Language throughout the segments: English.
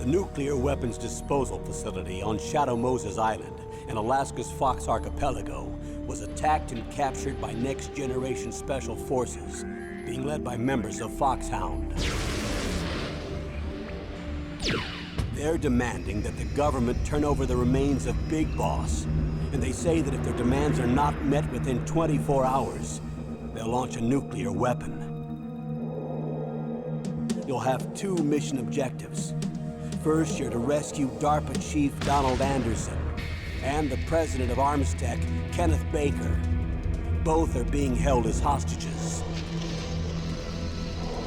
The nuclear weapons disposal facility on Shadow Moses Island in Alaska's Fox Archipelago was attacked and captured by next-generation special forces, being led by members of Foxhound. They're demanding that the government turn over the remains of Big Boss, and they say that if their demands are not met within 24 hours, they'll launch a nuclear weapon. You'll have two mission objectives. First, you're to rescue DARPA Chief Donald Anderson and the president of Armstech, Kenneth Baker. Both are being held as hostages.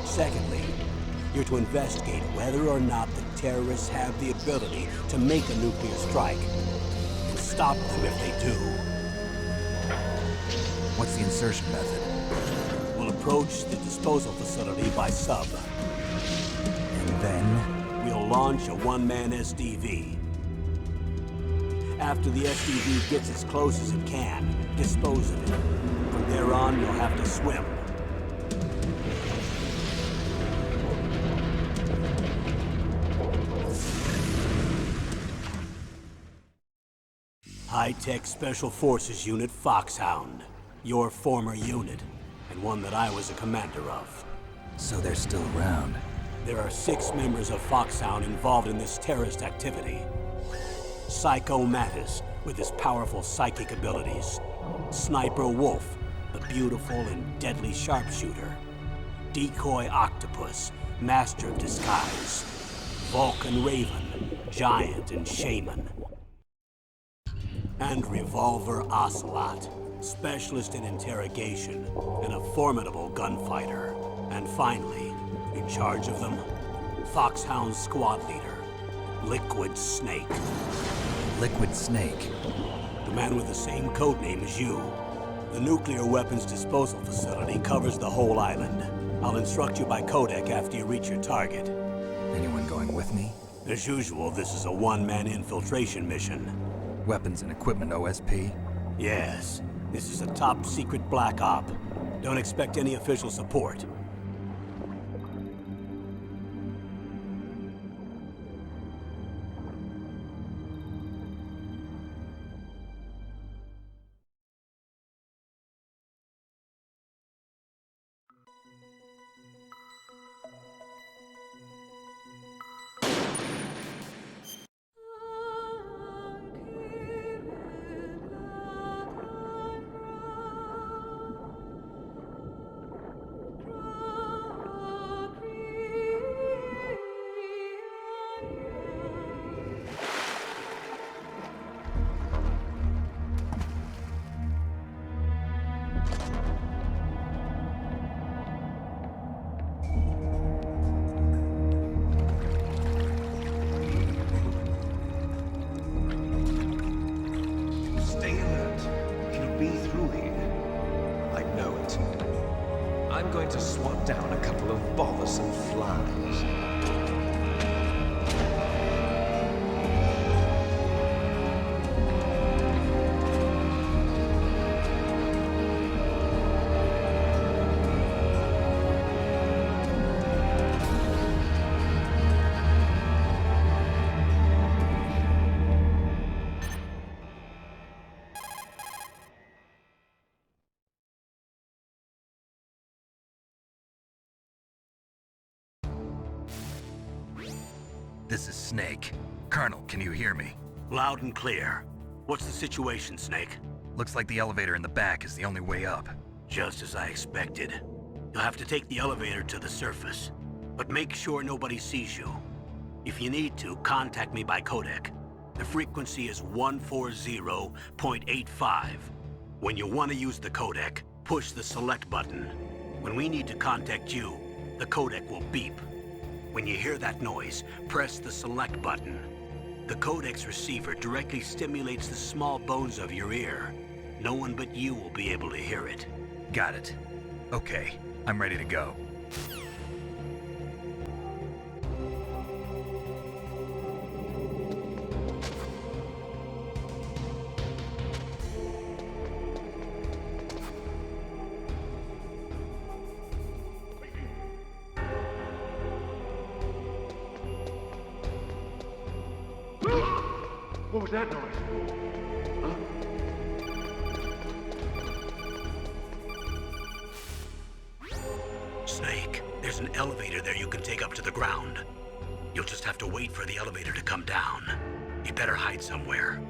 Secondly, you're to investigate whether or not the terrorists have the ability to make a nuclear strike, and stop them if they do. What's the insertion method? We'll approach the disposal facility by sub. And then? We'll launch a one-man SDV. After the SDV gets as close as it can, dispose of it. From there on, you'll have to swim. High-Tech Special Forces Unit Foxhound. Your former unit, and one that I was a commander of. So they're still around. There are 6 members of Foxhound involved in this terrorist activity. Psycho Mantis, with his powerful psychic abilities. Sniper Wolf, the beautiful and deadly sharpshooter. Decoy Octopus, master of disguise. Vulcan Raven, giant and shaman. And Revolver Ocelot, specialist in interrogation and a formidable gunfighter. And finally, in charge of them, Foxhound's squad leader, Liquid Snake. Liquid Snake? The man with the same codename as you. The nuclear weapons disposal facility covers the whole island. I'll instruct you by codec after you reach your target. Anyone going with me? As usual, this is a one-man infiltration mission. Weapons and equipment OSP? Yes. This is a top-secret black op. Don't expect any official support. I'm going to swat down a couple of bothersome flies. This is Snake. Colonel, can you hear me? Loud and clear. What's the situation, Snake? Looks like the elevator in the back is the only way up. Just as I expected. You'll have to take the elevator to the surface. But make sure nobody sees you. If you need to, contact me by codec. The frequency is 140.85. When you want to use the codec, push the select button. When we need to contact you, the codec will beep. When you hear that noise, press the select button. The codec's receiver directly stimulates the small bones of your ear. No one but you will be able to hear it. Got it. Okay, I'm ready to go. What was that noise? Snake, there's an elevator there you can take up to the ground. You'll just have to wait for the elevator to come down. You better hide somewhere.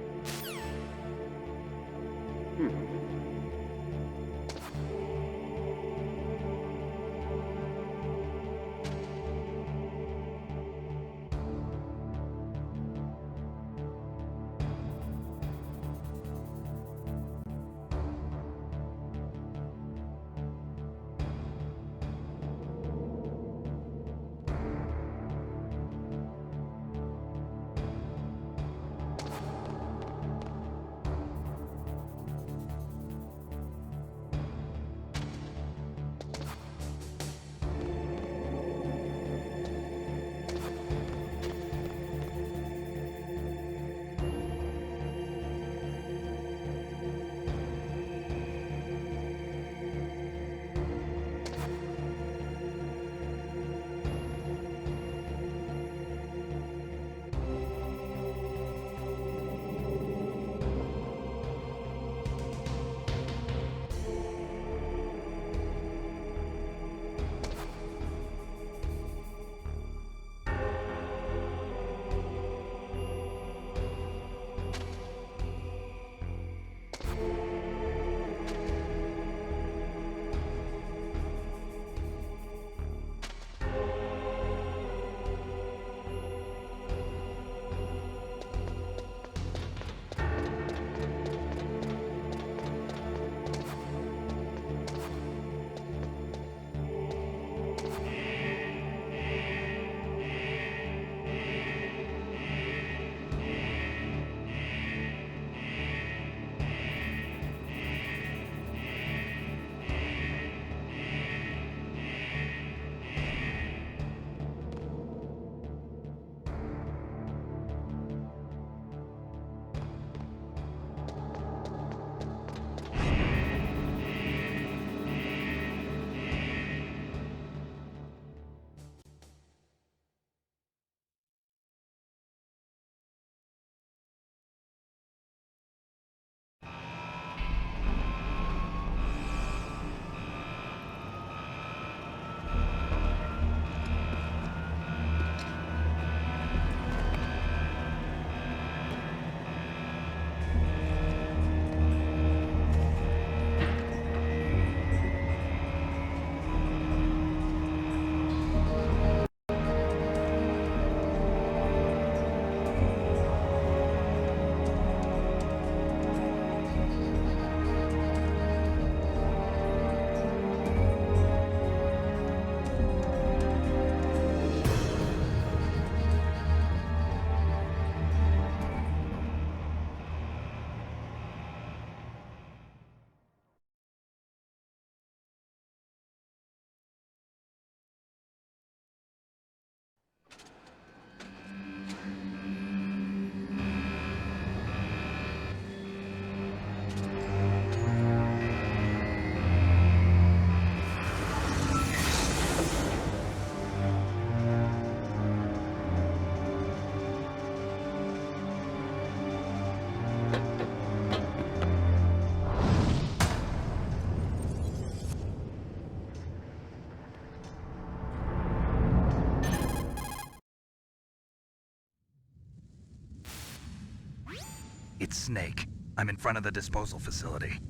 It's Snake. I'm in front of the disposal facility.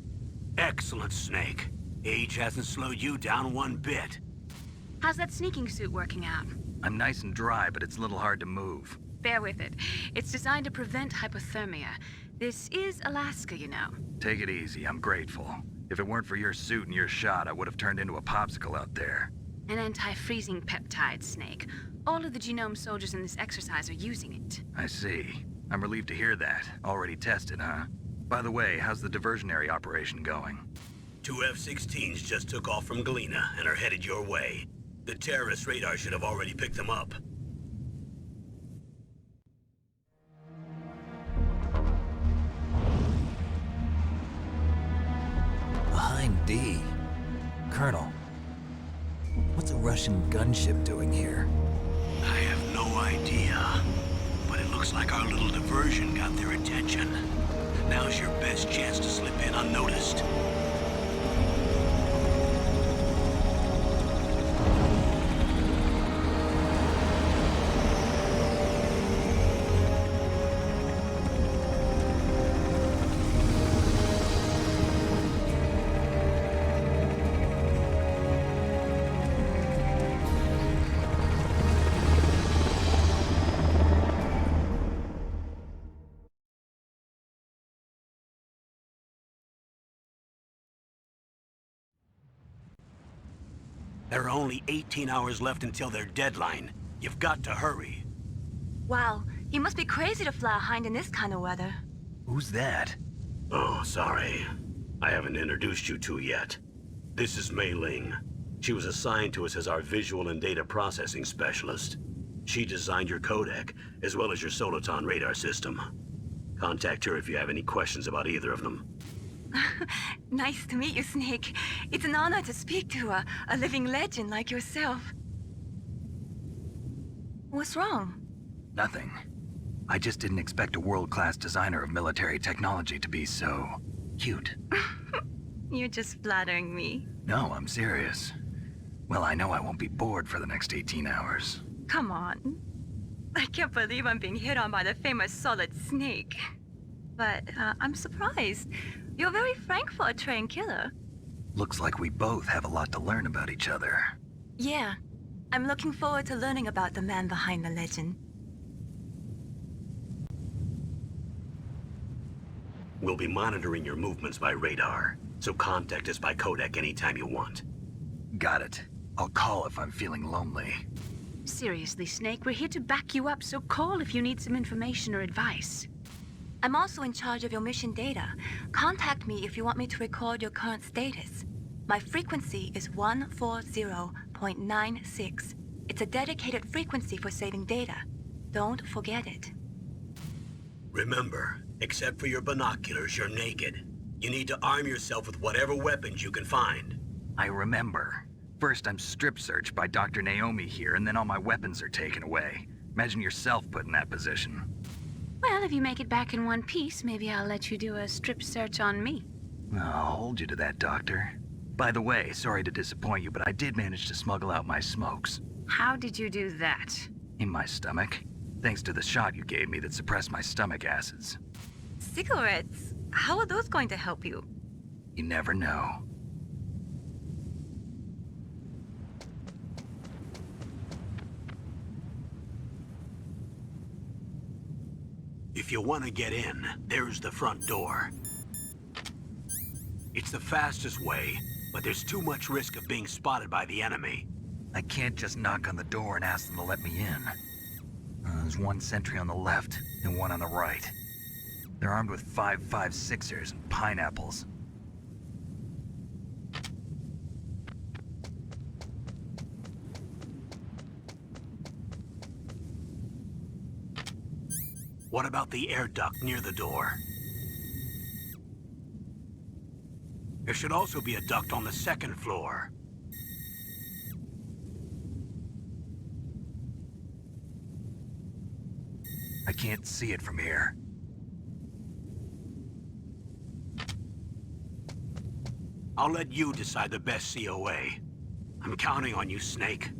Excellent, Snake. Age hasn't slowed you down one bit. How's that sneaking suit working out? I'm nice and dry, but it's a little hard to move. Bear with it. It's designed to prevent hypothermia. This is Alaska, you know. Take it easy, I'm grateful. If it weren't for your suit and your shot, I would have turned into a popsicle out there. An anti-freezing peptide, Snake. All of the genome soldiers in this exercise are using it. I see. I'm relieved to hear that. Already tested, huh? By the way, how's the diversionary operation going? 2 F-16s just took off from Galena and are headed your way. The terrorist radar should have already picked them up. A Hind D. Colonel, What's a Russian gunship doing here? I have no idea, but it looks Looks like our little diversion got their attention. Now's your best chance to slip in unnoticed. There are only 18 hours left until their deadline. You've got to hurry. Wow, you must be crazy to fly a Hind in this kind of weather. Who's that? Oh, sorry. I haven't introduced you to yet. This is Mei Ling. She was assigned to us as our visual and data processing specialist. She designed your codec, as well as your Soliton radar system. Contact her if you have any questions about either of them. Nice to meet you, Snake. It's an honor to speak to a living legend like yourself. What's wrong? Nothing. I just didn't expect a world-class designer of military technology to be so cute. You're just flattering me. No, I'm serious. Well, I know I won't be bored for the next 18 hours. Come on. I can't believe I'm being hit on by the famous Solid Snake. But I'm surprised. You're very frank for a trained killer. Looks like we both have a lot to learn about each other. Yeah. I'm looking forward to learning about the man behind the legend. We'll be monitoring your movements by radar, so contact us by codec anytime you want. Got it. I'll call if I'm feeling lonely. Seriously, Snake, we're here to back you up, so call if you need some information or advice. I'm also in charge of your mission data. Contact me if you want me to record your current status. My frequency is 140.96. It's a dedicated frequency for saving data. Don't forget it. Remember, except for your binoculars, you're naked. You need to arm yourself with whatever weapons you can find. I remember. First, I'm strip searched by Dr. Naomi here, and then all my weapons are taken away. Imagine yourself put in that position. Well, if you make it back in one piece, maybe I'll let you do a strip search on me. I'll hold you to that, Doctor. By the way, sorry to disappoint you, but I did manage to smuggle out my smokes. How did you do that? In my stomach. Thanks to the shot you gave me that suppressed my stomach acids. Cigarettes? How are those going to help you? You never know. If you want to get in, there's the front door. It's the fastest way, but there's too much risk of being spotted by the enemy. I can't just knock on the door and ask them to let me in. There's one sentry on the left and one on the right. They're armed with 5.56ers and pineapples. What about the air duct near the door? There should also be a duct on the second floor. I can't see it from here. I'll let you decide the best COA. I'm counting on you, Snake.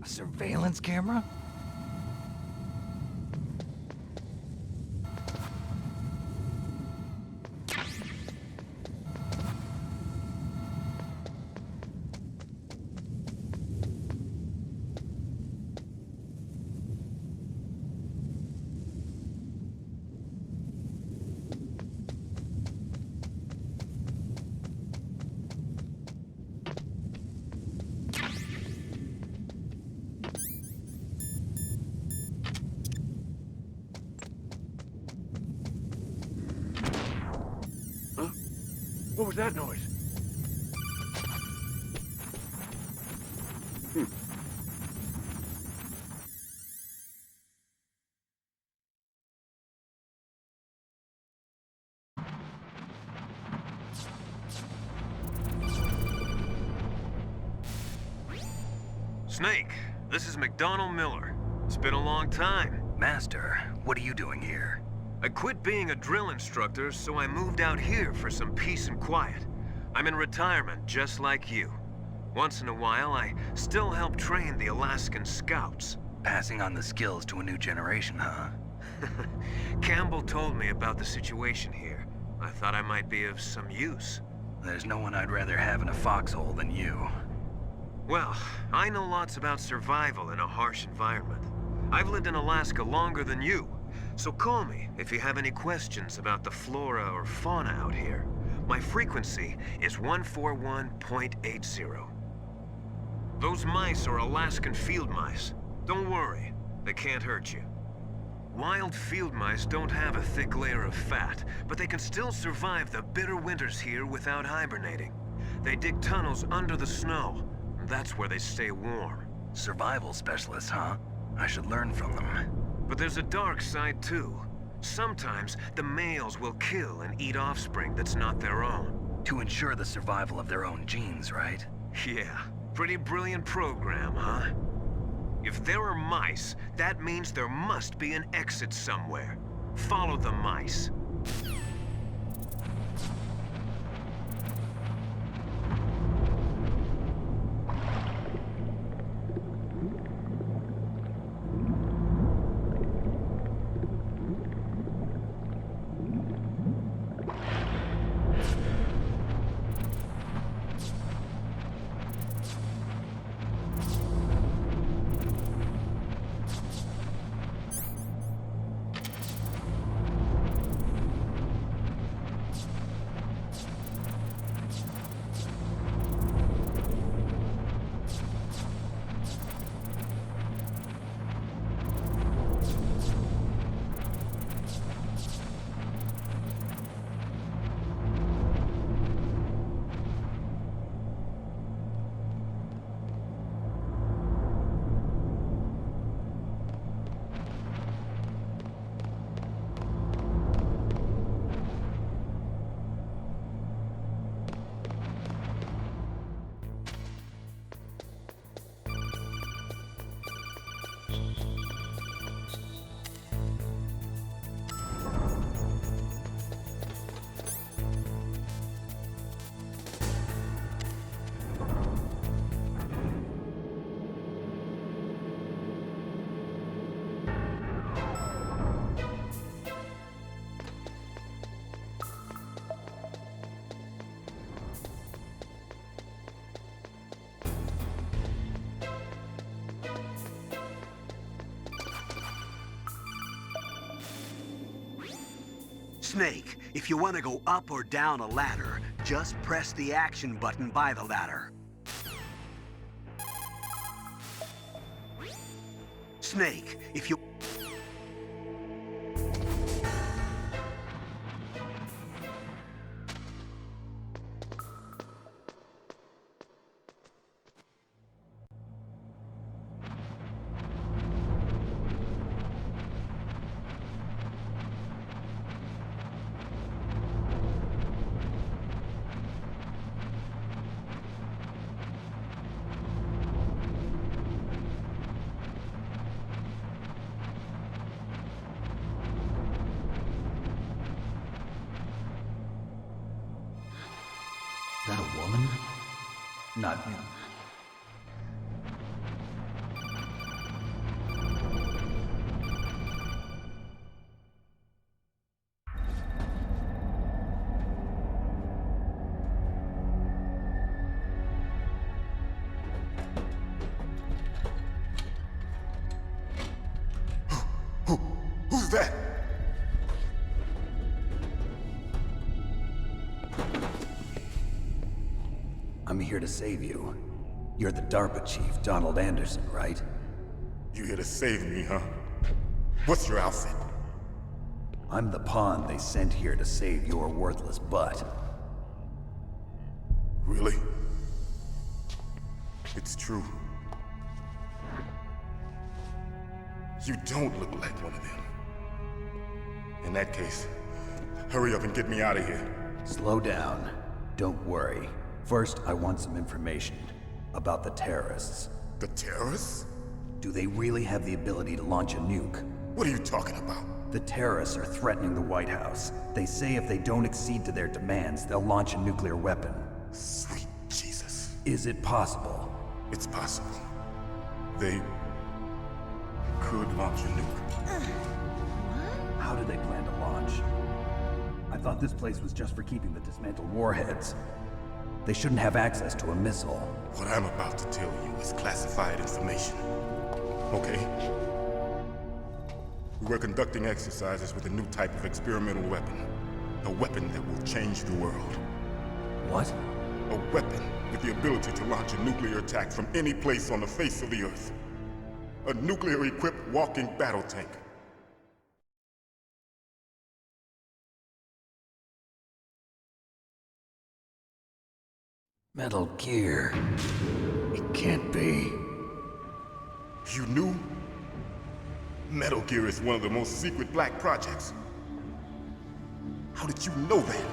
A surveillance camera? What was that noise? Snake, this is McDonald Miller. It's been a long time. Master, what are you doing here? I quit being a drill instructor, so I moved out here for some peace and quiet. I'm in retirement, just like you. Once in a while, I still help train the Alaskan Scouts. Passing on the skills to a new generation, huh? Campbell told me about the situation here. I thought I might be of some use. There's no one I'd rather have in a foxhole than you. Well, I know lots about survival in a harsh environment. I've lived in Alaska longer than you, so call me if you have any questions about the flora or fauna out here. My frequency is 141.80. Those mice are Alaskan field mice. Don't worry, they can't hurt you. Wild field mice don't have a thick layer of fat, but they can still survive the bitter winters here without hibernating. They dig tunnels under the snow. That's where they stay warm. Survival specialists, huh? I should learn from them. But there's a dark side too. Sometimes the males will kill and eat offspring that's not their own. To ensure the survival of their own genes, right? Yeah, pretty brilliant program, huh? If there are mice, that means there must be an exit somewhere. Follow the mice. Snake, if you want to go up or down a ladder, just press the action button by the ladder. Snake, if you... Is that a woman? Not him. Who's that? I'm here to save you. You're the DARPA chief, Donald Anderson, right? You here to save me, huh? What's your outfit? I'm the pawn they sent here to save your worthless butt. Really? It's true. You don't look like one of them. In that case, hurry up and get me out of here. Slow down. Don't worry. First, I want some information about the terrorists. The terrorists? Do they really have the ability to launch a nuke? What are you talking about? The terrorists are threatening the White House. They say if they don't accede to their demands, they'll launch a nuclear weapon. Sweet Jesus. Is it possible? It's possible. They could launch a nuke. How do they plan to launch? I thought this place was just for keeping the dismantled warheads. They shouldn't have access to a missile. What I'm about to tell you is classified information. Okay? We were conducting exercises with a new type of experimental weapon. A weapon that will change the world. What? A weapon with the ability to launch a nuclear attack from any place on the face of the Earth. A nuclear-equipped walking battle tank. Metal Gear. It can't be. You knew? Metal Gear is one of the most secret black projects. How did you know that?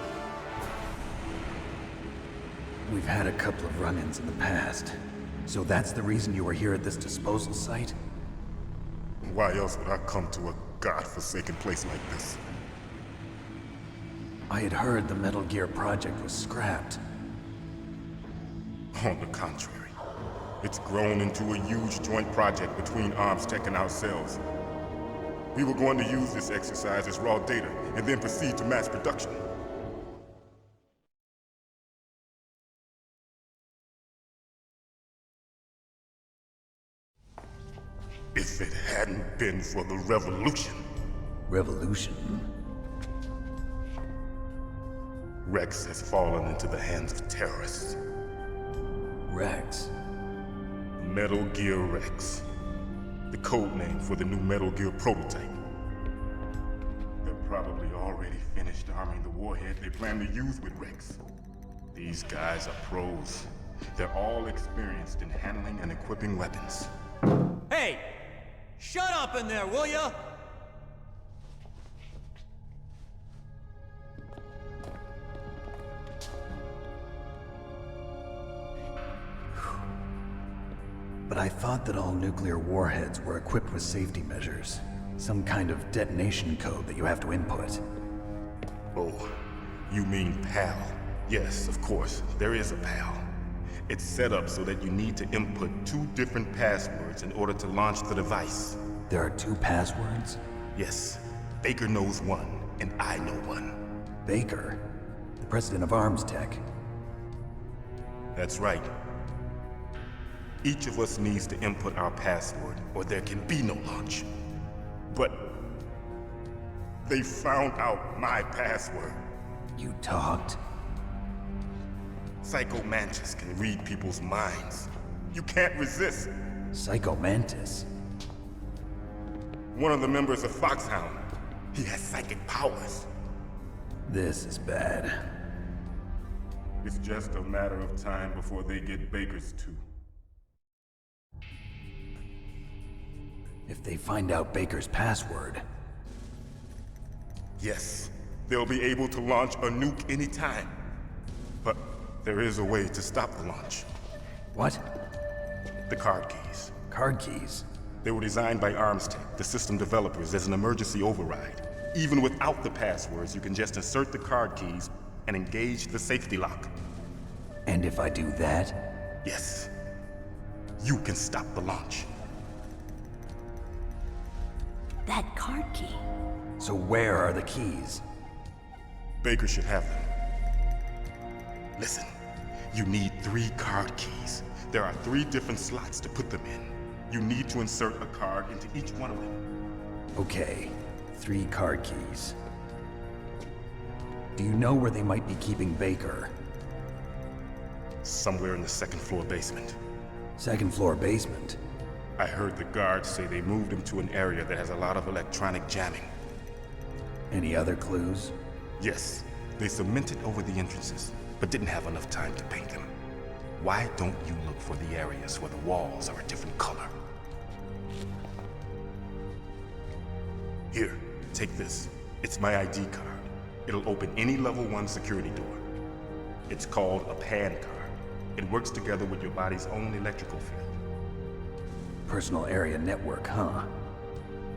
We've had a couple of run-ins in the past. So that's the reason you were here at this disposal site? Why else would I come to a godforsaken place like this? I had heard the Metal Gear project was scrapped. On the contrary, it's grown into a huge joint project between Arms Tech and ourselves. We were going to use this exercise as raw data and then proceed to mass production. If it hadn't been for the revolution. Revolution? Rex has fallen into the hands of terrorists. Rex? Metal Gear Rex. The code name for the new Metal Gear prototype. They're probably already finished arming the warhead they plan to use with Rex. These guys are pros. They're all experienced in handling and equipping weapons. Hey! Shut up in there, will ya? But I thought that all nuclear warheads were equipped with safety measures. Some kind of detonation code that you have to input. Oh, you mean PAL? Yes, of course, there is a PAL. It's set up so that you need to input 2 different passwords in order to launch the device. There are 2 passwords? Yes, Baker knows one, and I know one. Baker? The president of Arms Tech? That's right. Each of us needs to input our password, or there can be no launch. But they found out my password. You talked? Psycho Mantis can read people's minds. You can't resist. Psycho Mantis? One of the members of Foxhound. He has psychic powers. This is bad. It's just a matter of time before they get Baker's too. If they find out Baker's password... Yes, they'll be able to launch a nuke anytime. But there is a way to stop the launch. What? The card keys. Card keys? They were designed by Arms Tech, the system developers, as an emergency override. Even without the passwords, you can just insert the card keys and engage the safety lock. And if I do that? Yes. You can stop the launch. That card key. So where are the keys? Baker should have them. Listen, you need 3 card keys. There are 3 different slots to put them in. You need to insert a card into each one of them. Okay, 3 card keys. Do you know where they might be keeping Baker? Somewhere in the 2nd floor basement. 2nd floor basement? I heard the guards say they moved him to an area that has a lot of electronic jamming. Any other clues? Yes, they cemented over the entrances, but didn't have enough time to paint them. Why don't you look for the areas where the walls are a different color? Here, take this. It's my ID card. It'll open any level 1 security door. It's called a PAN card. It works together with your body's own electrical field. Personal area network, huh?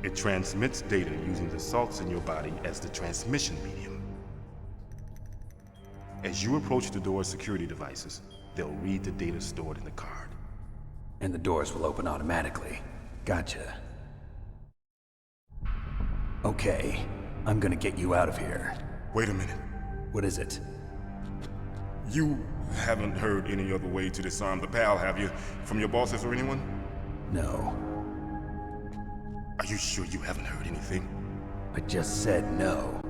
It transmits data using the salts in your body as the transmission medium. As you approach the door's security devices, they'll read the data stored in the card. And the doors will open automatically. Gotcha. Okay, I'm gonna get you out of here. Wait a minute. What is it? You haven't heard any other way to disarm the PAL, have you? From your bosses or anyone? No. Are you sure you haven't heard anything? I just said no.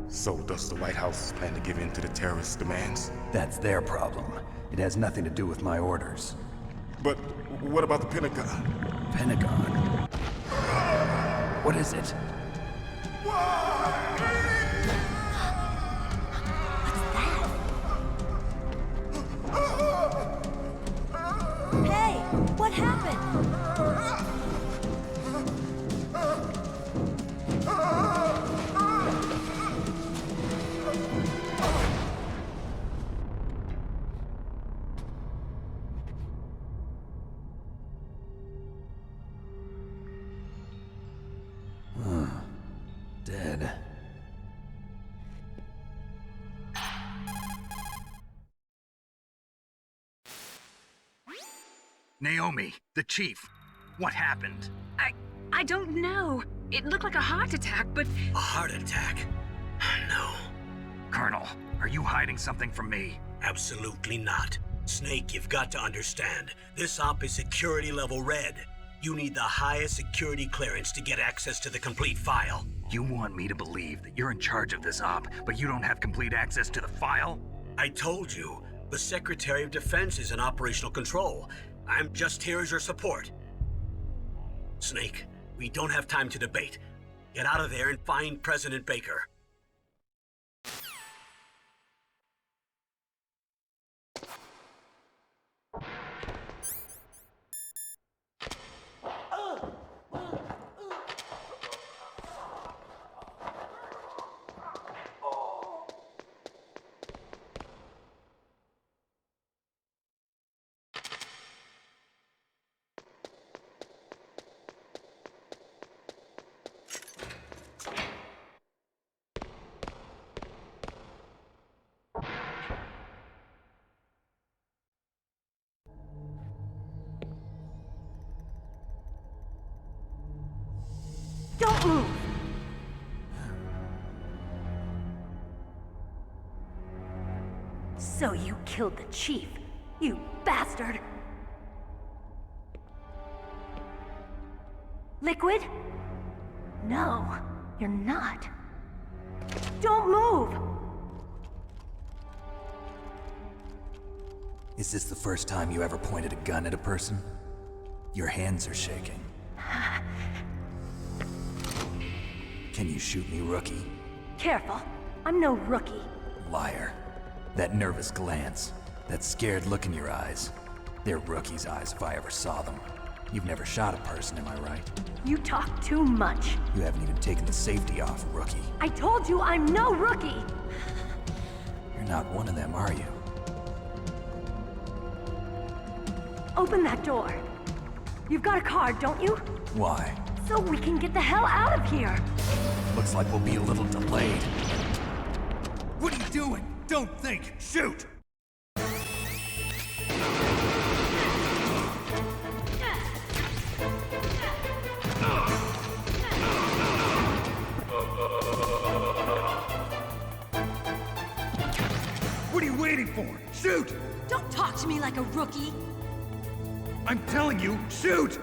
So does the White House plan to give in to the terrorists' demands? That's their problem. It has nothing to do with my orders. But what about the Pentagon? Pentagon? What is it? Hey, what happened? Dead. Naomi, the chief. What happened? I don't know. It looked like a heart attack, but... A heart attack? No. Colonel, are you hiding something from me? Absolutely not. Snake, you've got to understand. This op is security level red. You need the highest security clearance to get access to the complete file. You want me to believe that you're in charge of this op, but you don't have complete access to the file? I told you, the Secretary of Defense is in operational control. I'm just here as your support. Snake, we don't have time to debate. Get out of there and find President Baker. Don't move! So you killed the chief, you bastard! Liquid? No, you're not. Don't move! Is this the first time you ever pointed a gun at a person? Your hands are shaking. Can you shoot me, rookie? Careful, I'm no rookie. Liar. That nervous glance, that scared look in your eyes. They're rookie's eyes if I ever saw them. You've never shot a person, am I right? You talk too much. You haven't even taken the safety off, rookie. I told you I'm no rookie! You're not one of them, are you? Open that door. You've got a card, don't you? Why? So we can get the hell out of here! Looks like we'll be a little delayed. What are you doing? Don't think! Shoot! What are you waiting for? Shoot! Don't talk to me like a rookie! I'm telling you, shoot!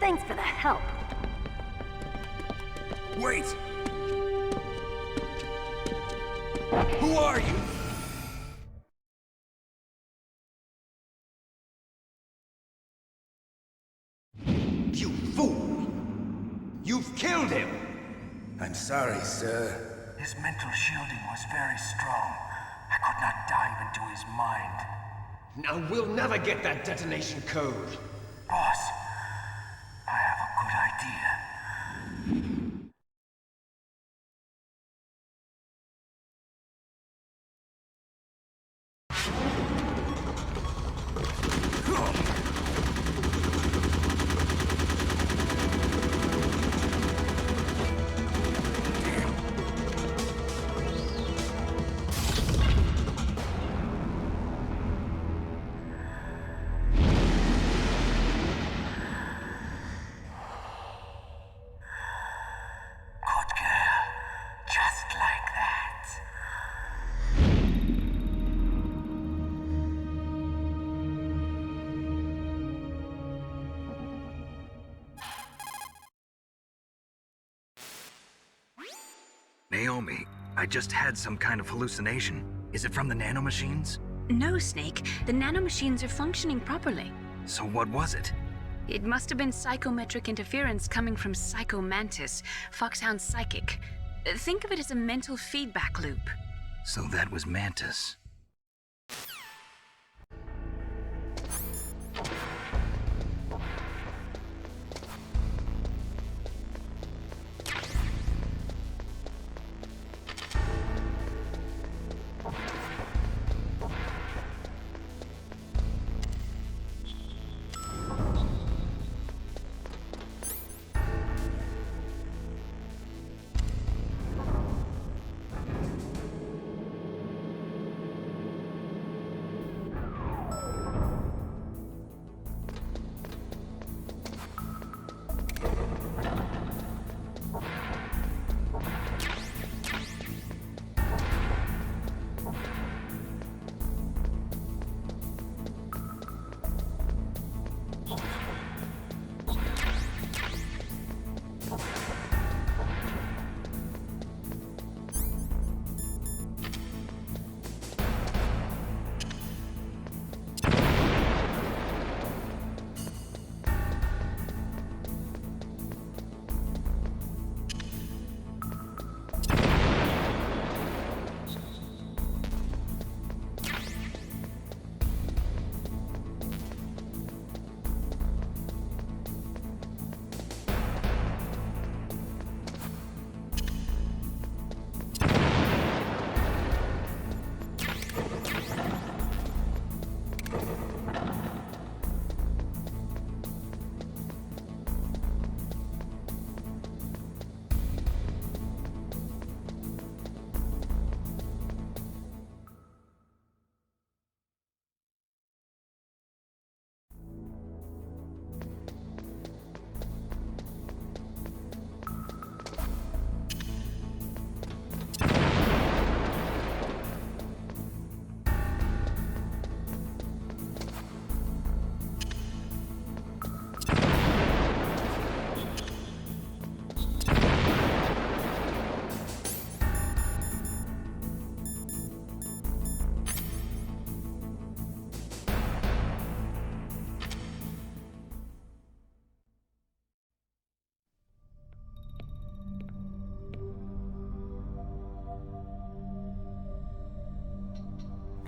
Thanks for the help. Wait! Who are you? You fool! You've killed him! I'm sorry, sir. His mental shielding was very strong. I could not dive into his mind. Now we'll never get that detonation code. Boss, I have a good idea. Naomi, I just had some kind of hallucination. Is it from the nanomachines? No, Snake. The nanomachines are functioning properly. So what was it? It must have been psychometric interference coming from Psycho Mantis, Foxhound's psychic. Think of it as a mental feedback loop. So that was Mantis.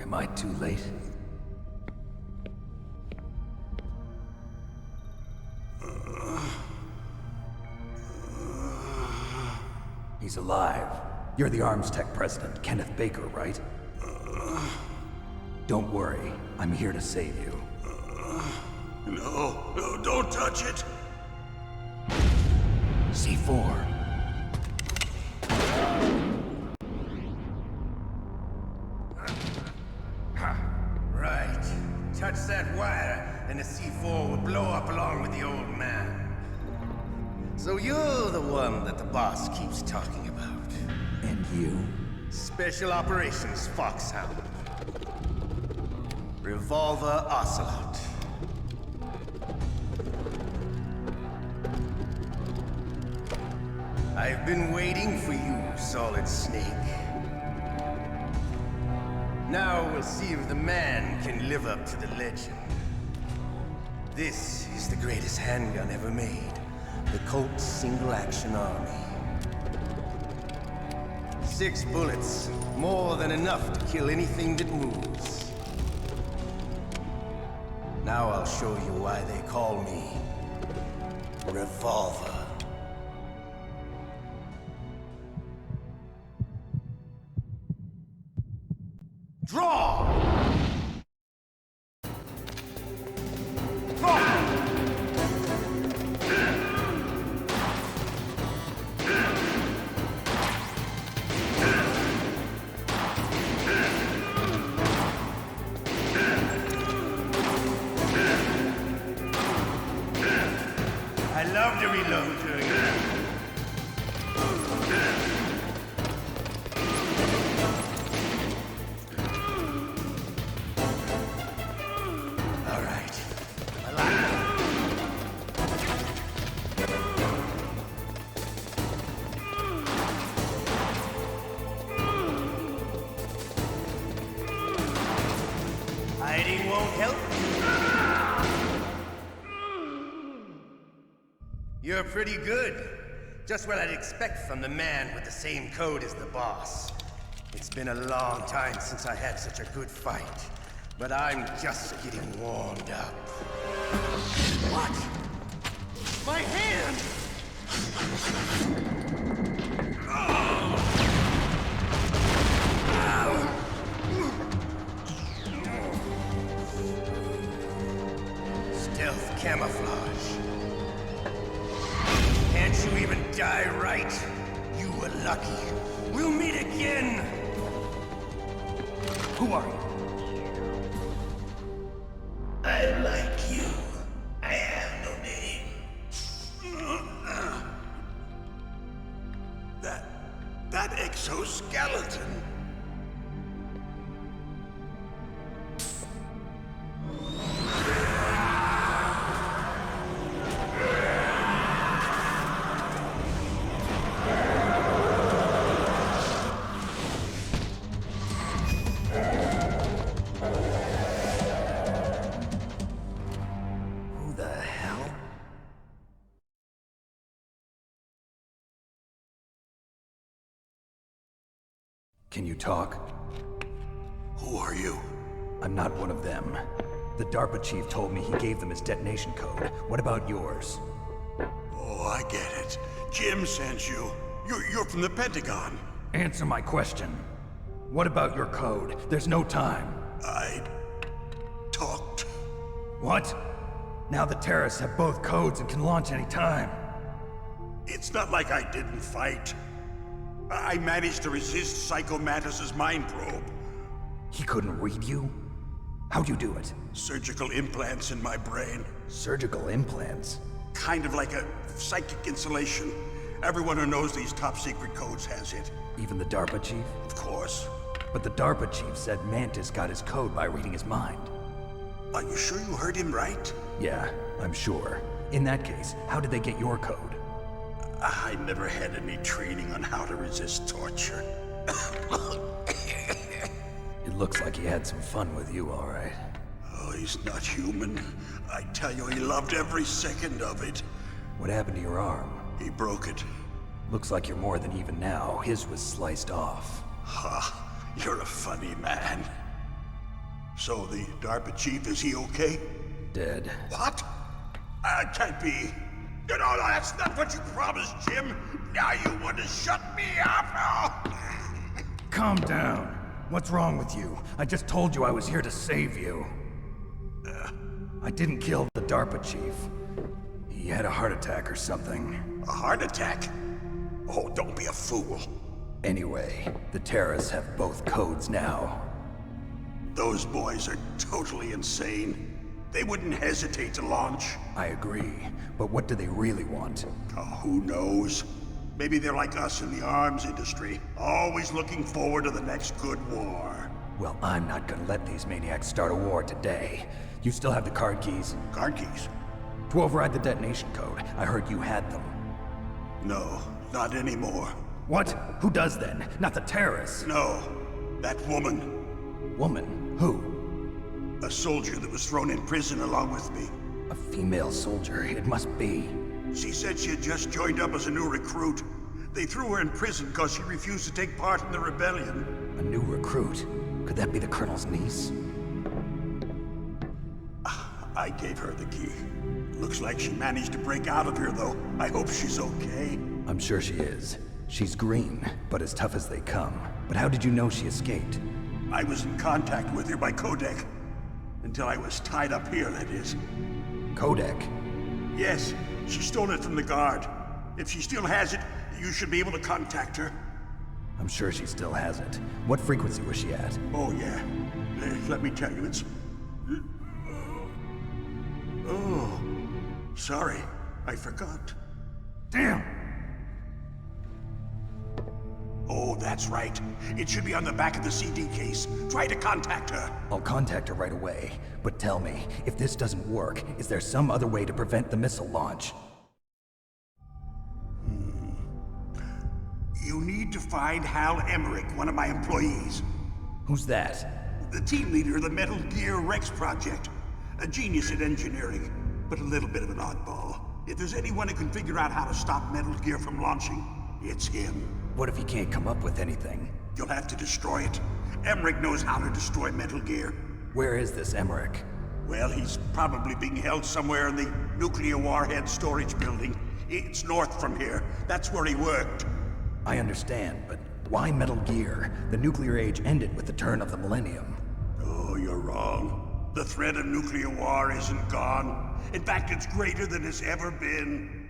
Am I too late? He's alive. You're the Arms Tech president, Kenneth Baker, right? Don't worry. I'm here to save you. No, don't touch it! C4. Right. Touch that wire, and the C4 will blow up along with the old man. So you're the one that the boss keeps talking about. And you? Special Operations Foxhound. Revolver Ocelot. I've been waiting for you, Solid Snake. Now we'll see if the man can live up to the legend. This is the greatest handgun ever made. The Colt Single Action Army. 6 bullets, more than enough to kill anything that moves. Now I'll show you why they call me Revolver. Draw! I love to reload during that. All right. I like it. Hiding won't help. You're pretty good. Just what I'd expect from the man with the same code as the boss. It's been a long time since I had such a good fight, but I'm just getting warmed up. What? My hand! Stealth camouflage. Can't you even die right? You were lucky. We'll meet again! Who are you? I like you. I have no name. That exoskeleton. Can you talk? Who are you? I'm not one of them. The DARPA chief told me he gave them his detonation code. What about yours? Oh, I get it. Jim sent you. You're from the Pentagon. Answer my question. What about your code? There's no time. I talked. What? Now the terrorists have both codes and can launch any time. It's not like I didn't fight. I managed to resist Psycho Mantis's mind probe. He couldn't read you? How'd you do it? Surgical implants in my brain. Surgical implants? Kind of like a psychic insulation. Everyone who knows these top secret codes has it. Even the DARPA chief? Of course. But the DARPA chief said Mantis got his code by reading his mind. Are you sure you heard him right? Yeah, I'm sure. In that case, how did they get your code? I never had any training on how to resist torture. It looks like he had some fun with you, all right. Oh, he's not human. I tell you, he loved every second of it. What happened to your arm? He broke it. Looks like you're more than even now. His was sliced off. Ha, you're a funny man. So the DARPA chief, is he okay? Dead. What? Can't be. No, that's not what you promised, Jim. Now you want to shut me up? Calm down. What's wrong with you? I just told you I was here to save you. I didn't kill the DARPA chief. He had a heart attack or something. A heart attack? Oh, don't be a fool. Anyway, the terrorists have both codes now. Those boys are totally insane. They wouldn't hesitate to launch. I agree, but what do they really want? Oh, who knows? Maybe they're like us in the arms industry, always looking forward to the next good war. Well, I'm not gonna let these maniacs start a war today. You still have the card keys? Card keys? To override the detonation code. I heard you had them. No, Not anymore. What? Who does then? Not the terrorists? No. That woman. Woman? Who? A soldier that was thrown in prison along with me. A female soldier, it must be. She said she had just joined up as a new recruit. They threw her in prison because she refused to take part in the rebellion. A new recruit? Could that be the Colonel's niece? I gave her the key. Looks like she managed to break out of here, though. I hope she's okay. I'm sure she is. She's green, but as tough as they come. But how did you know she escaped? I was in contact with her by codec. Until I was tied up here, that is. Codec? Yes, she stole it from the guard. If she still has it, you should be able to contact her. I'm sure she still has it. What frequency was she at? Oh, yeah. Let me tell you, it's... Oh, sorry. I forgot. Damn! Oh, that's right. It should be on the back of the CD case. Try to contact her. I'll contact her right away. But tell me, if this doesn't work, is there some other way to prevent the missile launch? You need to find Hal Emmerich, one of my employees. Who's that? The team leader of the Metal Gear Rex project. A genius at engineering, but a little bit of an oddball. If there's anyone who can figure out how to stop Metal Gear from launching, it's him. What if he can't come up with anything? You'll have to destroy it. Emmerich knows how to destroy Metal Gear. Where is this Emmerich? Well, he's probably being held somewhere in the nuclear warhead storage building. It's north from here. That's where he worked. I understand, but why Metal Gear? The nuclear age ended with the turn of the millennium. Oh, you're wrong. The threat of nuclear war isn't gone. In fact, it's greater than it's ever been.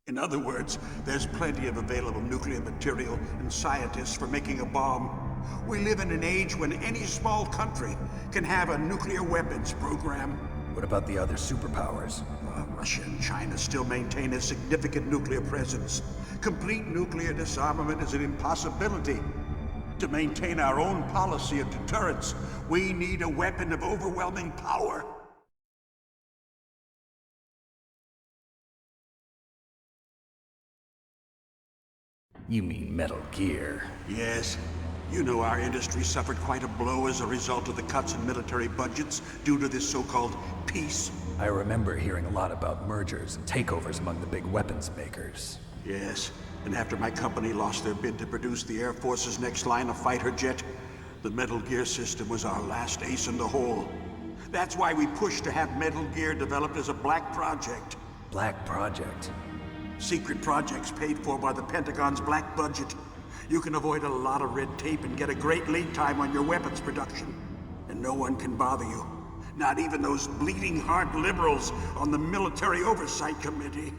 In other words, there's plenty of available nuclear material and scientists for making a bomb. We live in an age when any small country can have a nuclear weapons program. What about the other superpowers? Russia and China still maintain a significant nuclear presence. Complete nuclear disarmament is an impossibility. To maintain our own policy of deterrence, we need a weapon of overwhelming power. You mean Metal Gear? Yes. You know our industry suffered quite a blow as a result of the cuts in military budgets due to this so-called peace. I remember hearing a lot about mergers and takeovers among the big weapons makers. Yes, and after my company lost their bid to produce the Air Force's next line of fighter jet, the Metal Gear system was our last ace in the hole. That's why we pushed to have Metal Gear developed as a black project. Black project? Secret projects paid for by the Pentagon's black budget. You can avoid a lot of red tape and get a great lead time on your weapons production. And no one can bother you. Not even those bleeding heart liberals on the Military Oversight Committee.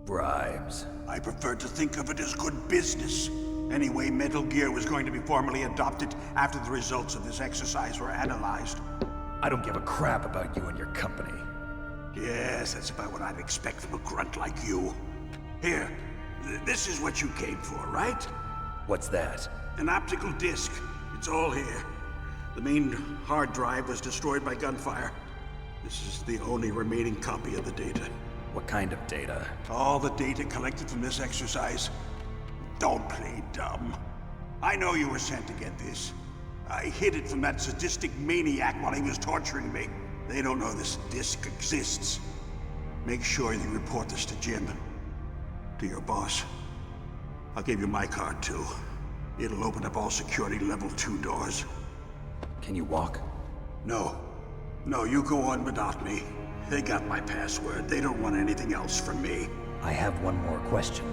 Bribes. I prefer to think of it as good business. Anyway, Metal Gear was going to be formally adopted after the results of this exercise were analyzed. I don't give a crap about you and your company. Yes, that's about what I'd expect from a grunt like you. Here, this is what you came for, right? What's that? An optical disc. It's all here. The main hard drive was destroyed by gunfire. This is the only remaining copy of the data. What kind of data? All the data collected from this exercise. Don't play dumb. I know you were sent to get this. I hid it from that sadistic maniac while he was torturing me. They don't know this disc exists. Make sure you report this to Jim. To your boss. I'll give you my card, too. It'll open up all security level 2 doors. Can you walk? No. No, you go on without me. They got my password. They don't want anything else from me. I have one more question.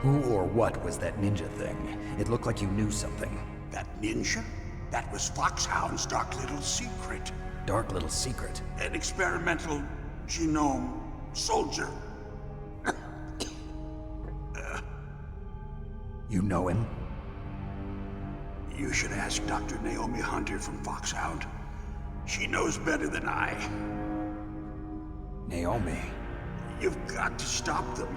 Who or what was that ninja thing? It looked like you knew something. That ninja? That was Foxhound's dark little secret. Dark little secret? An experimental genome soldier. You know him? You should ask Dr. Naomi Hunter from Foxhound. She knows better than I. Naomi? You've got to stop them.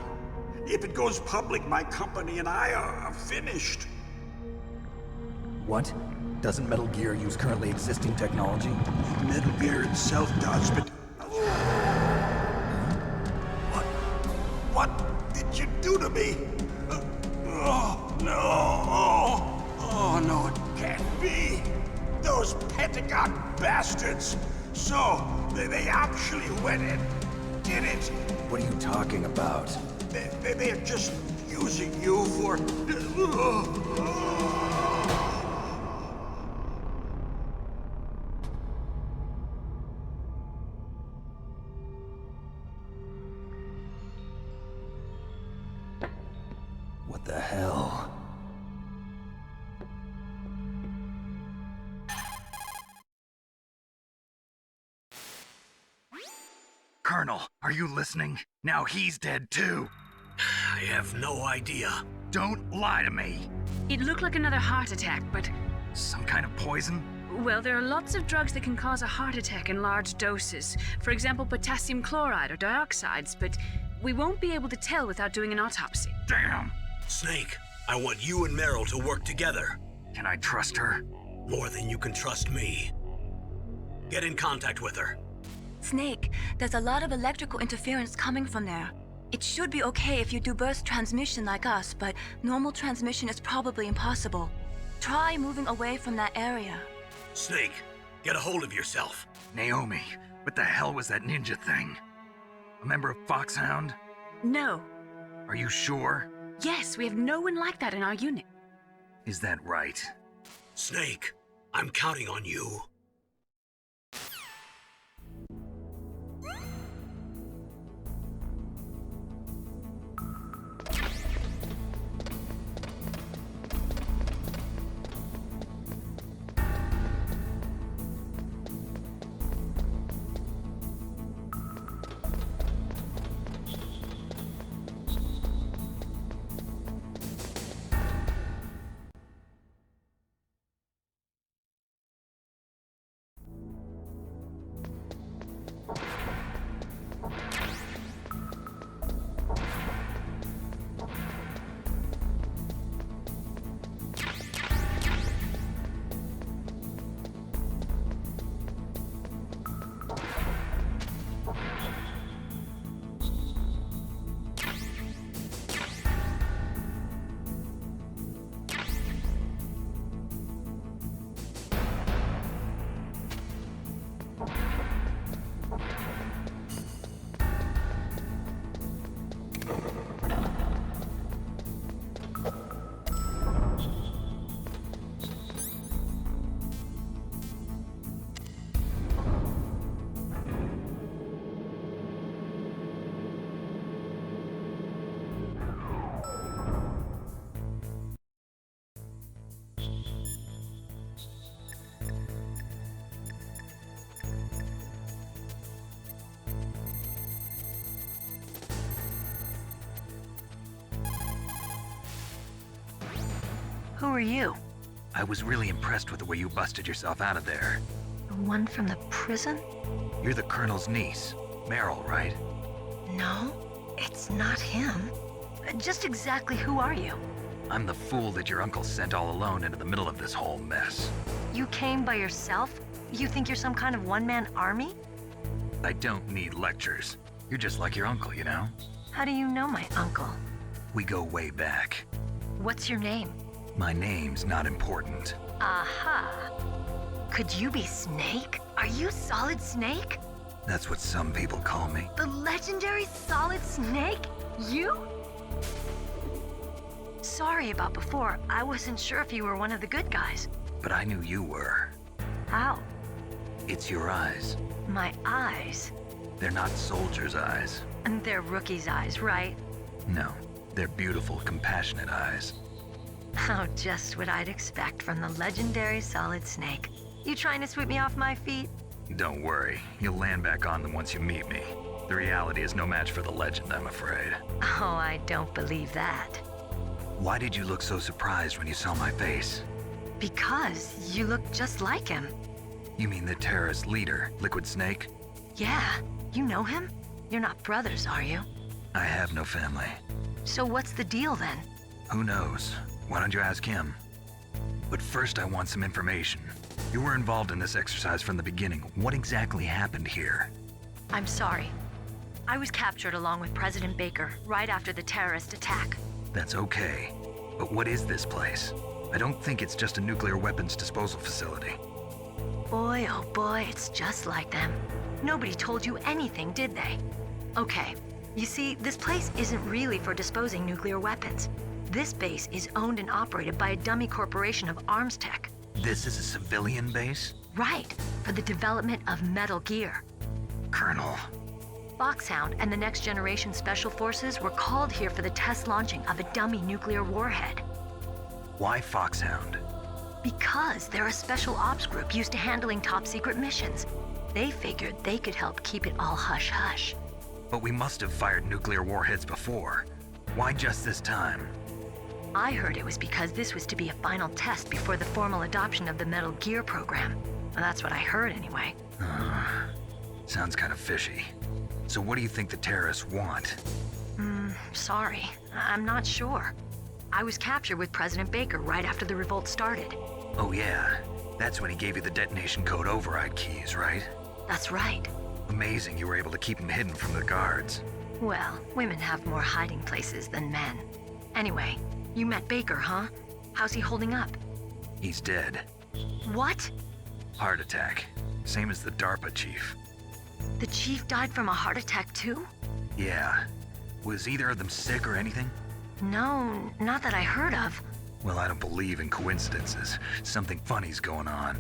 If it goes public, my company and I are finished. What? Doesn't Metal Gear use currently existing technology? Metal Gear itself does, but... What did you do to me? Oh, no. Oh, no, it can't be. Those Pentagon bastards. So, they actually went and did it. What are you talking about? They're just using you for... What the hell? Colonel, are you listening? Now he's dead too. I have no idea. Don't lie to me. It looked like another heart attack, but... Some kind of poison? Well, there are lots of drugs that can cause a heart attack in large doses. For example, potassium chloride or dioxides, but we won't be able to tell without doing an autopsy. Damn! Snake, I want you and Meryl to work together. Can I trust her? More than you can trust me. Get in contact with her. Snake, there's a lot of electrical interference coming from there. It should be okay if you do burst transmission like us, but normal transmission is probably impossible. Try moving away from that area. Snake, get a hold of yourself. Naomi, what the hell was that ninja thing? A member of Foxhound? No. Are you sure? Yes, we have no one like that in our unit. Is that right? Snake, I'm counting on you. Who are you? I was really impressed with the way you busted yourself out of there. The one from the prison? You're the Colonel's niece, Meryl, right? No, it's not him. Just exactly who are you? I'm the fool that your uncle sent all alone into the middle of this whole mess. You came by yourself? You think you're some kind of one-man army? I don't need lectures. You're just like your uncle, you know? How do you know my uncle? We go way back. What's your name? My name's not important. Aha. Could you be Snake? Are you Solid Snake? That's what some people call me. The legendary Solid Snake? You? Sorry about before. I wasn't sure if you were one of the good guys. But I knew you were. How? It's your eyes. My eyes? They're not soldiers' eyes. And they're rookies' eyes, right? No, they're beautiful, compassionate eyes. Oh, just what I'd expect from the legendary Solid Snake. You trying to sweep me off my feet? Don't worry, you'll land back on them once you meet me. The reality is no match for the legend, I'm afraid. Oh, I don't believe that. Why did you look so surprised when you saw my face? Because you look just like him. You mean the terrorist leader, Liquid Snake? Yeah, you know him? You're not brothers, are you? I have no family. So what's the deal then? Who knows? Why don't you ask him? But first I want some information. You were involved in this exercise from the beginning. What exactly happened here? I'm sorry. I was captured along with President Baker right after the terrorist attack. That's okay. But what is this place? I don't think it's just a nuclear weapons disposal facility. Boy, oh boy, it's just like them. Nobody told you anything, did they? Okay, you see, this place isn't really for disposing nuclear weapons. This base is owned and operated by a dummy corporation of arms tech. This is a civilian base? Right, for the development of Metal Gear. Colonel. Foxhound and the Next Generation Special Forces were called here for the test launching of a dummy nuclear warhead. Why Foxhound? Because they're a special ops group used to handling top secret missions. They figured they could help keep it all hush-hush. But we must have fired nuclear warheads before. Why just this time? I heard it was because this was to be a final test before the formal adoption of the Metal Gear program. Well, that's what I heard anyway. Sounds kind of fishy. So what do you think the terrorists want? Sorry. I'm not sure. I was captured with President Baker right after the revolt started. Oh yeah, that's when he gave you the detonation code override keys, right? That's right. Amazing you were able to keep them hidden from the guards. Well, women have more hiding places than men. Anyway, you met Baker, huh? How's he holding up? He's dead. What? Heart attack. Same as the DARPA chief. The chief died from a heart attack too? Yeah. Was either of them sick or anything? No, not that I heard of. Well, I don't believe in coincidences. Something funny's going on.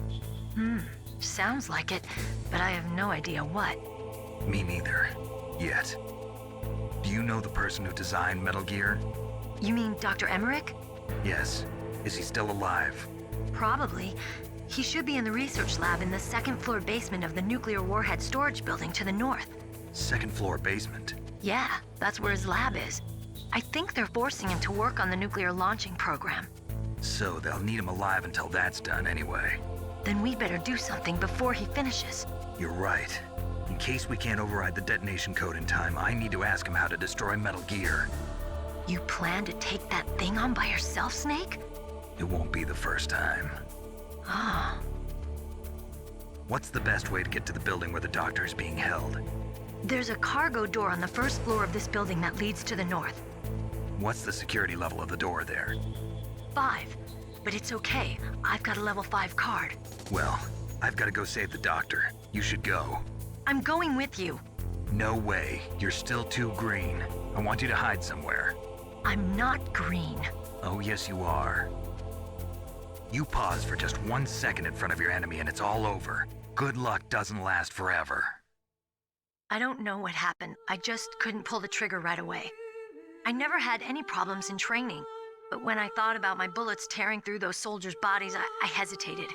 Sounds like it, but I have no idea what. Me neither. Yet. Do you know the person who designed Metal Gear? You mean Dr. Emmerich? Yes. Is he still alive? Probably. He should be in the research lab in the second floor basement of the nuclear warhead storage building to the north. Second floor basement? Yeah, that's where his lab is. I think they're forcing him to work on the nuclear launching program. So they'll need him alive until that's done anyway. Then we better do something before he finishes. You're right. In case we can't override the detonation code in time, I need to ask him how to destroy Metal Gear. You plan to take that thing on by yourself, Snake? It won't be the first time. Ah. What's the best way to get to the building where the doctor is being held? There's a cargo door on the first floor of this building that leads to the north. What's the security level of the door there? 5. But it's okay. I've got a level 5 card. Well, I've got to go save the doctor. You should go. I'm going with you. No way. You're still too green. I want you to hide somewhere. I'm not green. Oh, yes, you are. You pause for just 1 second in front of your enemy and it's all over. Good luck doesn't last forever. I don't know what happened. I just couldn't pull the trigger right away. I never had any problems in training, but when I thought about my bullets tearing through those soldiers' bodies, I hesitated.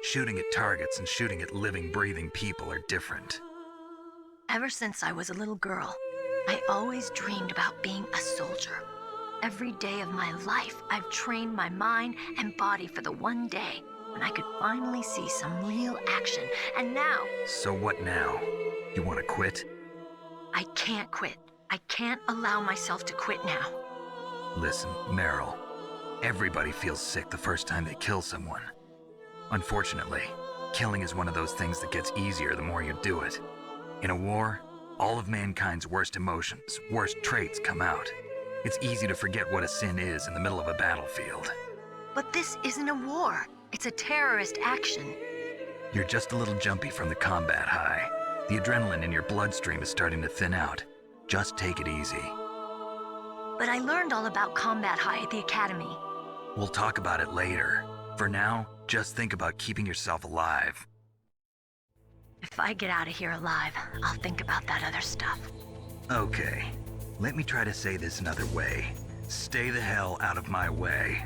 Shooting at targets and shooting at living, breathing people are different. Ever since I was a little girl, I always dreamed about being a soldier. Every day of my life, I've trained my mind and body for the one day when I could finally see some real action, and now... So what now? You want to quit? I can't quit. I can't allow myself to quit now. Listen, Meryl. Everybody feels sick the first time they kill someone. Unfortunately, killing is one of those things that gets easier the more you do it. In a war, all of mankind's worst emotions, worst traits come out. It's easy to forget what a sin is in the middle of a battlefield. But this isn't a war. It's a terrorist action. You're just a little jumpy from the combat high. The adrenaline in your bloodstream is starting to thin out. Just take it easy. But I learned all about combat high at the academy. We'll talk about it later. For now, just think about keeping yourself alive. If I get out of here alive, I'll think about that other stuff. Okay, let me try to say this another way. Stay the hell out of my way.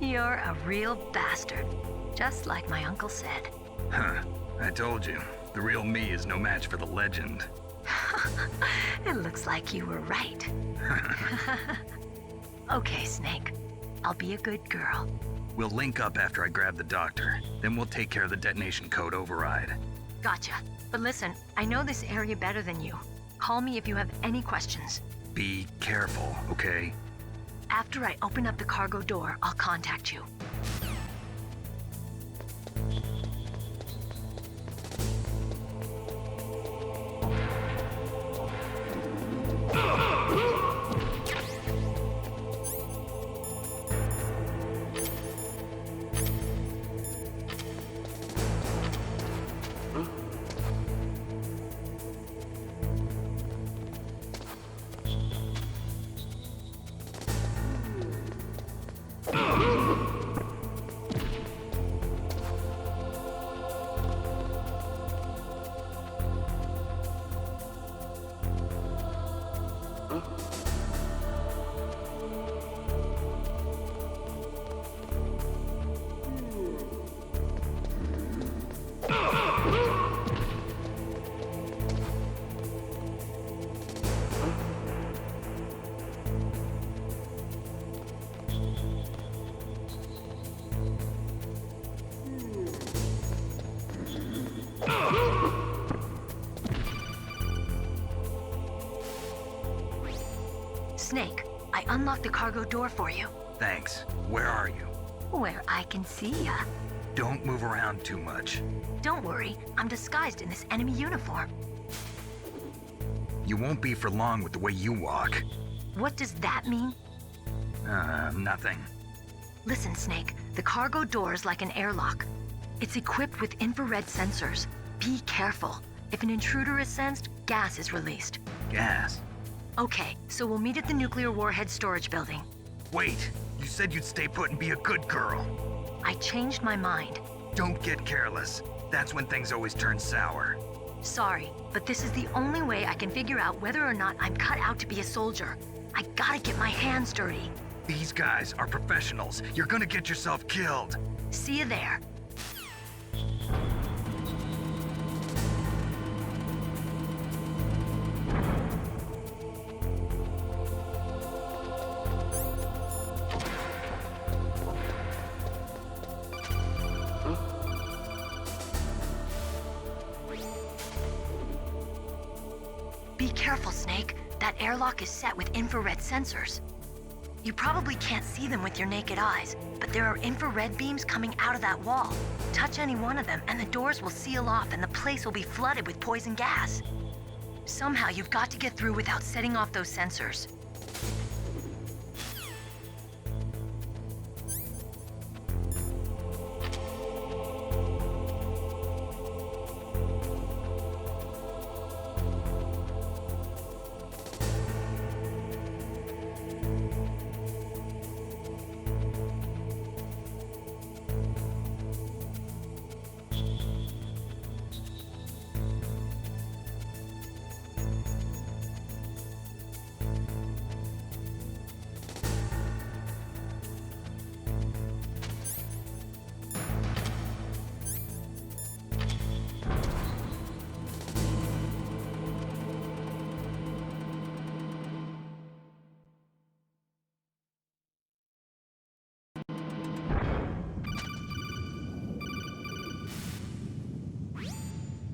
You're a real bastard, just like my uncle said. Huh, I told you, the real me is no match for the legend. It looks like you were right. Okay, Snake. I'll be a good girl. We'll link up after I grab the doctor. Then we'll take care of the detonation code override. Gotcha. But listen, I know this area better than you. Call me if you have any questions. Be careful, okay? After I open up the cargo door, I'll contact you. Snake, I unlocked the cargo door for you. Thanks. Where are you? Where I can see ya. Don't move around too much. Don't worry, I'm disguised in this enemy uniform. You won't be for long with the way you walk. What does that mean? Nothing. Listen, Snake, the cargo door is like an airlock. It's equipped with infrared sensors. Be careful. If an intruder is sensed, gas is released. Gas? Okay, so we'll meet at the nuclear warhead storage building. Wait, you said you'd stay put and be a good girl. I changed my mind. Don't get careless. That's when things always turn sour. Sorry, but this is the only way I can figure out whether or not I'm cut out to be a soldier. I gotta get my hands dirty. These guys are professionals. You're gonna get yourself killed. See you there. Be careful, Snake. That airlock is set with infrared sensors. You probably can't see them with your naked eyes, but there are infrared beams coming out of that wall. Touch any one of them and the doors will seal off and the place will be flooded with poison gas. Somehow you've got to get through without setting off those sensors.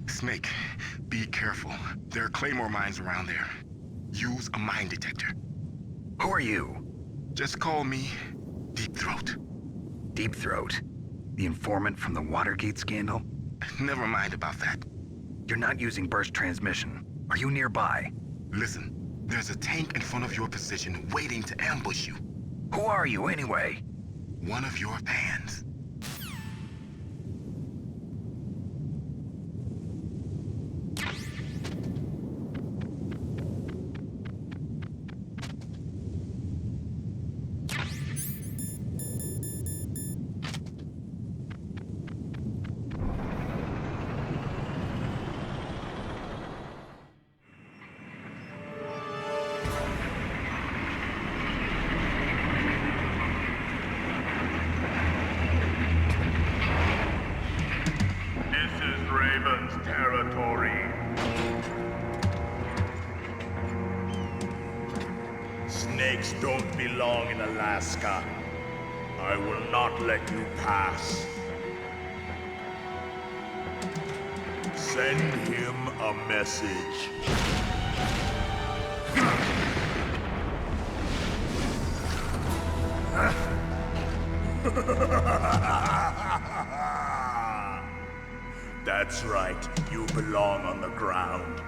Snake, be careful. There are claymore mines around there. Use a mine detector. Who are you? Just call me Deep Throat. Deep Throat? The informant from the Watergate scandal? Never mind about that. You're not using burst transmission. Are you nearby? Listen, there's a tank in front of your position waiting to ambush you. Who are you anyway? One of your fans. territory. Snakes don't belong in Alaska. I will not let you pass. Send him a message. That's right, you belong on the ground.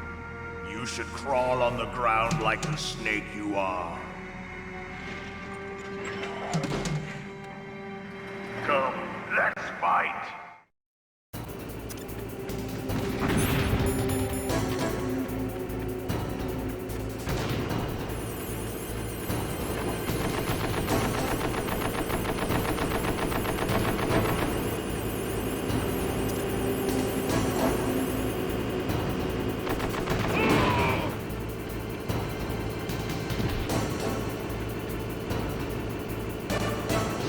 You should crawl on the ground like the snake you are. Come, let's fight.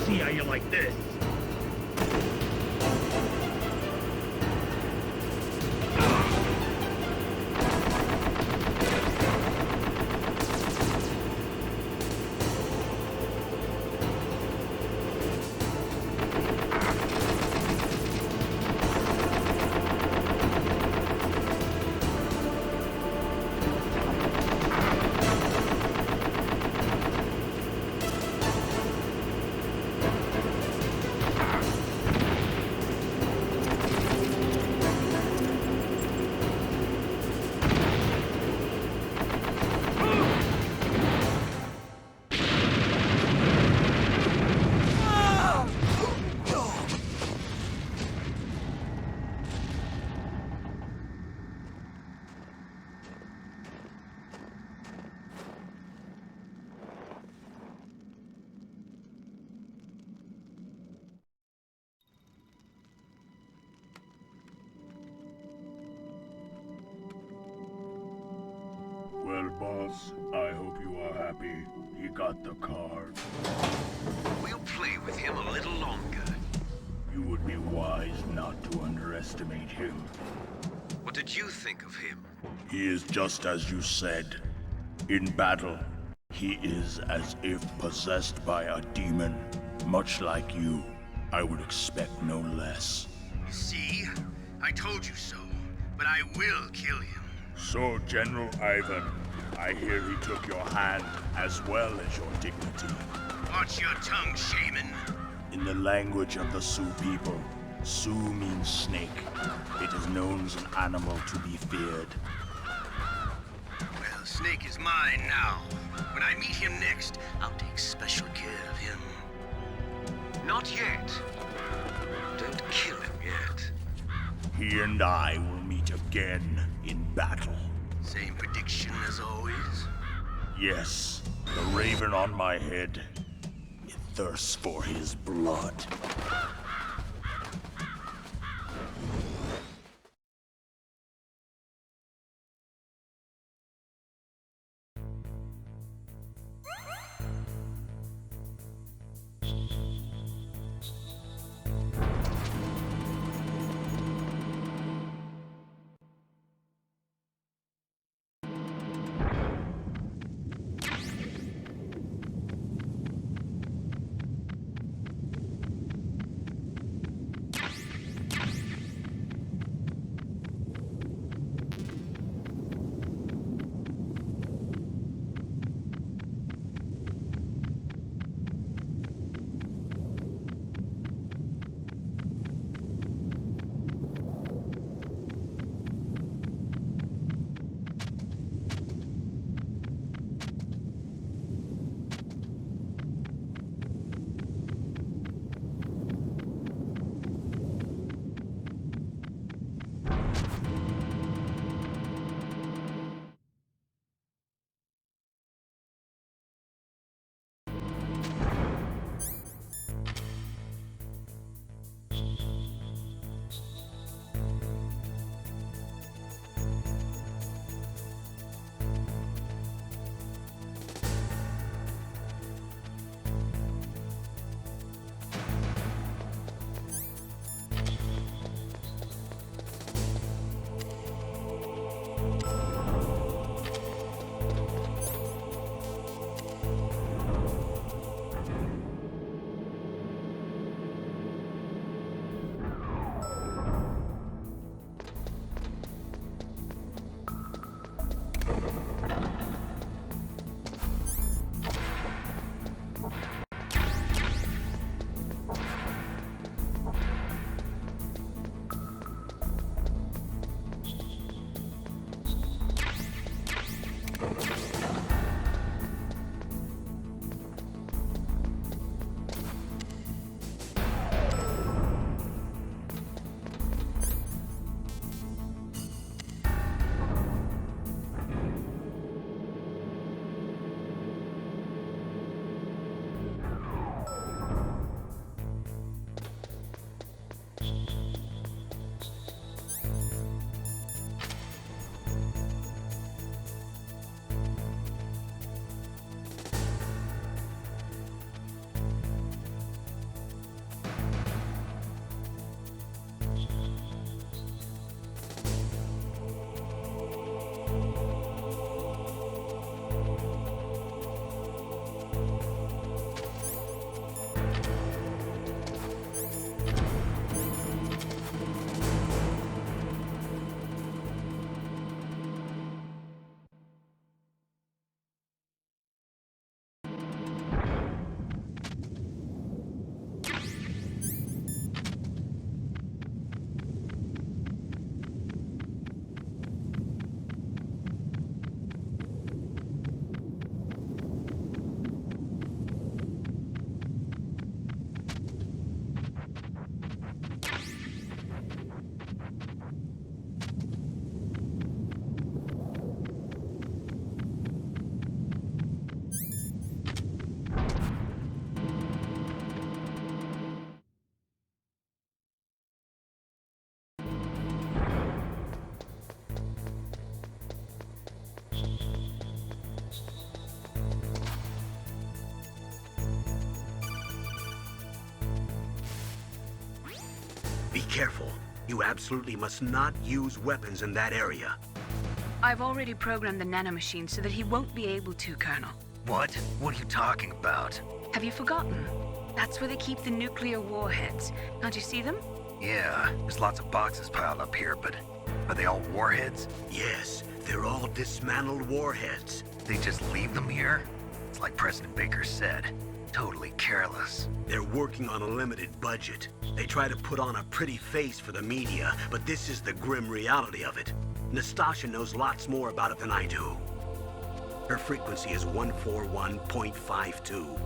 See how you like this. Well, boss, I hope you are happy. He got the card. We'll play with him a little longer. You would be wise not to underestimate him. What did you think of him? He is just as you said. In battle, he is as if possessed by a demon. Much like you, I would expect no less. See? I told you so. But I will kill him. So, General Ivan, I hear he took your hand as well as your dignity. Watch your tongue, shaman. In the language of the Sioux people, Sioux means snake. It is known as an animal to be feared. Well, Snake is mine now. When I meet him next, I'll take special care of him. Not yet. Don't kill him yet. He and I will meet again in battle. Same prediction as always? Yes, the raven on my head. It thirsts for his blood. You absolutely must not use weapons in that area. I've already programmed the nanomachine so that he won't be able to, Colonel. What? What are you talking about? Have you forgotten? That's where they keep the nuclear warheads. Can't you see them? Yeah, there's lots of boxes piled up here, but are they all warheads? Yes, they're all dismantled warheads. They just leave them here? It's like President Baker said. Totally careless. They're working on a limited budget. They try to put on a pretty face for the media, but this is the grim reality of it. Nastasha knows lots more about it than I do. Her frequency is 141.52.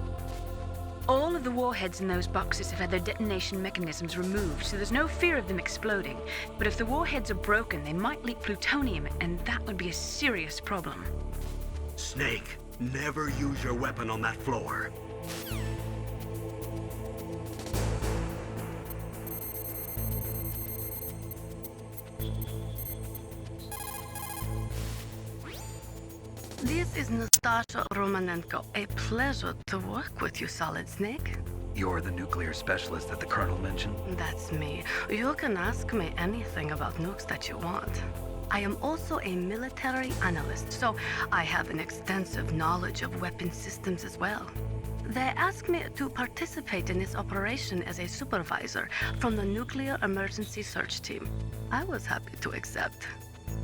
All of the warheads in those boxes have had their detonation mechanisms removed, so there's no fear of them exploding. But if the warheads are broken, they might leak plutonium, and that would be a serious problem. Snake, never use your weapon on that floor. This is Nastasha Romanenko. A pleasure to work with you, Solid Snake. You're the nuclear specialist that the Colonel mentioned? That's me. You can ask me anything about nukes that you want. I am also a military analyst, so I have an extensive knowledge of weapon systems as well. They asked me to participate in this operation as a supervisor from the Nuclear Emergency Search Team. I was happy to accept.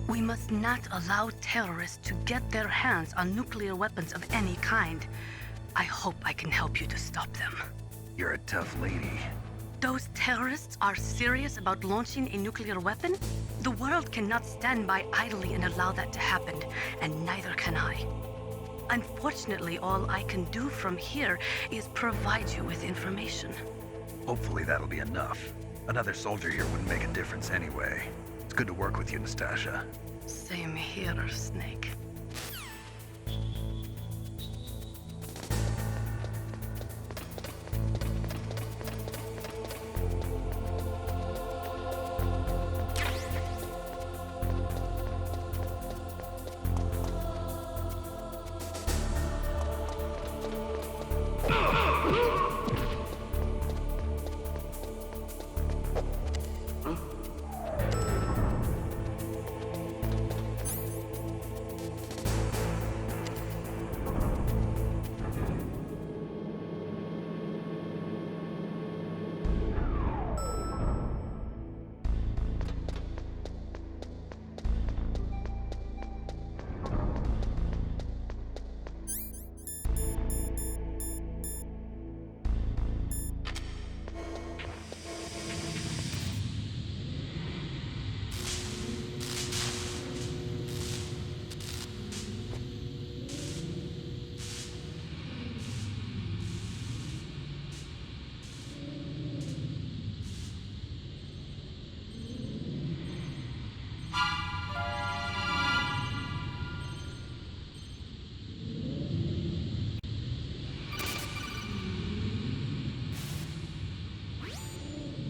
We must not allow terrorists to get their hands on nuclear weapons of any kind. I hope I can help you to stop them. You're a tough lady. Those terrorists are serious about launching a nuclear weapon? The world cannot stand by idly and allow that to happen, and neither can I. Unfortunately, all I can do from here is provide you with information. Hopefully that'll be enough. Another soldier here wouldn't make a difference anyway. It's good to work with you, Nastasha. Same here, Snake.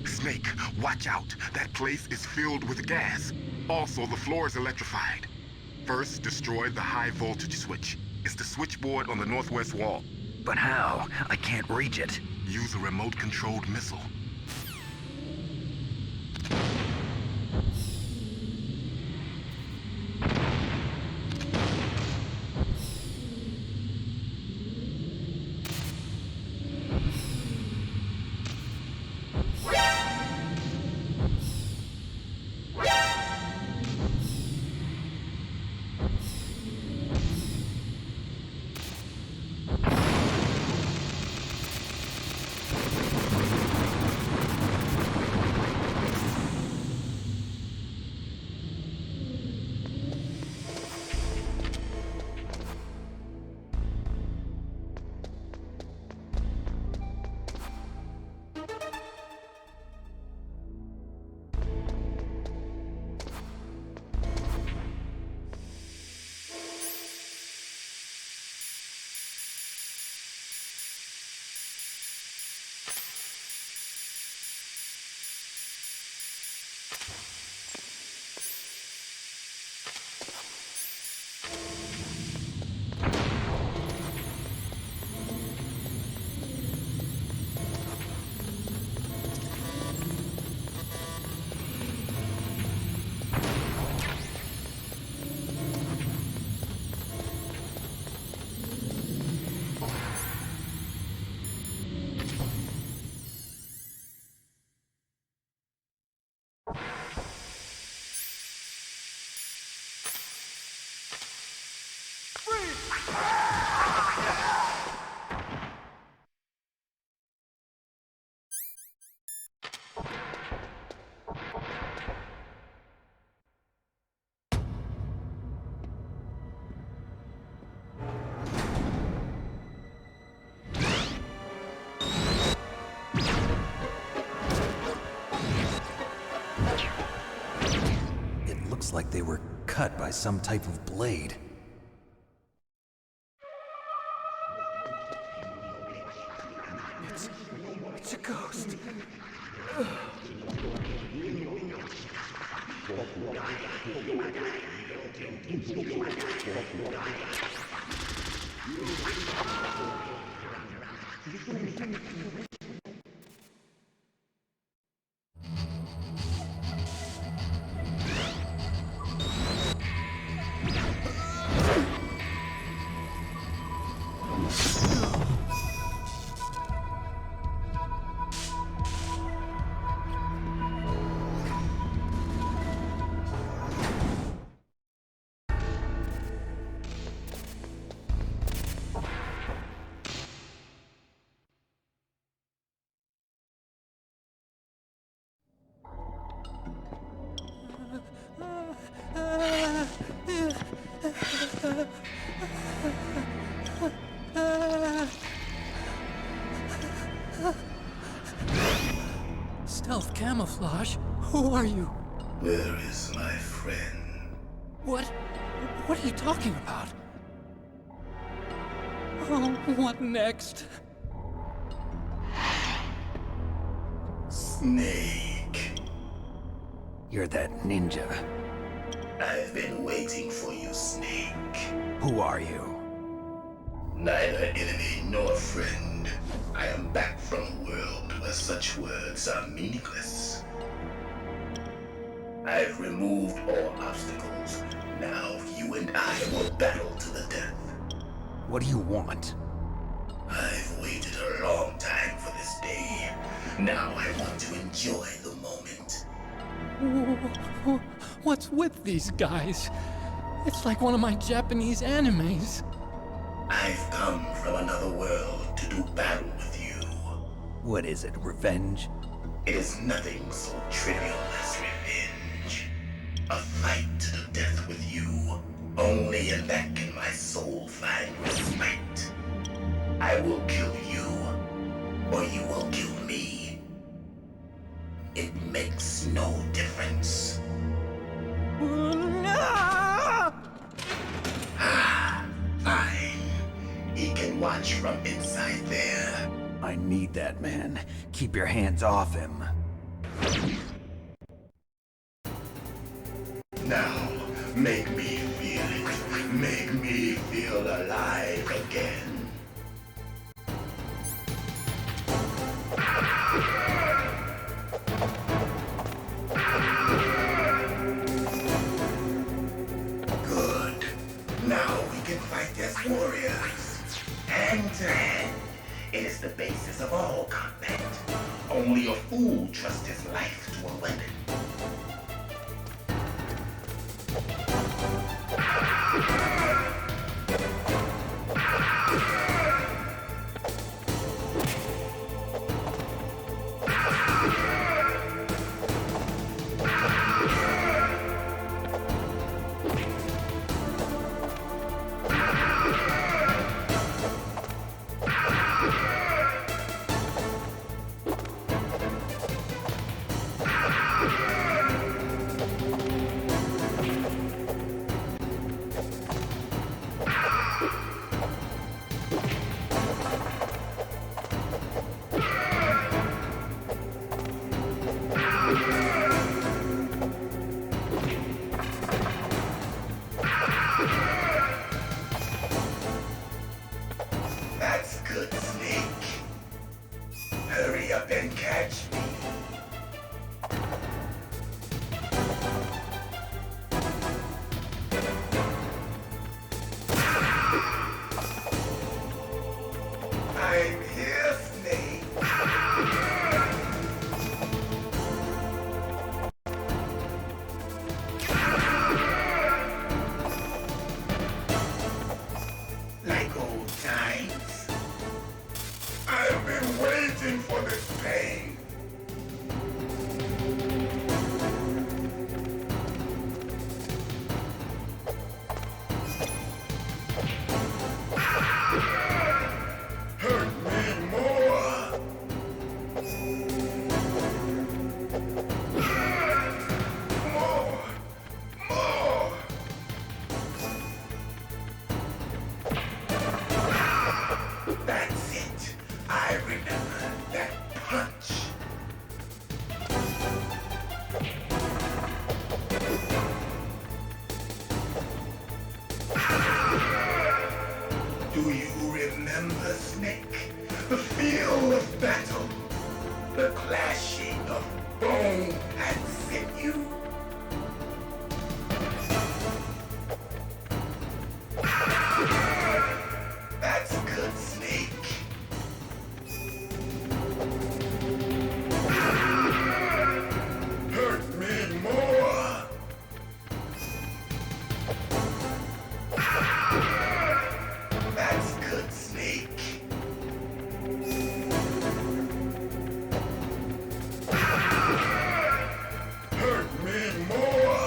Snake, watch out. That place is filled with gas. Also, the floor is electrified. First, destroy the high voltage switch. It's the switchboard on the northwest wall. But how? I can't reach it. Use a remote-controlled missile. Looks like they were cut by some type of blade. It's a ghost. Stealth camouflage? Who are you? Where is my friend? What are you talking about? Oh, what next? Snake. You're that ninja. I've been waiting for you, Snake. Who are you? Neither enemy nor friend. I am back from a world where such words are meaningless. I've removed all obstacles. Now you and I will battle to the death. What do you want? I've waited a long time for this day. Now I want to enjoy the moment. What's with these guys? It's like one of my Japanese animes. I've come from another world to do battle with you. What is it, revenge? It is nothing so trivial as revenge. A fight to the death with you. Only in that can my soul find respite. I will kill you, or you will kill me. It makes no difference. Fine. He can watch from inside there. I need that man. Keep your hands off him. Now, make me feel it. Make me feel alive again. Good. Now we can fight as warriors. Hand to hand. It is the basis of all combat. Only a fool trusts his life to a weapon. That's good, Snake. Hurry up and catch me. I'm here, Snake. Like old times. Do you remember, Snake? The feel of battle, the clashing of bone and sinew. That's good, Snake. Hurt me more. That's good, Snake. Hurt me more.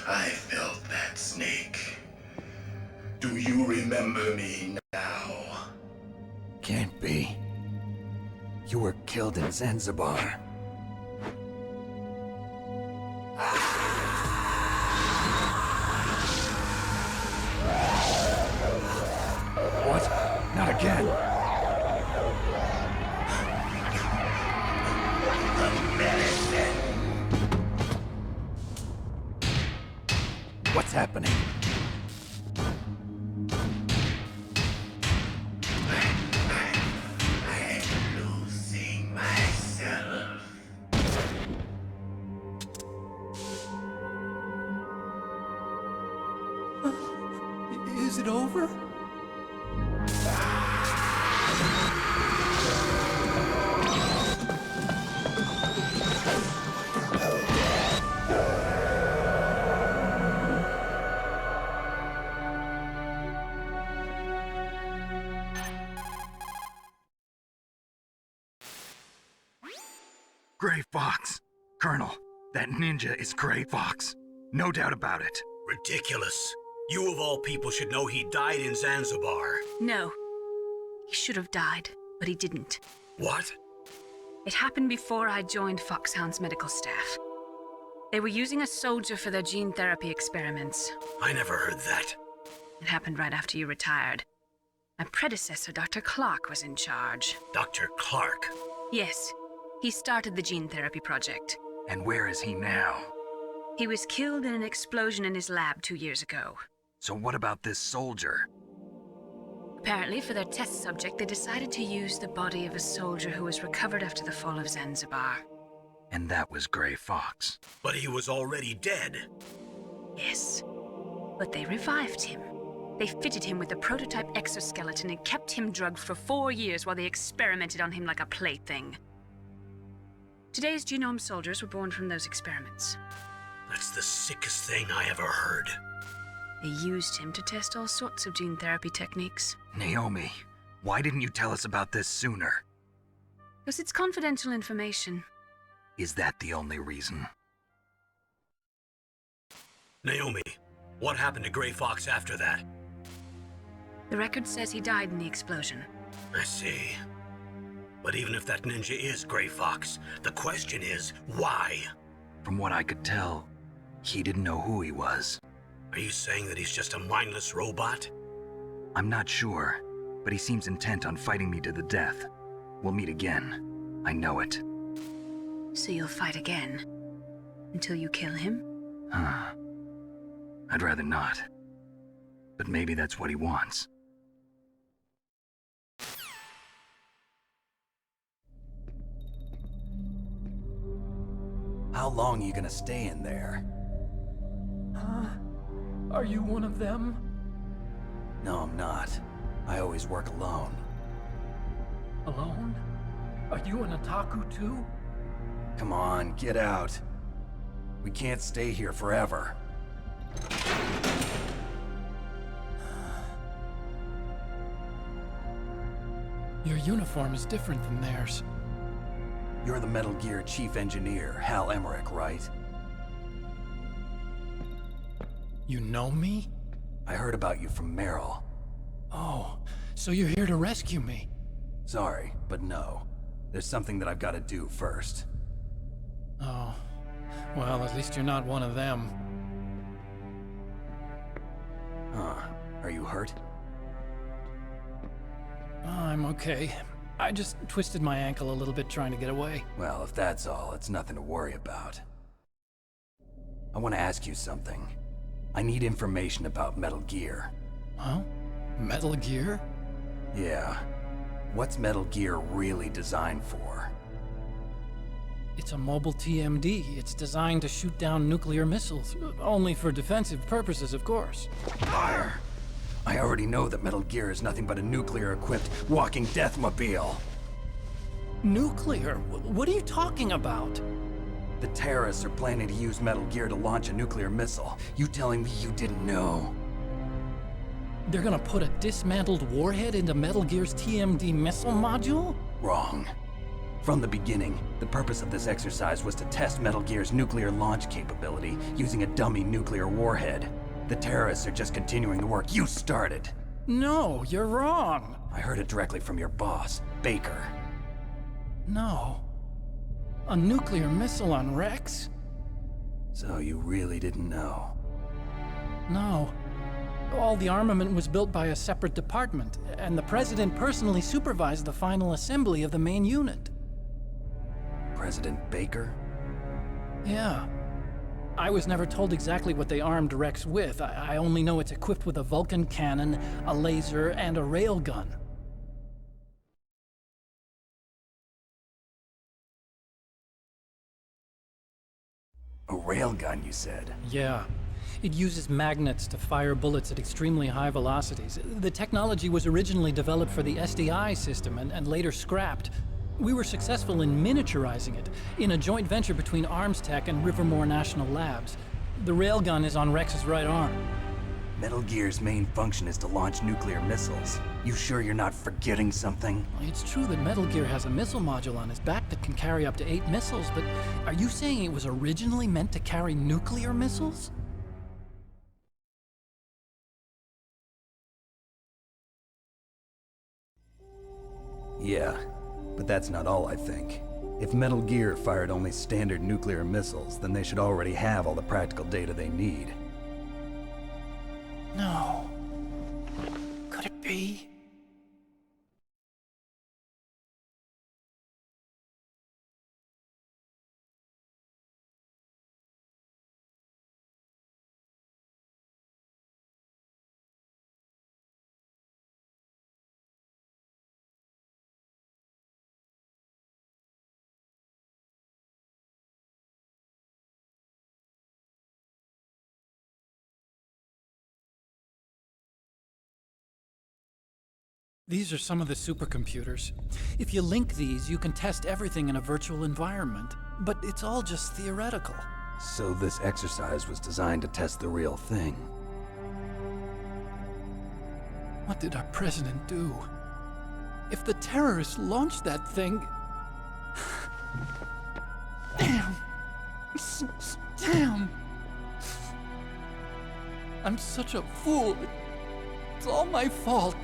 I felt that, Snake. Do you remember me now? Can't be. You were killed in Zanzibar. What? Not again. What's happening? I'm losing myself. Is it over? Gray Fox. Colonel, that ninja is Gray Fox. No doubt about it. Ridiculous. You of all people should know he died in Zanzibar. No. He should have died, but he didn't. What? It happened before I joined Foxhound's medical staff. They were using a soldier for their gene therapy experiments. I never heard that. It happened right after you retired. My predecessor, Dr. Clark, was in charge. Dr. Clark? Yes. He started the gene therapy project. And where is he now? He was killed in an explosion in his lab 2 years ago. So what about this soldier? Apparently, for their test subject, they decided to use the body of a soldier who was recovered after the fall of Zanzibar. And that was Gray Fox. But he was already dead. Yes. But they revived him. They fitted him with a prototype exoskeleton and kept him drugged for 4 years while they experimented on him like a plaything. Today's genome soldiers were born from those experiments. That's the sickest thing I ever heard. They used him to test all sorts of gene therapy techniques. Naomi, why didn't you tell us about this sooner? Because it's confidential information. Is that the only reason? Naomi, what happened to Gray Fox after that? The record says he died in the explosion. I see. But even if that ninja is Gray Fox, the question is, why? From what I could tell, he didn't know who he was. Are you saying that he's just a mindless robot? I'm not sure, but he seems intent on fighting me to the death. We'll meet again. I know it. So you'll fight again? Until you kill him? I'd rather not. But maybe that's what he wants. How long are you gonna stay in there? Huh? Are you one of them? No, I'm not. I always work alone. Alone? Are you an otaku too? Come on, get out. We can't stay here forever. Your uniform is different than theirs. You're the Metal Gear Chief Engineer, Hal Emmerich, right? You know me? I heard about you from Meryl. Oh, so you're here to rescue me? Sorry, but no. There's something that I've got to do first. Oh. Well, at least you're not one of them. Huh. Are you hurt? Oh, I'm okay. I just twisted my ankle a little bit trying to get away. Well, if that's all, it's nothing to worry about. I want to ask you something. I need information about Metal Gear. Huh? Metal Gear? Yeah. What's Metal Gear really designed for? It's a mobile TMD. It's designed to shoot down nuclear missiles. Only for defensive purposes, of course. Liar! I already know that Metal Gear is nothing but a nuclear-equipped walking deathmobile. Nuclear? What are you talking about? The terrorists are planning to use Metal Gear to launch a nuclear missile. You telling me you didn't know? They're gonna put a dismantled warhead into Metal Gear's TMD missile module? Wrong. From the beginning, the purpose of this exercise was to test Metal Gear's nuclear launch capability using a dummy nuclear warhead. The terrorists are just continuing the work you started. No, you're wrong. I heard it directly from your boss, Baker. No. A nuclear missile on Rex? So you really didn't know? No. All the armament was built by a separate department, and the President personally supervised the final assembly of the main unit. President Baker? Yeah. I was never told exactly what they armed Rex with. I only know it's equipped with a Vulcan cannon, a laser, and a railgun. A railgun, you said? Yeah. It uses magnets to fire bullets at extremely high velocities. The technology was originally developed for the SDI system and later scrapped. We were successful in miniaturizing it in a joint venture between Arms Tech and Rivermore National Labs. The railgun is on Rex's right arm. Metal Gear's main function is to launch nuclear missiles. You sure you're not forgetting something? It's true that Metal Gear has a missile module on his back that can carry up to 8 missiles, but are you saying it was originally meant to carry nuclear missiles? Yeah, but that's not all I think. If Metal Gear fired only standard nuclear missiles, then they should already have all the practical data they need. No. Could it be? These are some of the supercomputers. If you link these, you can test everything in a virtual environment. But it's all just theoretical. So this exercise was designed to test the real thing. What did our president do? If the terrorists launched that thing... Damn! Damn! I'm such a fool. It's all my fault.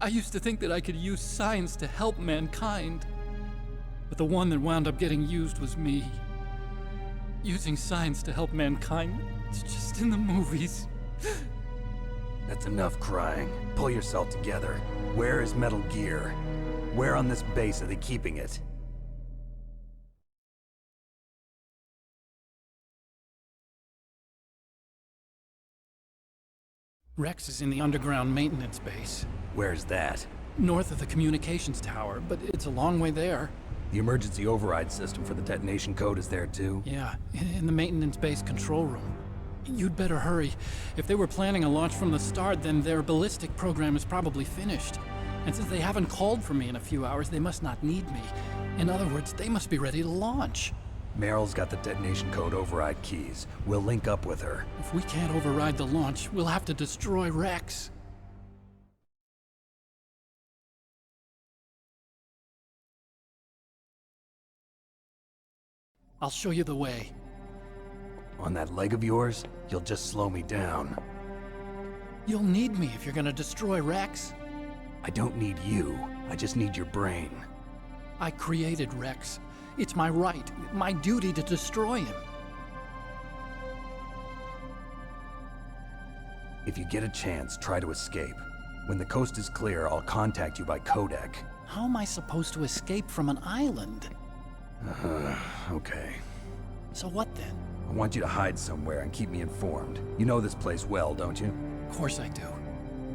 I used to think that I could use science to help mankind. But the one that wound up getting used was me. Using science to help mankind, it's just in the movies. That's enough crying. Pull yourself together. Where is Metal Gear? Where on this base are they keeping it? Rex is in the underground maintenance base. Where's that? North of the communications tower, but it's a long way there. The emergency override system for the detonation code is there too? Yeah, in the maintenance base control room. You'd better hurry. If they were planning a launch from the start, then their ballistic program is probably finished. And since they haven't called for me in a few hours, they must not need me. In other words, they must be ready to launch. Meryl's got the detonation code override keys. We'll link up with her. If we can't override the launch, we'll have to destroy Rex. I'll show you the way. On that leg of yours, you'll just slow me down. You'll need me if you're gonna destroy Rex. I don't need you. I just need your brain. I created Rex. It's my right, my duty to destroy him. If you get a chance, try to escape. When the coast is clear, I'll contact you by codec. How am I supposed to escape from an island? Okay. So what then? I want you to hide somewhere and keep me informed. You know this place well, don't you? Of course I do.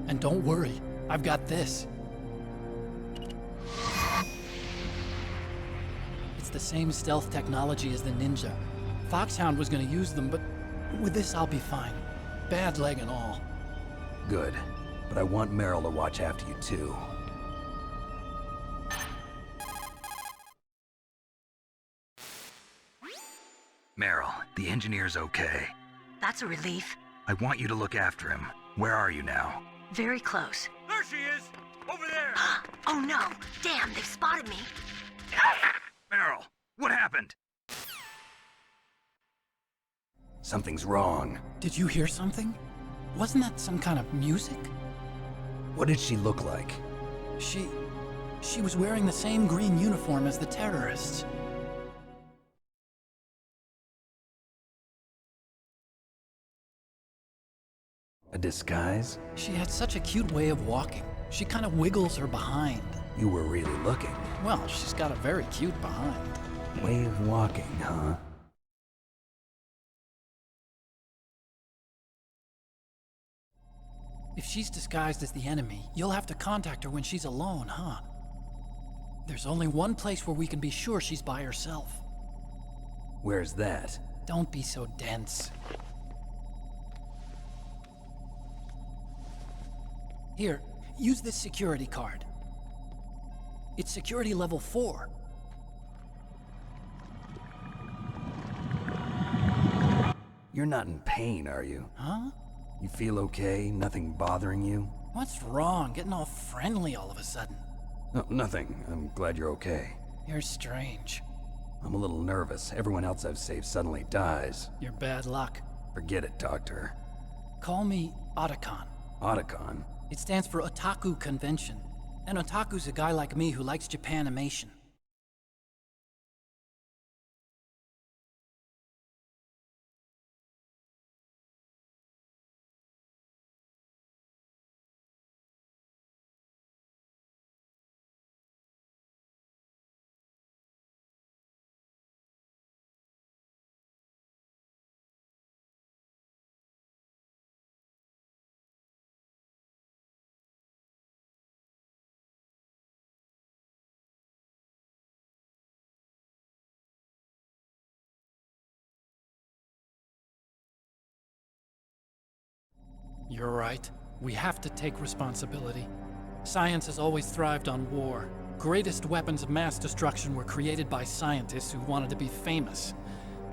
And don't worry, I've got this. It's the same stealth technology as the Ninja. Foxhound was gonna use them, but with this I'll be fine. Bad leg and all. Good. But I want Meryl to watch after you too. Meryl, the engineer's okay. That's a relief. I want you to look after him. Where are you now? Very close. There she is! Over there! Oh no! Damn, they've spotted me! Meryl, what happened? Something's wrong. Did you hear something? Wasn't that some kind of music? What did she look like? She was wearing the same green uniform as the terrorists. A disguise? She had such a cute way of walking. She kind of wiggles her behind. You were really looking. Well, she's got a very cute behind. Way of walking, huh? If she's disguised as the enemy, you'll have to contact her when she's alone, huh? There's only one place where we can be sure she's by herself. Where's that? Don't be so dense. Here, use this security card. It's security level 4. You're not in pain, are you? Huh? You feel okay? Nothing bothering you? What's wrong? Getting all friendly all of a sudden. No, nothing. I'm glad you're okay. You're strange. I'm a little nervous. Everyone else I've saved suddenly dies. You're bad luck. Forget it, Doctor. Call me Otacon. Otacon? It stands for Otaku Convention. And Otaku's a guy like me who likes Japanimation. You're right. We have to take responsibility. Science has always thrived on war. Greatest weapons of mass destruction were created by scientists who wanted to be famous.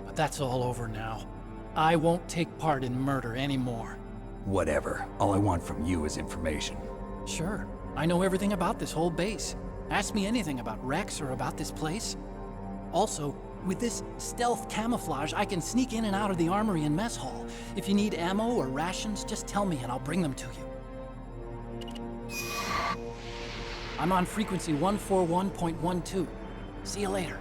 But that's all over now. I won't take part in murder anymore. Whatever. All I want from you is information. Sure. I know everything about this whole base. Ask me anything about Rex or about this place. Also, with this stealth camouflage, I can sneak in and out of the armory and mess hall. If you need ammo or rations, just tell me and I'll bring them to you. I'm on frequency 141.12. See you later.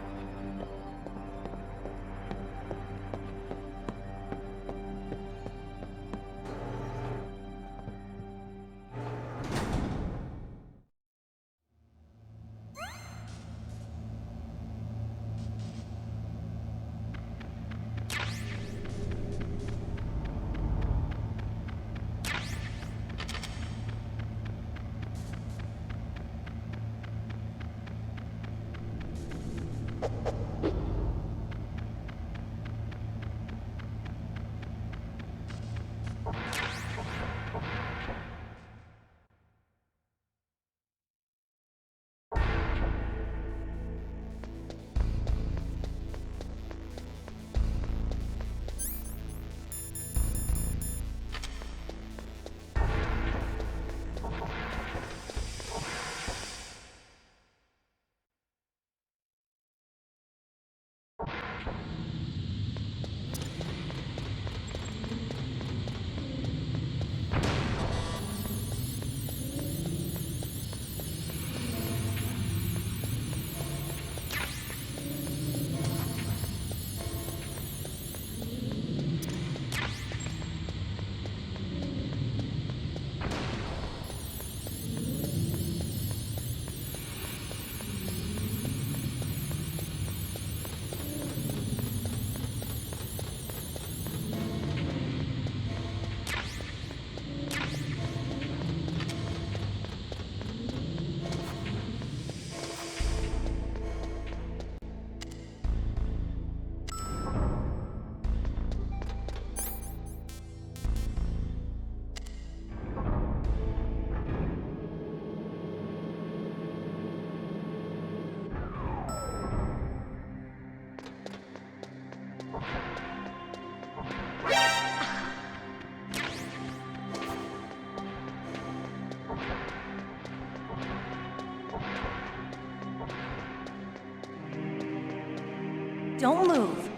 Don't move.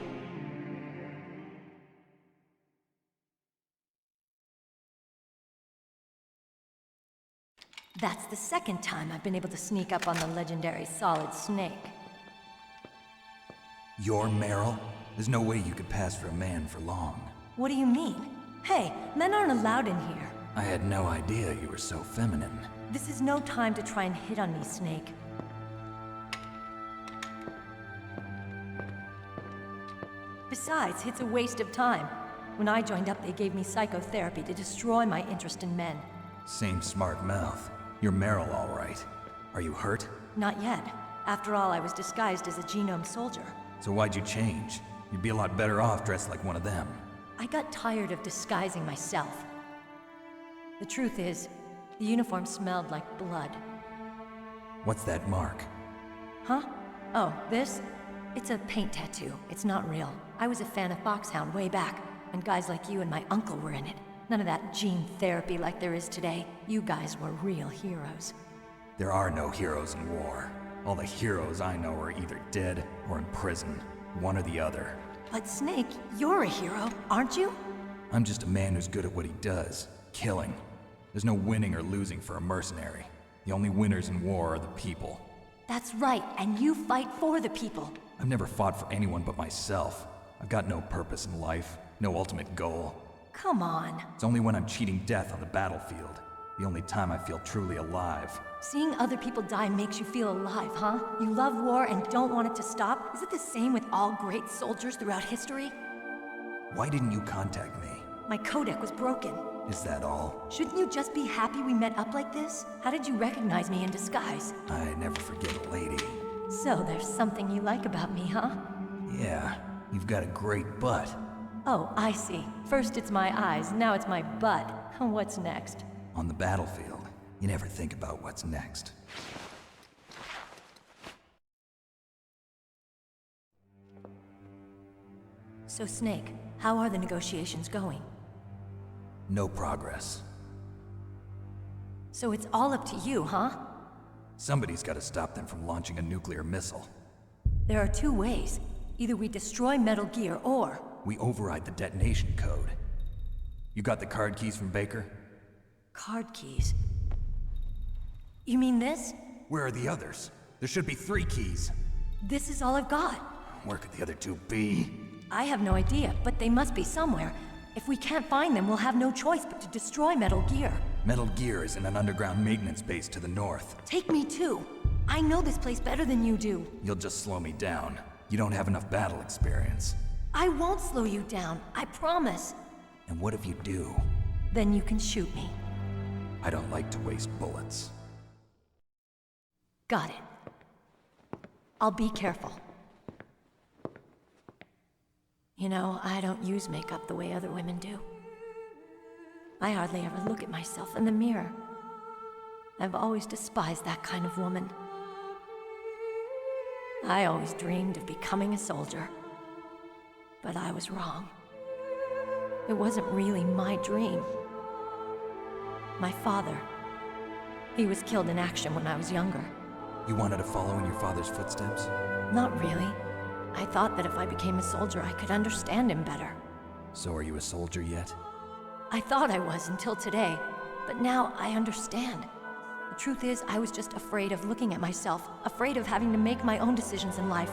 That's the second time I've been able to sneak up on the legendary Solid Snake. You're Meryl? There's no way you could pass for a man for long. What do you mean? Hey, men aren't allowed in here. I had no idea you were so feminine. This is no time to try and hit on me, Snake. Besides, it's a waste of time. When I joined up, they gave me psychotherapy to destroy my interest in men. Same smart mouth. You're Meryl, all right. Are you hurt? Not yet. After all, I was disguised as a genome soldier. So why'd you change? You'd be a lot better off dressed like one of them. I got tired of disguising myself. The truth is, the uniform smelled like blood. What's that mark? Huh? Oh, this? It's a paint tattoo. It's not real. I was a fan of Foxhound way back, when guys like you and my uncle were in it. None of that gene therapy like there is today. You guys were real heroes. There are no heroes in war. All the heroes I know are either dead or in prison. One or the other. But Snake, you're a hero, aren't you? I'm just a man who's good at what he does. Killing. There's no winning or losing for a mercenary. The only winners in war are the people. That's right, and you fight for the people. I've never fought for anyone but myself. I've got no purpose in life, no ultimate goal. Come on. It's only when I'm cheating death on the battlefield. The only time I feel truly alive. Seeing other people die makes you feel alive, huh? You love war and don't want it to stop? Is it the same with all great soldiers throughout history? Why didn't you contact me? My codec was broken. Is that all? Shouldn't you just be happy we met up like this? How did you recognize me in disguise? I never forget a lady. So there's something you like about me, huh? Yeah, you've got a great butt. Oh, I see. First it's my eyes, now it's my butt. What's next? On the battlefield, you never think about what's next. So Snake, how are the negotiations going? No progress. So it's all up to you, huh? Somebody's got to stop them from launching a nuclear missile. There are two ways. Either we destroy Metal Gear, or... we override the detonation code. You got the card keys from Baker? Card keys? You mean this? Where are the others? There should be 3 keys. This is all I've got. Where could the other 2 be? I have no idea, but they must be somewhere. If we can't find them, we'll have no choice but to destroy Metal Gear. Metal Gear is in an underground maintenance base to the north. Take me too. I know this place better than you do. You'll just slow me down. You don't have enough battle experience. I won't slow you down, I promise. And what if you do? Then you can shoot me. I don't like to waste bullets. Got it. I'll be careful. You know, I don't use makeup the way other women do. I hardly ever look at myself in the mirror. I've always despised that kind of woman. I always dreamed of becoming a soldier. But I was wrong. It wasn't really my dream. My father, he was killed in action when I was younger. You wanted to follow in your father's footsteps? Not really. I thought that if I became a soldier, I could understand him better. So are you a soldier yet? I thought I was until today, but now I understand. The truth is, I was just afraid of looking at myself, afraid of having to make my own decisions in life.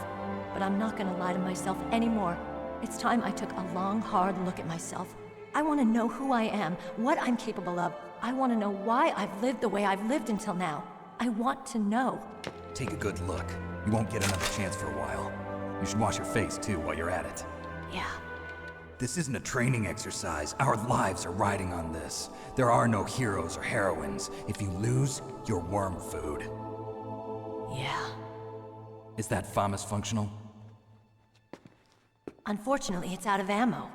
But I'm not gonna lie to myself anymore. It's time I took a long, hard look at myself. I want to know who I am, what I'm capable of. I want to know why I've lived the way I've lived until now. I want to know. Take a good look. You won't get another chance for a while. You should wash your face, too, while you're at it. Yeah. This isn't a training exercise. Our lives are riding on this. There are no heroes or heroines. If you lose, you're worm food. Yeah. Is that FAMAS functional? Unfortunately, it's out of ammo.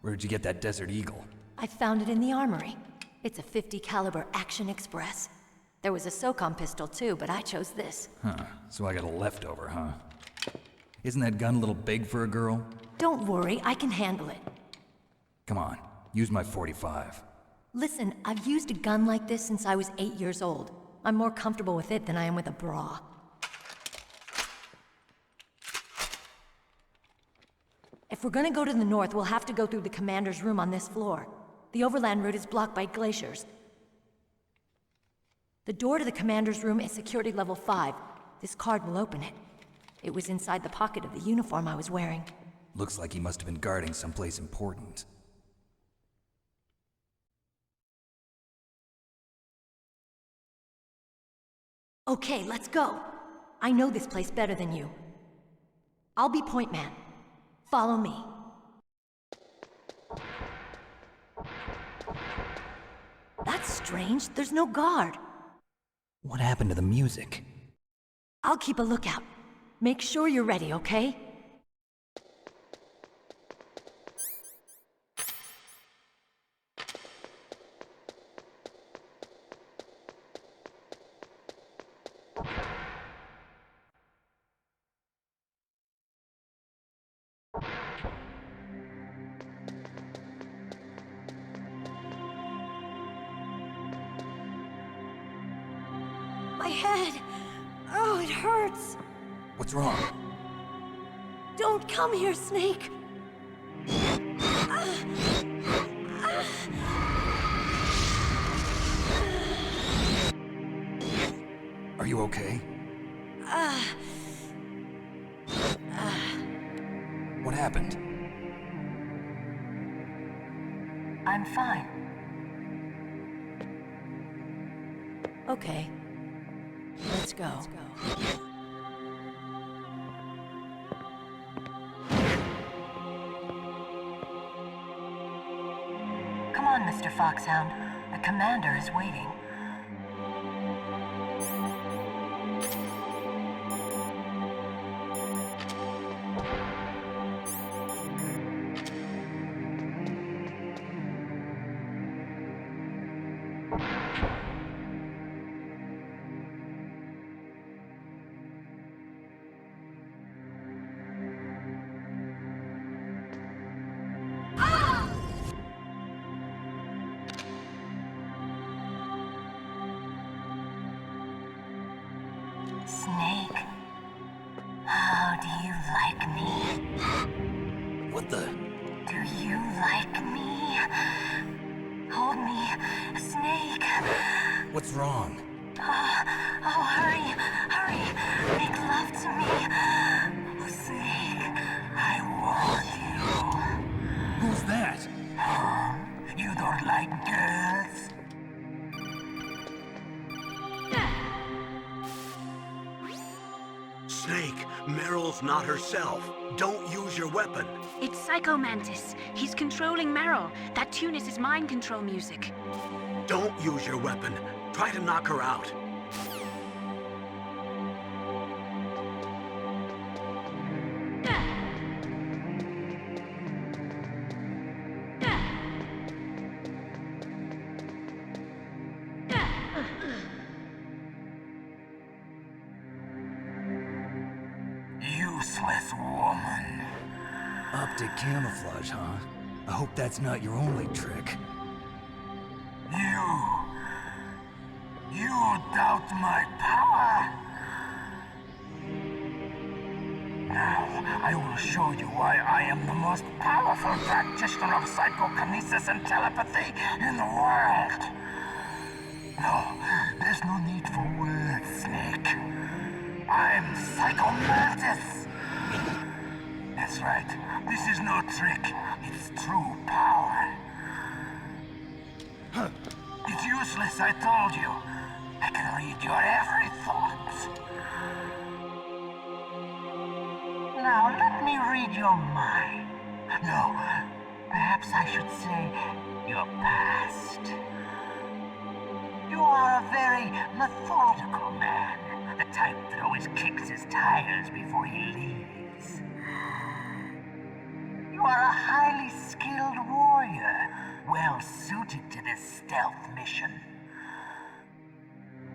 Where'd you get that Desert Eagle? I found it in the armory. It's a .50 caliber Action Express. There was a SOCOM pistol too, but I chose this. Huh, so I got a leftover, huh? Isn't that gun a little big for a girl? Don't worry, I can handle it. Come on, use my .45. Listen, I've used a gun like this since I was 8 years old. I'm more comfortable with it than I am with a bra. If we're gonna go to the north, we'll have to go through the commander's room on this floor. The overland route is blocked by glaciers. The door to the commander's room is security level 5. This card will open it. It was inside the pocket of the uniform I was wearing. Looks like he must have been guarding someplace important. Okay, let's go. I know this place better than you. I'll be point man. Follow me. That's strange. There's no guard. What happened to the music? I'll keep a lookout. Make sure you're ready, okay? My head! Oh, it hurts! What's wrong? Don't come here, Snake! Are you okay? What happened? I'm fine. Okay. Let's go. Come on, Mr. Foxhound. The commander is waiting. Snake, how do you like me? What the? Do you like me? Hold me, Snake. What's wrong? Oh, hurry, hurry. Make love to me. Snake, I want you. Who's that? You don't like girls? Snake, Meryl's not herself. Don't use your weapon. It's Psycho Mantis. He's controlling Meryl. That tune is his mind control music. Don't use your weapon. Try to knock her out. Useless woman. Optic camouflage, huh? I hope that's not your only trick. You doubt my power? Now, I will show you why I am the most powerful practitioner of psychokinesis and telepathy in the world. No, there's no need for words, Snake. I'm Psycho Mantis. That's right. This is no trick. It's true power. It's useless, I told you. I can read your every thought. Now, let me read your mind. No, perhaps I should say your past. You are a very methodical man. The type that always kicks his tires before he leaves. You are a highly skilled warrior, well suited to this stealth mission.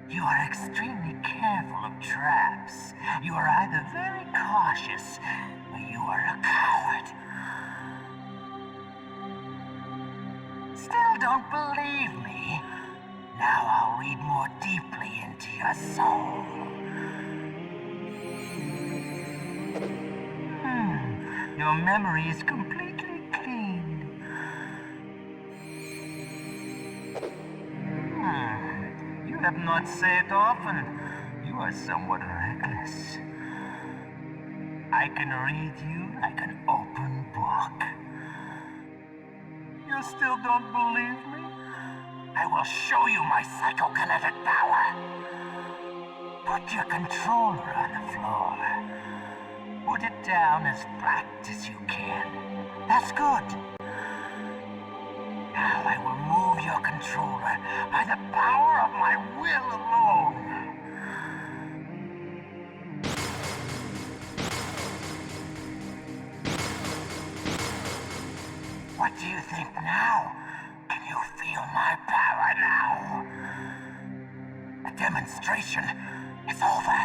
You are extremely careful of traps. You are either very cautious, or you are a coward. Still don't believe me? Now I'll read more deeply into your soul. Your memory is completely clean. You have not said often. You are somewhat reckless. I can read you like an open book. You still don't believe me? I will show you my psychokinetic power. Put your controller on the floor. Put it down as flat as you can. That's good. Now I will move your controller by the power of my will alone. What do you think now? Can you feel my power now? The demonstration is over.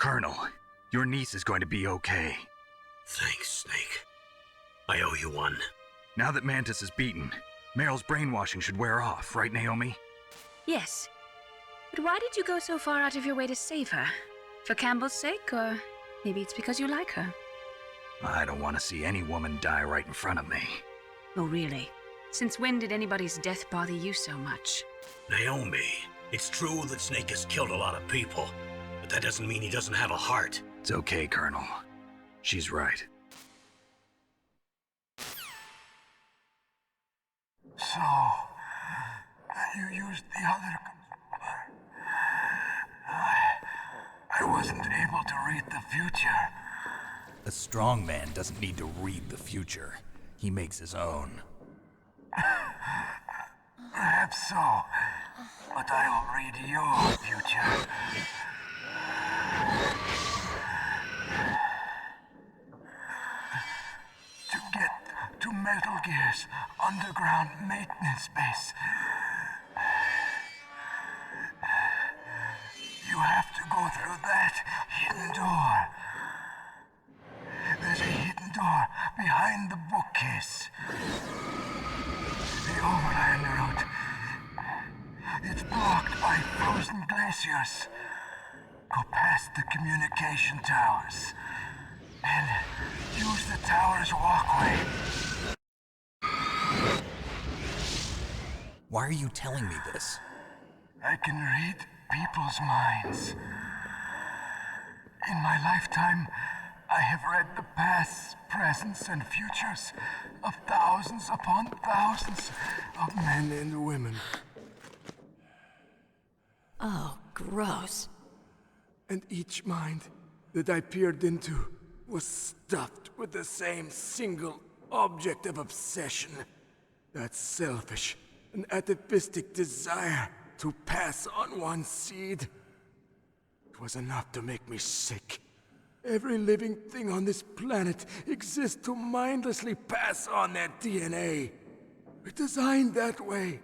Colonel, your niece is going to be okay. Thanks, Snake. I owe you one. Now that Mantis is beaten, Meryl's brainwashing should wear off, right, Naomi? Yes. But why did you go so far out of your way to save her? For Campbell's sake, or maybe it's because you like her? I don't want to see any woman die right in front of me. Oh, really? Since when did anybody's death bother you so much? Naomi, it's true that Snake has killed a lot of people, but that doesn't mean he doesn't have a heart. It's okay, Colonel. She's right. So, you used the other... I wasn't able to read the future. A strong man doesn't need to read the future. He makes his own. Perhaps so, but I'll read your future. To get to Metal Gear's underground maintenance base, you have to go through that hidden door. There's a hidden door behind the bookcase. The overland route. It's blocked by frozen glaciers. Go past the communication towers. And use the tower's walkway. Why are you telling me this? I can read people's minds. In my lifetime, I have read the pasts, presents, and futures of thousands upon thousands of men and women. Oh, gross. And each mind that I peered into was stuffed with the same single object of obsession. That selfish and atavistic desire to pass on one seed. It was enough to make me sick. Every living thing on this planet exists to mindlessly pass on their DNA. We're designed that way.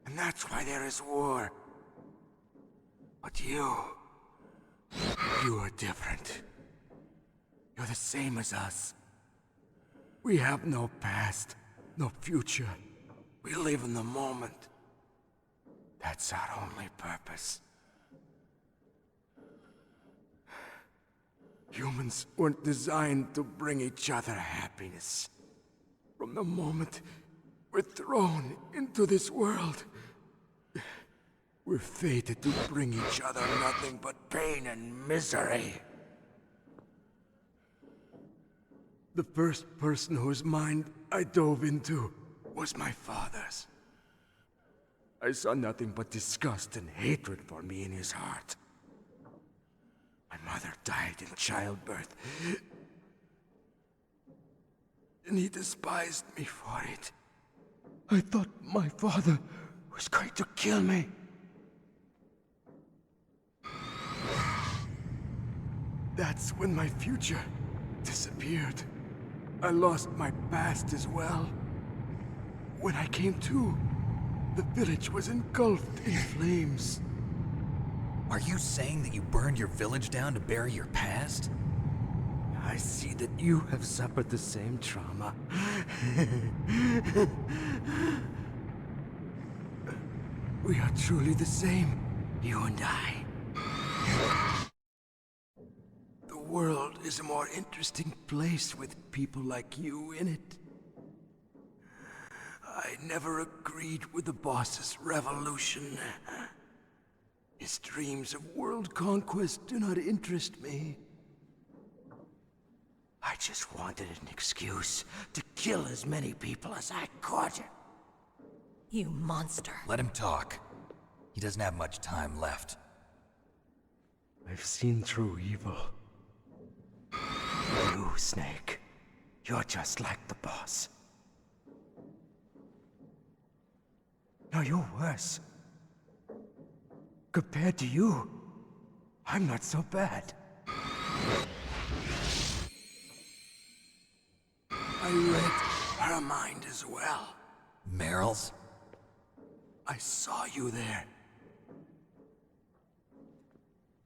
And that's why there is war. But you are different. You're the same as us. We have no past, no future. We live in the moment. That's our only purpose. Humans weren't designed to bring each other happiness. From the moment we're thrown into this world, we're fated to bring each other nothing but pain and misery. The first person whose mind I dove into was my father's. I saw nothing but disgust and hatred for me in his heart. My mother died in childbirth, and he despised me for it. I thought my father was going to kill me. That's when my future disappeared. I lost my past as well. When I came to, the village was engulfed in flames. Are you saying that you burned your village down to bury your past? I see that you have suffered the same trauma. We are truly the same, you and I. The world is a more interesting place with people like you in it. I never agreed with the boss's revolution. His dreams of world conquest do not interest me. I just wanted an excuse to kill as many people as I could. You monster. Let him talk. He doesn't have much time left. I've seen through evil. You, Snake, you're just like the boss. No, you're worse. Compared to you, I'm not so bad. I read her mind as well. Meryl's? I saw you there.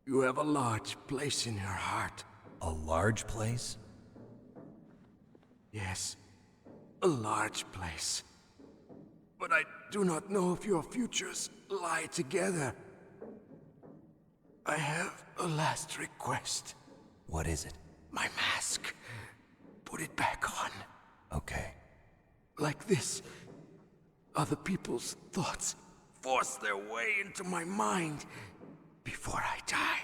You have a large place in your heart. A large place? Yes, a large place. But I do not know if your futures lie together. I have a last request. What is it? My mask. Put it back on. Okay. Like this, other people's thoughts force their way into my mind. Before I die,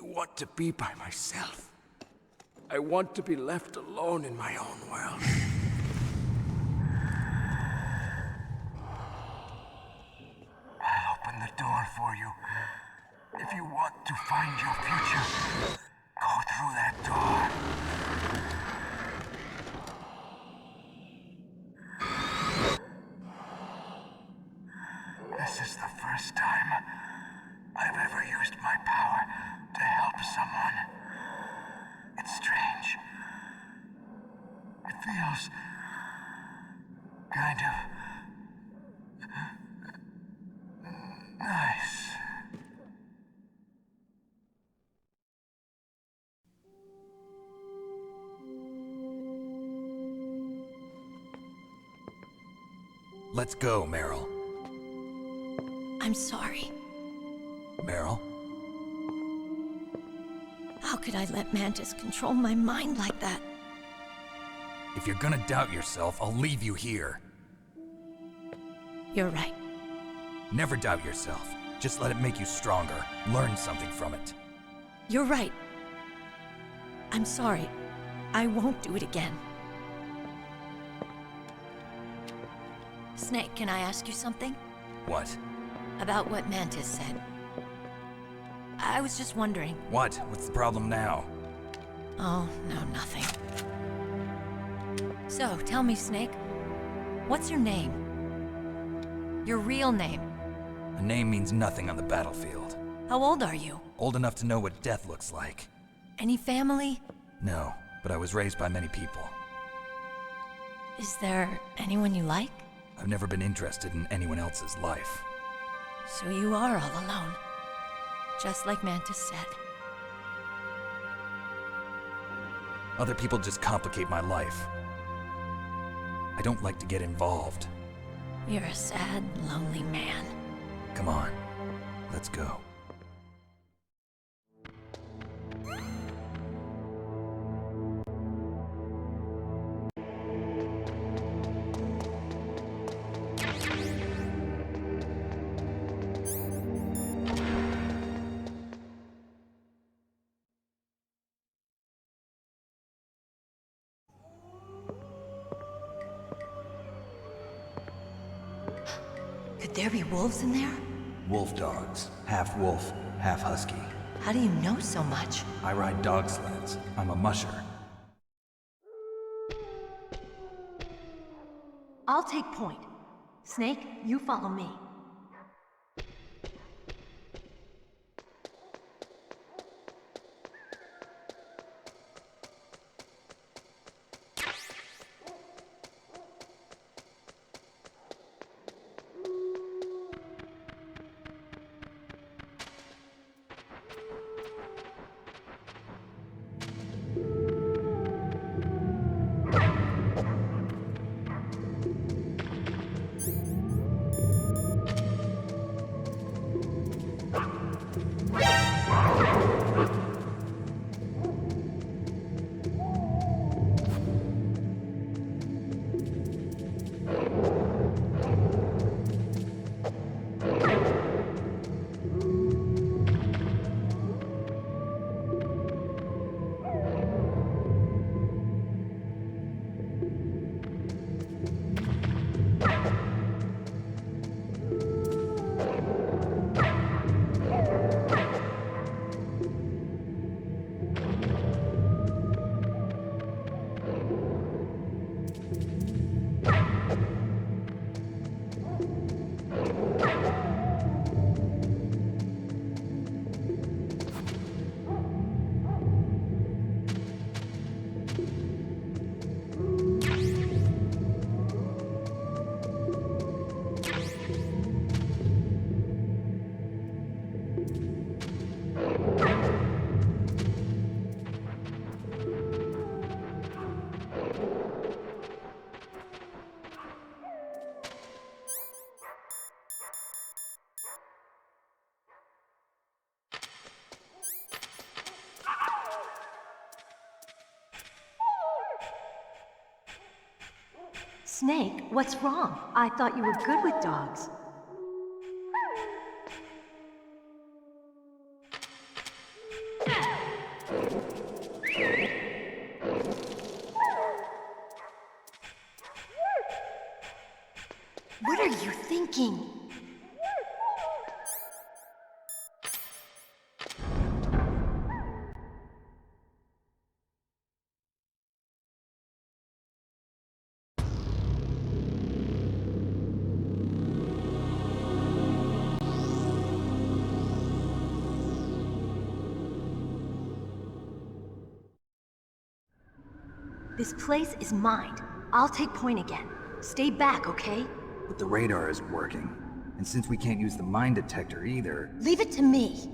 I want to be by myself. I want to be left alone in my own world. I'll open the door for you. If you want to find your future, go through that door. This is the first time I've ever used my power to help someone. It's strange. It feels kind of nice. Let's go, Meryl. I'm sorry. Meryl? How could I let Mantis control my mind like that? If you're gonna doubt yourself, I'll leave you here. You're right. Never doubt yourself. Just let it make you stronger. Learn something from it. You're right. I'm sorry. I won't do it again. Snake, can I ask you something? What? About what Mantis said. I was just wondering. What? What's the problem now? Oh, no, nothing. So, tell me, Snake. What's your name? Your real name? A name means nothing on the battlefield. How old are you? Old enough to know what death looks like. Any family? No, but I was raised by many people. Is there anyone you like? I've never been interested in anyone else's life. So you are all alone. Just like Mantis said. Other people just complicate my life. I don't like to get involved. You're a sad, lonely man. Come on, let's go. Could there be wolves in there? Wolf dogs. Half wolf, half husky. How do you know so much? I ride dog sleds. I'm a musher. I'll take point. Snake, you follow me. Snake, what's wrong? I thought you were good with dogs. What are you thinking? This place is mine. I'll take point again. Stay back, okay? But the radar isn't working. And since we can't use the mine detector either... Leave it to me.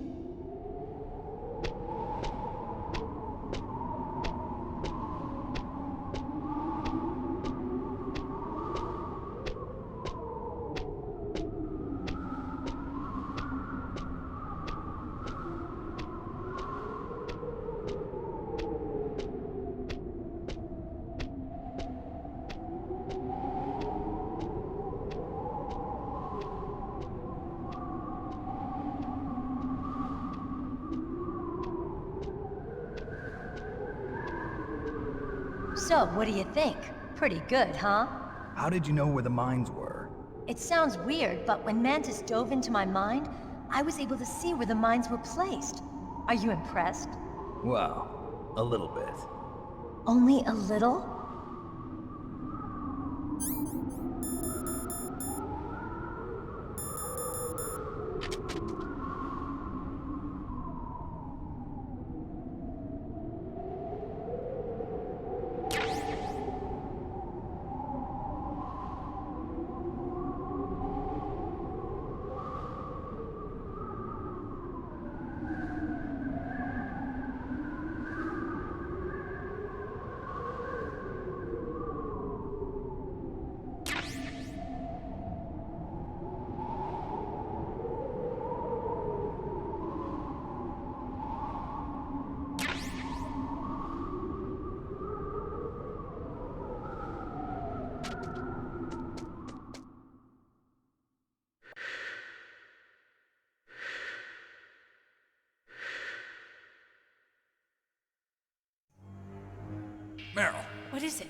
So, what do you think? Pretty good, huh? How did you know where the mines were? It sounds weird, but when Mantis dove into my mind, I was able to see where the mines were placed. Are you impressed? Well, a little bit. Only a little? Meryl! What is it?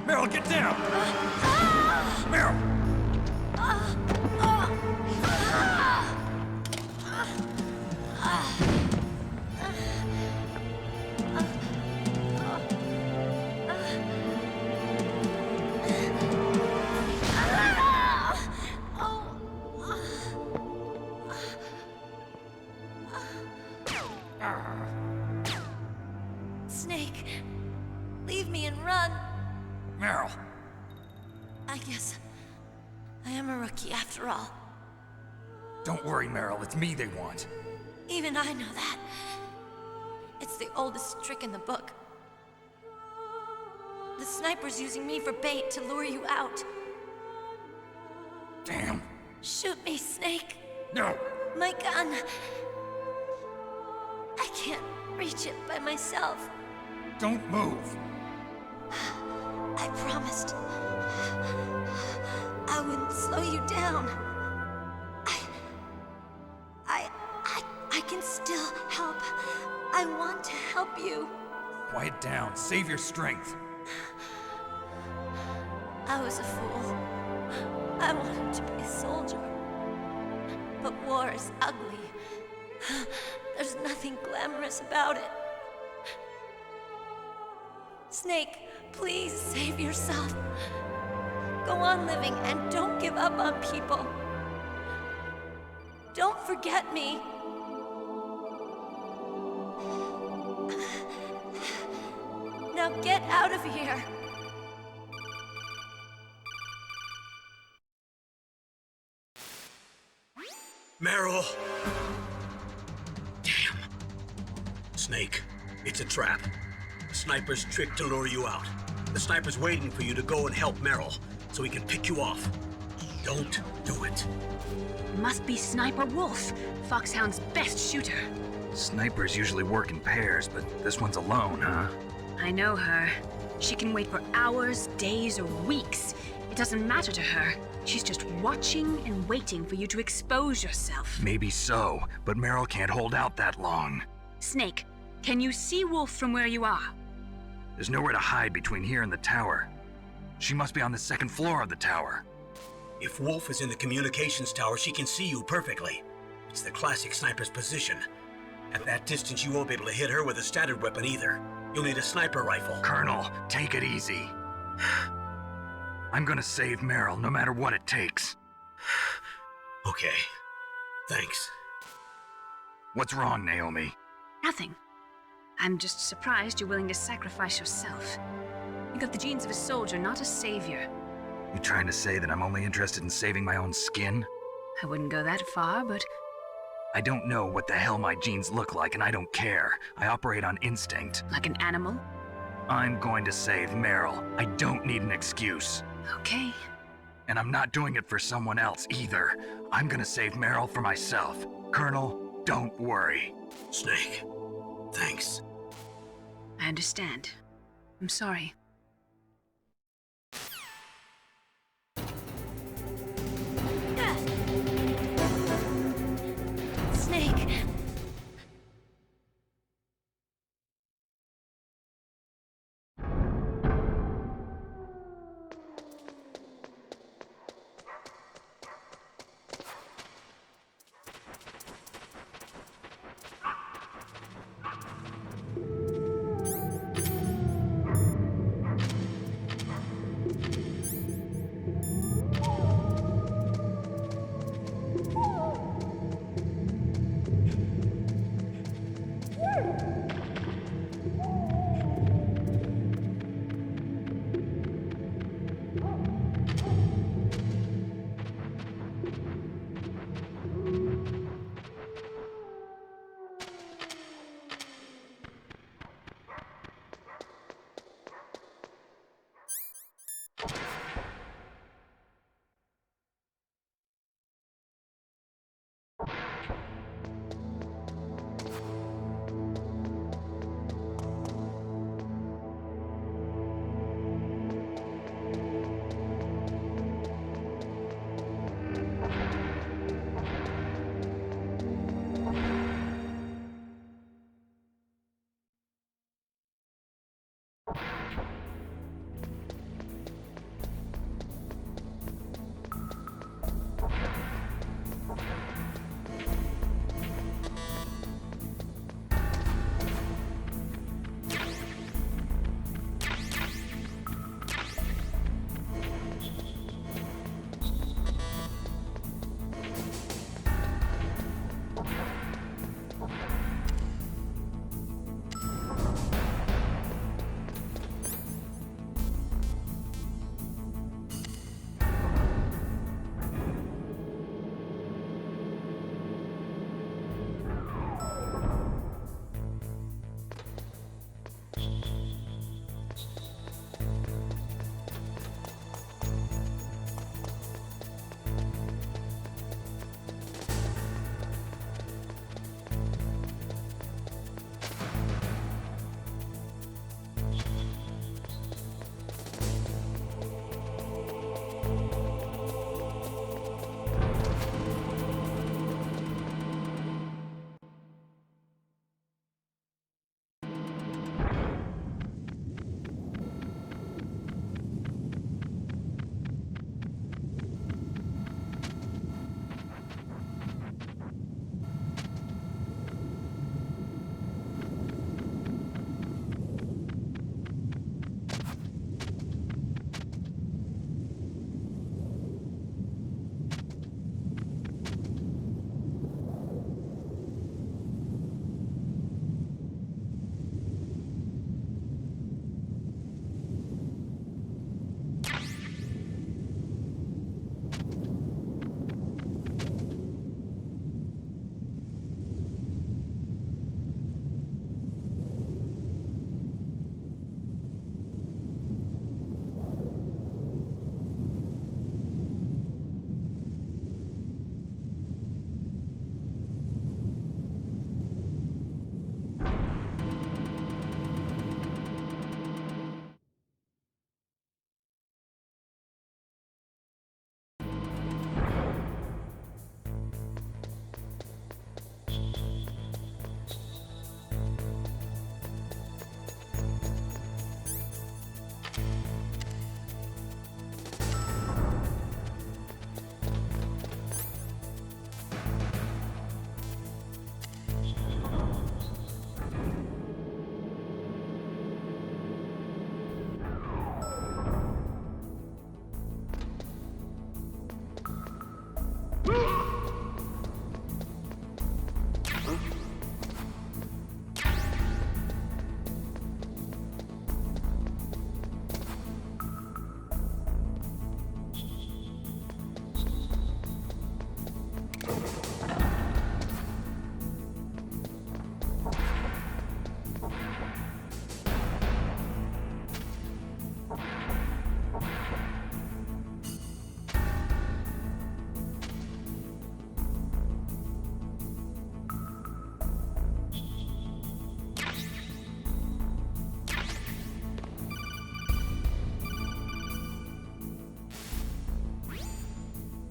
Meryl, get down! Meryl! Snake, leave me and run. Meryl! I guess I am a rookie after all. Don't worry, Meryl. It's me they want. Even I know that. It's the oldest trick in the book. The sniper's using me for bait to lure you out. Damn. Shoot me, Snake. No. My gun. I can't reach it by myself. Don't move. I promised I wouldn't slow you down. I can still help. I want to help you. Quiet down. Save your strength. I was a fool. I wanted to be a soldier. But war is ugly. There's nothing glamorous about it. Snake, please save yourself. Go on living and don't give up on people. Don't forget me. Now get out of here. Meryl! Damn. Snake, it's a trap. The sniper's trick to lure you out. The sniper's waiting for you to go and help Meryl, so he can pick you off. Don't do it. Must be Sniper Wolf, Foxhound's best shooter. Snipers usually work in pairs, but this one's alone, huh? I know her. She can wait for hours, days, or weeks. It doesn't matter to her. She's just watching and waiting for you to expose yourself. Maybe so, but Meryl can't hold out that long. Snake, can you see Wolf from where you are? There's nowhere to hide between here and the tower. She must be on the second floor of the tower. If Wolf is in the communications tower, she can see you perfectly. It's the classic sniper's position. At that distance, you won't be able to hit her with a standard weapon either. You'll need a sniper rifle. Colonel, take it easy. I'm gonna save Meryl, no matter what it takes. Okay. Thanks. What's wrong, Naomi? Nothing. I'm just surprised you're willing to sacrifice yourself. You got the genes of a soldier, not a savior. You trying to say that I'm only interested in saving my own skin? I wouldn't go that far, but... I don't know what the hell my genes look like, and I don't care. I operate on instinct. Like an animal? I'm going to save Meryl. I don't need an excuse. Okay. And I'm not doing it for someone else either. I'm gonna save Meryl for myself. Colonel, don't worry. Snake, thanks. I understand. I'm sorry. Snake!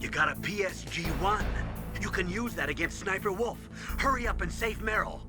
You got a PSG-1. You can use that against Sniper Wolf. Hurry up and save Meryl.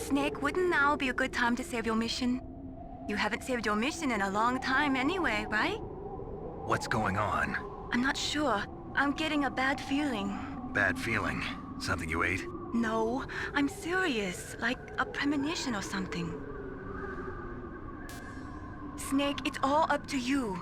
Snake, wouldn't now be a good time to save your mission? You haven't saved your mission in a long time anyway, right? What's going on? I'm not sure. I'm getting a bad feeling. Bad feeling? Something you ate? No, I'm serious. Like a premonition or something. Snake, it's all up to you.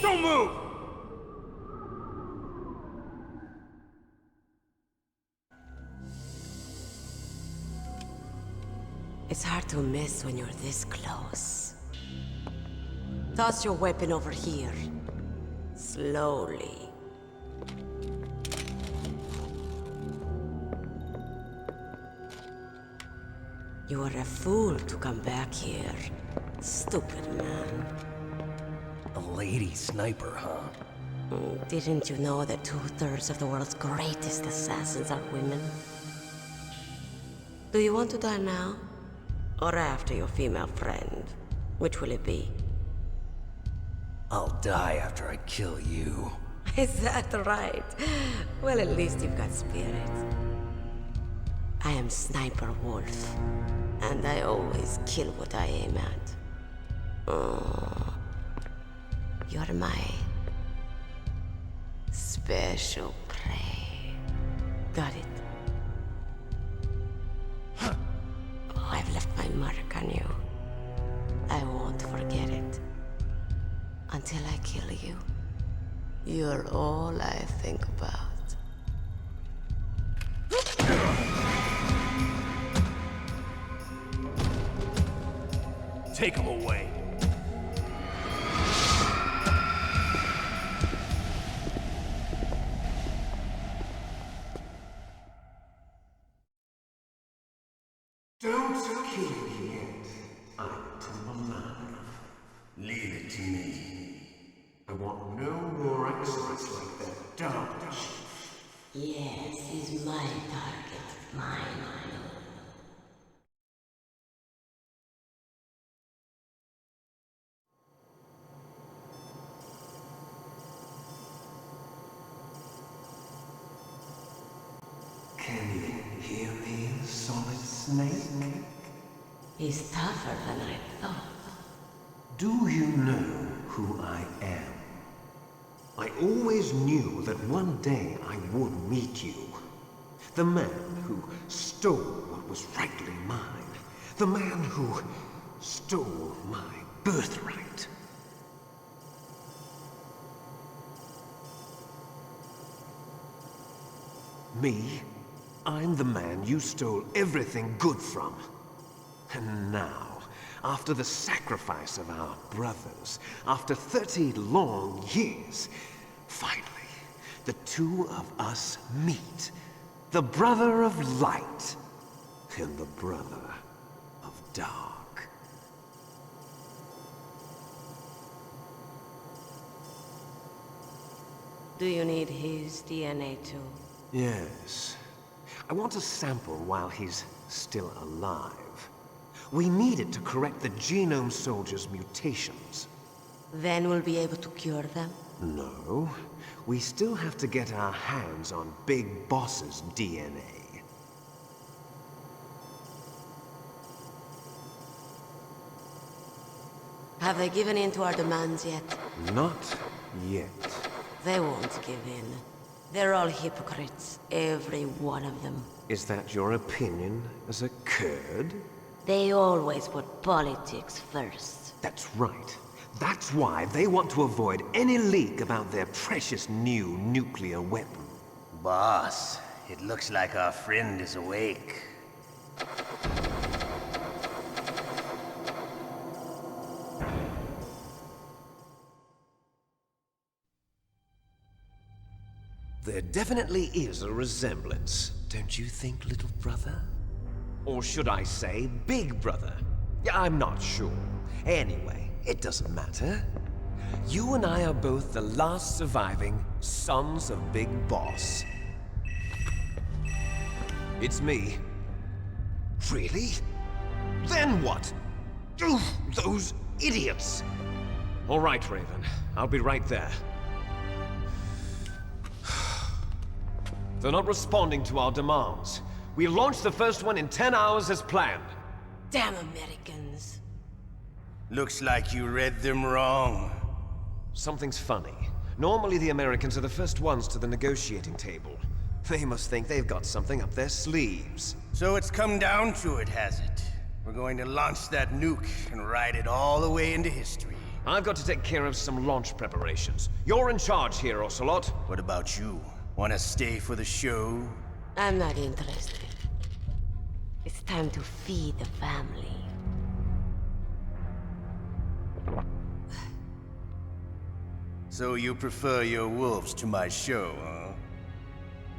Don't move! It's hard to miss when you're this close. Toss your weapon over here. Slowly. You were a fool to come back here. Stupid man. A lady sniper, huh? Didn't you know that 2/3 of the world's greatest assassins are women? Do you want to die now? Or after your female friend? Which will it be? I'll die after I kill you. Is that right? Well, at least you've got spirit. I am Sniper Wolf, and I always kill what I aim at. Oh, you're my special prey. Got it. I've left my mark on you. I won't forget it. Until I kill you. You're all I think about. Take him away. Don't kill me yet. I'm alive. Leave it to me. I want no more accidents like that Dark Chief. Yes, he's my target. Mine. Can you hear me, Solid Snake? He's tougher than I thought. Do you know who I am? I always knew that one day I would meet you. The man who stole what was rightly mine. The man who stole my birthright. Me? I'm the man you stole everything good from. And now, after the sacrifice of our brothers, after 30 long years, finally, the two of us meet. The brother of light and the brother of dark. Do you need his DNA too? Yes. I want a sample while he's still alive. We need it to correct the Genome Soldier's mutations. Then we'll be able to cure them? No. We still have to get our hands on Big Boss's DNA. Have they given in to our demands yet? Not yet. They won't give in. They're all hypocrites, every one of them. Is that your opinion as a Kurd? They always put politics first. That's right. That's why they want to avoid any leak about their precious new nuclear weapon. Boss, it looks like our friend is awake. They're definitely is a resemblance, don't you think, little brother? Or should I say, big brother? Yeah, I'm not sure. Anyway, it doesn't matter. You and I are both the last surviving sons of Big Boss. It's me. Really? Then what? Oof, those idiots! All right, Raven. I'll be right there. They're not responding to our demands. We launched the first one in 10 hours as planned. Damn Americans. Looks like you read them wrong. Something's funny. Normally the Americans are the first ones to the negotiating table. They must think they've got something up their sleeves. So it's come down to it, has it? We're going to launch that nuke and ride it all the way into history. I've got to take care of some launch preparations. You're in charge here, Ocelot. What about you? Want to stay for the show? I'm not interested. It's time to feed the family. So you prefer your wolves to my show, huh?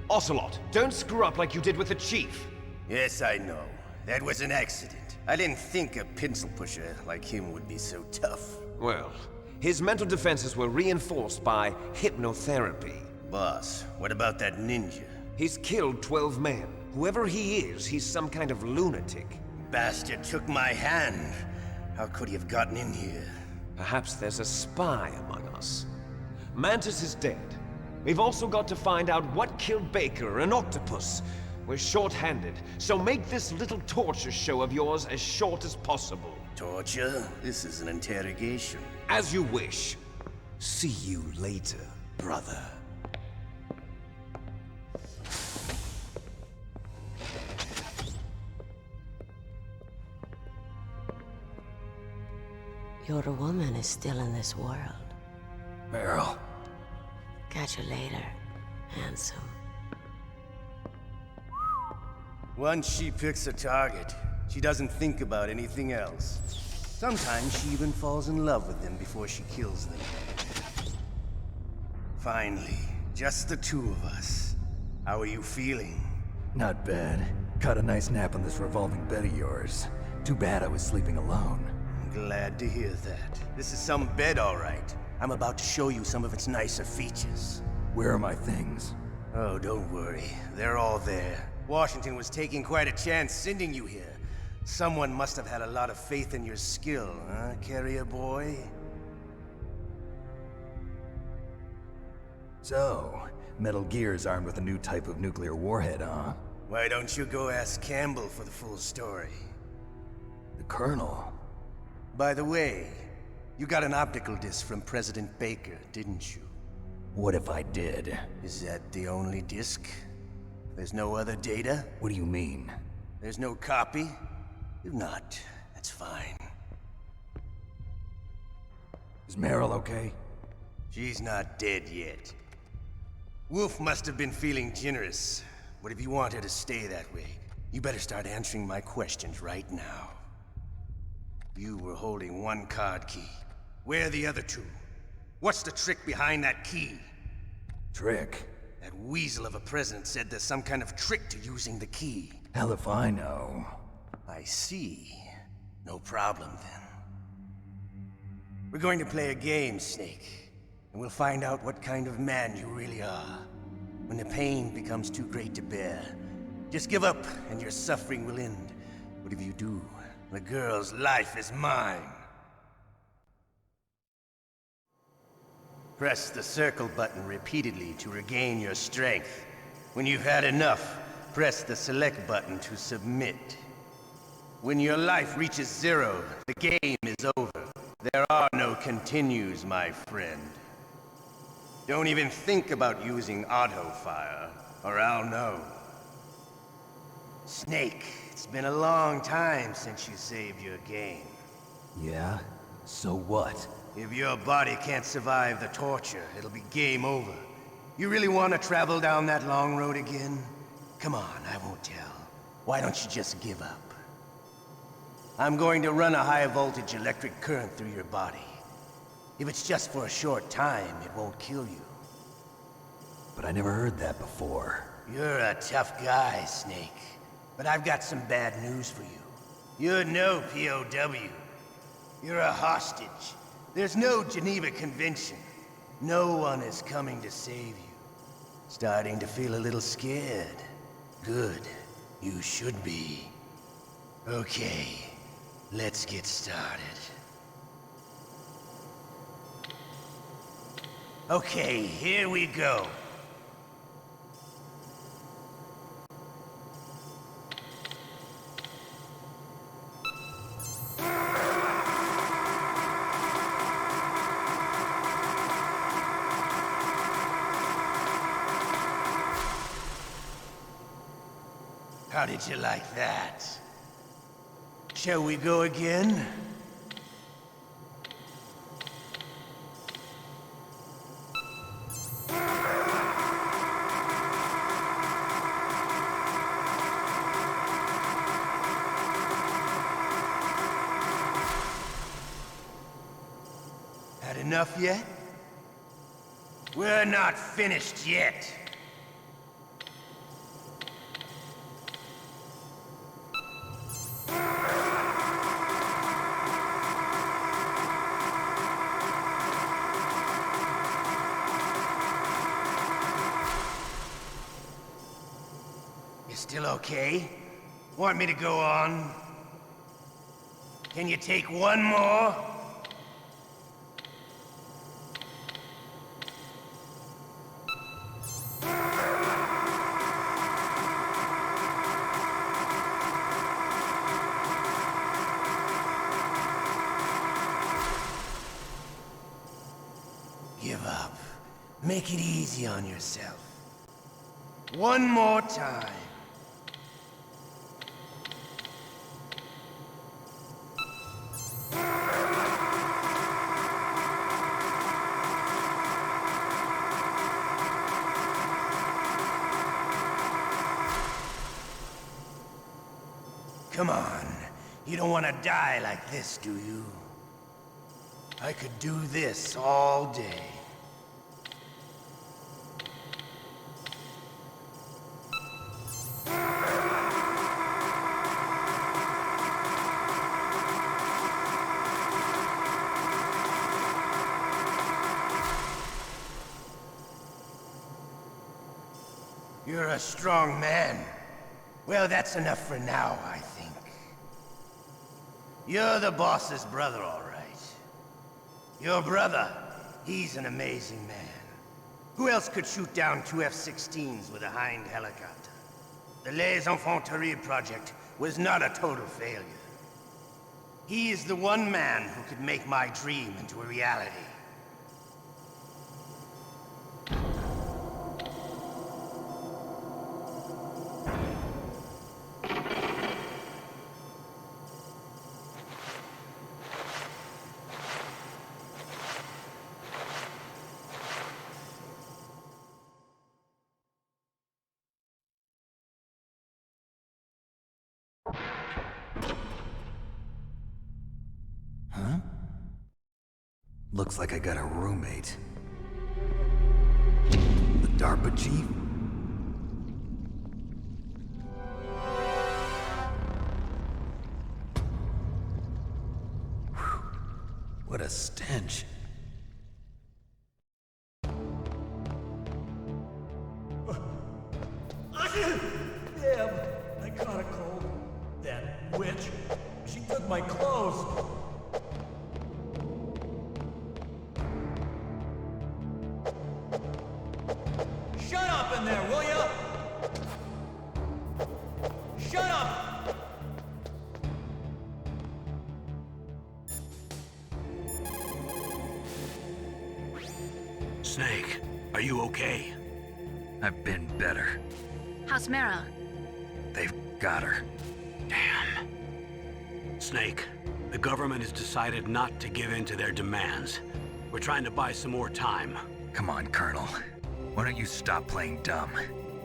Ocelot, don't screw up like you did with the Chief. Yes, I know. That was an accident. I didn't think a pencil pusher like him would be so tough. Well, his mental defenses were reinforced by hypnotherapy. Boss, what about that ninja? He's killed 12 men. Whoever he is, he's some kind of lunatic. Bastard took my hand. How could he have gotten in here? Perhaps there's a spy among us. Mantis is dead. We've also got to find out what killed Baker, an octopus. We're short-handed, so make this little torture show of yours as short as possible. Torture? This is an interrogation. As you wish. See you later, brother. Your woman is still in this world. Meryl. Catch you later, handsome. Once she picks a target, she doesn't think about anything else. Sometimes she even falls in love with them before she kills them. Finally, just the two of us. How are you feeling? Not bad. Caught a nice nap on this revolving bed of yours. Too bad I was sleeping alone. Glad to hear that. This is some bed, all right. I'm about to show you some of its nicer features. Where are my things? Oh, don't worry. They're all there. Washington was taking quite a chance sending you here. Someone must have had a lot of faith in your skill, huh, carrier boy? So, Metal Gear's armed with a new type of nuclear warhead, huh? Why don't you go ask Campbell for the full story? The Colonel? By the way, you got an optical disc from President Baker, didn't you? What if I did? Is that the only disc? There's no other data? What do you mean? There's no copy? If not, that's fine. Is Meryl okay? She's not dead yet. Wolf must have been feeling generous. But if you want her to stay that way, you better start answering my questions right now. You were holding one card key. Where are the other two? What's the trick behind that key? Trick? That weasel of a president said there's some kind of trick to using the key. Hell if I know. I see. No problem then. We're going to play a game, Snake. And we'll find out what kind of man you really are. When the pain becomes too great to bear, just give up and your suffering will end. But if you do, the girl's life is mine. Press the circle button repeatedly to regain your strength. When you've had enough, press the select button to submit. When your life reaches 0, the game is over. There are no continues, my friend. Don't even think about using auto-fire, or I'll know. Snake, it's been a long time since you saved your game. Yeah? So what? If your body can't survive the torture, it'll be game over. You really want to travel down that long road again? Come on, I won't tell. Why don't you just give up? I'm going to run a high-voltage electric current through your body. If it's just for a short time, it won't kill you. but I never heard that before. You're a tough guy, Snake. But I've got some bad news for you. You're no POW. You're a hostage. There's no Geneva Convention. No one is coming to save you. Starting to feel a little scared. Good. You should be. Okay, let's get started. Okay, here we go. How did you like that? Shall we go again? Had enough yet? We're not finished yet. Still okay? Want me to go on? Can you take one more? Give up. Make it easy on yourself. One more time. Come on. You don't want to die like this, do you? I could do this all day. You're a strong man. Well, that's enough for now, I think. You're the boss's brother, all right. Your brother, he's an amazing man. Who else could shoot down 2 F-16s with a Hind helicopter? The Les Infanteries project was not a total failure. He is the one man who could make my dream into a reality. Huh? Looks like I got a roommate. The DARPA chief? Whew. What a stench. Damn, I caught a cold. That witch, she took my clothes. Shut up in there, will ya? Shut up! Snake, are you okay? I've been better. How's Meryl? They've got her. Damn. Snake, the government has decided not to give in to their demands. We're trying to buy some more time. Come on, Colonel. Why don't you stop playing dumb?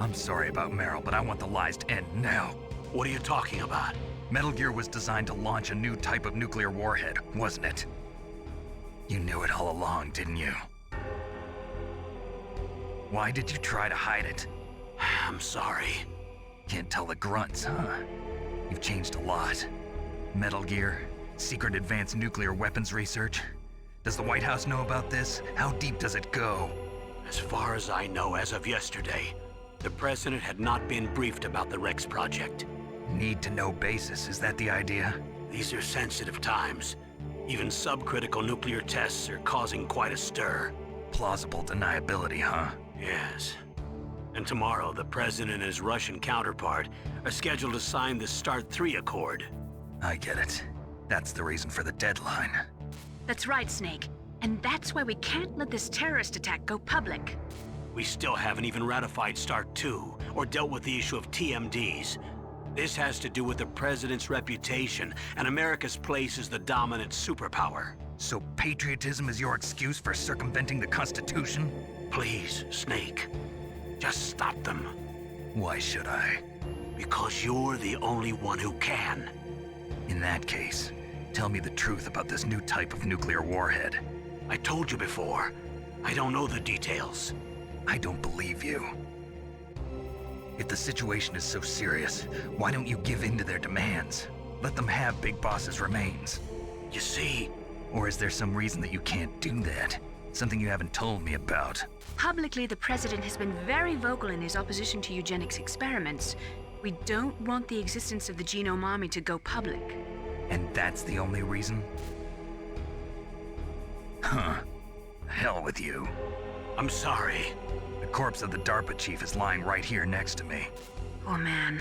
I'm sorry about Meryl, but I want the lies to end now. What are you talking about? Metal Gear was designed to launch a new type of nuclear warhead, wasn't it? You knew it all along, didn't you? Why did you try to hide it? I'm sorry. Can't tell the grunts, huh? You've changed a lot. Metal Gear, secret advanced nuclear weapons research. Does the White House know about this? How deep does it go? As far as I know, as of yesterday, the President had not been briefed about the Rex project. Need-to-know basis, is that the idea? These are sensitive times. Even subcritical nuclear tests are causing quite a stir. Plausible deniability, huh? Yes. And tomorrow, the President and his Russian counterpart are scheduled to sign the START 3 Accord. I get it. That's the reason for the deadline. That's right, Snake. And that's why we can't let this terrorist attack go public. We still haven't even ratified START 2 or dealt with the issue of TMDs. This has to do with the President's reputation and America's place as the dominant superpower. So patriotism is your excuse for circumventing the Constitution? Please, Snake. Just stop them. Why should I? Because you're the only one who can. In that case, tell me the truth about this new type of nuclear warhead. I told you before. I don't know the details. I don't believe you. If the situation is so serious, why don't you give in to their demands? Let them have Big Boss's remains. You see... Or is there some reason that you can't do that? Something you haven't told me about? Publicly, the President has been very vocal in his opposition to eugenics experiments. We don't want the existence of the Genome Army to go public. And that's the only reason? Huh. Hell with you. I'm sorry. The corpse of the DARPA chief is lying right here next to me. Oh man.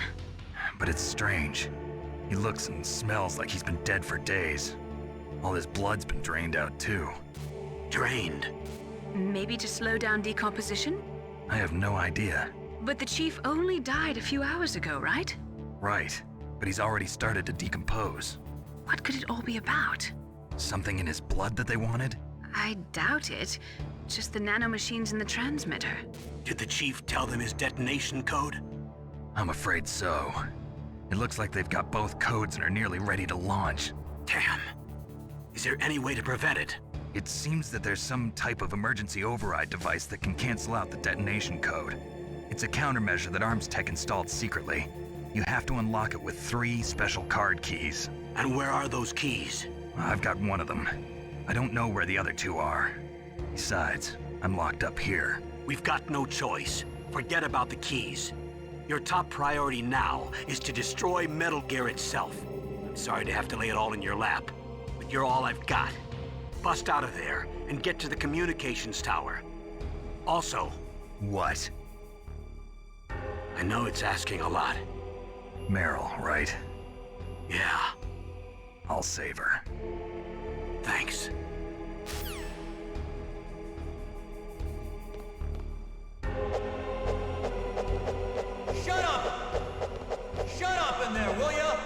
But it's strange. He looks and smells like he's been dead for days. All his blood's been drained out too. Drained? Maybe to slow down decomposition? I have no idea. But the chief only died a few hours ago, right? Right, but he's already started to decompose. What could it all be about? Something in his blood that they wanted? I doubt it. Just the nanomachines in the transmitter. Did the chief tell them his detonation code? I'm afraid so. It looks like they've got both codes and are nearly ready to launch. Damn. Is there any way to prevent it? It seems that there's some type of emergency override device that can cancel out the detonation code. It's a countermeasure that Arms Tech installed secretly. You have to unlock it with 3 special card keys. And where are those keys? I've got one of them. I don't know where the other 2 are. Besides, I'm locked up here. We've got no choice. Forget about the keys. Your top priority now is to destroy Metal Gear itself. I'm sorry to have to lay it all in your lap, but you're all I've got. Bust out of there and get to the communications tower. Also... What? I know it's asking a lot. Meryl, right? Yeah. I'll save her. Thanks. Shut up! Shut up in there, will ya?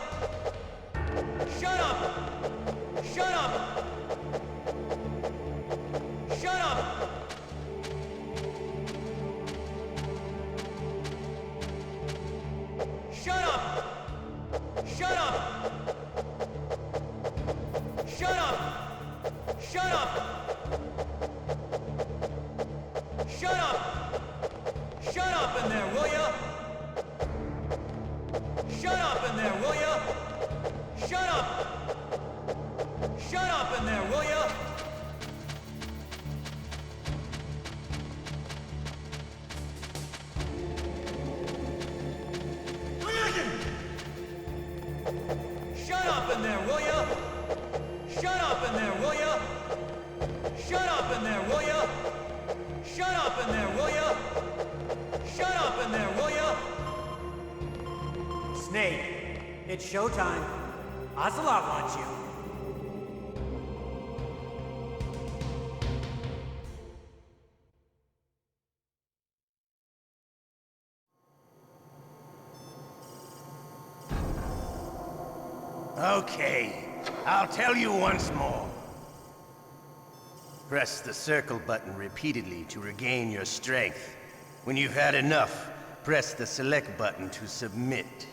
Shut up! Shut up! Shut up! Shut up! Shut up! Shut up! Shut up! Shut up! Shut up in there, will ya? Shut up in there, will ya? Shut up! Shut up in there, will ya? Shut up in there, will ya? Shut up in there, will ya? Shut up in there, will ya? Shut up in there, will ya? Shut up in there, will ya? Snake, it's showtime. Ocelot wants you. Okay, I'll tell you once more. Press the circle button repeatedly to regain your strength. When you've had enough, press the select button to submit.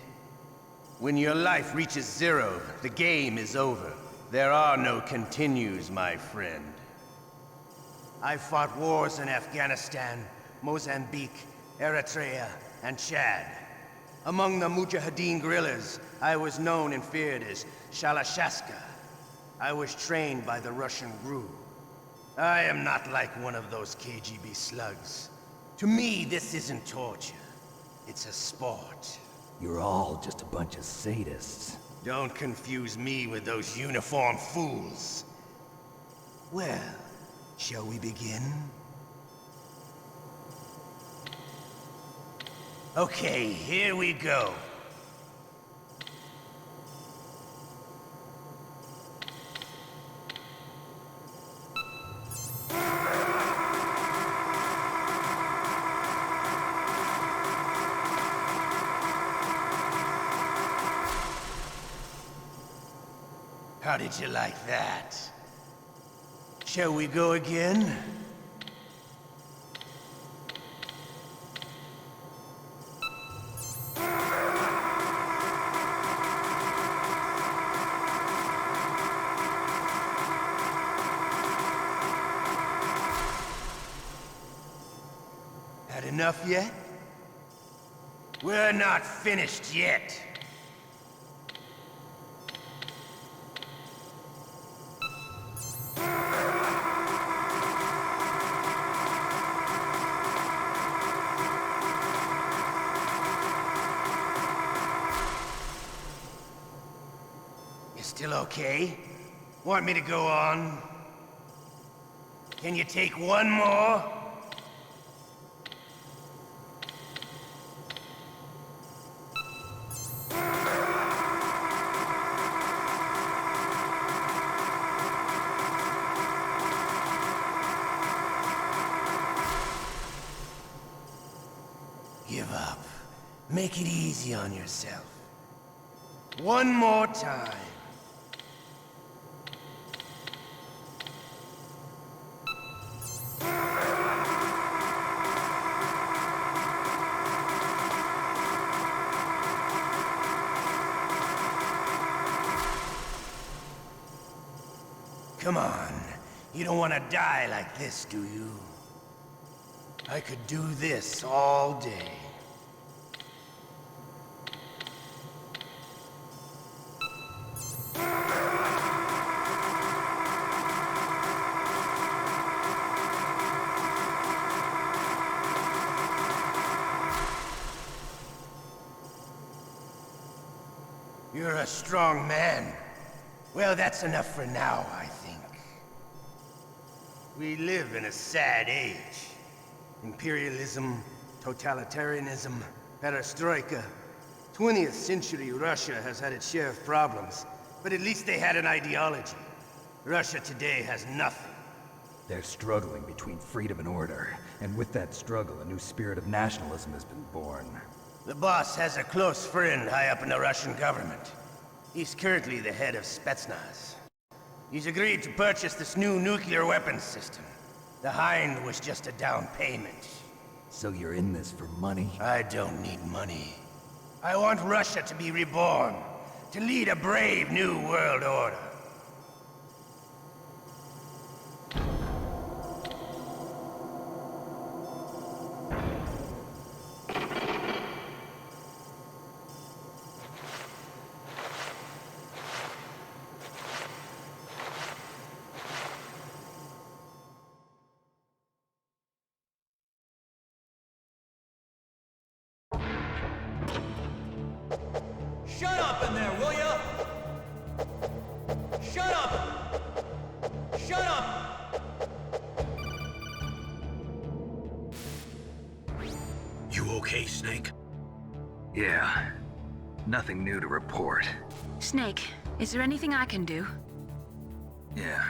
When your life reaches 0, the game is over. There are no continues, my friend. I fought wars in Afghanistan, Mozambique, Eritrea, and Chad. Among the Mujahideen guerrillas, I was known and feared as Shalashaska. I was trained by the Russian GRU. I am not like one of those KGB slugs. To me, this isn't torture. It's a sport. You're all just a bunch of sadists. Don't confuse me with those uniformed fools. Well, shall we begin? Okay, here we go. How did you like that? Shall we go again? Had enough yet? We're not finished yet. Still okay? Want me to go on? Can you take one more? Give up. Make it easy on yourself. One more time. Come on. You don't want to die like this, do you? I could do this all day. You're a strong man. Well, that's enough for now, I think. We live in a sad age. Imperialism, totalitarianism, perestroika. 20th century Russia has had its share of problems, but at least they had an ideology. Russia today has nothing. They're struggling between freedom and order, and with that struggle, a new spirit of nationalism has been born. The boss has a close friend high up in the Russian government. He's currently the head of Spetsnaz. He's agreed to purchase this new nuclear weapons system. The Hind was just a down payment. So you're in this for money? I don't need money. I want Russia to be reborn, to lead a brave new world order. Shut up in there, will ya? Shut up! Shut up! You okay, Snake? Yeah. Nothing new to report. Snake, is there anything I can do? Yeah.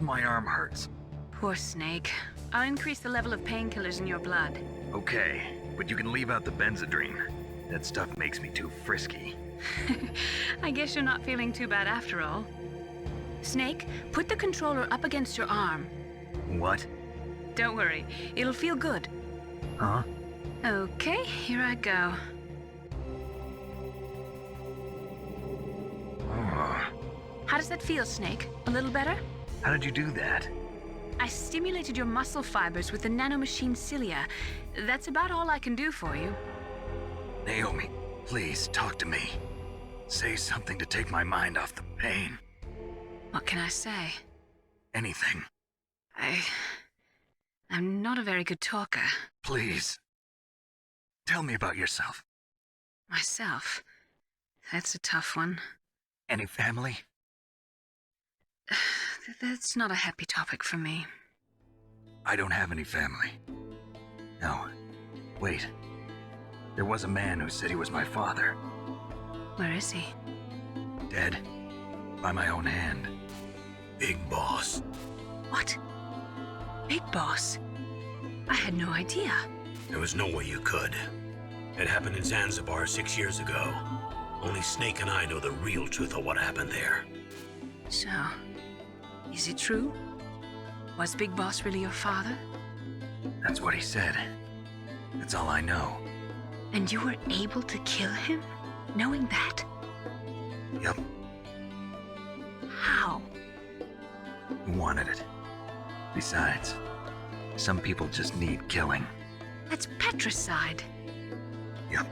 My arm hurts. Poor Snake. I'll increase the level of painkillers in your blood. Okay, but you can leave out the Benzedrine. That stuff makes me too frisky. I guess you're not feeling too bad after all. Snake, put the controller up against your arm. What? Don't worry, it'll feel good. Huh? Okay, here I go. Oh. How does that feel, Snake? A little better? How did you do that? I stimulated your muscle fibers with the nanomachine cilia. That's about all I can do for you. Naomi, please talk to me. Say something to take my mind off the pain. What can I say? Anything. I'm not a very good talker. Please. Tell me about yourself. Myself? That's a tough one. Any family? That's not a happy topic for me. I don't have any family. No. Wait. There was a man who said he was my father. Where is he? Dead. By my own hand. Big Boss. What? Big Boss? I had no idea. There was no way you could. It happened in Zanzibar 6 years ago. Only Snake and I know the real truth of what happened there. So, is it true? Was Big Boss really your father? That's what he said. That's all I know. And you were able to kill him, knowing that? Yep. How? He wanted it. Besides, some people just need killing. That's patricide. Yep.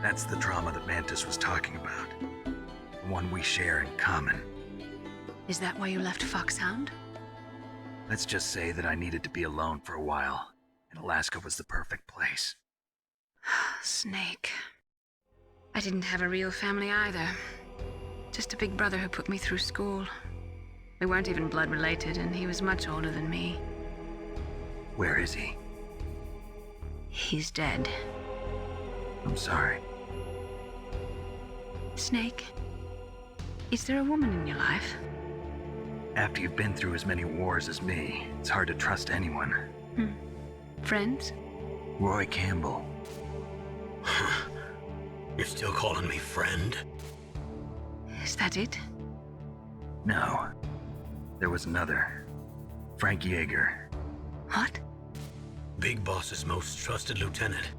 That's the trauma that Mantis was talking about. The one we share in common. Is that why you left Foxhound? Let's just say that I needed to be alone for a while, and Alaska was the perfect place. Snake. I didn't have a real family either. Just a big brother who put me through school. We weren't even blood related, and he was much older than me. Where is he? He's dead. I'm sorry. Snake, is there a woman in your life? After you've been through as many wars as me, it's hard to trust anyone. Friends? Roy Campbell. You're still calling me friend? Is that it? No. There was another. Frank Yeager. What? Big Boss's most trusted lieutenant,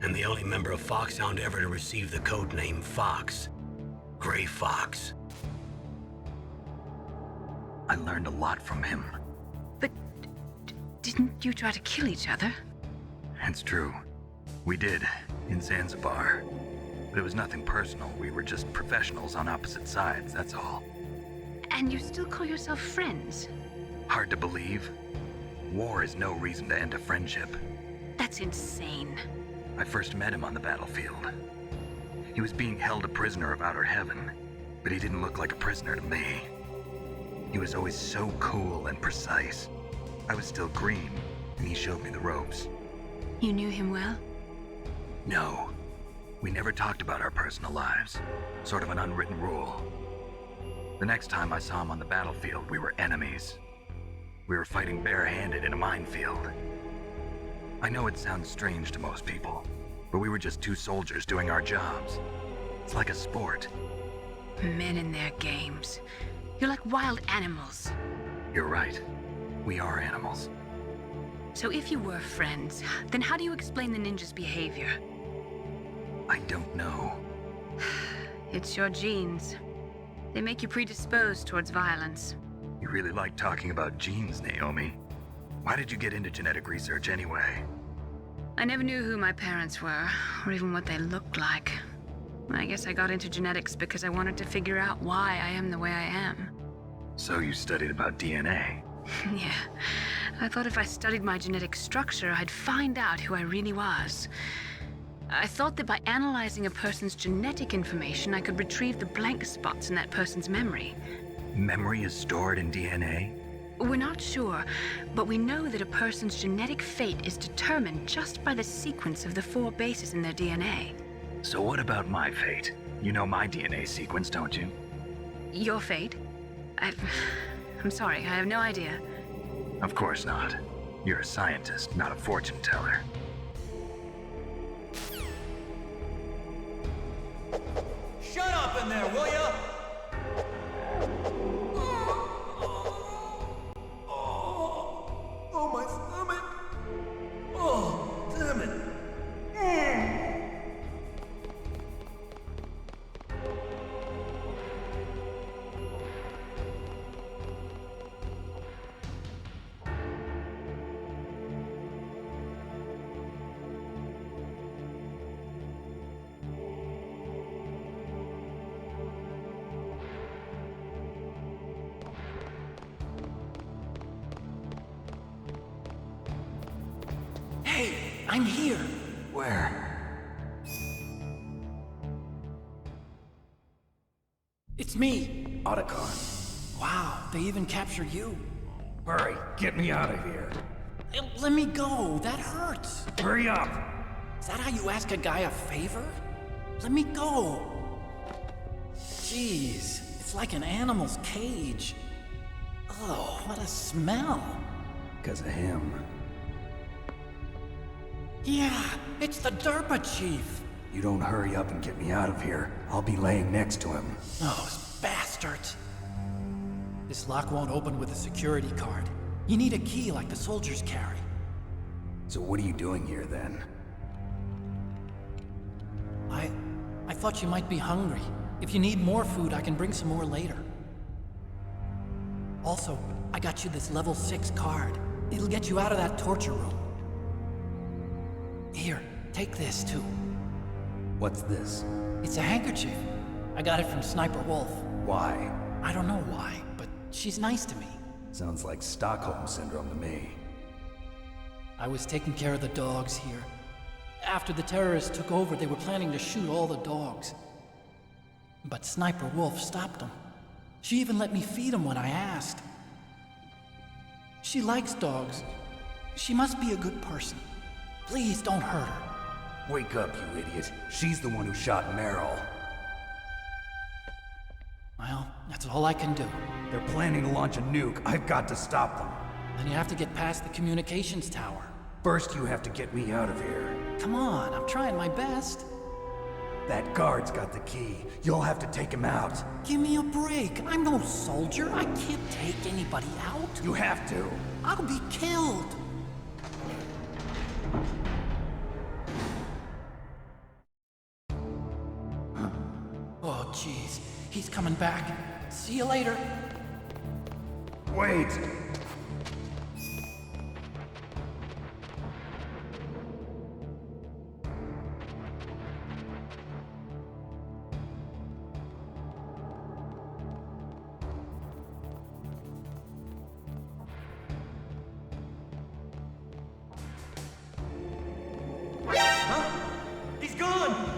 and the only member of Foxhound ever to receive the code name Fox. Gray Fox. I learned a lot from him. But didn't you try to kill each other? It's true. We did, in Zanzibar. But it was nothing personal. We were just professionals on opposite sides, that's all. And you still call yourself friends? Hard to believe. War is no reason to end a friendship. That's insane. I first met him on the battlefield. He was being held a prisoner of outer heaven, but he didn't look like a prisoner to me. He was always so cool and precise. I was still green, and he showed me the ropes. You knew him well? No. We never talked about our personal lives. Sort of an unwritten rule. The next time I saw him on the battlefield, we were enemies. We were fighting barehanded in a minefield. I know it sounds strange to most people, but we were just two soldiers doing our jobs. It's like a sport. Men in their games. You're like wild animals. You're right. We are animals. So if you were friends, then how do you explain the ninja's behavior? I don't know. It's your genes. They make you predisposed towards violence. You really like talking about genes, Naomi. Why did you get into genetic research anyway? I never knew who my parents were, or even what they looked like. I guess I got into genetics because I wanted to figure out why I am the way I am. So you studied about DNA? Yeah. I thought if I studied my genetic structure, I'd find out who I really was. I thought that by analyzing a person's genetic information, I could retrieve the blank spots in that person's memory. Memory is stored in DNA? We're not sure, but we know that a person's genetic fate is determined just by the sequence of the 4 bases in their DNA. So what about my fate? You know my DNA sequence, don't you? Your fate? I'm sorry, I have no idea. Of course not. You're a scientist, not a fortune teller. Shut up in there, will ya? Oh, my stomach! Oh, damn it! I'm here. Where? It's me. Otacon. Wow, they even captured you. Hurry, get me out of here. Let me go, that hurts. Hurry up. Is that how you ask a guy a favor? Let me go. Jeez, it's like an animal's cage. Oh, what a smell. Because of him. Yeah, it's the DARPA chief. You don't hurry up and get me out of here, I'll be laying next to him. Those bastards. This lock won't open with a security card. You need a key like the soldiers carry. So what are you doing here then? I thought you might be hungry. If you need more food, I can bring some more later. Also, I got you this level 6 card. It'll get you out of that torture room. Here, take this too. What's this? It's a handkerchief. I got it from Sniper Wolf. Why? I don't know why, but she's nice to me. Sounds like Stockholm Syndrome to me. I was taking care of the dogs here. After the terrorists took over, they were planning to shoot all the dogs. But Sniper Wolf stopped them. She even let me feed them when I asked. She likes dogs. She must be a good person. Please don't hurt her. Wake up, you idiot. She's the one who shot Meryl. Well, that's all I can do. They're planning to launch a nuke. I've got to stop them. Then you have to get past the communications tower. First, you have to get me out of here. Come on, I'm trying my best. That guard's got the key. You'll have to take him out. Give me a break. I'm no soldier. I can't take anybody out. You have to. I'll be killed. Oh, jeez. He's coming back. See you later. Wait! Huh? He's gone!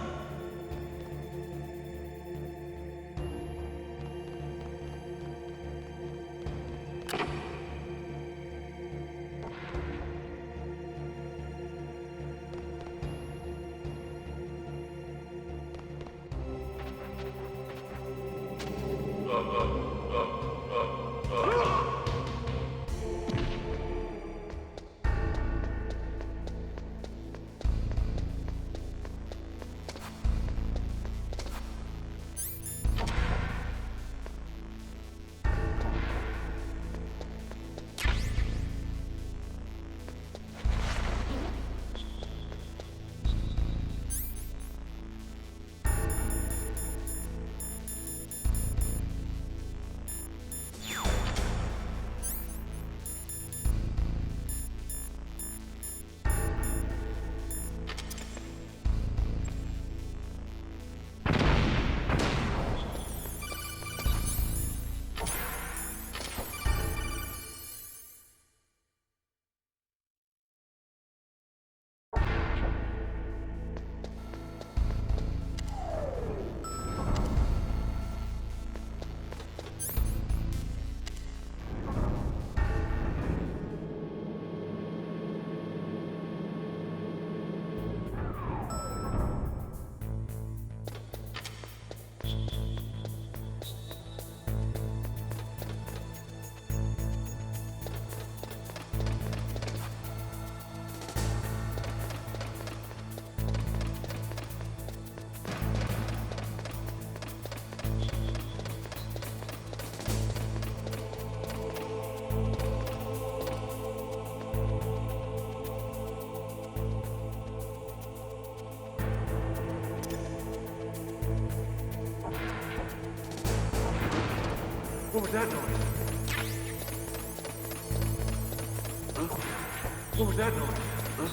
What was that noise? Huh? What was that noise? Huh?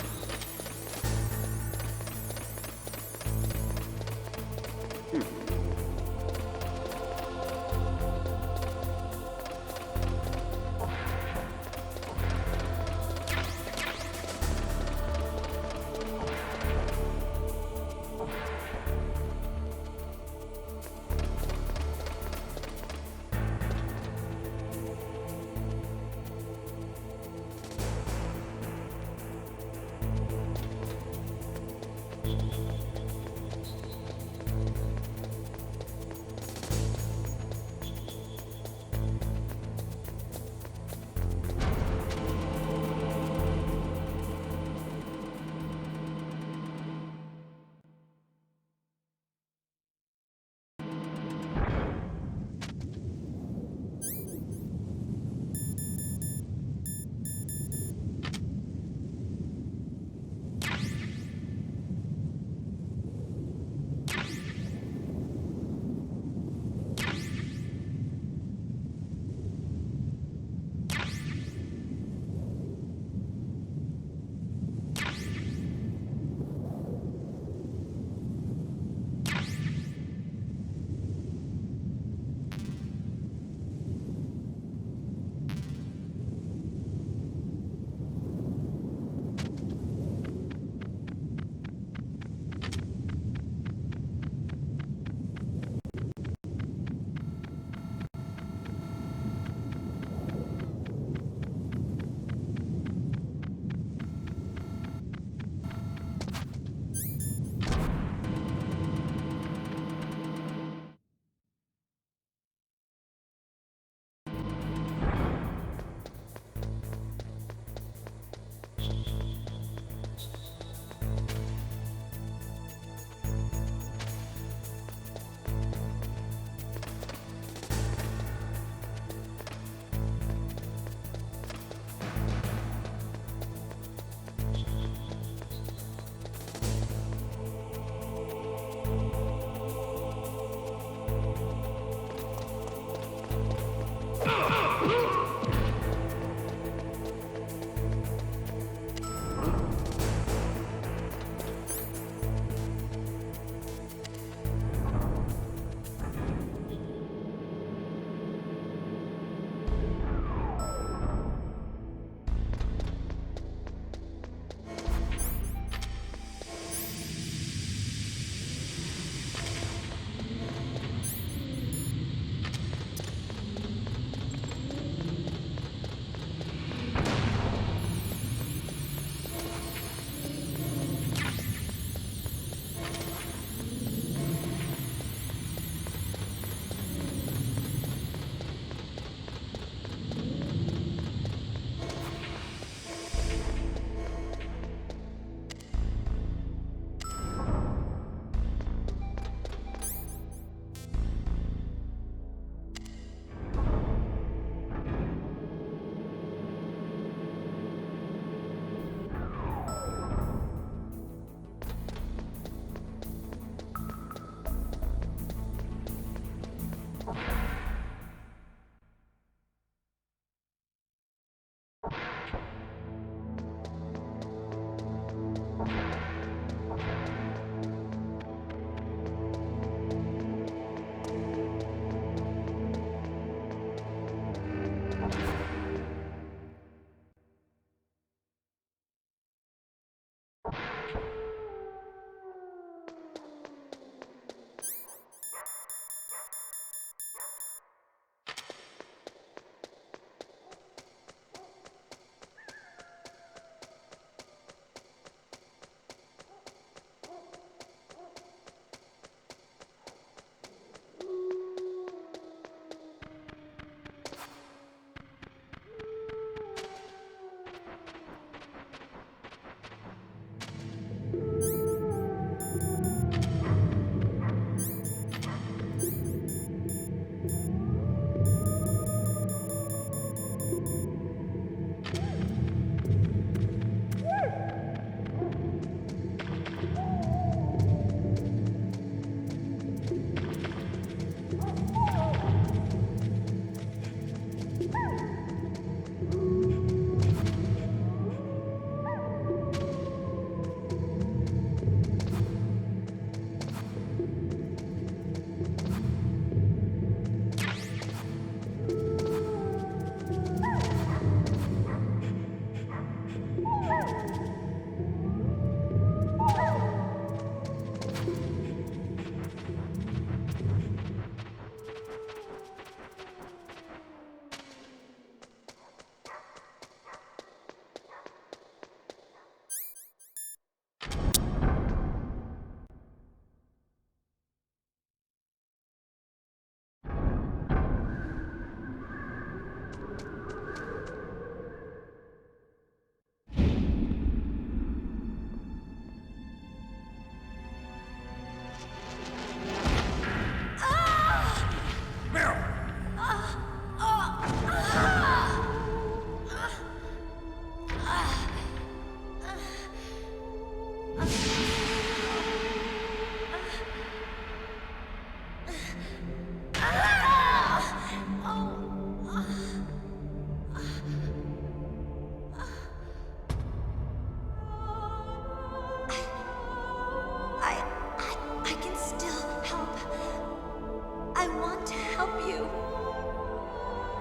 I want to help you.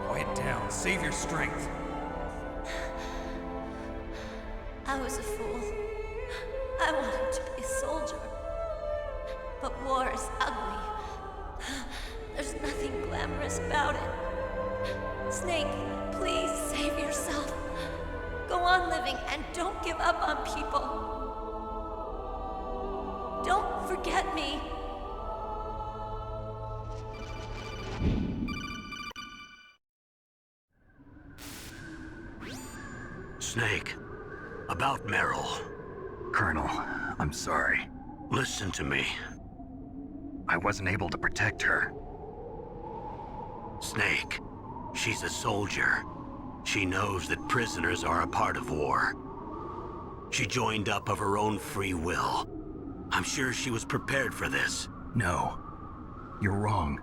Quiet down. Save your strength. I was a fool. I wanted to be a soldier. But war is ugly. There's nothing glamorous about it. Snake, please save yourself. Go on living and don't give up on people. Don't forget me. Snake, about Meryl. Colonel, I'm sorry. Listen to me. I wasn't able to protect her. Snake, she's a soldier. She knows that prisoners are a part of war. She joined up of her own free will. I'm sure she was prepared for this. No, you're wrong.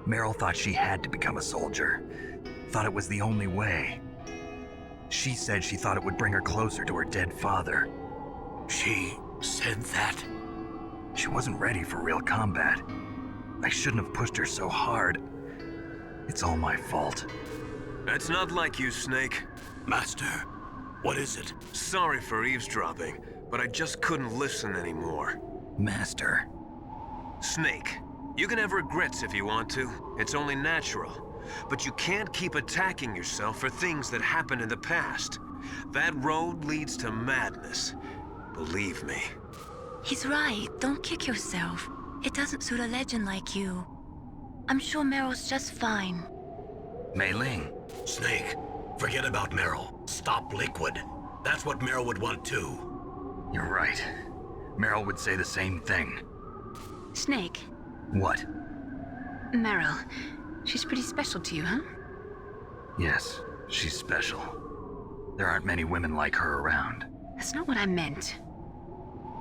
Meryl thought she had to become a soldier. Thought it was the only way. She said she thought it would bring her closer to her dead father. She said that? She wasn't ready for real combat. I shouldn't have pushed her so hard. It's all my fault. That's not like you, Snake. Master, what is it? Sorry for eavesdropping, but I just couldn't listen anymore. Master. Snake, you can have regrets if you want to. It's only natural. But you can't keep attacking yourself for things that happened in the past. That road leads to madness. Believe me. He's right. Don't kick yourself. It doesn't suit a legend like you. I'm sure Meryl's just fine. Mei Ling. Snake, forget about Meryl. Stop Liquid. That's what Meryl would want too. You're right. Meryl would say the same thing. Snake. What? Meryl. She's pretty special to you, huh? Yes, she's special. There aren't many women like her around. That's not what I meant.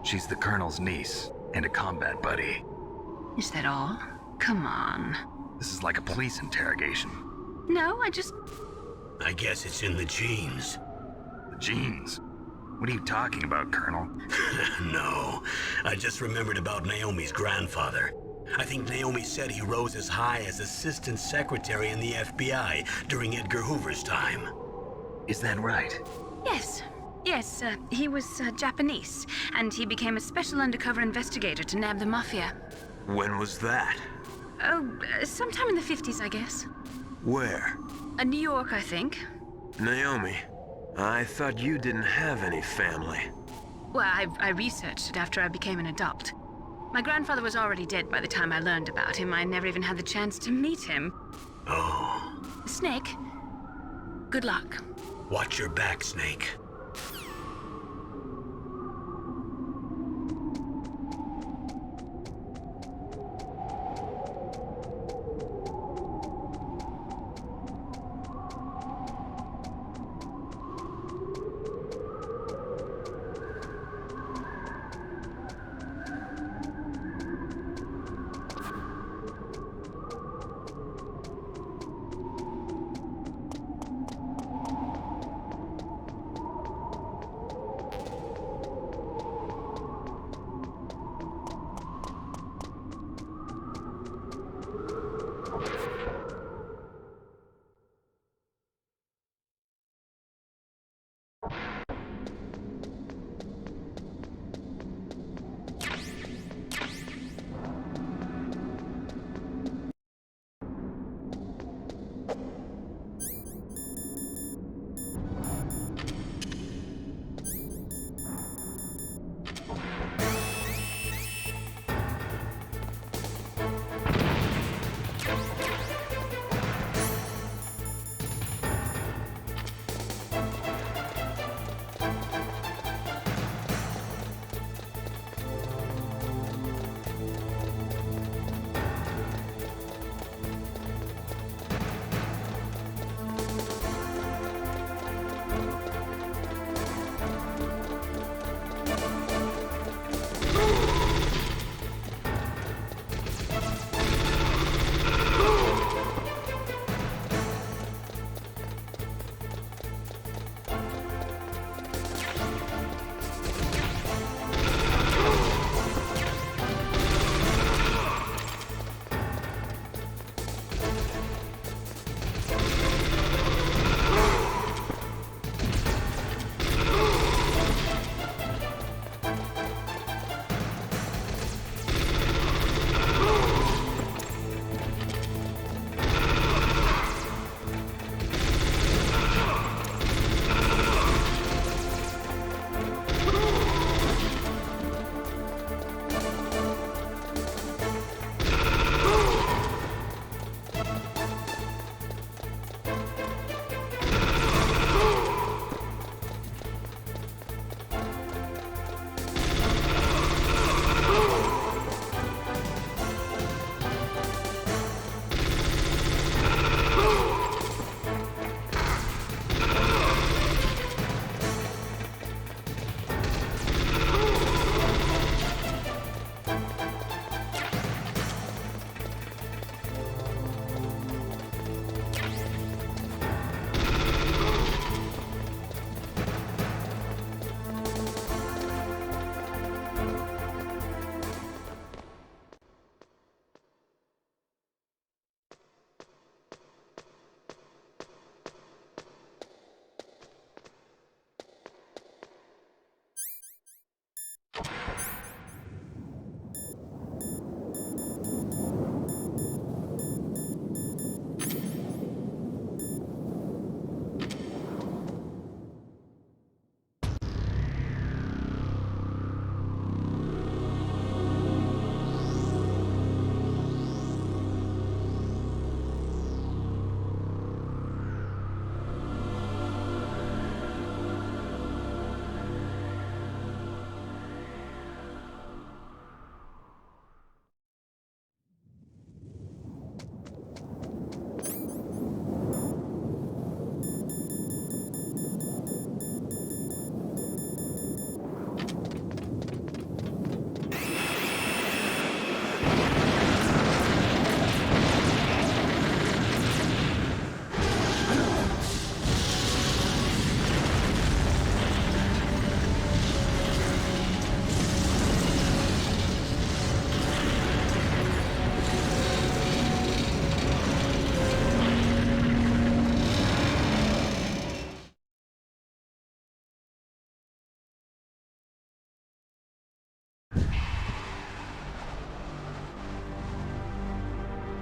She's the Colonel's niece and a combat buddy. Is that all? Come on. This is like a police interrogation. No, I guess it's in the genes. The genes? What are you talking about, Colonel? No, I just remembered about Naomi's grandfather. I think Naomi said he rose as high as assistant secretary in the FBI during Edgar Hoover's time. Is that right? Yes. Yes, he was Japanese, and he became a special undercover investigator to nab the Mafia. When was that? Oh, sometime in the 50s, I guess. Where? New York, I think. Naomi, I thought you didn't have any family. Well, I researched it after I became an adult. My grandfather was already dead by the time I learned about him. I never even had the chance to meet him. Oh. Snake, good luck. Watch your back, Snake.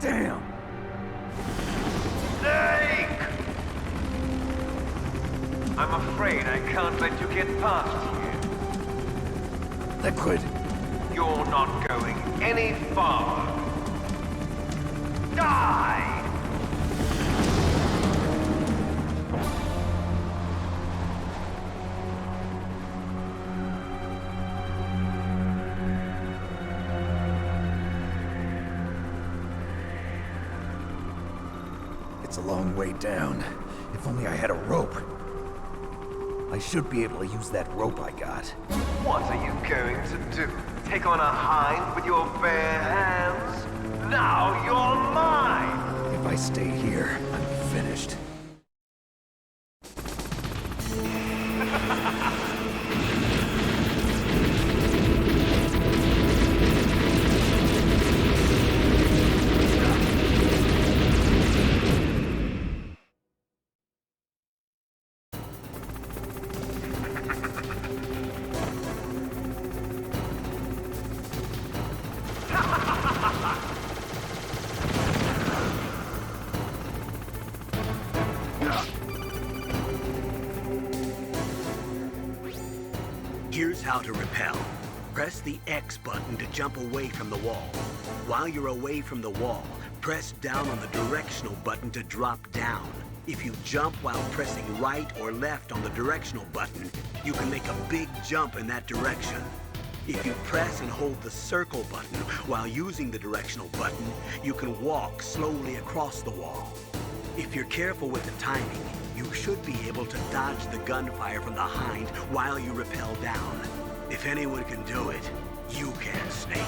Damn! Snake! I'm afraid I can't let you get past here. Liquid! You're not going any farther. Die! It's a long way down. If only I had a rope. I should be able to use that rope I got. What are you going to do? Take on a hind with your bare hands? Now you're mine! If I stay here, I'm finished. Here's how to repel. Press the X button to jump away from the wall. While you're away from the wall, press down on the directional button to drop down. If you jump while pressing right or left on the directional button, you can make a big jump in that direction. If you press and hold the circle button while using the directional button, you can walk slowly across the wall. If you're careful with the timing, you should be able to dodge the gunfire from the Hind while you rappel down. If anyone can do it, you can, Snake.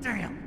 Damn!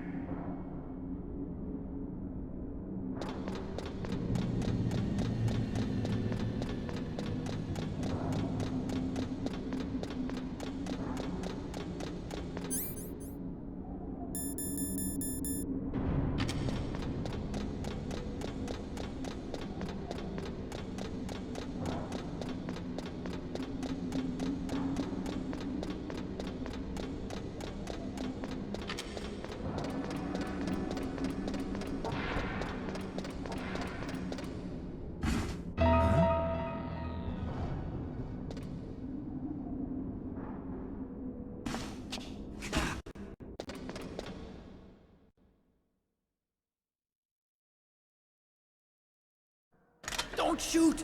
shoot!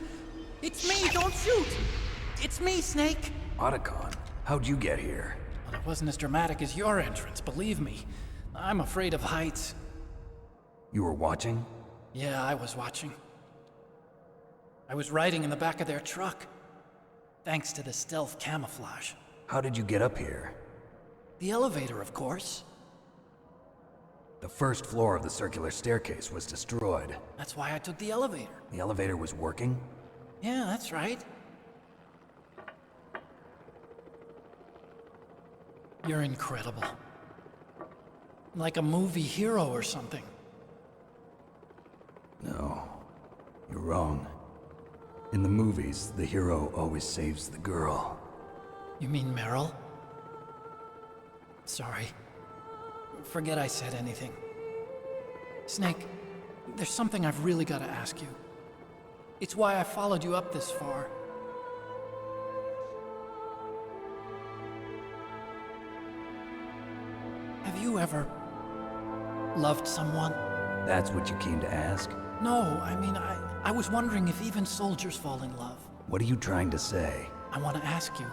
It's me, don't shoot! It's me, Snake! Otacon, how'd you get here? Well, it wasn't as dramatic as your entrance, believe me. I'm afraid of heights. You were watching? Yeah, I was watching. I was riding in the back of their truck. Thanks to the stealth camouflage. How did you get up here? The elevator, of course. The first floor of the circular staircase was destroyed. That's why I took the elevator. The elevator was working? Yeah, that's right. You're incredible. Like a movie hero or something. No, you're wrong. In the movies, the hero always saves the girl. You mean Meryl? Sorry. Forget I said anything. Snake, there's something I've really got to ask you. It's why I followed you up this far. Have you ever loved someone? That's what you came to ask? No, I mean, I was wondering if even soldiers fall in love. What are you trying to say? I want to ask you,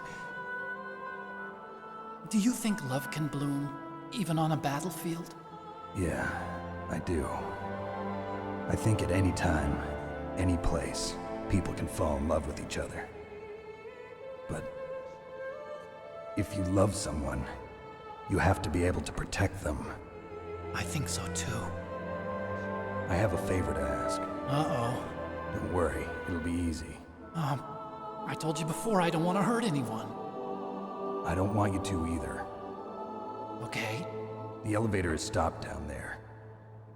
do you think love can bloom, even on a battlefield? Yeah, I do. I think at any time, any place, people can fall in love with each other. But if you love someone, you have to be able to protect them. I think so too. I have a favor to ask. Uh-oh. Don't worry, it'll be easy. I told you before I don't want to hurt anyone. I don't want you to either. Okay. The elevator is stopped down there.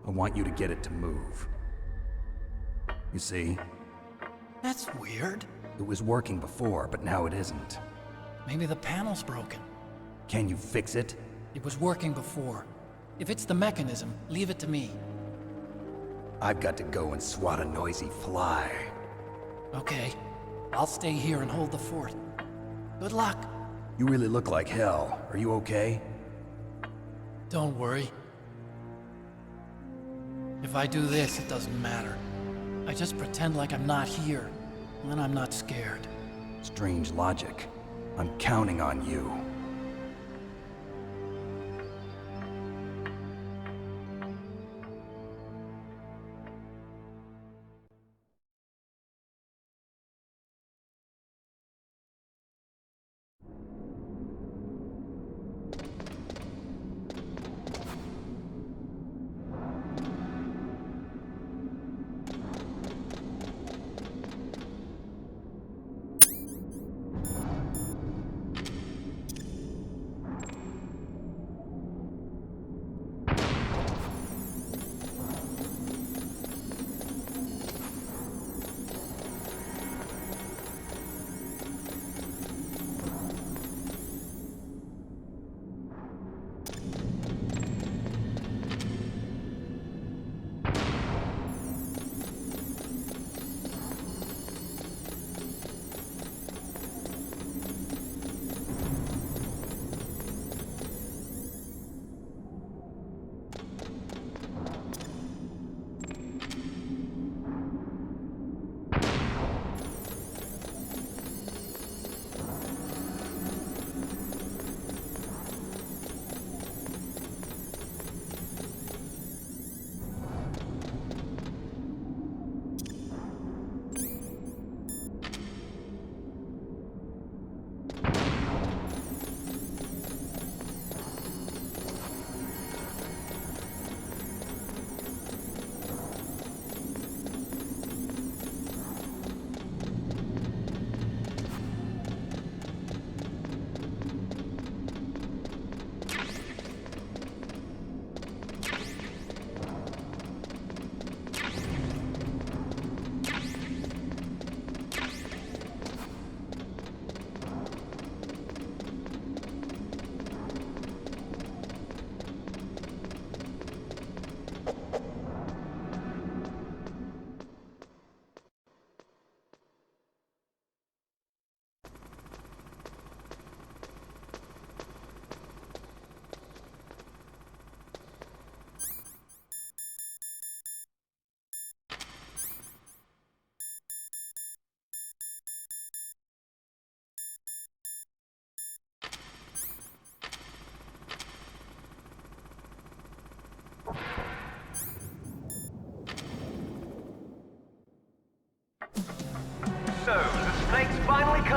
I want you to get it to move. You see? That's weird. It was working before, but now it isn't. Maybe the panel's broken. Can you fix it? It was working before. If it's the mechanism, leave it to me. I've got to go and swat a noisy fly. Okay. I'll stay here and hold the fort. Good luck. You really look like hell. Are you okay? Don't worry. If I do this, it doesn't matter. I just pretend like I'm not here, and then I'm not scared. Strange logic. I'm counting on you.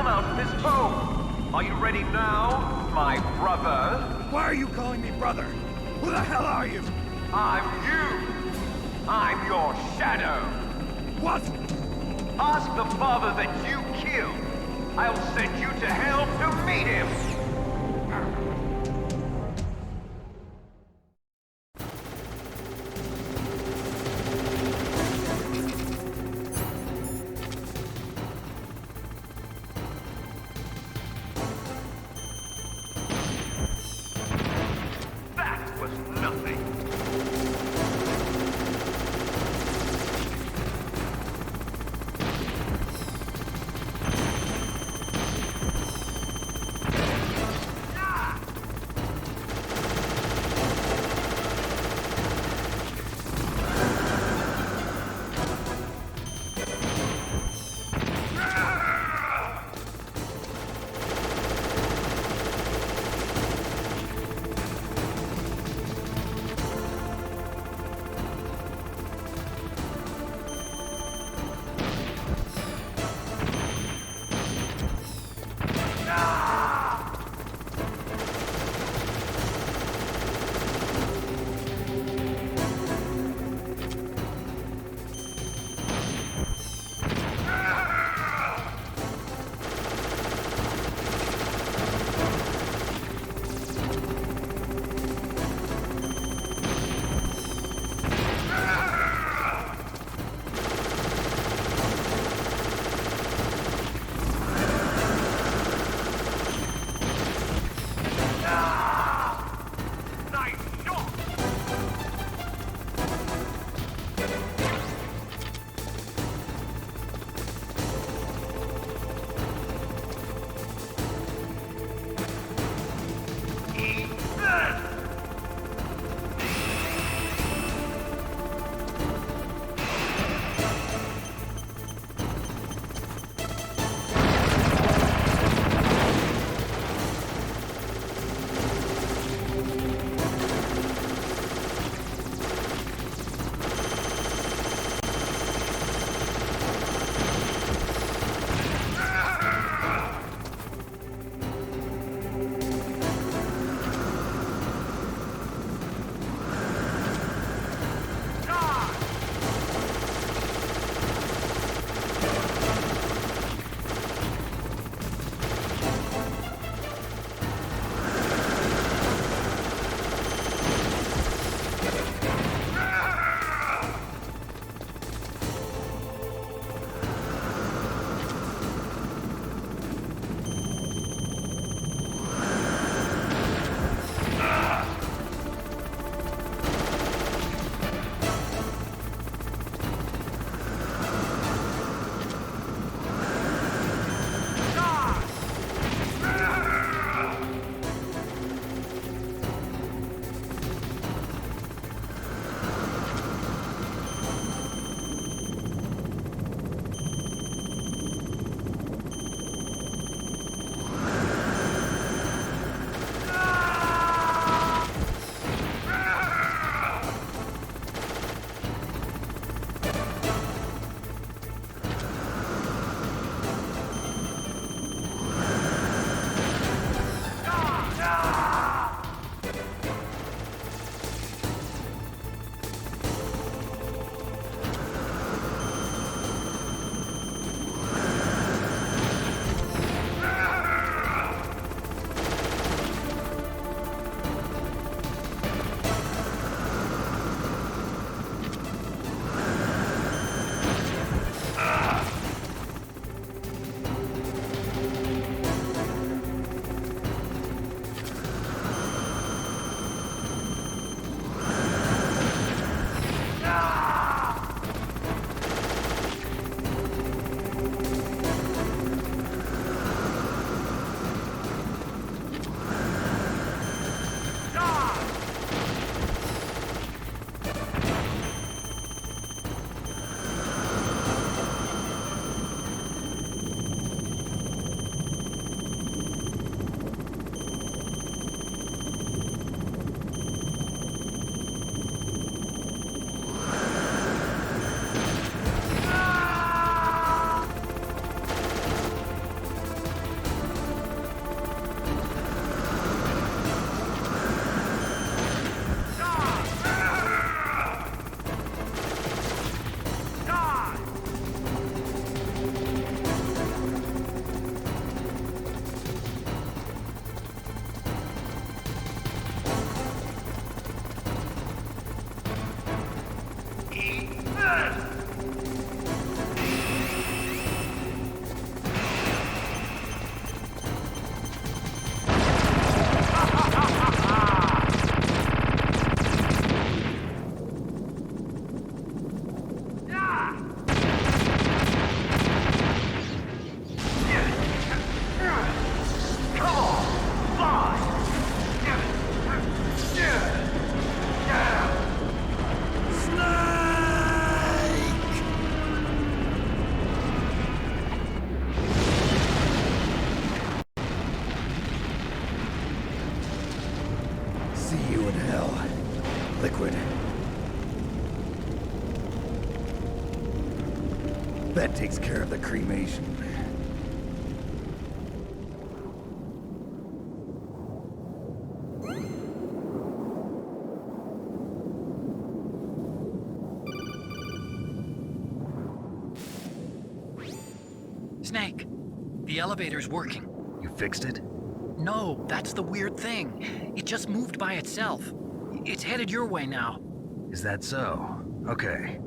come out of this tomb. Are you ready now, my brother? Why are you calling me brother? Who the hell are you? I'm you. I'm your shadow. What? Ask the father that you killed. I'll send you to hell to meet him. That was nothing. See you in hell, Liquid. That takes care of the cremation. Snake, the elevator's working. You fixed it? No, that's the weird thing. It just moved by itself. It's headed your way now. Is that so? Okay.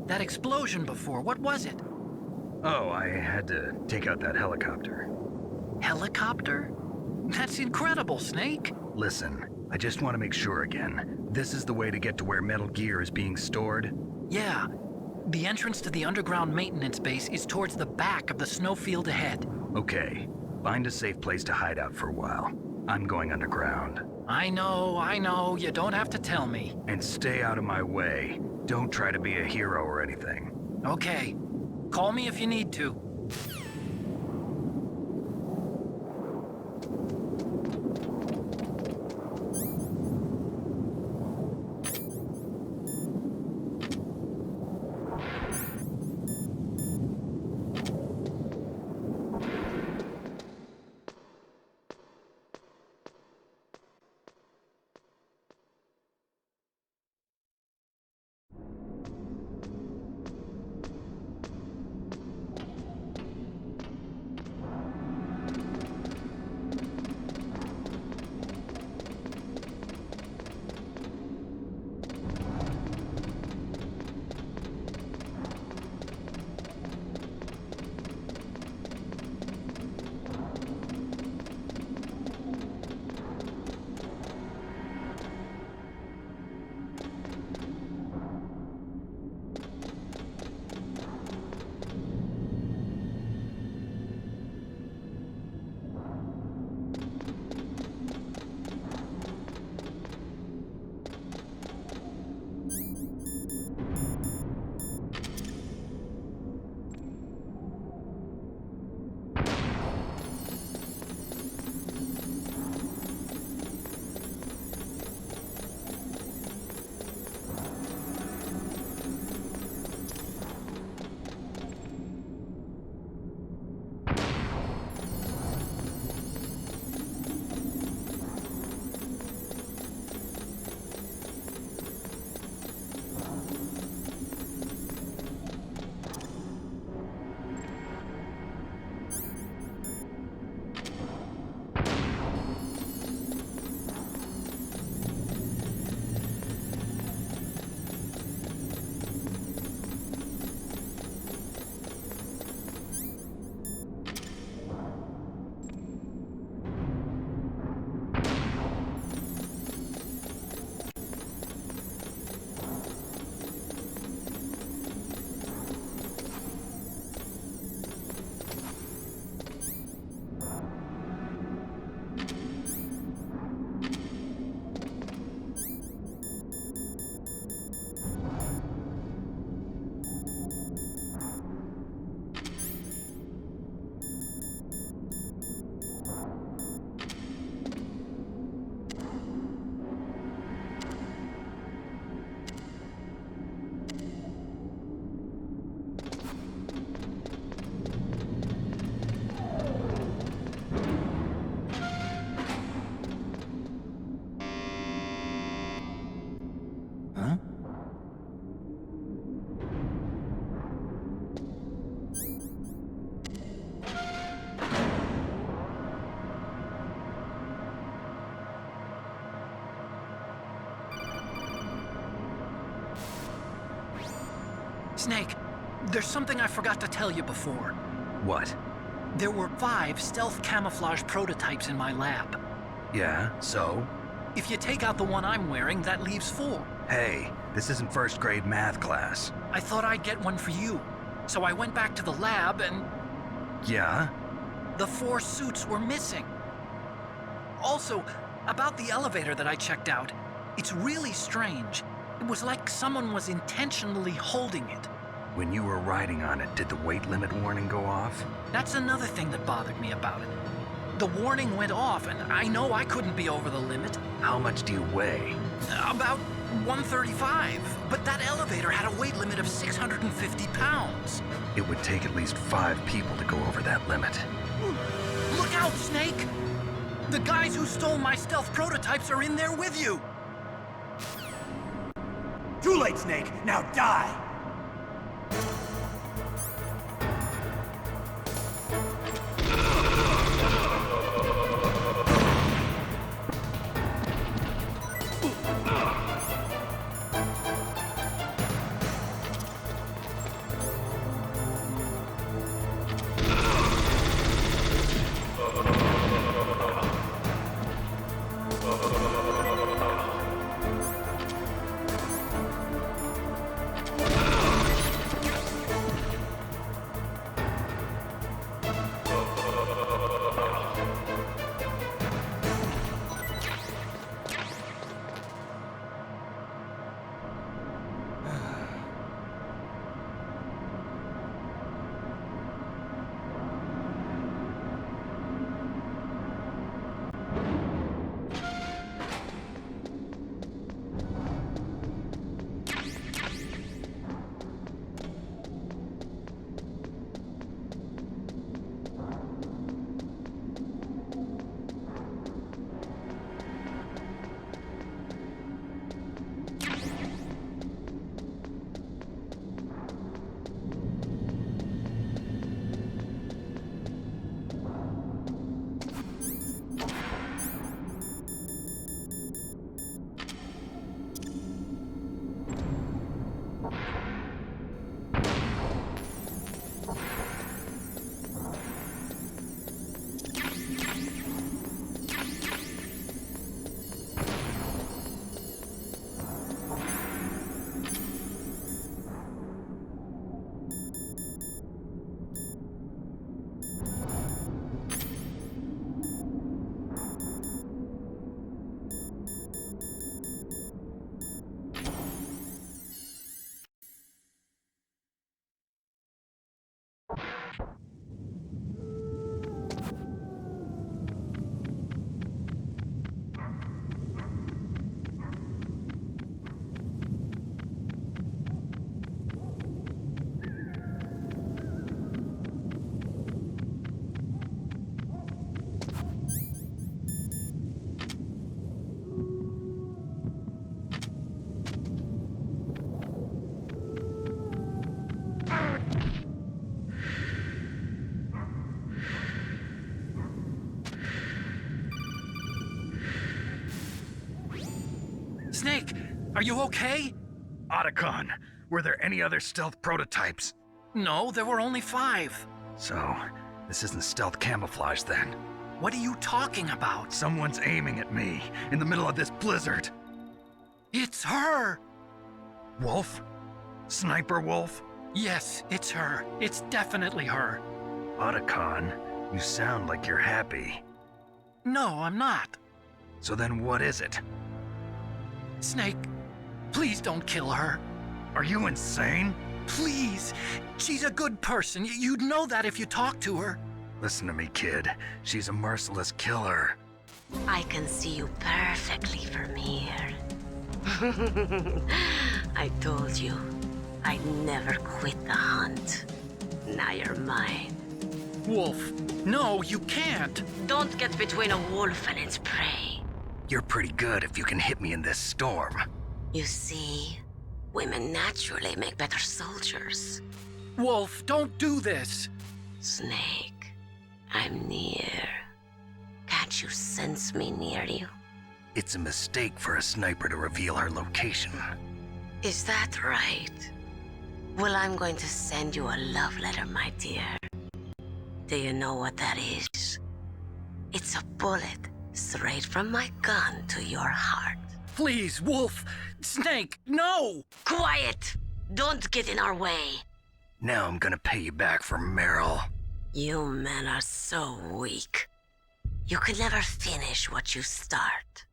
That explosion before, what was it? Oh, I had to take out that helicopter. Helicopter? That's incredible, Snake. Listen, I just want to make sure again. This is the way to get to where Metal Gear is being stored? Yeah. The entrance to the underground maintenance base is towards the back of the snowfield ahead. Okay. Find a safe place to hide out for a while. I'm going underground. I know. You don't have to tell me. And stay out of my way. Don't try to be a hero or anything. Okay. Call me if you need to. Snake, there's something I forgot to tell you before. What? There were 5 stealth camouflage prototypes in my lab. Yeah, so? If you take out the one I'm wearing, that leaves 4. Hey, this isn't first grade math class. I thought I'd get one for you. So I went back to the lab and... Yeah? The 4 suits were missing. Also, about the elevator that I checked out, it's really strange. It was like someone was intentionally holding it. When you were riding on it, did the weight limit warning go off? That's another thing that bothered me about it. The warning went off, and I know I couldn't be over the limit. How much do you weigh? About 135, but that elevator had a weight limit of 650 pounds. It would take at least 5 people to go over that limit. Look out, Snake! The guys who stole my stealth prototypes are in there with you! Too late, Snake! Now die! Snake, are you okay? Otacon, were there any other stealth prototypes? No, there were only 5. So, this isn't stealth camouflage then? What are you talking about? Someone's aiming at me, in the middle of this blizzard. It's her! Wolf? Sniper Wolf? Yes, it's her. It's definitely her. Otacon, you sound like you're happy. No, I'm not. So then what is it? Snake, please don't kill her. Are you insane? Please. She's a good person. You'd know that if you talked to her. Listen to me, kid. She's a merciless killer. I can see you perfectly from here. I told you, I'd never quit the hunt. Now you're mine. Wolf, no, you can't. Don't get between a wolf and its prey. You're pretty good if you can hit me in this storm. You see, women naturally make better soldiers. Wolf, don't do this. Snake, I'm near. Can't you sense me near you? It's a mistake for a sniper to reveal her location. Is that right? Well, I'm going to send you a love letter, my dear. Do you know what that is? It's a bullet straight from my gun to your heart. Please, Wolf! Snake, no! Quiet! Don't get in our way. Now I'm gonna pay you back for Meryl. You men are so weak. You can never finish what you start.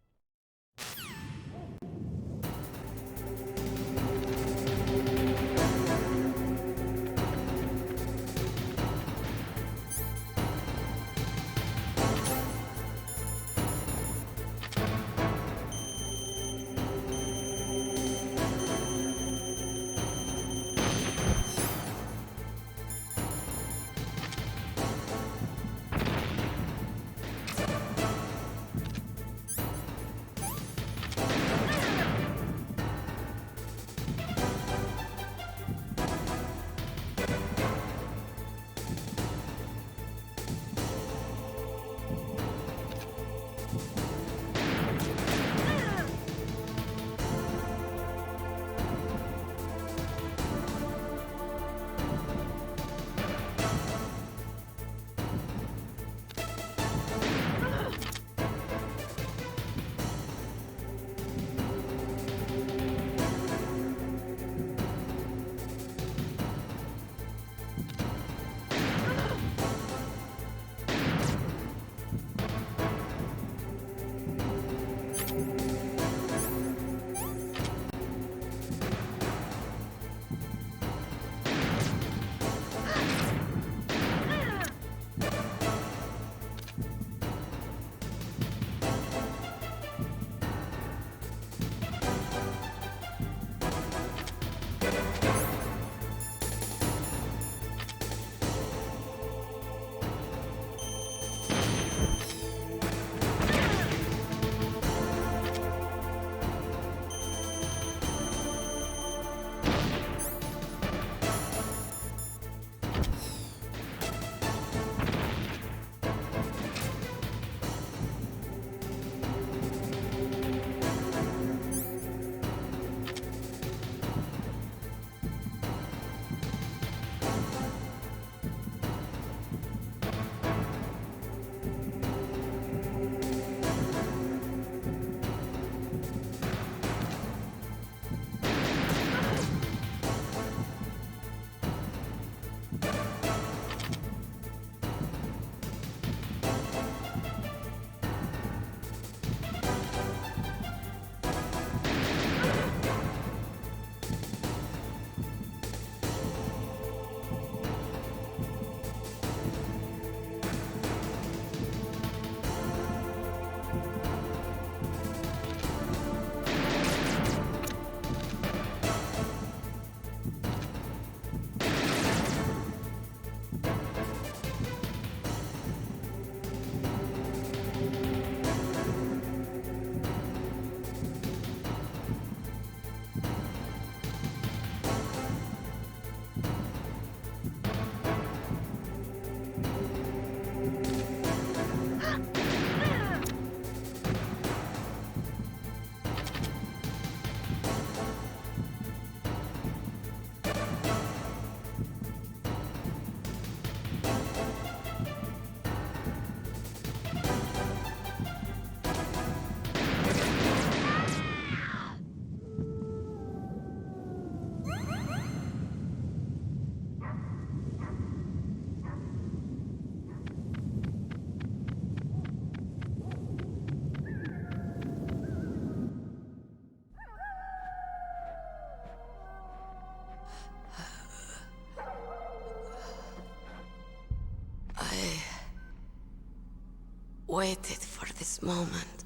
Waited for this moment.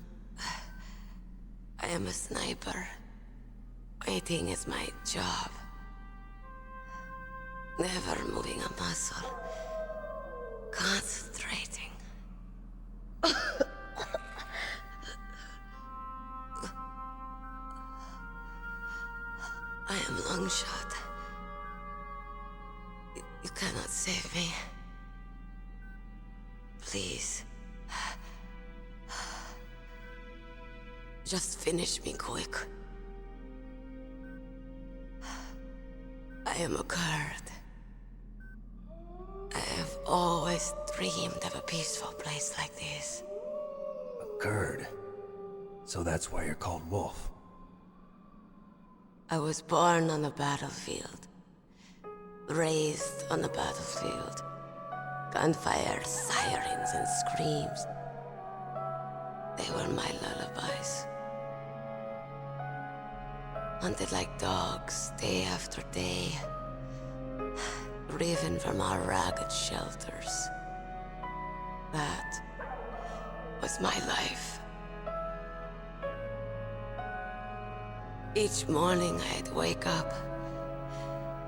I am a sniper. Waiting is my job. Never moving a muscle. Concentrating. I am long shot. You cannot save me. Please. Just finish me quick. I am a Kurd. I have always dreamed of a peaceful place like this. A Kurd? So that's why you're called Wolf. I was born on the battlefield. Raised on the battlefield. Gunfire, sirens, and screams. They were my lullabies. Hunted like dogs, day after day. Driven from our ragged shelters. That was my life. Each morning I'd wake up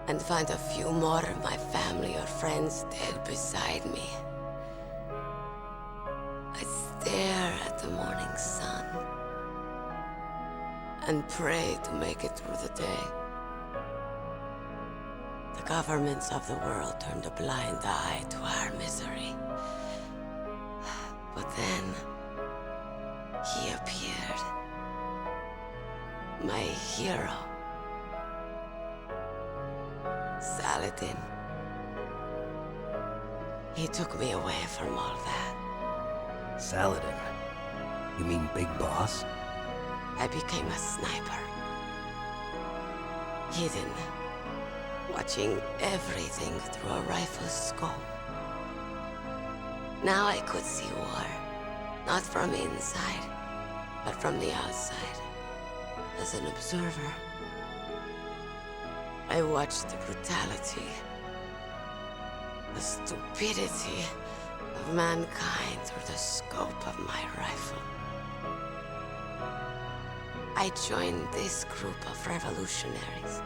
and find a few more of my family or friends dead beside me. I'd stare at the morning sun and pray to make it through the day. The governments of the world turned a blind eye to our misery. But then, he appeared. My hero. Saladin. He took me away from all that. Saladin? You mean Big Boss? I became a sniper. Hidden. Watching everything through a rifle's scope. Now I could see war. Not from inside, but from the outside, as an observer, I watched the brutality, the stupidity of mankind through the scope of my rifle. I joined this group of revolutionaries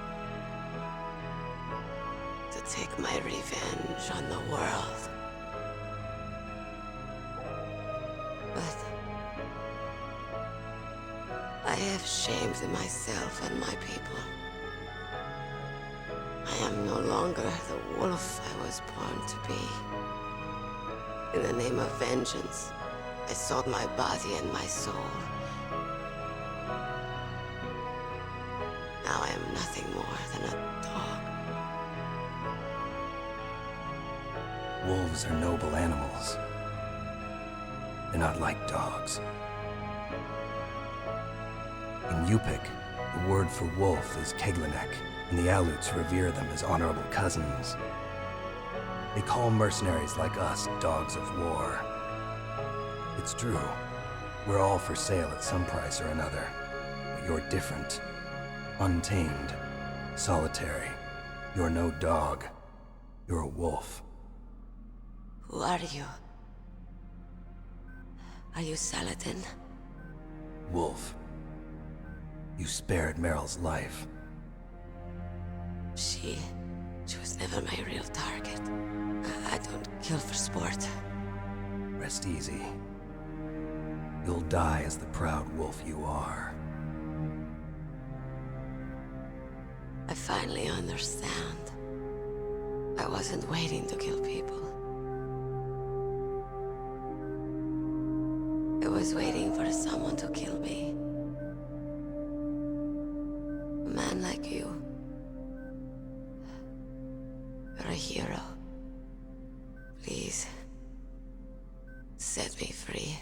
to take my revenge on the world. But I have shamed myself and my people. I am no longer the wolf I was born to be. In the name of vengeance, I sold my body and my soul. Now I am nothing more than a dog. Wolves are noble animals. They're not like dogs. In Yupik, the word for wolf is Keglanek, and the Aleuts revere them as honorable cousins. They call mercenaries like us dogs of war. It's true. We're all for sale at some price or another. But you're different. Untamed. Solitary. You're no dog. You're a wolf. Who are you? Are you Saladin? Wolf. You spared Meryl's life. She was never my real target. I don't kill for sport. Rest easy. You'll die as the proud wolf you are. I finally understand. I wasn't waiting to kill people. I was waiting for someone to kill me. A man like you. You're a hero. Please, set me free.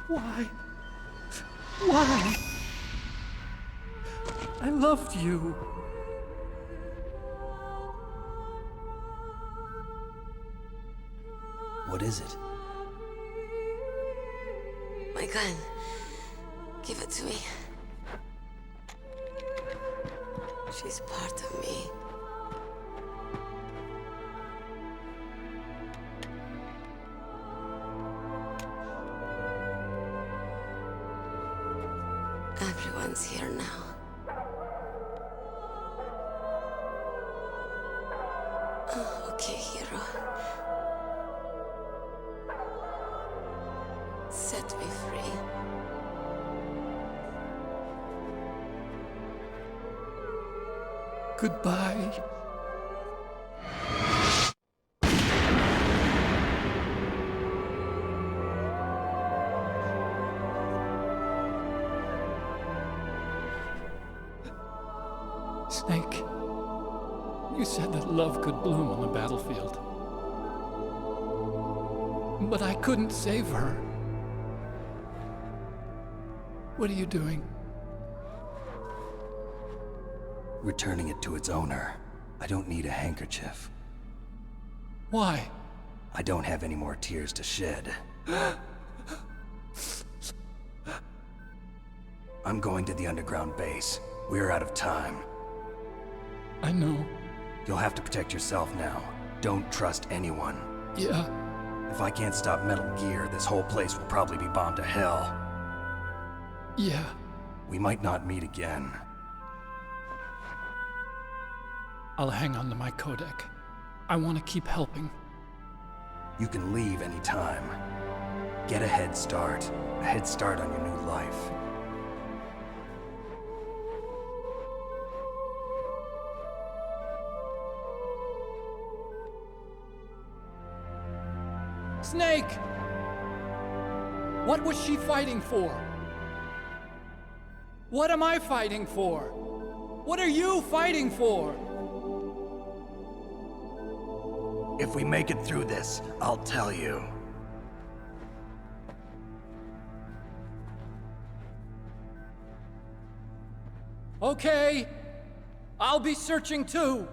Why? Why? I loved you. What is it? My gun. Give it to me. She's part of me. Everyone's here now. Oh, okay, hero. Set me free. Goodbye. Snake, you said that love could bloom on the battlefield. But I couldn't save her. What are you doing? Returning it to its owner. I don't need a handkerchief. Why? I don't have any more tears to shed. I'm going to the underground base. We're out of time. I know. You'll have to protect yourself now. Don't trust anyone. Yeah. If I can't stop Metal Gear, this whole place will probably be bombed to hell. Yeah. We might not meet again. I'll hang on to my codec. I want to keep helping. You can leave anytime. Get a head start. A head start on your new life. Snake! What was she fighting for? What am I fighting for? What are you fighting for? If we make it through this, I'll tell you. Okay. I'll be searching too.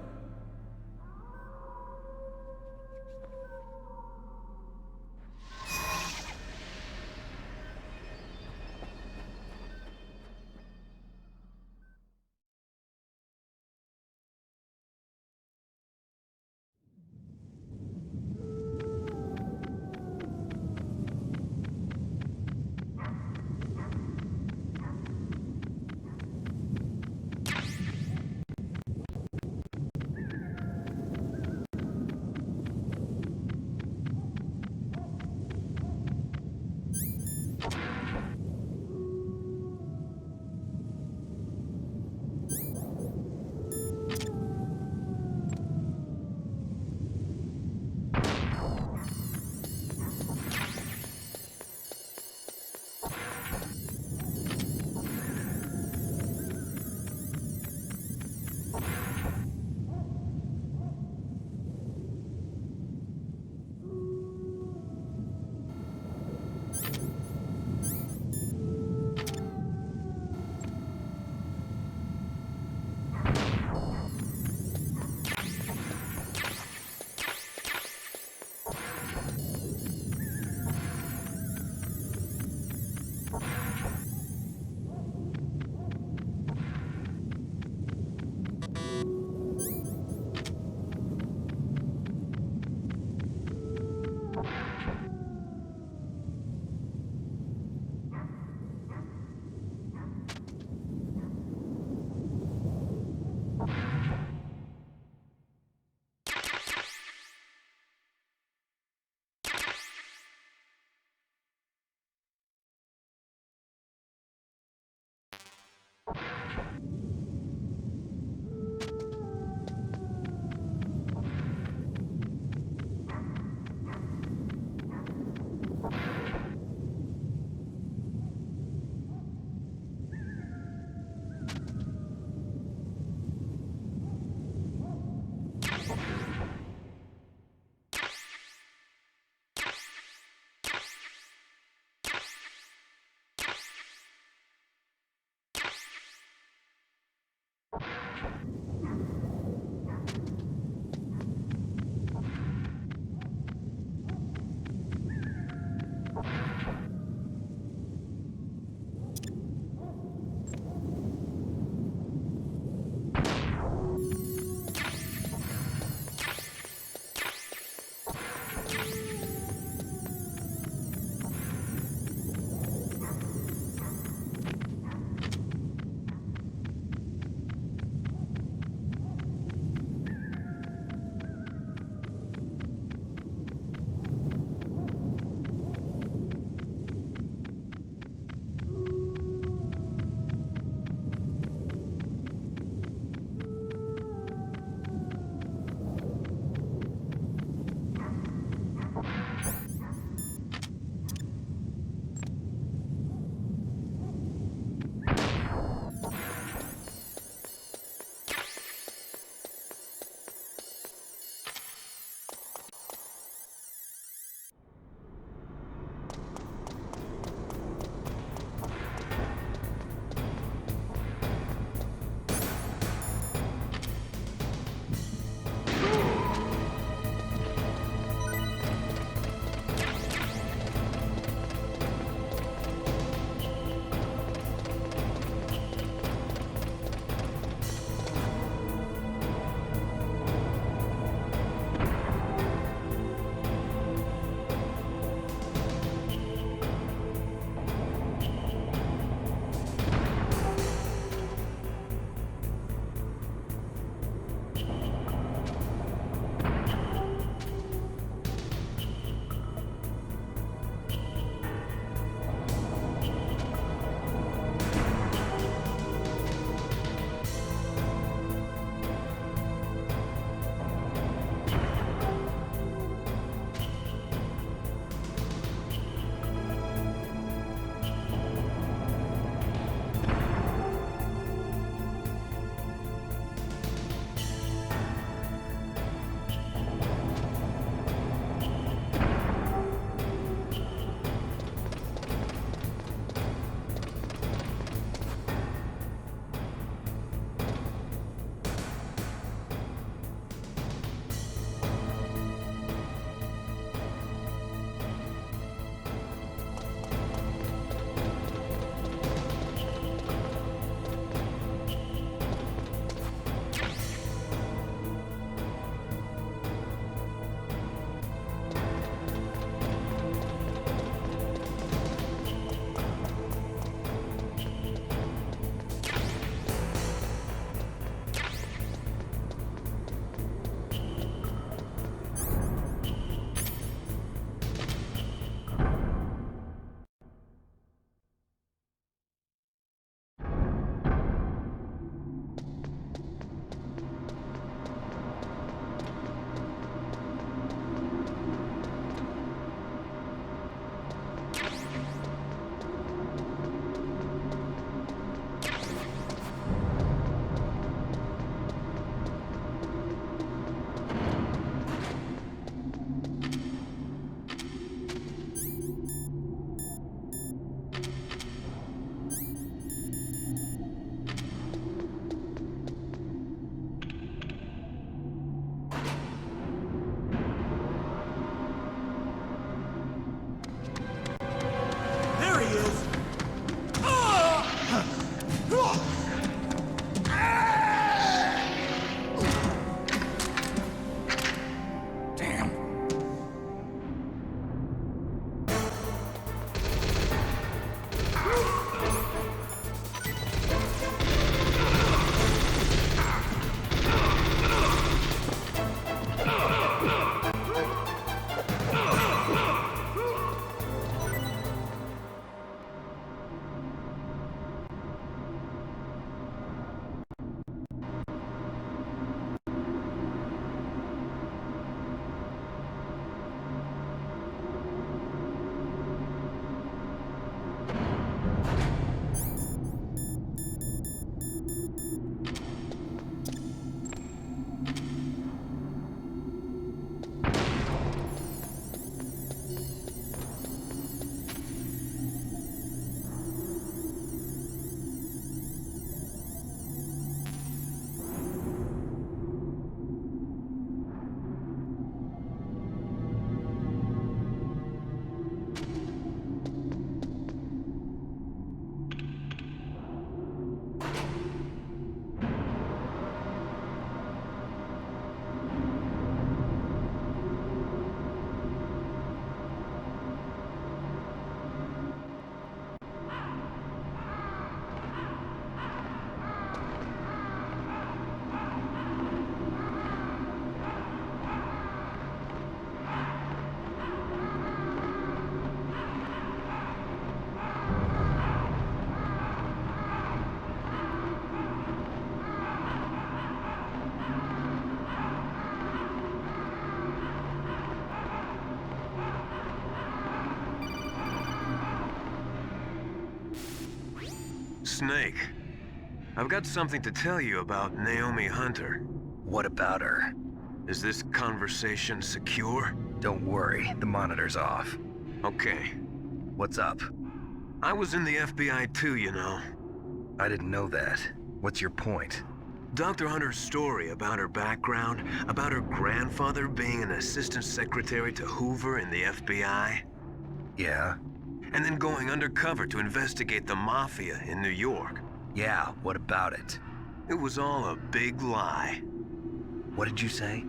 Snake. I've got something to tell you about Naomi Hunter. What about her? Is this conversation secure? Don't worry, the monitor's off. Okay. What's up? I was in the FBI too, you know. I didn't know that. What's your point? Dr. Hunter's story about her background, about her grandfather being an assistant secretary to Hoover in the FBI. Yeah? And then going undercover to investigate the Mafia in New York. Yeah, what about it? It was all a big lie. What did you say?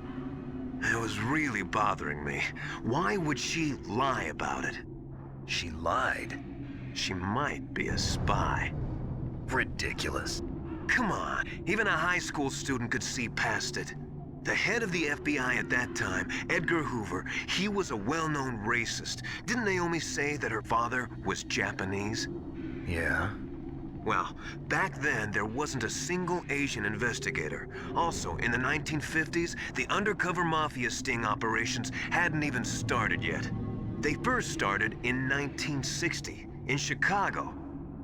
It was really bothering me. Why would she lie about it? She lied? She might be a spy. Ridiculous. Come on, even a high school student could see past it. The head of the FBI at that time, Edgar Hoover, he was a well-known racist. Didn't Naomi say that her father was Japanese? Yeah. Well, back then, there wasn't a single Asian investigator. Also, in the 1950s, the undercover mafia sting operations hadn't even started yet. They first started in 1960, in Chicago,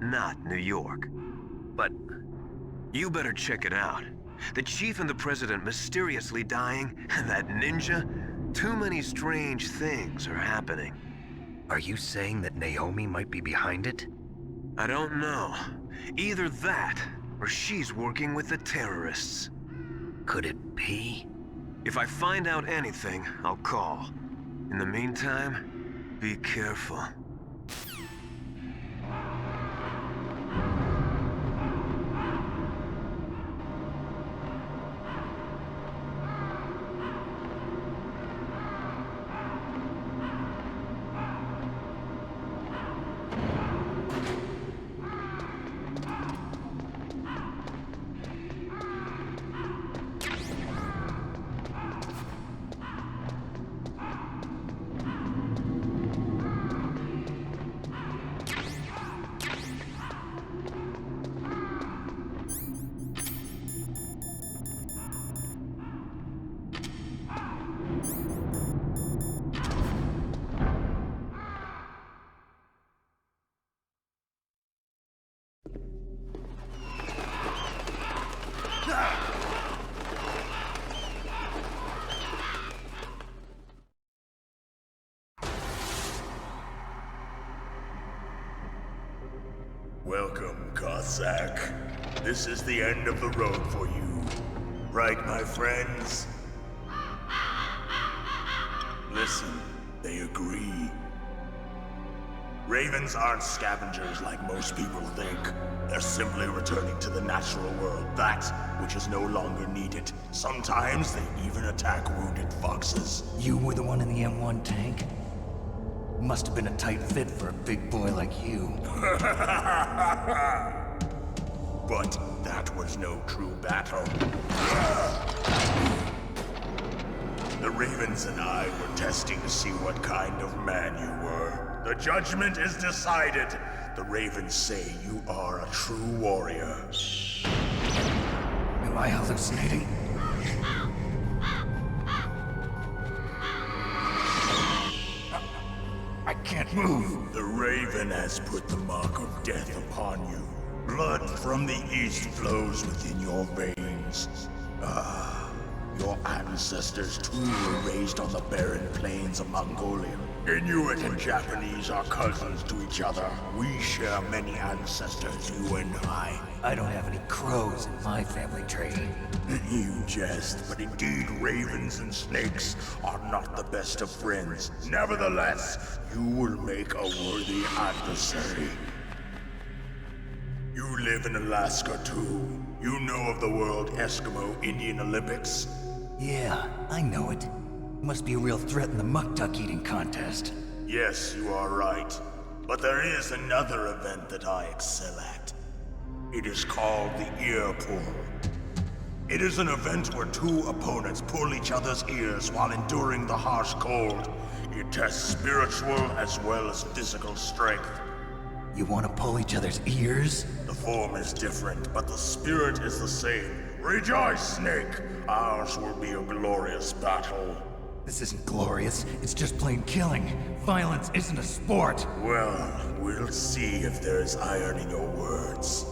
not New York. But you better check it out. The chief and the president mysteriously dying, and that ninja? Too many strange things are happening. Are you saying that Naomi might be behind it? I don't know. Either that, or she's working with the terrorists. Could it be? If I find out anything, I'll call. In the meantime, be careful. Welcome, Cossack. This is the end of the road for you. Right, my friends? Listen, they agree. Ravens aren't scavengers like most people think. They're simply returning to the natural world, that which is no longer needed. Sometimes they even attack wounded foxes. You were the one in the M1 tank? Must have been a tight fit for a big boy like you. But that was no true battle. The Ravens and I were testing to see what kind of man you were. The judgment is decided. The Ravens say you are a true warrior. Am I hallucinating? I can't move. The Raven has put the mark of death upon you. Blood from the east flows within your veins. Your ancestors too were raised on the barren plains of Mongolia. Inuit and Japanese are cousins to each other. We share many ancestors, you and I. I don't have any crows in my family tree. You jest, but indeed ravens and snakes are not the best of friends. Nevertheless, you will make a worthy adversary. You live in Alaska too. You know of the World Eskimo Indian Olympics? Yeah, I know it. Must be a real threat in the muck-duck eating contest. Yes, you are right. But there is another event that I excel at. It is called the ear pull. It is an event where two opponents pull each other's ears while enduring the harsh cold. It tests spiritual as well as physical strength. You want to pull each other's ears? The form is different, but the spirit is the same. Rejoice, Snake! Ours will be a glorious battle. This isn't glorious, it's just plain killing. Violence isn't a sport. Well, we'll see if there's iron in your words.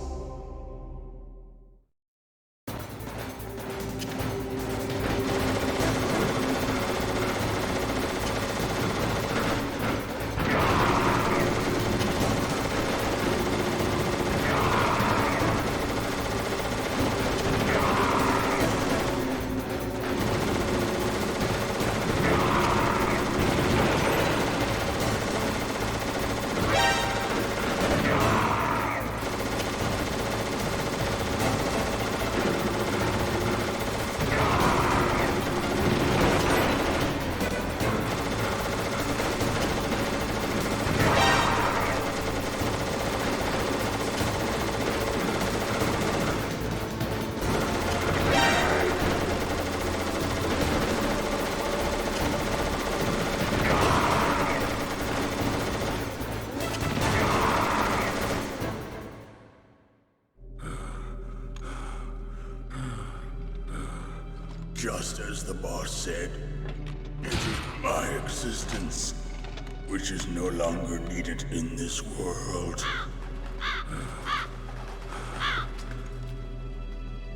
Just as the boss said, it is my existence which is no longer needed in this world.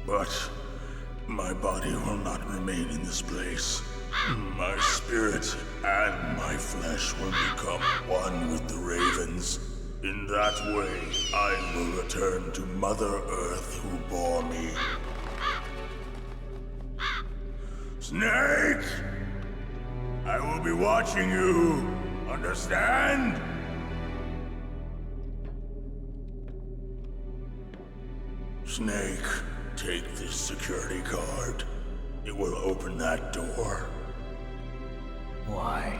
But my body will not remain in this place. My spirit and my flesh will become one with the ravens. In that way, I will return to Mother Earth who bore me. Snake! I will be watching you. Understand? Snake, take this security card. It will open that door. Why?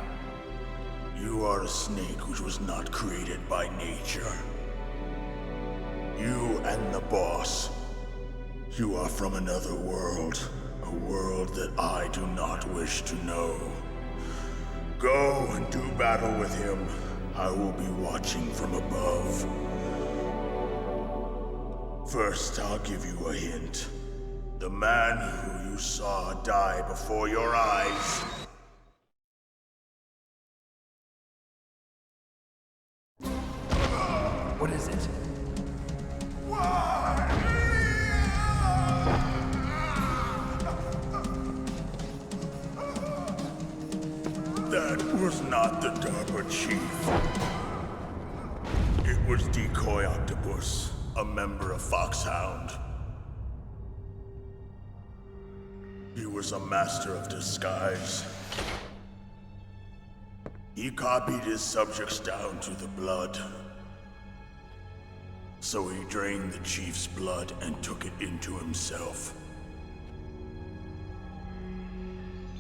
You are a snake which was not created by nature. You and the boss. You are from another world. A world that I do not wish to know. Go and do battle with him. I will be watching from above. First, I'll give you a hint. The man who you saw die before your eyes. What is it? That was not the DARPA chief. It was Decoy Octopus, a member of Foxhound. He was a master of disguise. He copied his subjects down to the blood. So he drained the chief's blood and took it into himself.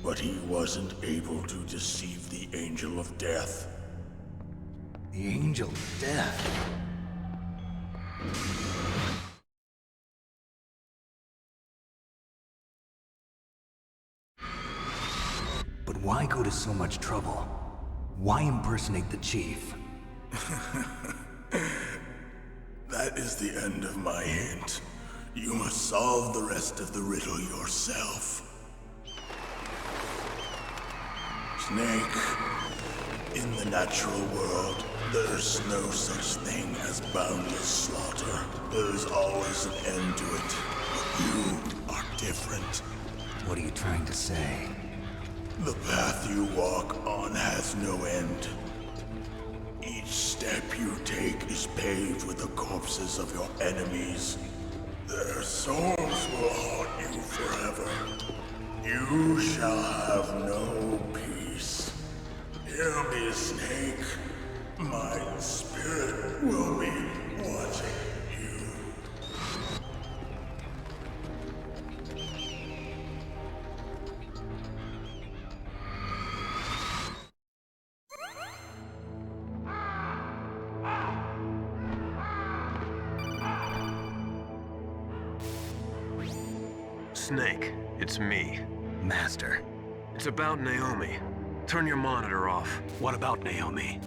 But he wasn't able to deceive the Angel of Death. The Angel of Death? But why go to so much trouble? Why impersonate the chief? That is the end of my hint. You must solve the rest of the riddle yourself. Snake, in the natural world, there's no such thing as boundless slaughter. There's always an end to it. But you are different. What are you trying to say? The path you walk on has no end. Each step you take is paved with the corpses of your enemies. Their souls will haunt you forever. You shall have no peace. Hear me, Snake. My spirit will be watching you. Snake, it's me. Master. It's about Naomi. Turn your monitor off. What about Naomi?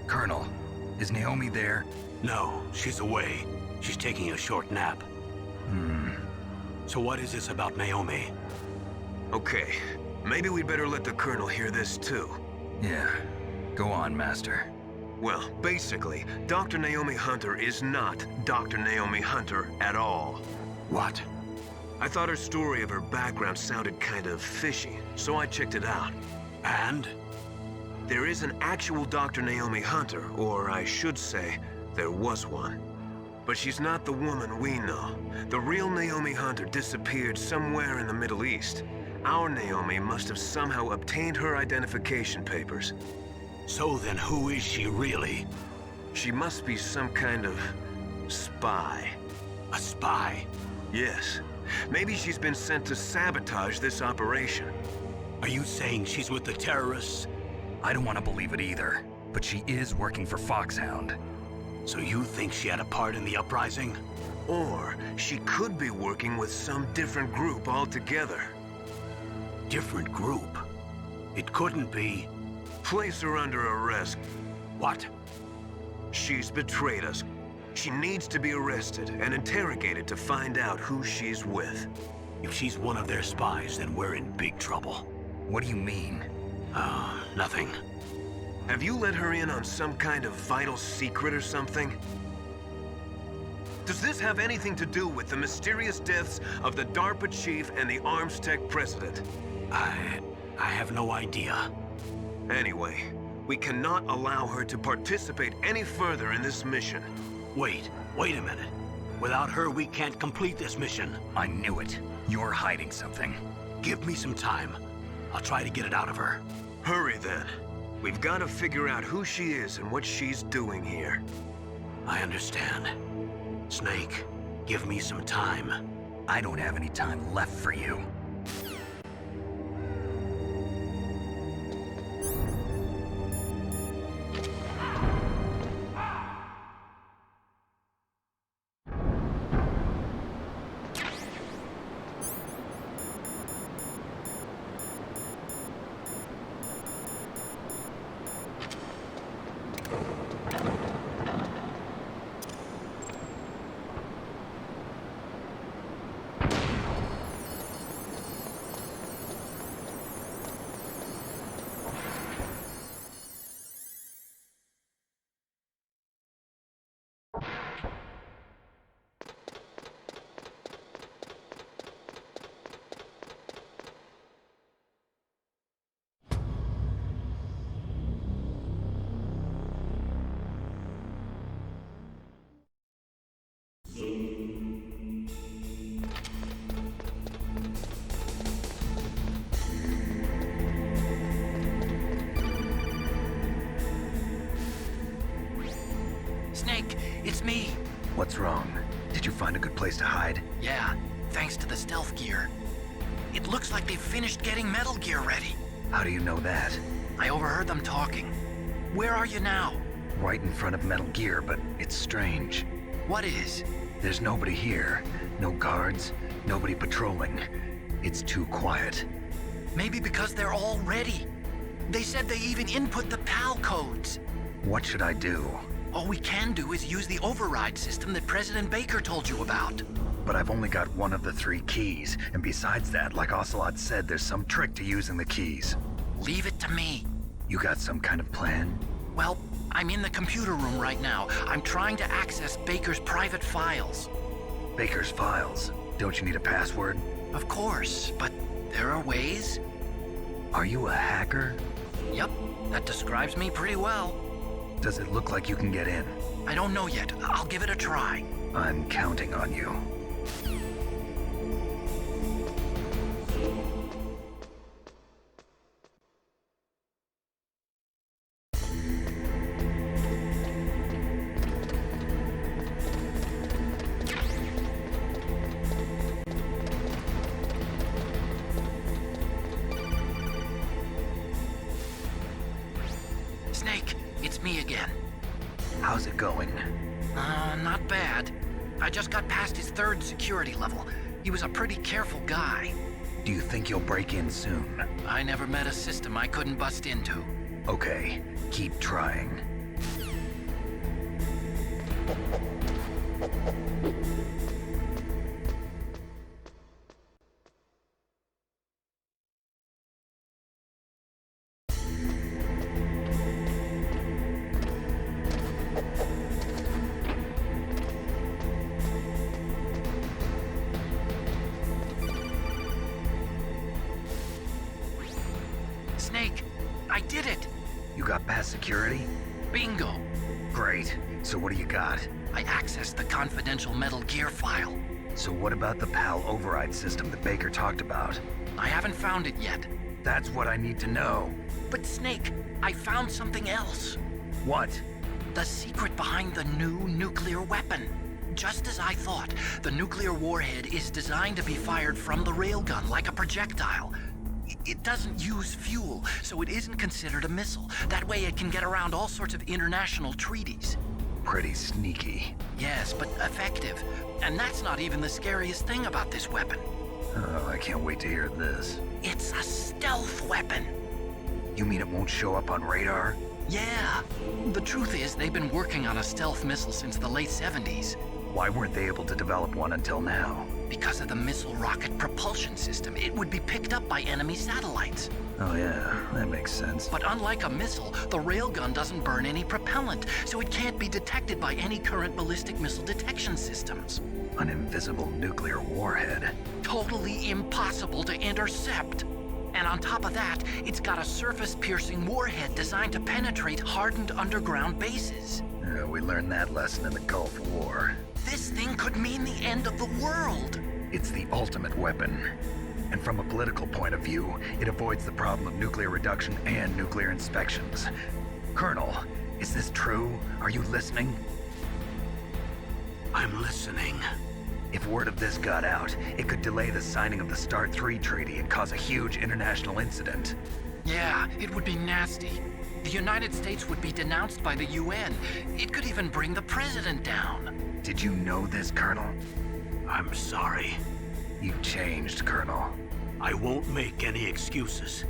Colonel, is Naomi there? No, she's away. She's taking a short nap. So what is this about Naomi? Okay, maybe we'd better let the Colonel hear this too. Yeah, go on, Master. Well, basically, Dr. Naomi Hunter is not Dr. Naomi Hunter at all. What? I thought her story of her background sounded kind of fishy, so I checked it out. And? There is an actual Dr. Naomi Hunter, or I should say, there was one. But she's not the woman we know. The real Naomi Hunter disappeared somewhere in the Middle East. Our Naomi must have somehow obtained her identification papers. So then who is she really? She must be some kind of spy. A spy? Yes. Maybe she's been sent to sabotage this operation. Are you saying she's with the terrorists? I don't want to believe it either, but she is working for Foxhound. So you think she had a part in the uprising? Or she could be working with some different group altogether. Different group? It couldn't be. Place her under arrest. What? She's betrayed us. She needs to be arrested and interrogated to find out who she's with. If she's one of their spies, then we're in big trouble. What do you mean? Nothing. Have you let her in on some kind of vital secret or something? Does this have anything to do with the mysterious deaths of the DARPA chief and the Arms Tech president? I have no idea. Anyway, we cannot allow her to participate any further in this mission. Wait a minute. Without her, we can't complete this mission. I knew it. You're hiding something. Give me some time. I'll try to get it out of her. Hurry then. We've got to figure out who she is and what she's doing here. I understand. Snake, give me some time. I don't have any time left for you. Snake, it's me. What's wrong? Did you find a good place to hide? Yeah, thanks to the stealth gear. It looks like they've finished getting Metal Gear ready. How do you know that? I overheard them talking. Where are you now? Right in front of Metal Gear, but it's strange. What is? There's nobody here. No guards, nobody patrolling. It's too quiet. Maybe because they're all ready. They said they even input the PAL codes. What should I do? All we can do is use the override system that President Baker told you about. But I've only got one of the 3 keys, and besides that, like Ocelot said, there's some trick to using the keys. Leave it to me. You got some kind of plan? Well, I'm in the computer room right now. I'm trying to access Baker's private files. Baker's files? Don't you need a password? Of course, but there are ways. Are you a hacker? Yep, that describes me pretty well. Does it look like you can get in? I don't know yet. I'll give it a try. I'm counting on you. Snake, it's me again. How's it going? Not bad. I just got past his 3rd security level. He was a pretty careful guy. Do you think you'll break in soon? I never met a system I couldn't bust into. Okay, keep trying. Snake, I did it! You got past security? Bingo! Great. So what do you got? I accessed the confidential Metal Gear file. So what about the PAL override system that Baker talked about? I haven't found it yet. That's what I need to know. But Snake, I found something else. What? The secret behind the new nuclear weapon. Just as I thought, the nuclear warhead is designed to be fired from the railgun like a projectile. It doesn't use fuel, so it isn't considered a missile. That way it can get around all sorts of international treaties. Pretty sneaky. Yes, but effective. And that's not even the scariest thing about this weapon. Oh, I can't wait to hear this. It's a stealth weapon. You mean it won't show up on radar? Yeah. The truth is, they've been working on a stealth missile since the late 70s. Why weren't they able to develop one until now? Because of the missile rocket propulsion system, it would be picked up by enemy satellites. Oh yeah, that makes sense. But unlike a missile, the railgun doesn't burn any propellant, so it can't be detected by any current ballistic missile detection systems. An invisible nuclear warhead. Totally impossible to intercept. And on top of that, it's got a surface-piercing warhead designed to penetrate hardened underground bases. We learned that lesson in the Gulf War. This thing could mean the end of the world. It's the ultimate weapon. And from a political point of view, it avoids the problem of nuclear reduction and nuclear inspections. Colonel, is this true? Are you listening? I'm listening. If word of this got out, it could delay the signing of the START 3 treaty and cause a huge international incident. Yeah, it would be nasty. The United States would be denounced by the UN. It could even bring the president down. Did you know this, Colonel? I'm sorry. You changed, Colonel. I won't make any excuses.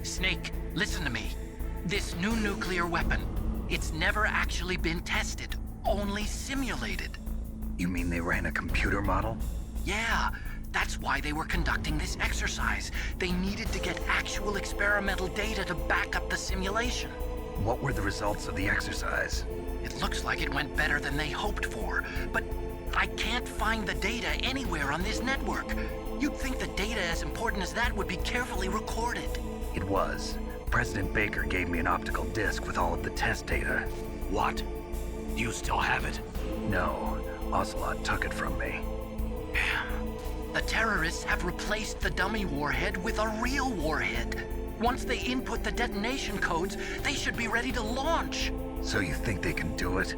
Snake, listen to me. This new nuclear weapon, it's never actually been tested, only simulated. You mean they ran a computer model? Yeah, that's why they were conducting this exercise. They needed to get actual experimental data to back up the simulation. What were the results of the exercise? It looks like it went better than they hoped for, but I can't find the data anywhere on this network. You'd think the data as important as that would be carefully recorded. It was. President Baker gave me an optical disc with all of the test data. What? Do you still have it? No. Ocelot took it from me. Damn. The terrorists have replaced the dummy warhead with a real warhead. Once they input the detonation codes, they should be ready to launch. So you think they can do it?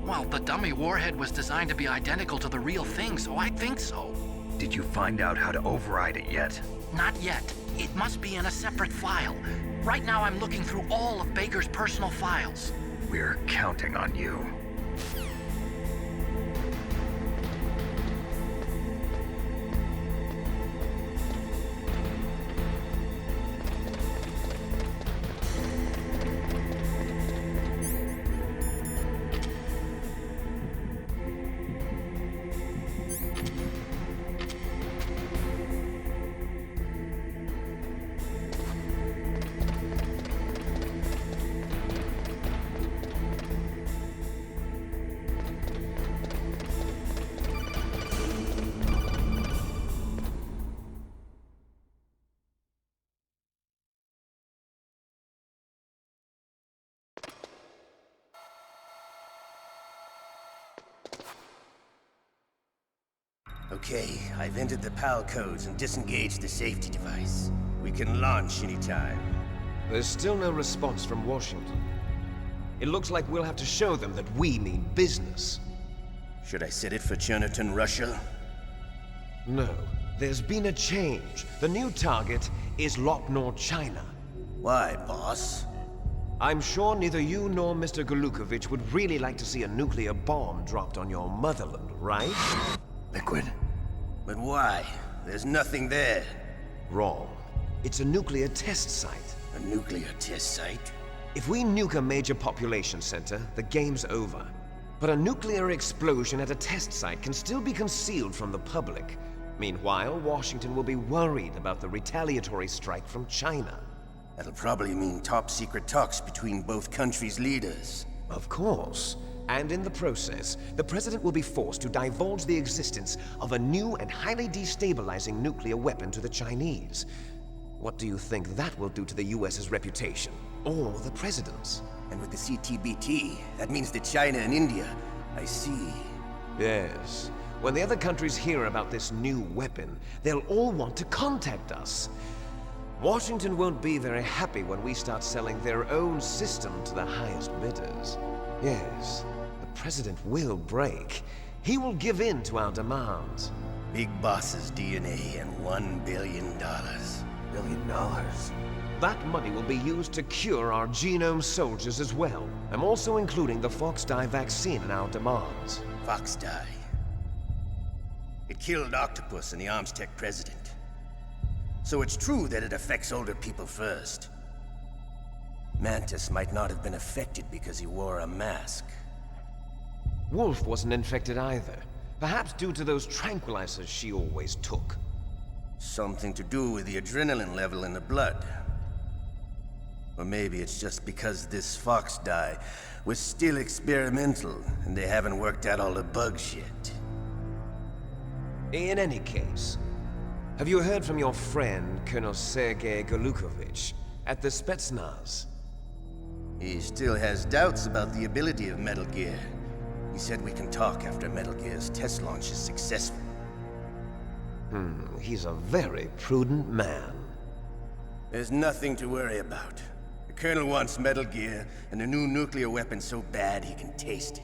Well, the dummy warhead was designed to be identical to the real thing, so I think so. Did you find out how to override it yet? Not yet. It must be in a separate file. Right now I'm looking through all of Baker's personal files. We're counting on you. Okay, I've entered the PAL codes and disengaged the safety device. We can launch anytime. There's still no response from Washington. It looks like we'll have to show them that we mean business. Should I set it for Cherniton, Russia? No. There's been a change. The new target is Lopnor, China. Why, boss? I'm sure neither you nor Mr. Golukovich would really like to see a nuclear bomb dropped on your motherland, right? Liquid. But why? There's nothing there. Wrong. It's a nuclear test site. A nuclear test site? If we nuke a major population center, the game's over. But a nuclear explosion at a test site can still be concealed from the public. Meanwhile, Washington will be worried about the retaliatory strike from China. That'll probably mean top-secret talks between both countries' leaders. Of course. And in the process, the President will be forced to divulge the existence of a new and highly destabilizing nuclear weapon to the Chinese. What do you think that will do to the US's reputation? Or the President's? And with the CTBT, that means that China and India. I see. Yes. When the other countries hear about this new weapon, they'll all want to contact us. Washington won't be very happy when we start selling their own system to the highest bidders. Yes, the President will break. He will give in to our demands. Big Boss's DNA and $1 billion. $1 billion? That money will be used to cure our genome soldiers as well. I'm also including the Fox-Die vaccine in our demands. Fox-Die? It killed Octopus and the Armstech president. So it's true that it affects older people first. Mantis might not have been affected because he wore a mask. Wolf wasn't infected either. Perhaps due to those tranquilizers she always took. Something to do with the adrenaline level in the blood. Or maybe it's just because this fox dye was still experimental and they haven't worked out all the bugs yet. In any case, have you heard from your friend, Colonel Sergei Golukovich, at the Spetsnaz? He still has doubts about the ability of Metal Gear. He said we can talk after Metal Gear's test launch is successful. He's a very prudent man. There's nothing to worry about. The Colonel wants Metal Gear and a new nuclear weapon so bad he can taste it.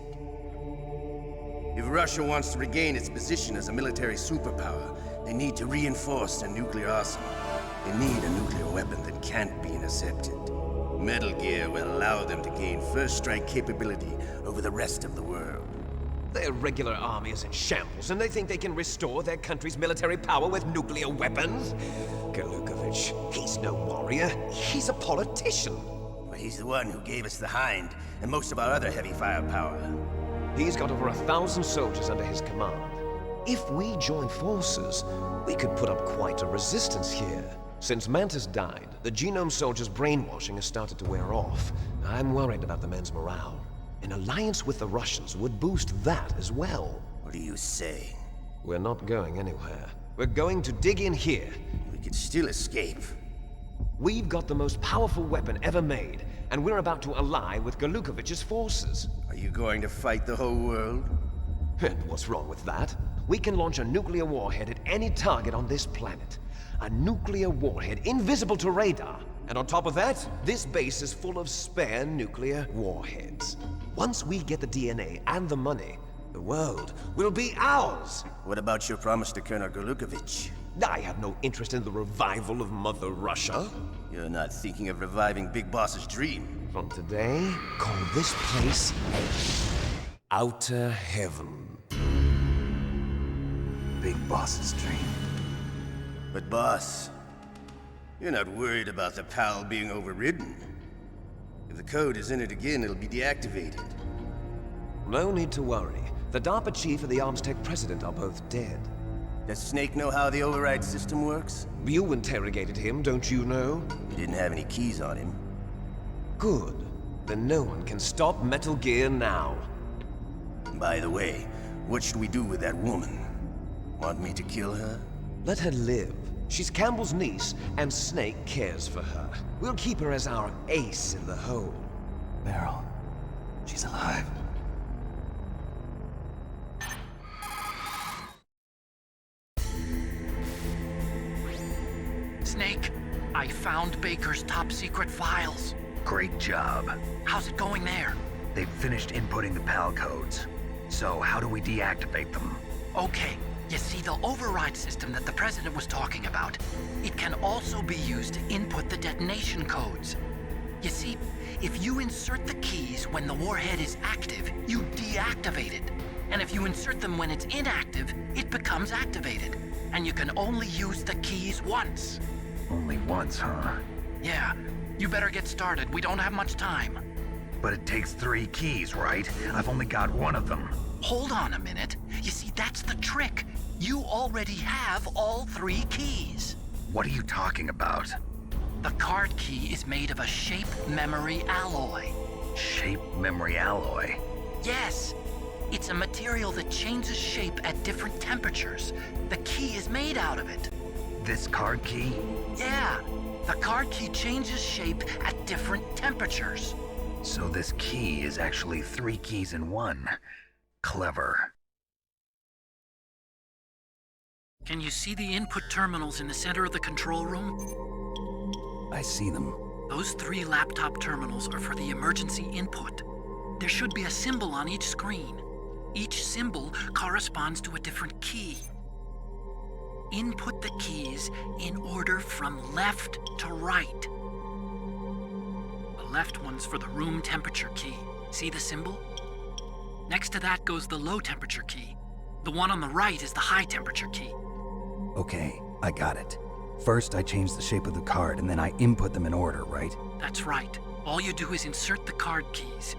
If Russia wants to regain its position as a military superpower, they need to reinforce their nuclear arsenal. They need a nuclear weapon that can't be intercepted. Metal Gear will allow them to gain first strike capability over the rest of the world. Their regular army is in shambles, and they think they can restore their country's military power with nuclear weapons? Golukovich, he's no warrior. He's a politician. Well, he's the one who gave us the Hind and most of our other heavy firepower. He's got over 1,000 soldiers under his command. If we join forces, we could put up quite a resistance here. Since Mantis died, the Genome Soldiers' brainwashing has started to wear off. I'm worried about the men's morale. An alliance with the Russians would boost that as well. What do you say? We're not going anywhere. We're going to dig in here. We could still escape. We've got the most powerful weapon ever made, and we're about to ally with Golukovich's forces. Are you going to fight the whole world? And what's wrong with that? We can launch a nuclear warhead at any target on this planet. A nuclear warhead invisible to radar. And on top of that, this base is full of spare nuclear warheads. Once we get the DNA and the money, the world will be ours! What about your promise to Colonel Golukovich? I have no interest in the revival of Mother Russia. You're not thinking of reviving Big Boss's dream. From today, call this place Outer Heaven. Big Boss's dream. But boss, you're not worried about the PAL being overridden. If the code is in it again, it'll be deactivated. No need to worry. The DARPA chief and the Arms Tech president are both dead. Does Snake know how the override system works? You interrogated him, don't you know? He didn't have any keys on him. Good. Then no one can stop Metal Gear now. By the way, what should we do with that woman? Want me to kill her? Let her live. She's Campbell's niece, and Snake cares for her. We'll keep her as our ace in the hole. Meryl, she's alive. Snake, I found Baker's top-secret files. Great job. How's it going there? They've finished inputting the PAL codes. So how do we deactivate them? Okay, you see the override system that the President was talking about? It can also be used to input the detonation codes. You see, if you insert the keys when the warhead is active, you deactivate it. And if you insert them when it's inactive, it becomes activated. And you can only use the keys once. Only once, huh? Yeah, you better get started. We don't have much time. But it takes 3 keys, right? I've only got 1 of them. Hold on a minute. You see, that's the trick. You already have all 3 keys. What are you talking about? The card key is made of a shape memory alloy. Shape memory alloy? Yes. It's a material that changes shape at different temperatures. The key is made out of it. This card key? Yeah. The card key changes shape at different temperatures. So this key is actually 3 keys in 1. Clever. Can you see the input terminals in the center of the control room? I see them. Those 3 laptop terminals are for the emergency input. There should be a symbol on each screen. Each symbol corresponds to a different key. Input the keys in order from left to right. The left one's for the room temperature key. See the symbol? Next to that goes the low temperature key. The one on the right is the high temperature key. Okay, I got it. First, I change the shape of the card, and then I input them in order, right? That's right. All you do is insert the card keys.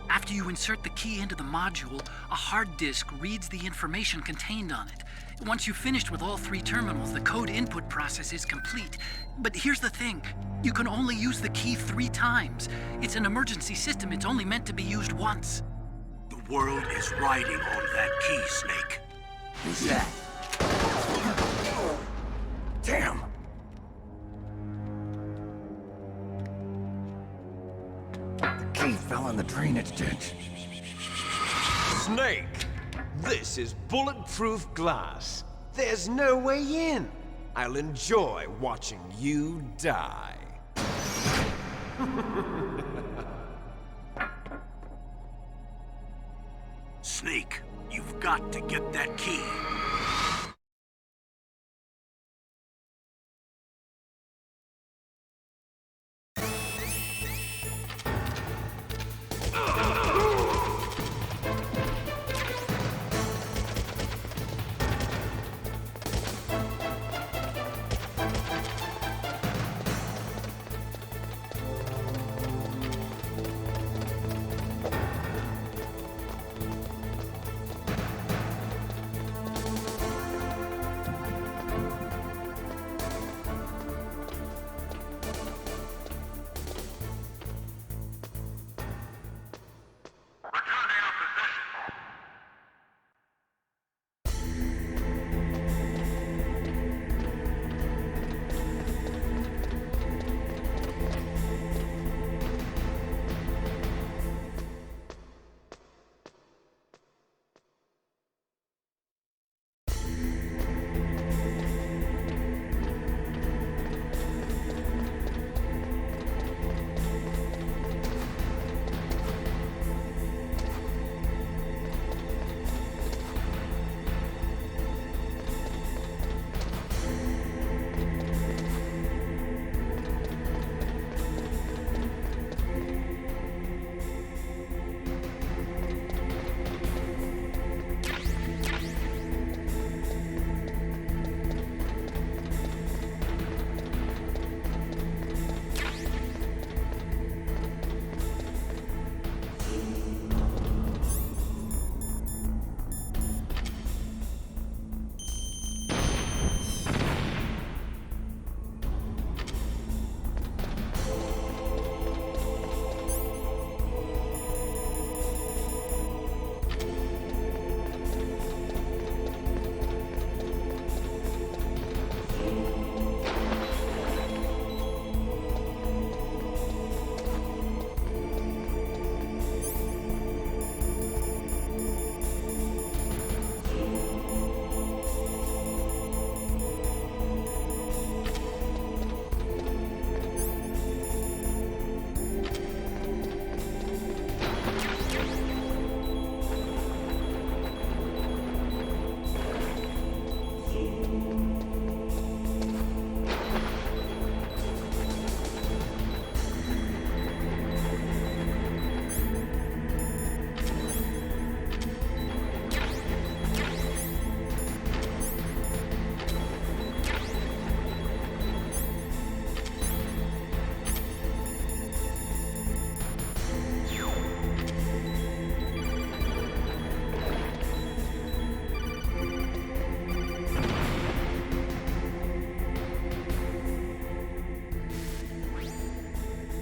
After you insert the key into the module, a hard disk reads the information contained on it. Once you've finished with all 3 terminals, the code input process is complete. But here's the thing. You can only use the key 3 times. It's an emergency system. It's only meant to be used once. The world is riding on that key, Snake. Who's that? Damn! The key fell in the drainage ditch. Snake! This is bulletproof glass. There's no way in. I'll enjoy watching you die. Snake, you've got to get that key.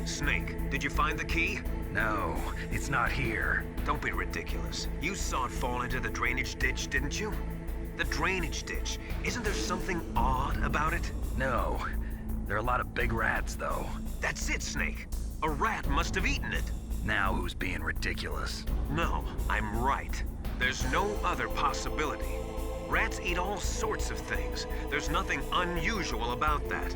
Snake, did you find the key? No, it's not here. Don't be ridiculous. You saw it fall into the drainage ditch, didn't you? The drainage ditch. Isn't there something odd about it? No. There are a lot of big rats, though. That's it, Snake. A rat must have eaten it. Now who's being ridiculous? No, I'm right. There's no other possibility. Rats eat all sorts of things. There's nothing unusual about that.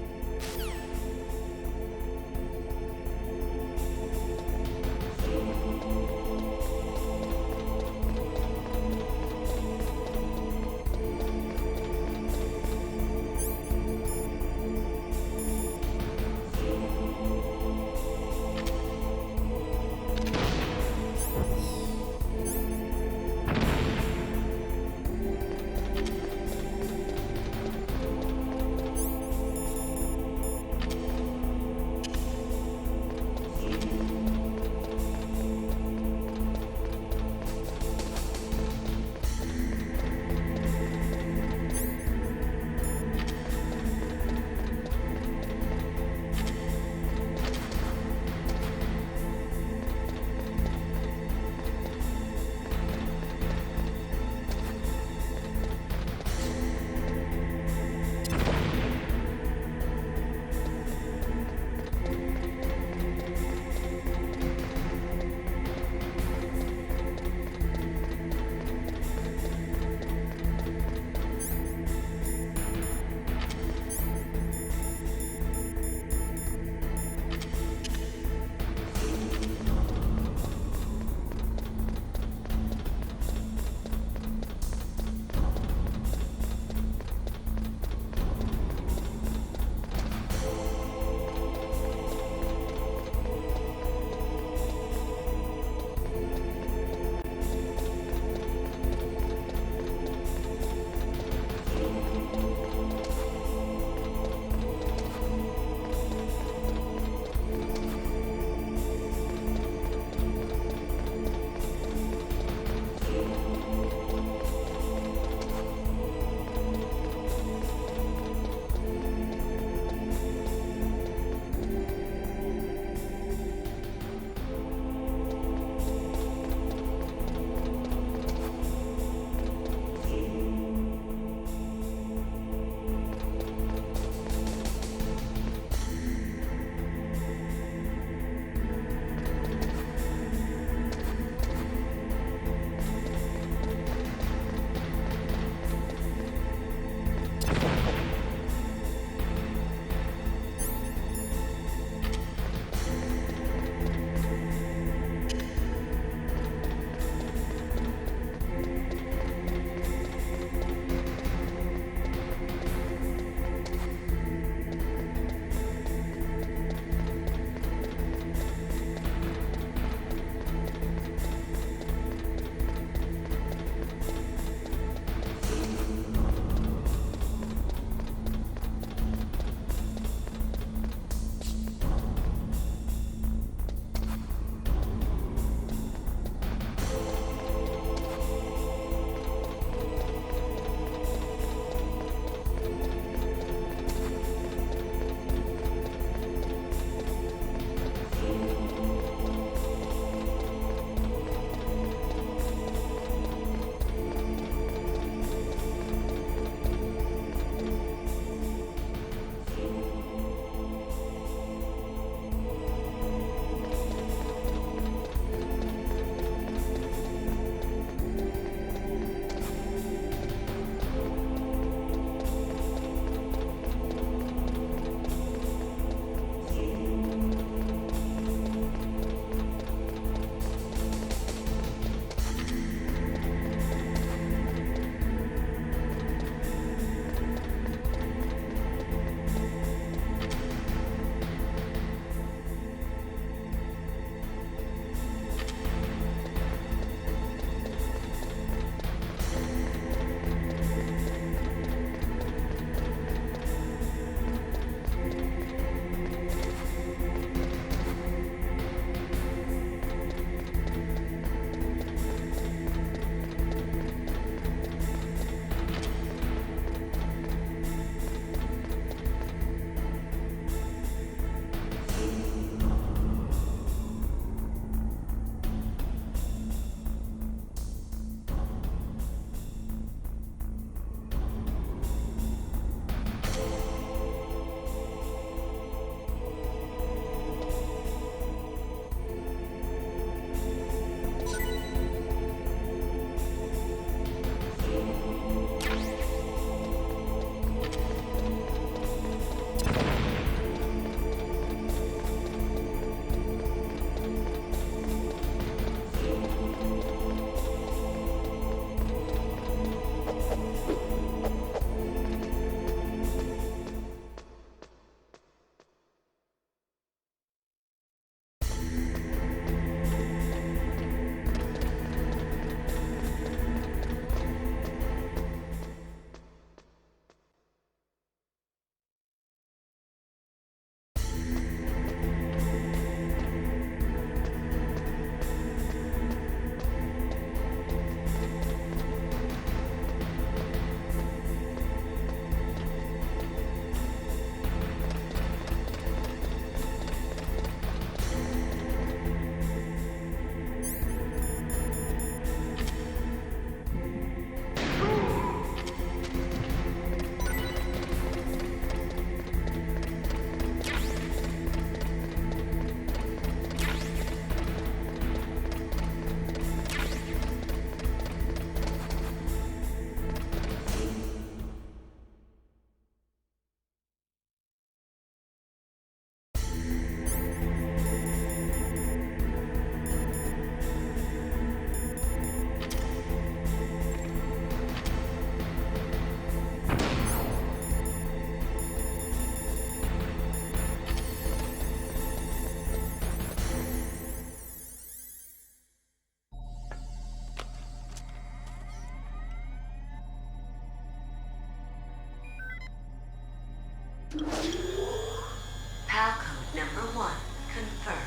PAL code number 1 confirmed.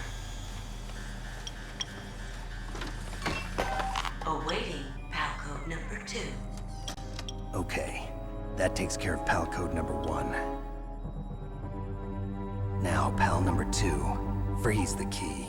Awaiting PAL code number 2. Okay, that takes care of PAL code number 1. Now, PAL number 2, freeze the key.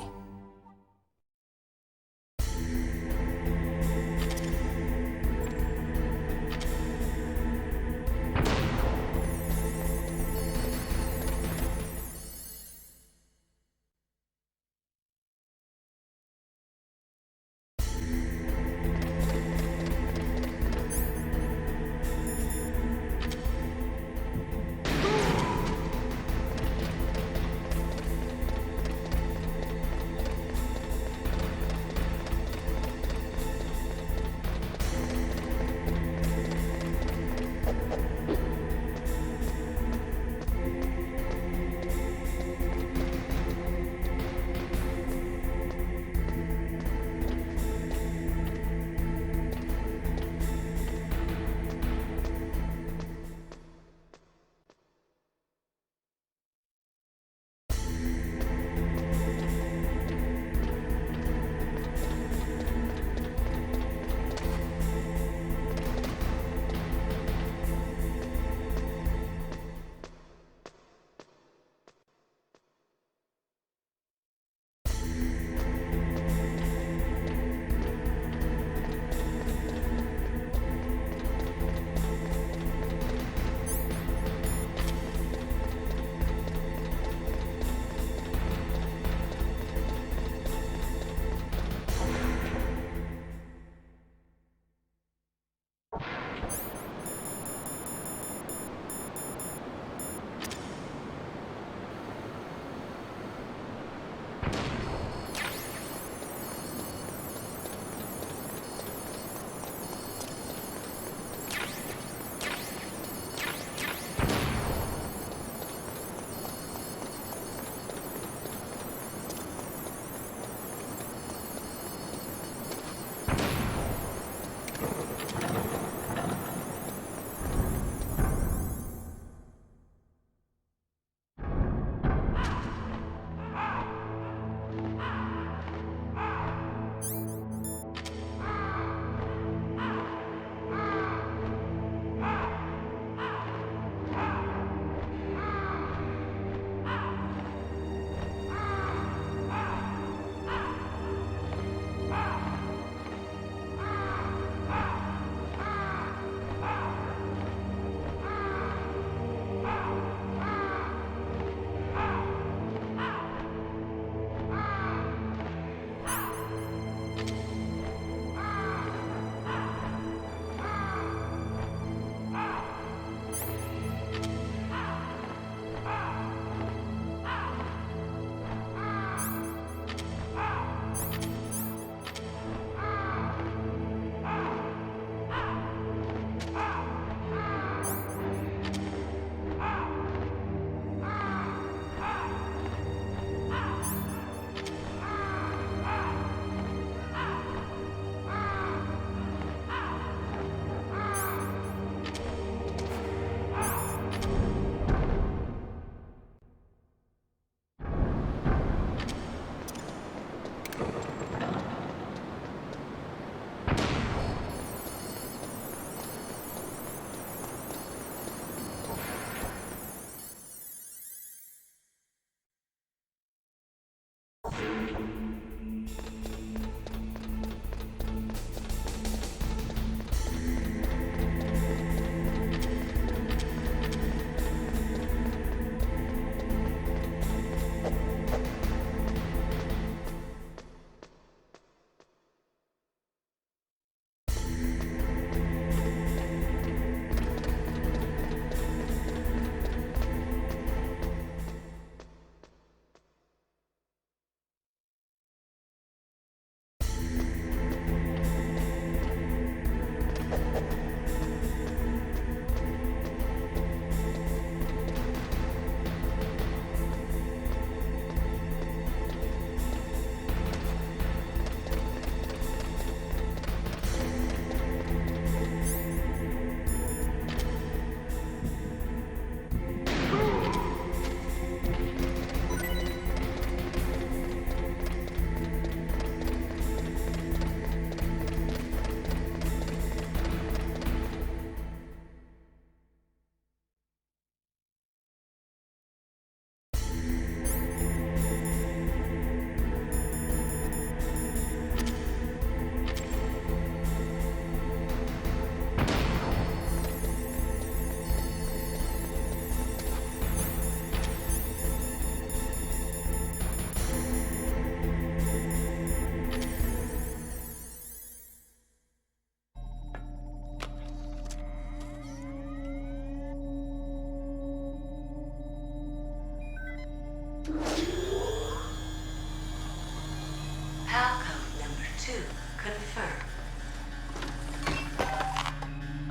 PAL code number 2 confirmed.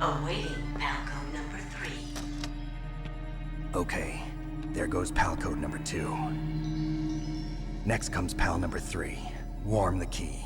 Awaiting PAL code number 3. Okay, there goes PAL code number 2. Next comes PAL number 3. Warm the key.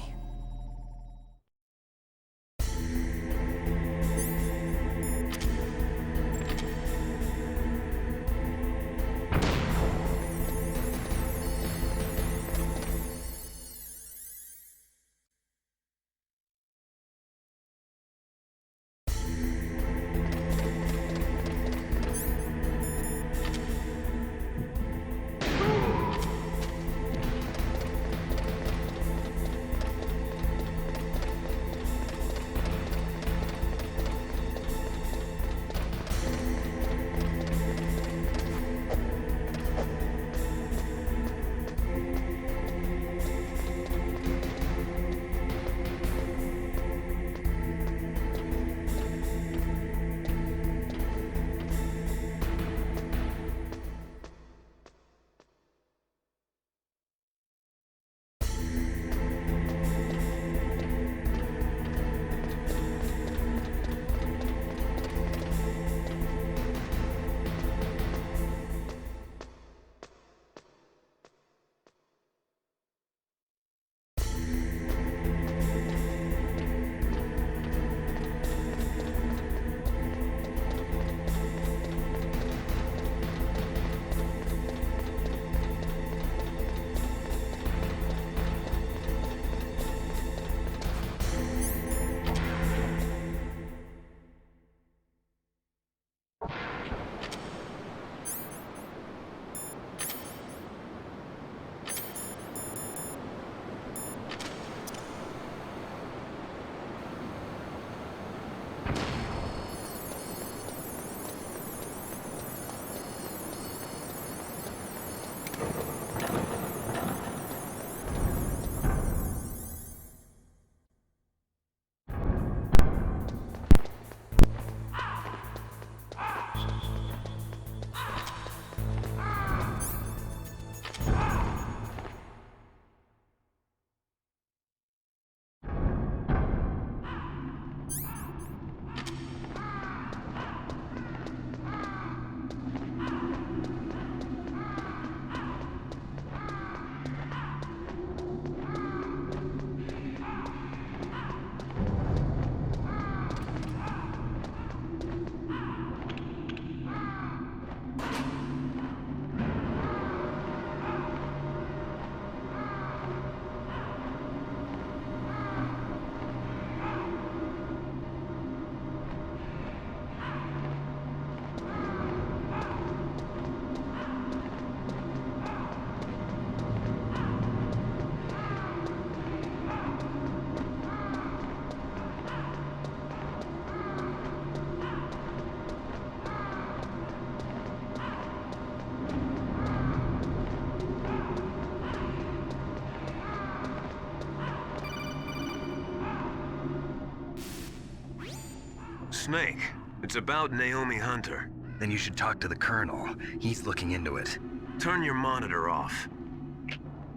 Snake, it's about Naomi Hunter. Then you should talk to the Colonel. He's looking into it. Turn your monitor off.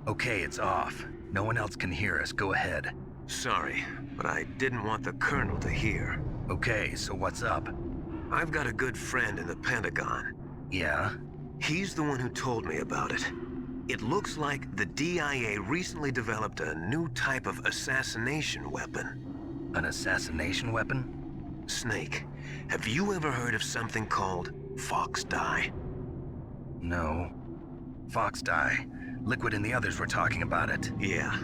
Okay, it's off. No one else can hear us. Go ahead. Sorry, but I didn't want the Colonel to hear. Okay, so what's up? I've got a good friend in the Pentagon. Yeah? He's the one who told me about it. It looks like the DIA recently developed a new type of assassination weapon. An assassination weapon? Snake, have you ever heard of something called Fox Dye? No. Fox Dye. Liquid and the others were talking about it. Yeah.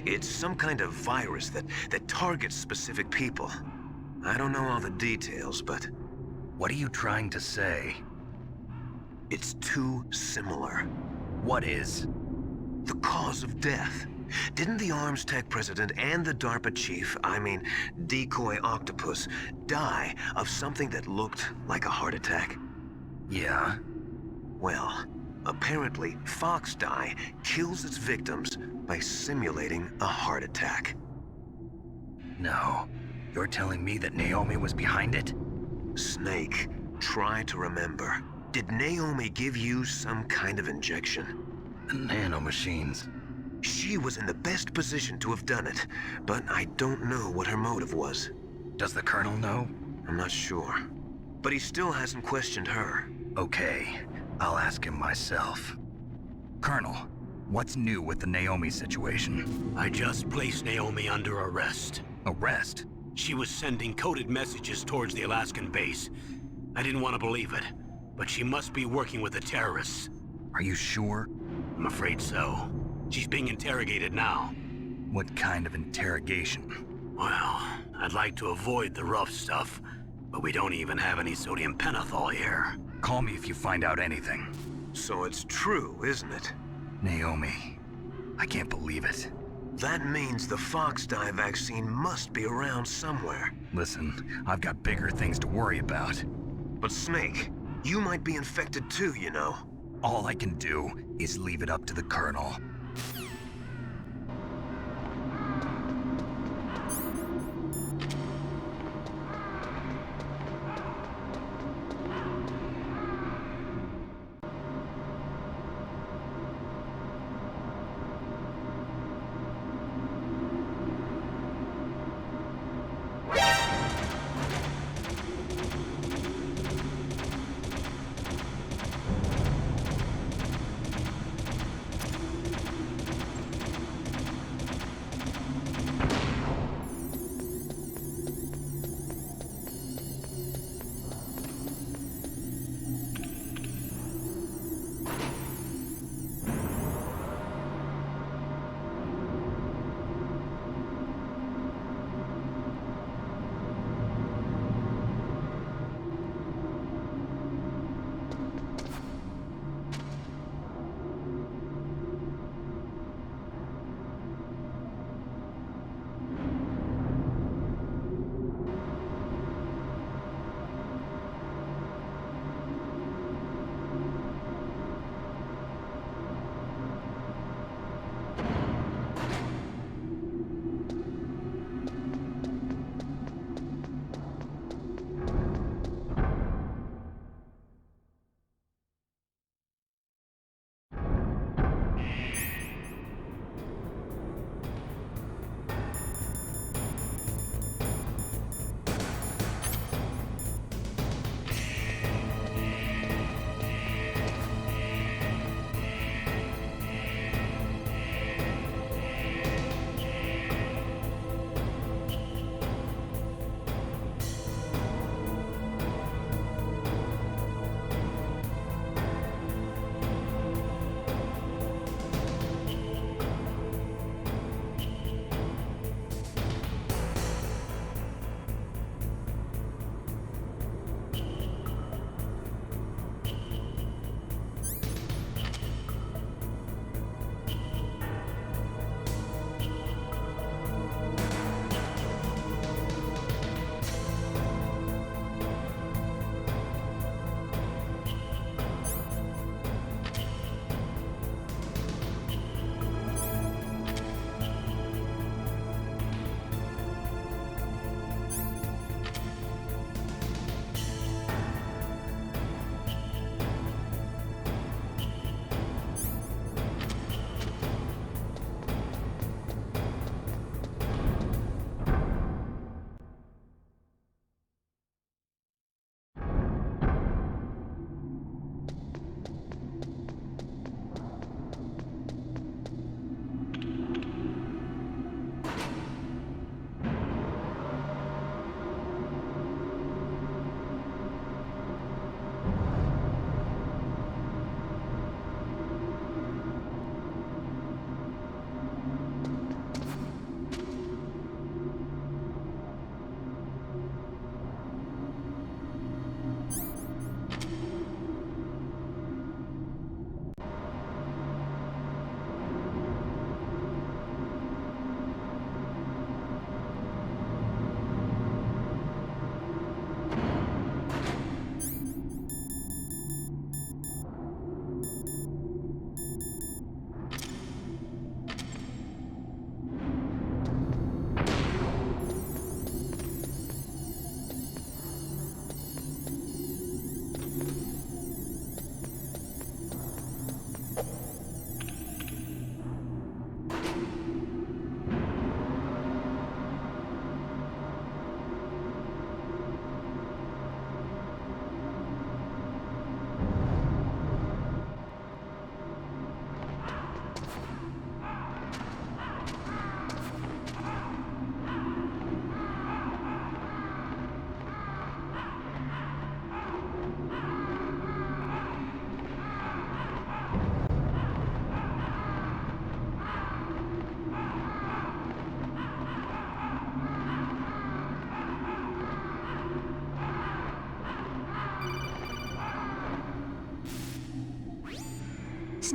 It's some kind of virus that targets specific people. I don't know all the details, but... What are you trying to say? It's too similar. What is? The cause of death. Didn't the Arms Tech president and the DARPA chief, Decoy Octopus, die of something that looked like a heart attack? Yeah. Well, apparently Fox Dye kills its victims by simulating a heart attack. No. You're telling me that Naomi was behind it? Snake, try to remember. Did Naomi give you some kind of injection? Nanomachines. She was in the best position to have done it, but I don't know what her motive was. Does the Colonel know? I'm not sure. But he still hasn't questioned her. Okay, I'll ask him myself. Colonel, what's new with the Naomi situation? I just placed Naomi under arrest. Arrest? She was sending coded messages towards the Alaskan base. I didn't want to believe it, but she must be working with the terrorists. Are you sure? I'm afraid so. She's being interrogated now. What kind of interrogation? Well, I'd like to avoid the rough stuff, but we don't even have any sodium pentothal here. Call me if you find out anything. So it's true, isn't it? Naomi, I can't believe it. That means the fox dye vaccine must be around somewhere. Listen, I've got bigger things to worry about. But Snake, you might be infected too, you know. All I can do is leave it up to the Colonel.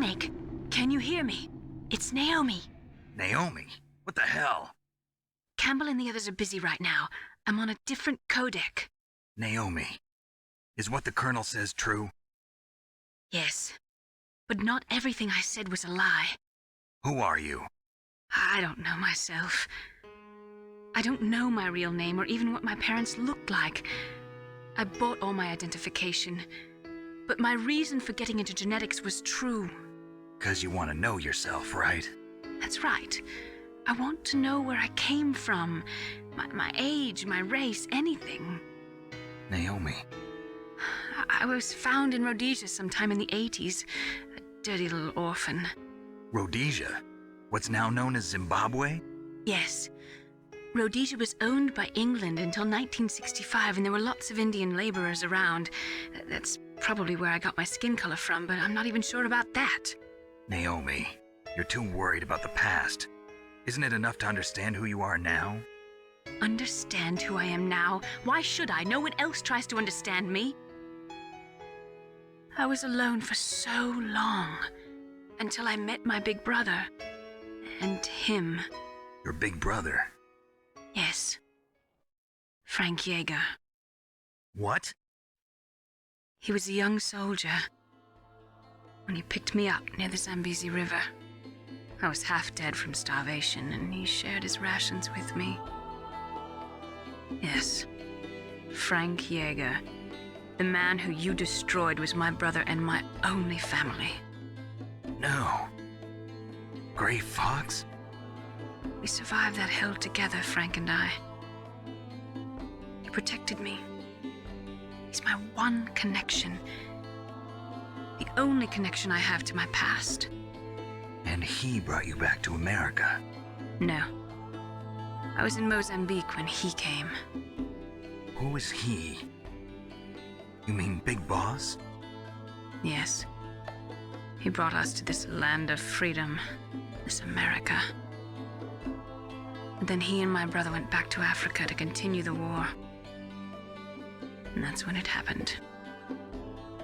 Snake, can you hear me? It's Naomi. Naomi? What the hell? Campbell and the others are busy right now. I'm on a different codec. Naomi, is what the Colonel says true? Yes, but not everything I said was a lie. Who are you? I don't know myself. I don't know my real name or even what my parents looked like. I bought all my identification, but my reason for getting into genetics was true. 'Cause you want to know yourself, right? That's right. I want to know where I came from, my age, my race, anything. Naomi. I was found in Rhodesia sometime in the 80s, a dirty little orphan. Rhodesia? What's now known as Zimbabwe? Yes. Rhodesia was owned by England until 1965, and there were lots of Indian laborers around. That's probably where I got my skin color from, but I'm not even sure about that. Naomi, you're too worried about the past. Isn't it enough to understand who you are now? Understand who I am now? Why should I? No one else tries to understand me. I was alone for so long, until I met my big brother. And him. Your big brother? Yes. Frank Jaeger. What? He was a young soldier when he picked me up near the Zambezi River. I was half dead from starvation, and he shared his rations with me. Yes, Frank Jaeger. The man who you destroyed was my brother and my only family. No. Gray Fox? We survived that hell together, Frank and I. He protected me. He's my one connection. The only connection I have to my past. And he brought you back to America? No. I was in Mozambique when he came. Who is he? You mean Big Boss? Yes. He brought us to this land of freedom, this America. And then he and my brother went back to Africa to continue the war. And that's when it happened.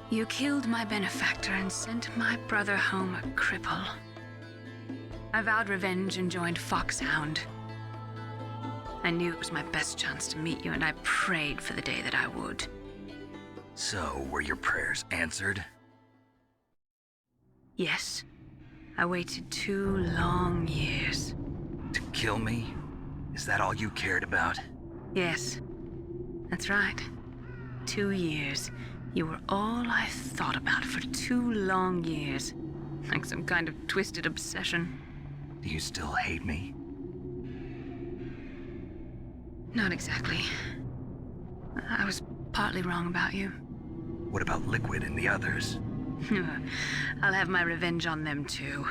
You killed my benefactor and sent my brother home a cripple. I vowed revenge and joined Foxhound. I knew it was my best chance to meet you, and I prayed for the day that I would. So, were your prayers answered? Yes. I waited 2 long years. To kill me? Is that all you cared about? Yes. That's right. 2 years. You were all I thought about for 2 long years. Like some kind of twisted obsession. Do you still hate me? Not exactly. I was partly wrong about you. What about Liquid and the others? I'll have my revenge on them too.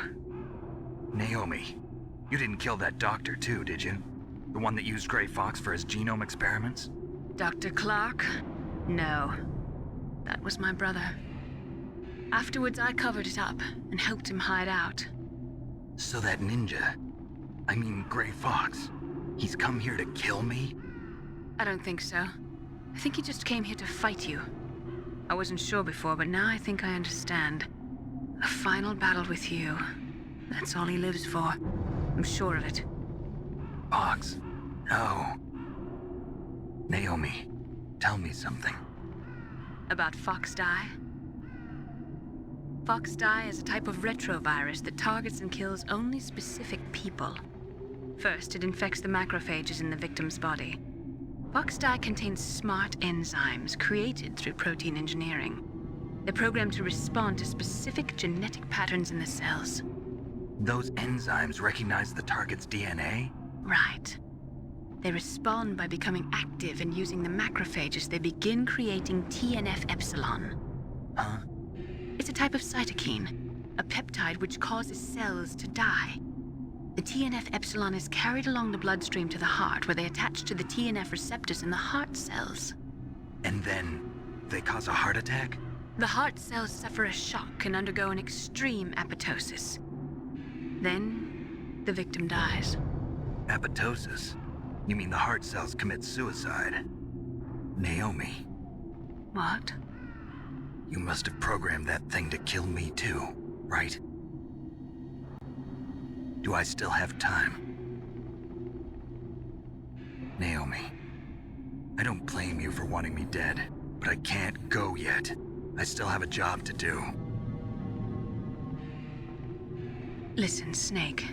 Naomi, you didn't kill that doctor too, did you? The one that used Gray Fox for his genome experiments? Dr. Clark? No. That was my brother. Afterwards, I covered it up and helped him hide out. So that ninja, I mean Gray Fox, he's come here to kill me? I don't think so. I think he just came here to fight you. I wasn't sure before, but now I think I understand. A final battle with you. That's all he lives for. I'm sure of it. Fox? No. Naomi, tell me something. About FoxDie? FoxDie is a type of retrovirus that targets and kills only specific people. First, it infects the macrophages in the victim's body. FoxDie contains smart enzymes created through protein engineering. They're programmed to respond to specific genetic patterns in the cells. Those enzymes recognize the target's DNA? Right. They respond by becoming active and using the macrophages. They begin creating TNF-epsilon. Huh? It's a type of cytokine, a peptide which causes cells to die. The TNF-epsilon is carried along the bloodstream to the heart, where they attach to the TNF receptors in the heart cells. And then they cause a heart attack? The heart cells suffer a shock and undergo an extreme apoptosis. Then, the victim dies. Apoptosis? You mean the heart cells commit suicide? Naomi. What? You must have programmed that thing to kill me too, right? Do I still have time? Naomi, I don't blame you for wanting me dead, but I can't go yet. I still have a job to do. Listen, Snake.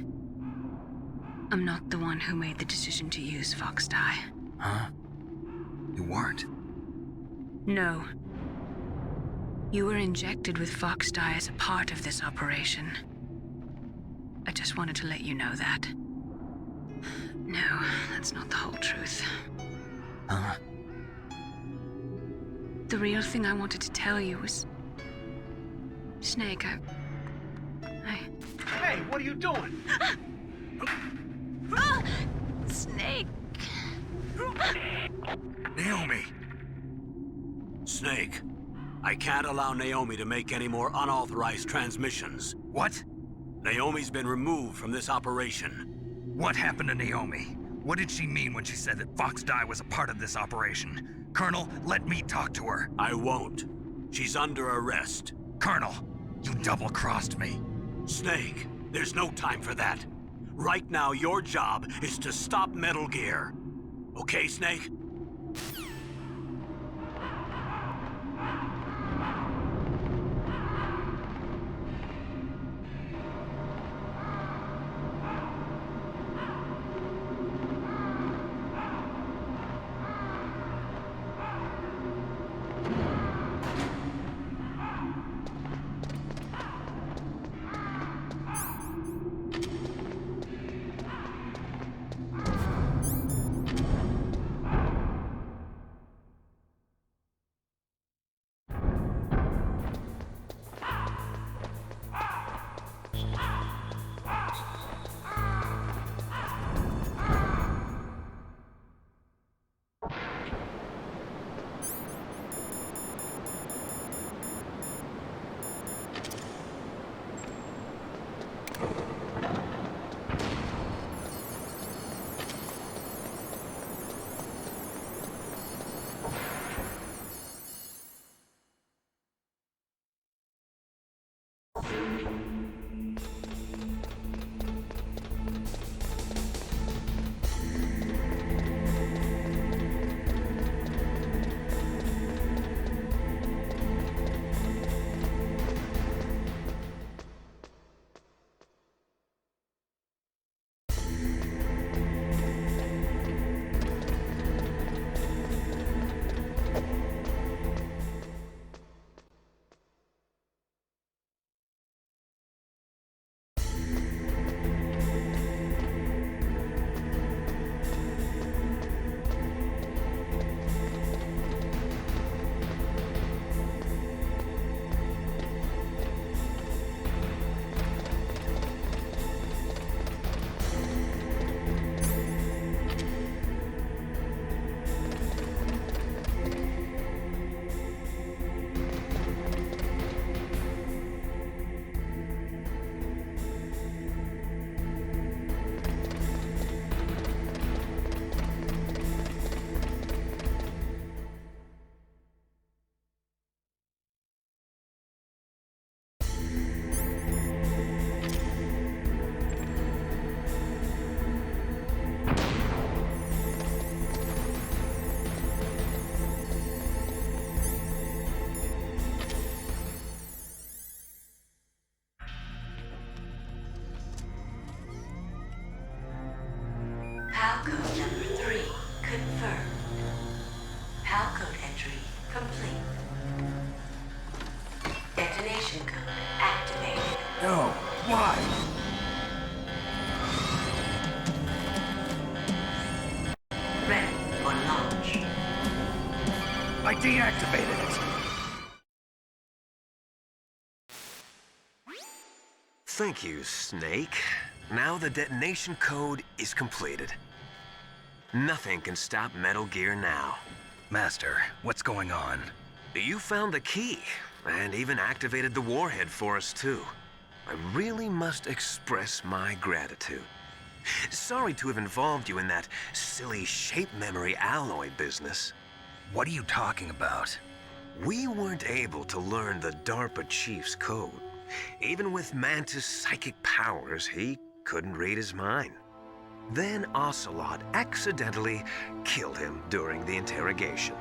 I'm not the one who made the decision to use Fox Dye. Huh? You weren't? No. You were injected with Fox Dye as a part of this operation. I just wanted to let you know that. No, that's not the whole truth. Huh? The real thing I wanted to tell you was... Snake, I... Hey, what are you doing? Snake! Naomi! Snake, I can't allow Naomi to make any more unauthorized transmissions. What? Naomi's been removed from this operation. What happened to Naomi? What did she mean when she said that Fox Dye was a part of this operation? Colonel, let me talk to her. I won't. She's under arrest. Colonel, you double-crossed me. Snake, there's no time for that. Right now, your job is to stop Metal Gear. Okay, Snake? PAL code number 3 confirmed. PAL code entry complete. Detonation code activated. No, why? Ready for launch. I deactivated it. Thank you, Snake. Now the detonation code is completed. Nothing can stop Metal Gear now. Master, what's going on? You found the key, and even activated the warhead for us, too. I really must express my gratitude. Sorry to have involved you in that silly shape memory alloy business. What are you talking about? We weren't able to learn the DARPA chief's code. Even with Mantis' psychic powers, he couldn't read his mind. Then Ocelot accidentally killed him during the interrogation.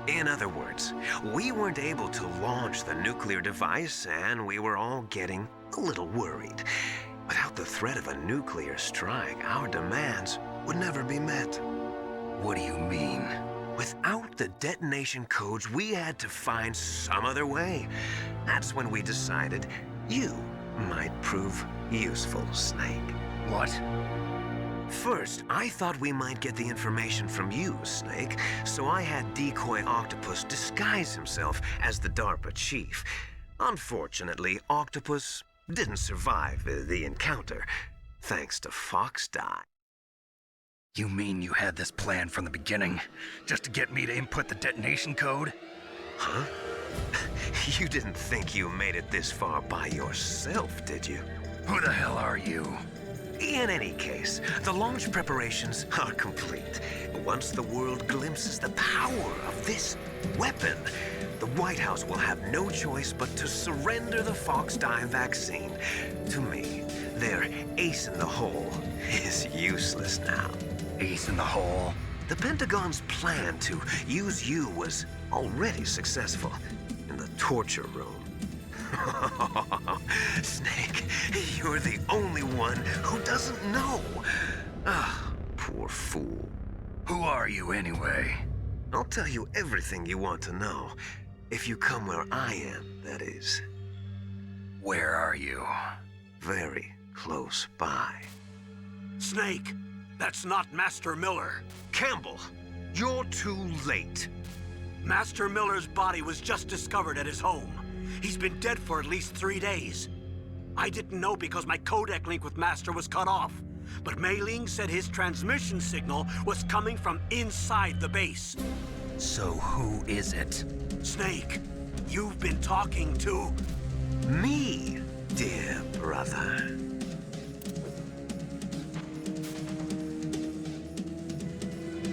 In other words, we weren't able to launch the nuclear device, and we were all getting a little worried. Without the threat of a nuclear strike, our demands would never be met. What do you mean? Without the detonation codes, we had to find some other way. That's when we decided you might prove useful, Snake. What? First, I thought we might get the information from you, Snake, so I had Decoy Octopus disguise himself as the DARPA chief. Unfortunately, Octopus didn't survive the encounter, thanks to Fox Die. You mean you had this plan from the beginning, just to get me to input the detonation code? Huh? You didn't think you made it this far by yourself, did you? Who the hell are you? In any case, the launch preparations are complete. Once the world glimpses the power of this weapon, the White House will have no choice but to surrender the Fox Die vaccine to me. Their ace in the hole is useless now. Ace in the hole? The Pentagon's plan to use you was already successful in the torture room. Snake, you're the only one who doesn't know. Ah, poor fool. Who are you anyway? I'll tell you everything you want to know. If you come where I am, that is. Where are you? Very close by. Snake, that's not Master Miller. Campbell, you're too late. Master Miller's body was just discovered at his home. He's been dead for at least 3 days. I didn't know because my codec link with Master was cut off. But Mei Ling said his transmission signal was coming from inside the base. So who is it? Snake, you've been talking to... me, dear brother.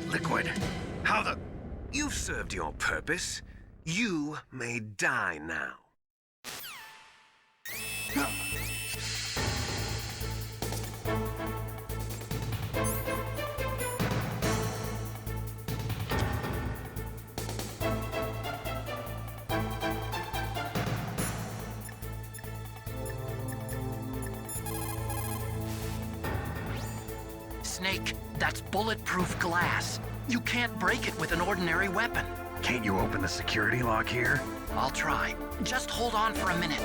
Liquid, how the... You've served your purpose. You may die now. Snake, that's bulletproof glass. You can't break it with an ordinary weapon. Can't you open the security lock here? I'll try. Just hold on for a minute.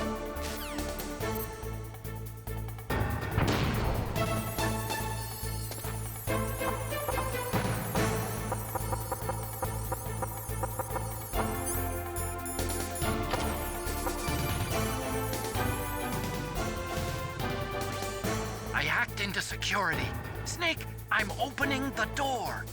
I hacked into security. Snake, I'm opening the door.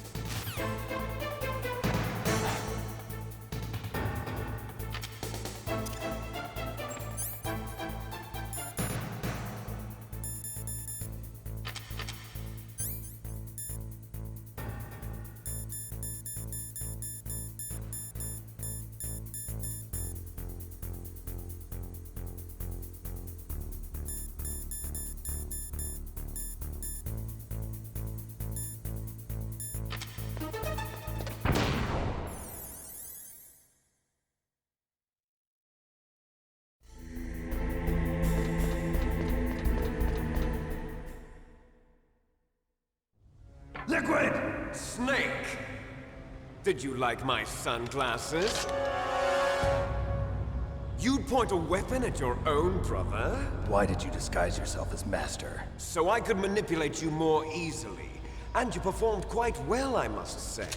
Liquid! Snake! Did you like my sunglasses? You'd point a weapon at your own brother? Why did you disguise yourself as Master? So I could manipulate you more easily. And you performed quite well, I must say.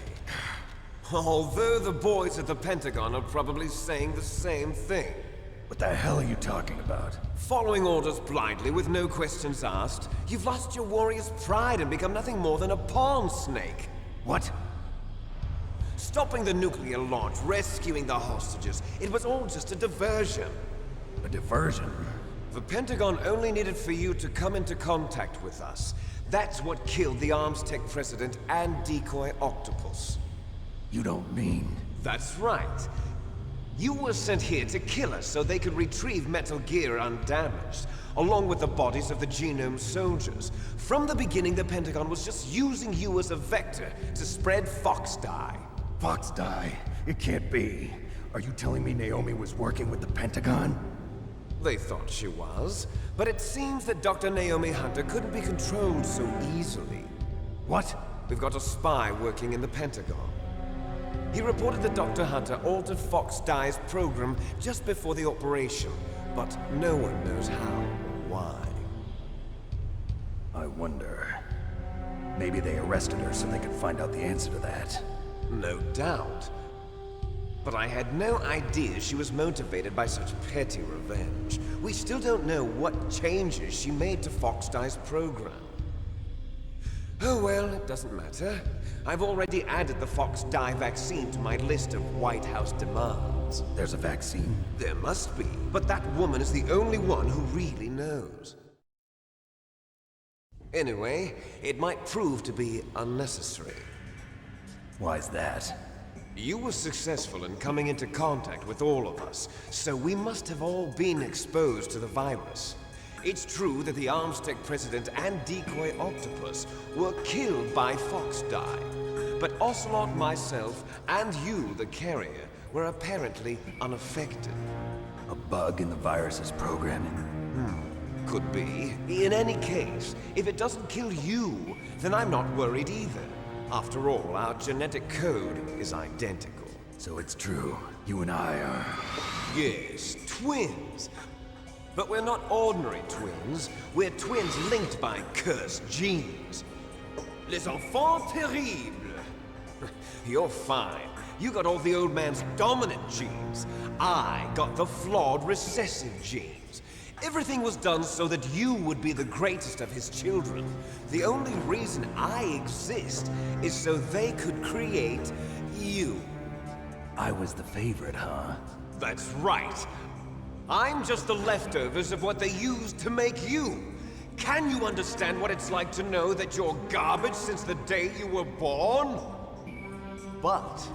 Although the boys at the Pentagon are probably saying the same thing. What the hell are you talking about? Following orders blindly with no questions asked, you've lost your warrior's pride and become nothing more than a pawn, Snake. What? Stopping the nuclear launch, rescuing the hostages, it was all just a diversion. A diversion? The Pentagon only needed for you to come into contact with us. That's what killed the Arms Tech president and Decoy Octopus. You don't mean... That's right. You were sent here to kill us so they could retrieve Metal Gear undamaged, along with the bodies of the Genome soldiers. From the beginning, the Pentagon was just using you as a vector to spread Fox dye. Fox dye? It can't be. Are you telling me Naomi was working with the Pentagon? They thought she was, but it seems that Dr. Naomi Hunter couldn't be controlled so easily. What? We've got a spy working in the Pentagon. He reported that Dr. Hunter altered Fox Dye's program just before the operation, but no one knows how or why. I wonder... maybe they arrested her so they could find out the answer to that. No doubt. But I had no idea she was motivated by such petty revenge. We still don't know what changes she made to Fox Dye's program. Oh well, it doesn't matter. I've already added the Fox Dye vaccine to my list of White House demands. There's a vaccine? There must be, but that woman is the only one who really knows. Anyway, it might prove to be unnecessary. Why's that? You were successful in coming into contact with all of us, so we must have all been exposed to the virus. It's true that the Armstech president and decoy octopus were killed by Fox Dye, but Ocelot, myself, and you, the carrier, were apparently unaffected. A bug in the virus's programming? Could be. In any case, if it doesn't kill you, then I'm not worried either. After all, our genetic code is identical. So it's true. You and I are... Yes, twins. But we're not ordinary twins. We're twins linked by cursed genes. Les enfants terribles. You're fine. You got all the old man's dominant genes. I got the flawed recessive genes. Everything was done so that you would be the greatest of his children. The only reason I exist is so they could create you. I was the favorite, huh? That's right. I'm just the leftovers of what they used to make you. Can you understand what it's like to know that you're garbage since the day you were born? But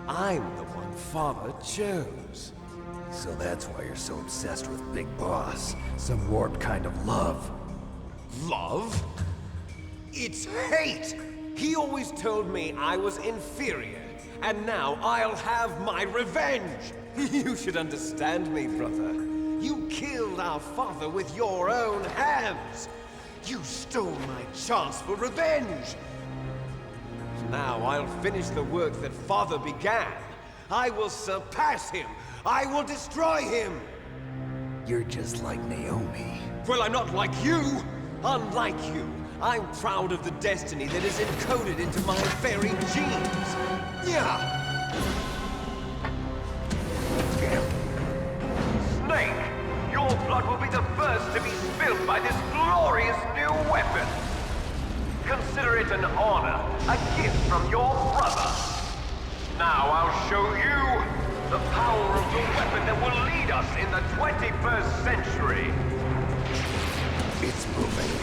I'm the one Father chose. So that's why you're so obsessed with Big Boss. Some warped kind of love. Love? It's hate! He always told me I was inferior, and now I'll have my revenge! You should understand me, brother. You killed our father with your own hands! You stole my chance for revenge! Now I'll finish the work that Father began. I will surpass him! I will destroy him! You're just like Naomi. Well, I'm not like you! Unlike you, I'm proud of the destiny that is encoded into my very genes! Yeah! Snake, your blood will be the first to be spilled by this glorious new weapon. Consider it an honor, a gift from your brother. Now I'll show you the power of the weapon that will lead us in the 21st century. It's moving.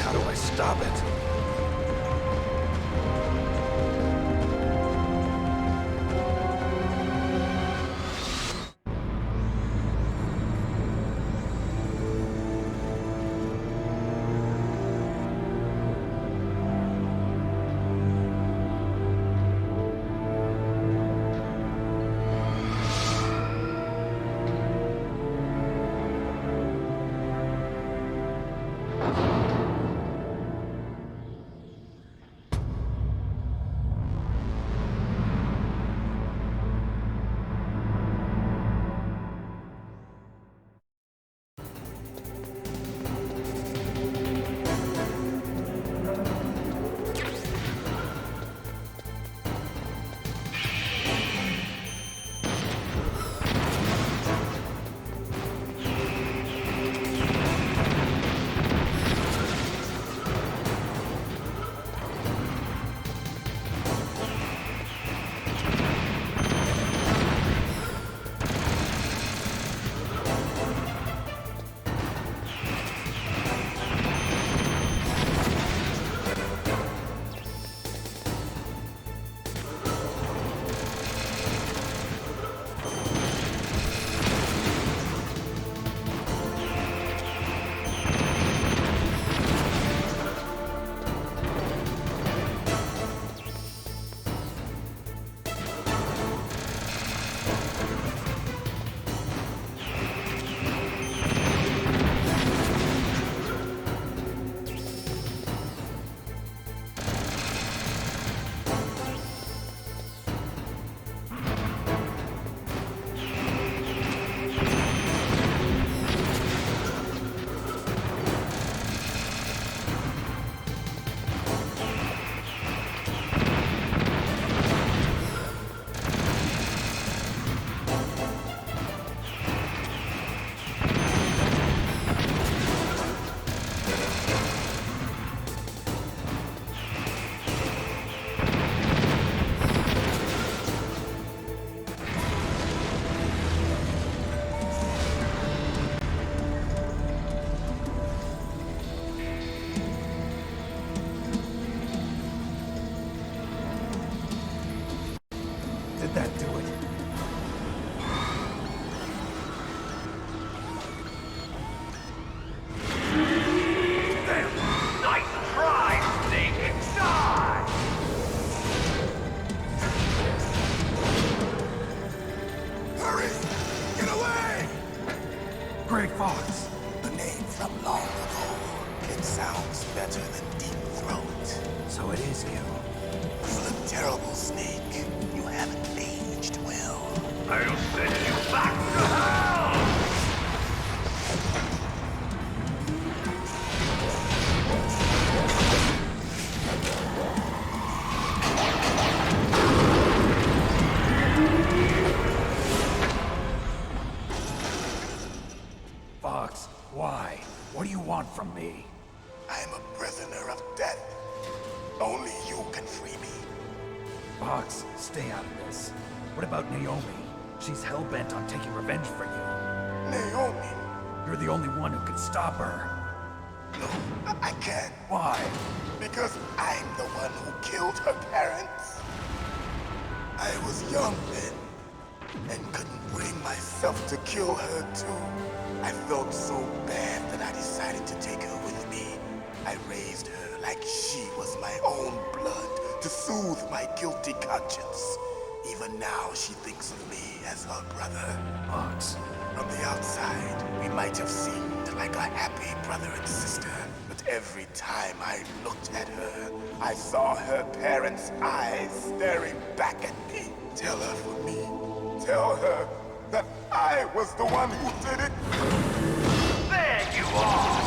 How do I stop it? that do it? Nice try, Snake! Die! Hurry! Get away! Gray Fox. The name from long ago. It sounds better than Deep Throat. So it is you. You look terrible, Snake. You haven't aged well. I'll send you back to hell! Fox, why? What do you want from me? I'm a prisoner of death. Only you can free me. Fox, stay out of this. What about Naomi? She's hell-bent on taking revenge for you. Naomi? You're the only one who can stop her. No, I can't. Why? Because I'm the one who killed her parents. I was young then, and couldn't bring myself to kill her too. I felt so bad that I decided to take her with me. I raised her like she was my own blood to soothe my guilty conscience. Even now, she thinks of me as her brother. Fox. From the outside, we might have seemed like a happy brother and sister, but every time I looked at her, I saw her parents' eyes staring back at me. Tell her for me. Tell her that I was the one who did it. There you are!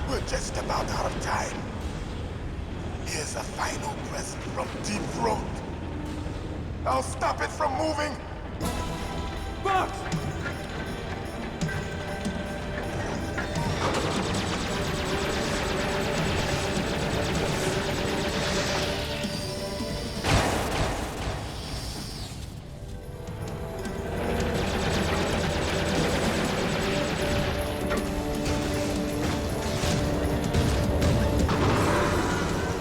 We're just about out of time. Here's a final present from Deep Throat. I'll stop it from moving. Fox!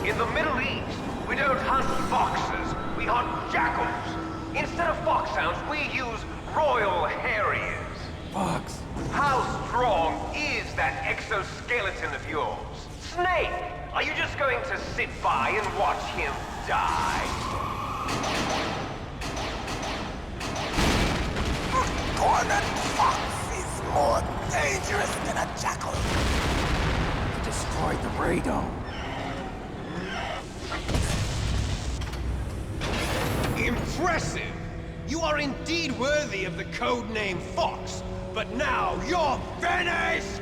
In the Middle East, we don't hunt foxes, we hunt jackals. Instead of foxhounds, we use royal harriers. Fox! How strong is that exoskeleton of yours? Snake, are you just going to sit by and watch him die? Cornered fox is more dangerous than a jackal. You destroyed the radome. Impressive! You are indeed worthy of the codename Fox, but now you're finished!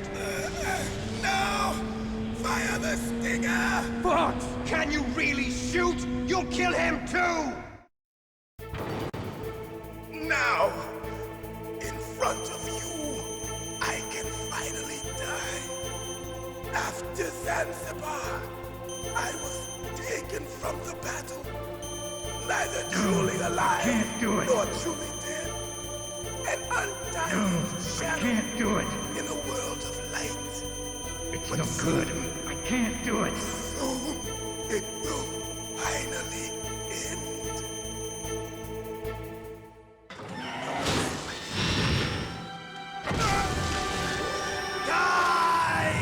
No! Fire the stinger! Fox! Can you really shoot? You'll kill him too! Now, in front of you, I can finally die. After Zanzibar, I was taken from the battle. Neither truly alive can't do it. nor truly dead. An untitled shadow can't do it. in a world of light. It's But no good. soon, I can't do it. soon, it will finally end. Die!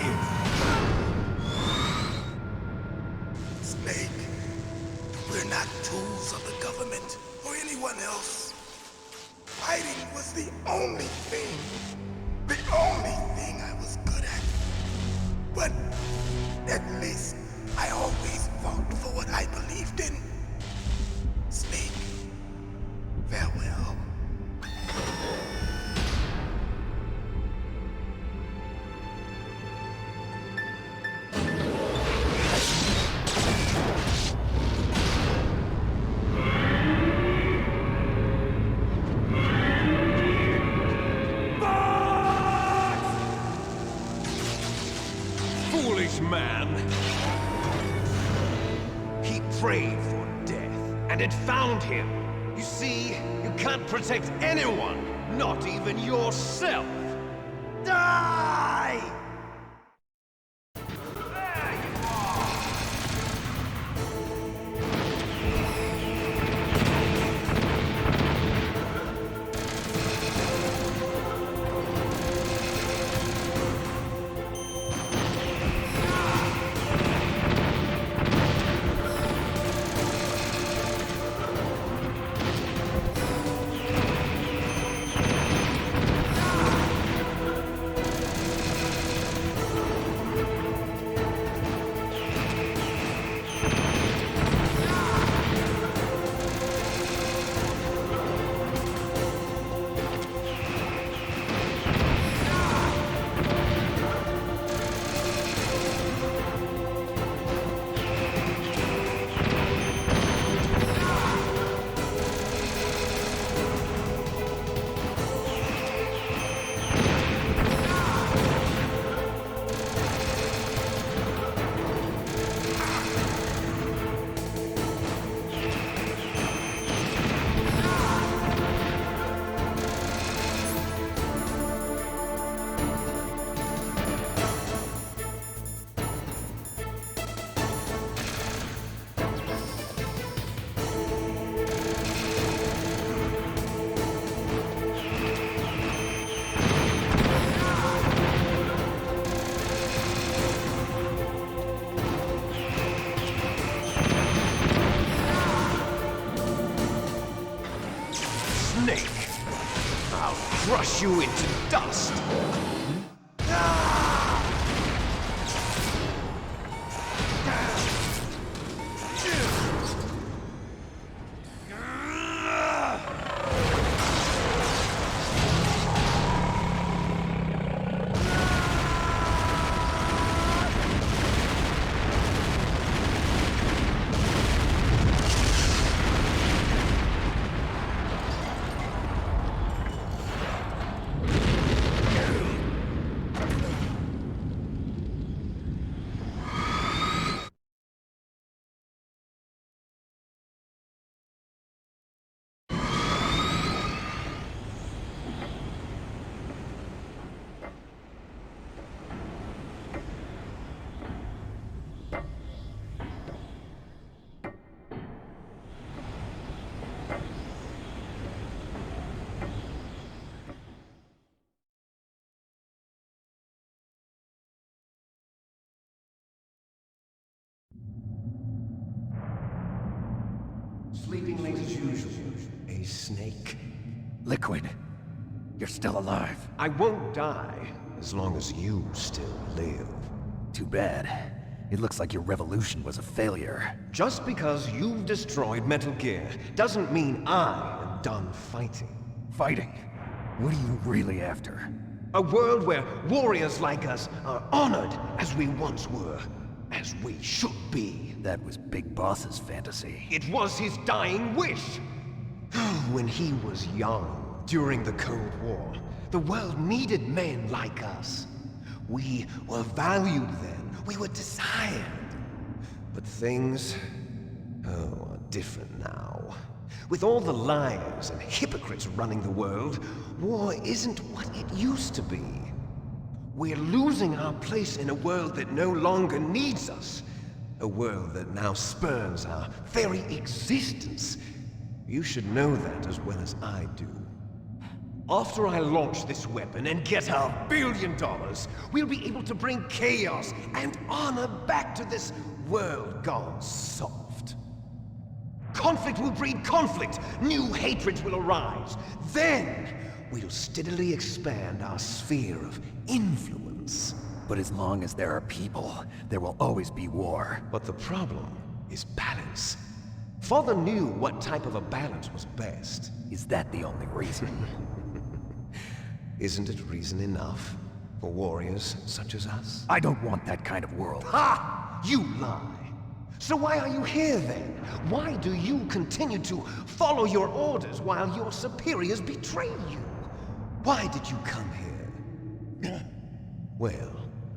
Snake, we're not tools of the government or anyone else. Fighting was the only thing I was good at. But at least I always fought for what I believed in. Snake, farewell. Foolish man! He prayed for death, and it found him. You see, you can't protect anyone, not even yourself. Die! There you are! snake! I'll crush you into dust! Sleeping late as usual. A snake. Liquid, you're still alive. I won't die as long as you still live. Too bad. It looks like your revolution was a failure. Just because you've destroyed Metal Gear doesn't mean I am done fighting. Fighting? What are you really after? A world where warriors like us are honored as we once were. As we should be. That was Big Boss's fantasy. It was his dying wish! When he was young, during the Cold War, the world needed men like us. We were valued then. We were desired. But things, are different now. With all the liars and hypocrites running the world, war isn't what it used to be. We're losing our place in a world that no longer needs us. A world that now spurns our very existence. You should know that as well as I do. After I launch this weapon and get $1 billion, we'll be able to bring chaos and honor back to this world gone soft. Conflict will breed conflict. New hatreds will arise. Then, we'll steadily expand our sphere of influence. But as long as there are people, there will always be war. But the problem is balance. Father knew what type of a balance was best. Is that the only reason? Isn't it reason enough for warriors such as us? I don't want that kind of world. Ha! You lie! So why are you here then? Why do you continue to follow your orders while your superiors betray you? Why did you come here? Well,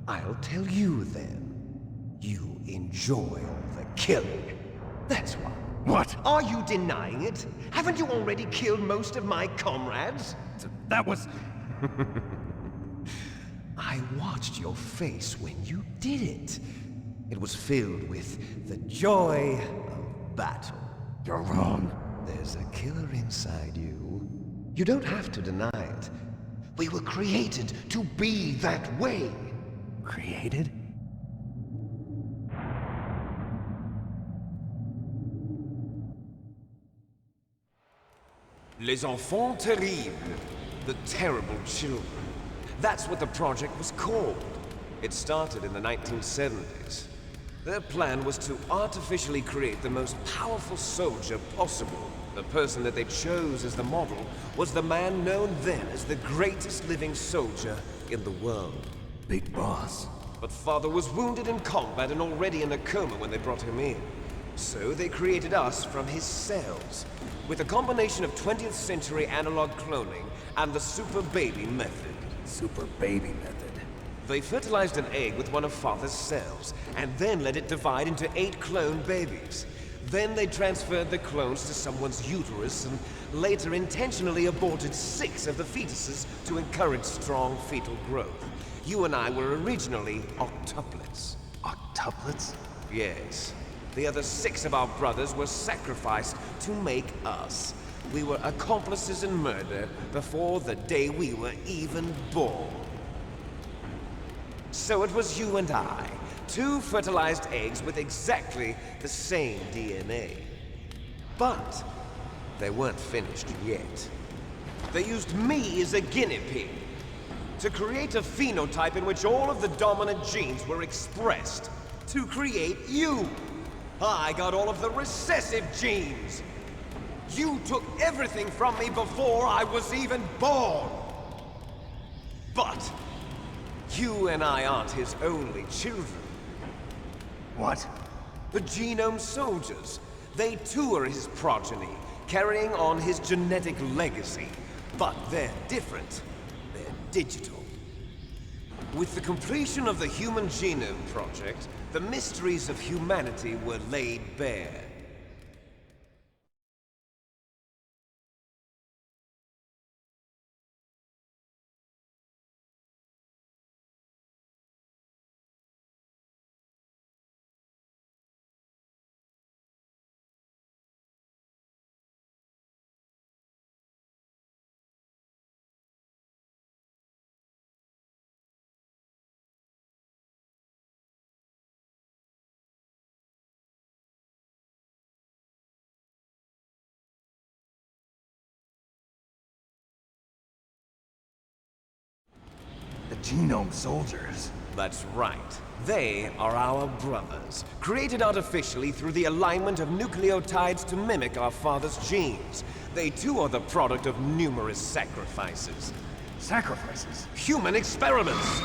I'll tell you then. You enjoy all the killing. That's why. What? Are you denying it? Haven't you already killed most of my comrades? That was... I watched your face when you did it. It was filled with the joy of battle. You're wrong. There's a killer inside you. You don't have to deny it. We were created to be that way. Created? Les enfants terribles. The terrible children. That's what the project was called. It started in the 1970s. Their plan was to artificially create the most powerful soldier possible. The person that they chose as the model was the man known then as the greatest living soldier in the world. Big Boss. But Father was wounded in combat and already in a coma when they brought him in. So they created us from his cells, with a combination of 20th century analog cloning and the super baby method. Super baby method. They fertilized an egg with one of Father's cells, and then let it divide into 8 clone babies. Then they transferred the clones to someone's uterus, and later intentionally aborted 6 of the fetuses to encourage strong fetal growth. You and I were originally octuplets. Octuplets? Yes. The other 6 of our brothers were sacrificed to make us. We were accomplices in murder before the day we were even born. So it was you and I, 2 fertilized eggs with exactly the same DNA. But they weren't finished yet. They used me as a guinea pig to create a phenotype in which all of the dominant genes were expressed to create you. I got all of the recessive genes. You took everything from me before I was even born. But you and I aren't his only children. What? The Genome Soldiers. They too are his progeny, carrying on his genetic legacy. But they're different. They're digital. With the completion of the Human Genome Project, the mysteries of humanity were laid bare. The Genome Soldiers. That's right. They are our brothers, created artificially through the alignment of nucleotides to mimic our father's genes. They too are the product of numerous sacrifices. Sacrifices? Human experiments!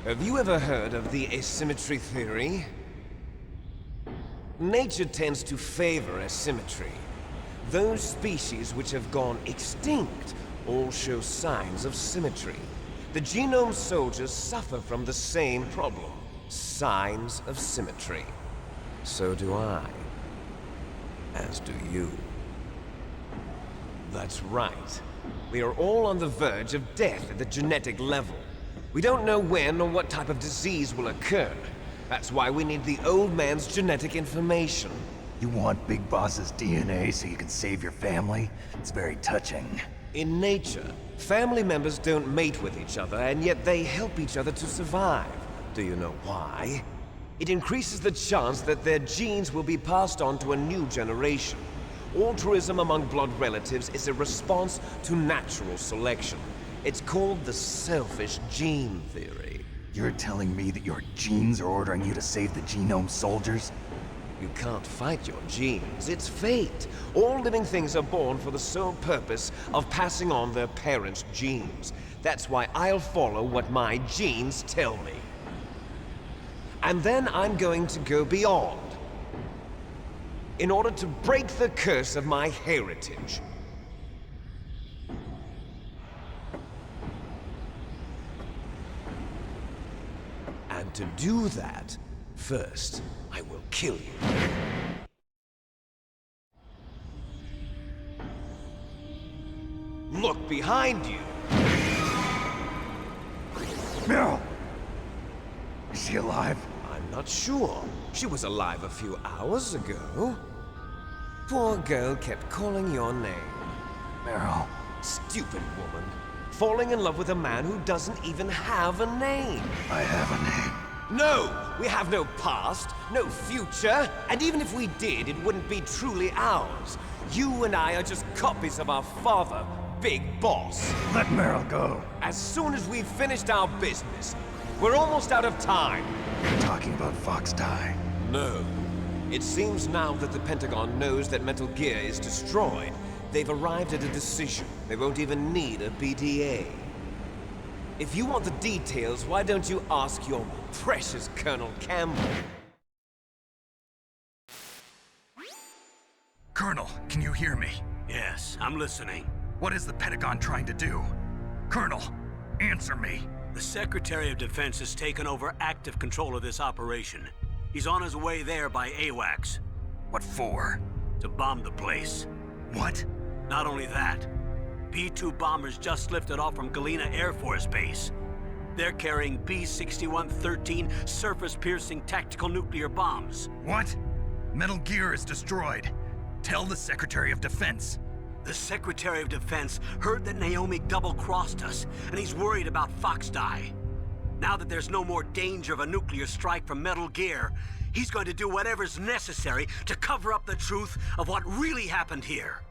Have you ever heard of the asymmetry theory? Nature tends to favor asymmetry. Those species which have gone extinct all show signs of symmetry. The Genome Soldiers suffer from the same problem. Signs of symmetry. So do I. As do you. That's right. We are all on the verge of death at the genetic level. We don't know when or what type of disease will occur. That's why we need the old man's genetic information. You want Big Boss's DNA so you can save your family? It's very touching. In nature, family members don't mate with each other, and yet they help each other to survive. Do you know why? It increases the chance that their genes will be passed on to a new generation. Altruism among blood relatives is a response to natural selection. It's called the selfish gene theory. You're telling me that your genes are ordering you to save the Genome Soldiers? You can't fight your genes. It's fate. All living things are born for the sole purpose of passing on their parents' genes. That's why I'll follow what my genes tell me. And then I'm going to go beyond. In order to break the curse of my heritage. And to do that, first, I will kill you. Look behind you! Meryl! Is she alive? I'm not sure. She was alive a few hours ago. Poor girl kept calling your name. Meryl. Stupid woman. Falling in love with a man who doesn't even have a name. I have a name. No! We have no past, no future, and even if we did, it wouldn't be truly ours. You and I are just copies of our father, Big Boss. Let Meryl go. As soon as we've finished our business, we're almost out of time. You're talking about Fox Die. No. It seems now that the Pentagon knows that Metal Gear is destroyed. They've arrived at a decision. They won't even need a BDA. If you want the details, why don't you ask your precious Colonel Campbell? Colonel, can you hear me? Yes, I'm listening. What is the Pentagon trying to do? Colonel, answer me. The Secretary of Defense has taken over active control of this operation. He's on his way there by AWACS. What for? To bomb the place. What? Not only that, B-2 bombers just lifted off from Galena Air Force Base. They're carrying B-6113 surface-piercing tactical nuclear bombs. What? Metal Gear is destroyed. Tell the Secretary of Defense. The Secretary of Defense heard that Naomi double-crossed us, and he's worried about Fox Die. Now that there's no more danger of a nuclear strike from Metal Gear, he's going to do whatever's necessary to cover up the truth of what really happened here.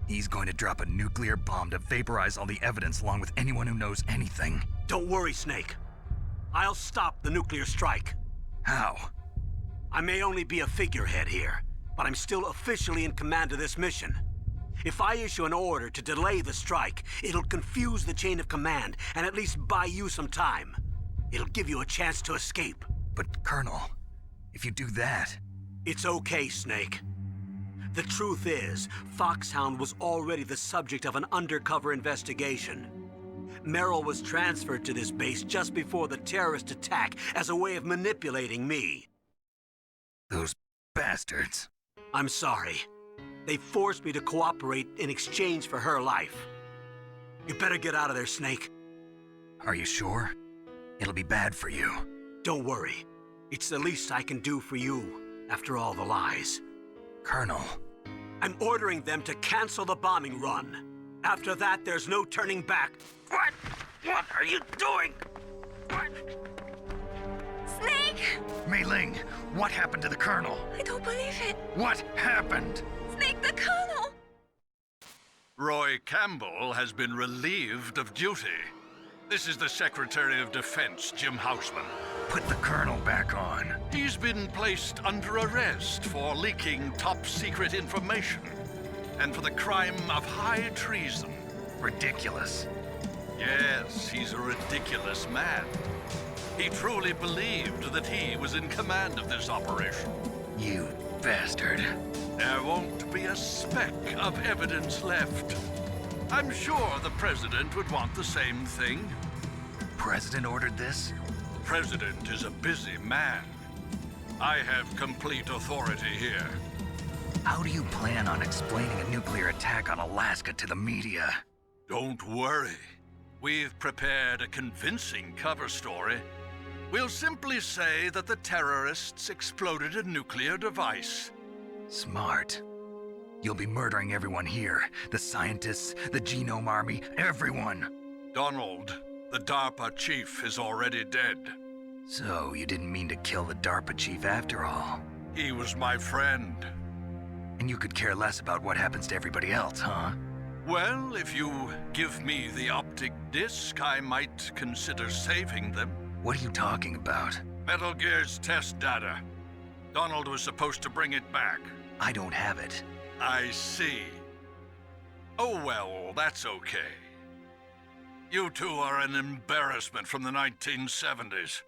He's going to drop a nuclear bomb to vaporize all the evidence along with anyone who knows anything. Don't worry, Snake. I'll stop the nuclear strike. How? I may only be a figurehead here, but I'm still officially in command of this mission. If I issue an order to delay the strike, it'll confuse the chain of command and at least buy you some time. It'll give you a chance to escape. But, Colonel, if you do that... It's okay, Snake. The truth is, Foxhound was already the subject of an undercover investigation. Meryl was transferred to this base just before the terrorist attack as a way of manipulating me. Those bastards. I'm sorry. They forced me to cooperate in exchange for her life. You better get out of there, Snake. Are you sure? It'll be bad for you. Don't worry. It's the least I can do for you, after all the lies. Colonel. I'm ordering them to cancel the bombing run. After that, there's no turning back. What? What are you doing? What? Snake! Mei Ling, what happened to the Colonel? I don't believe it. What happened? Snake, the Colonel! Roy Campbell has been relieved of duty. This is the Secretary of Defense, Jim Houseman. Put the Colonel back on. He's been placed under arrest for leaking top-secret information and for the crime of high treason. Ridiculous. Yes, he's a ridiculous man. He truly believed that he was in command of this operation. You bastard. There won't be a speck of evidence left. I'm sure the President would want the same thing. President ordered this? President is a busy man. I have complete authority here. How do you plan on explaining a nuclear attack on Alaska to the media? Don't worry. We've prepared a convincing cover story. We'll simply say that the terrorists exploded a nuclear device. Smart. You'll be murdering everyone here. The scientists, the Genome Army, everyone. Donald, the DARPA chief, is already dead. So, you didn't mean to kill the DARPA chief after all? He was my friend. And you could care less about what happens to everybody else, huh? Well, if you give me the optic disc, I might consider saving them. What are you talking about? Metal Gear's test data. Donald was supposed to bring it back. I don't have it. I see. Oh well, that's okay. You two are an embarrassment from the 1970s.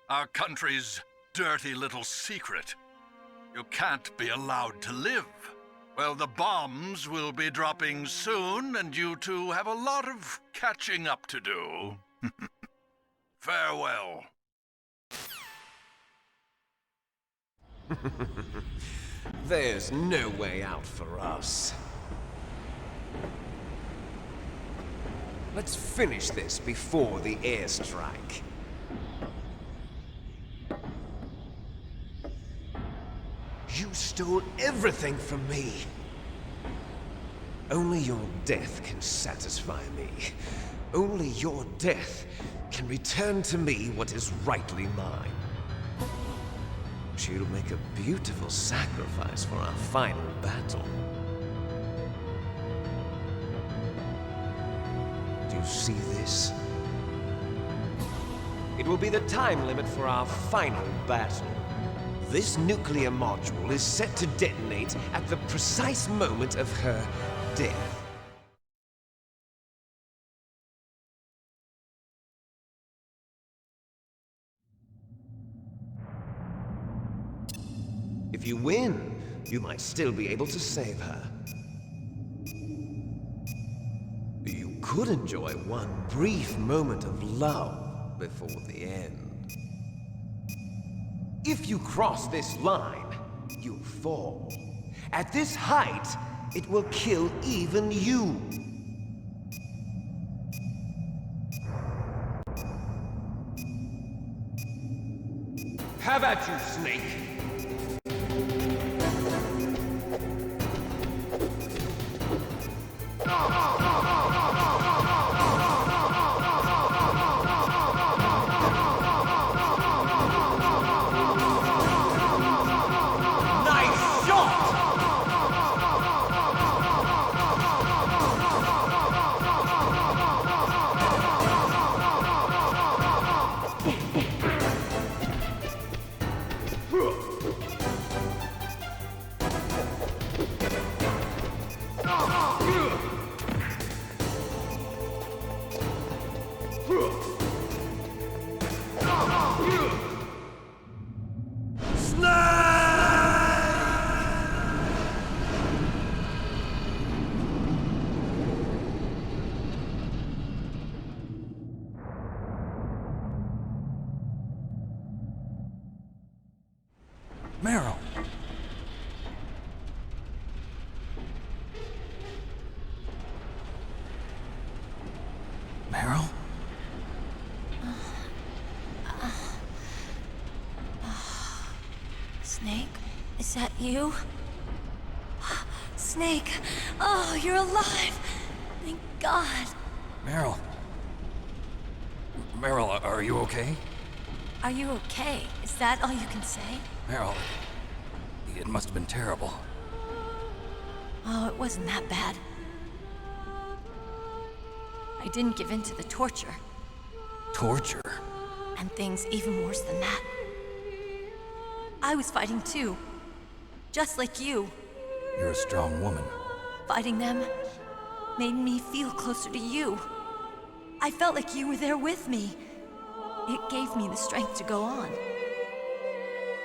Our country's dirty little secret. You can't be allowed to live. Well, the bombs will be dropping soon, and you two have a lot of catching up to do. Farewell. There's no way out for us. Let's finish this before the airstrike. You stole everything from me. Only your death can satisfy me. Only your death can return to me what is rightly mine. She'll make a beautiful sacrifice for our final battle. Do you see this? It will be the time limit for our final battle. This nuclear module is set to detonate at the precise moment of her death. If you win, you might still be able to save her. You could enjoy one brief moment of love before the end. If you cross this line, you'll fall. At this height, it will kill even you. Have at you, Snake! Meryl. Meryl? Snake, is that you? Snake, oh, you're alive! Thank God. Meryl. Meryl, are you okay? Are you okay? Is that all you can say? Meryl, it must have been terrible. Oh, it wasn't that bad. I didn't give in to the torture. Torture? And things even worse than that. I was fighting too. Just like you. You're a strong woman. Fighting them made me feel closer to you. I felt like you were there with me. It gave me the strength to go on.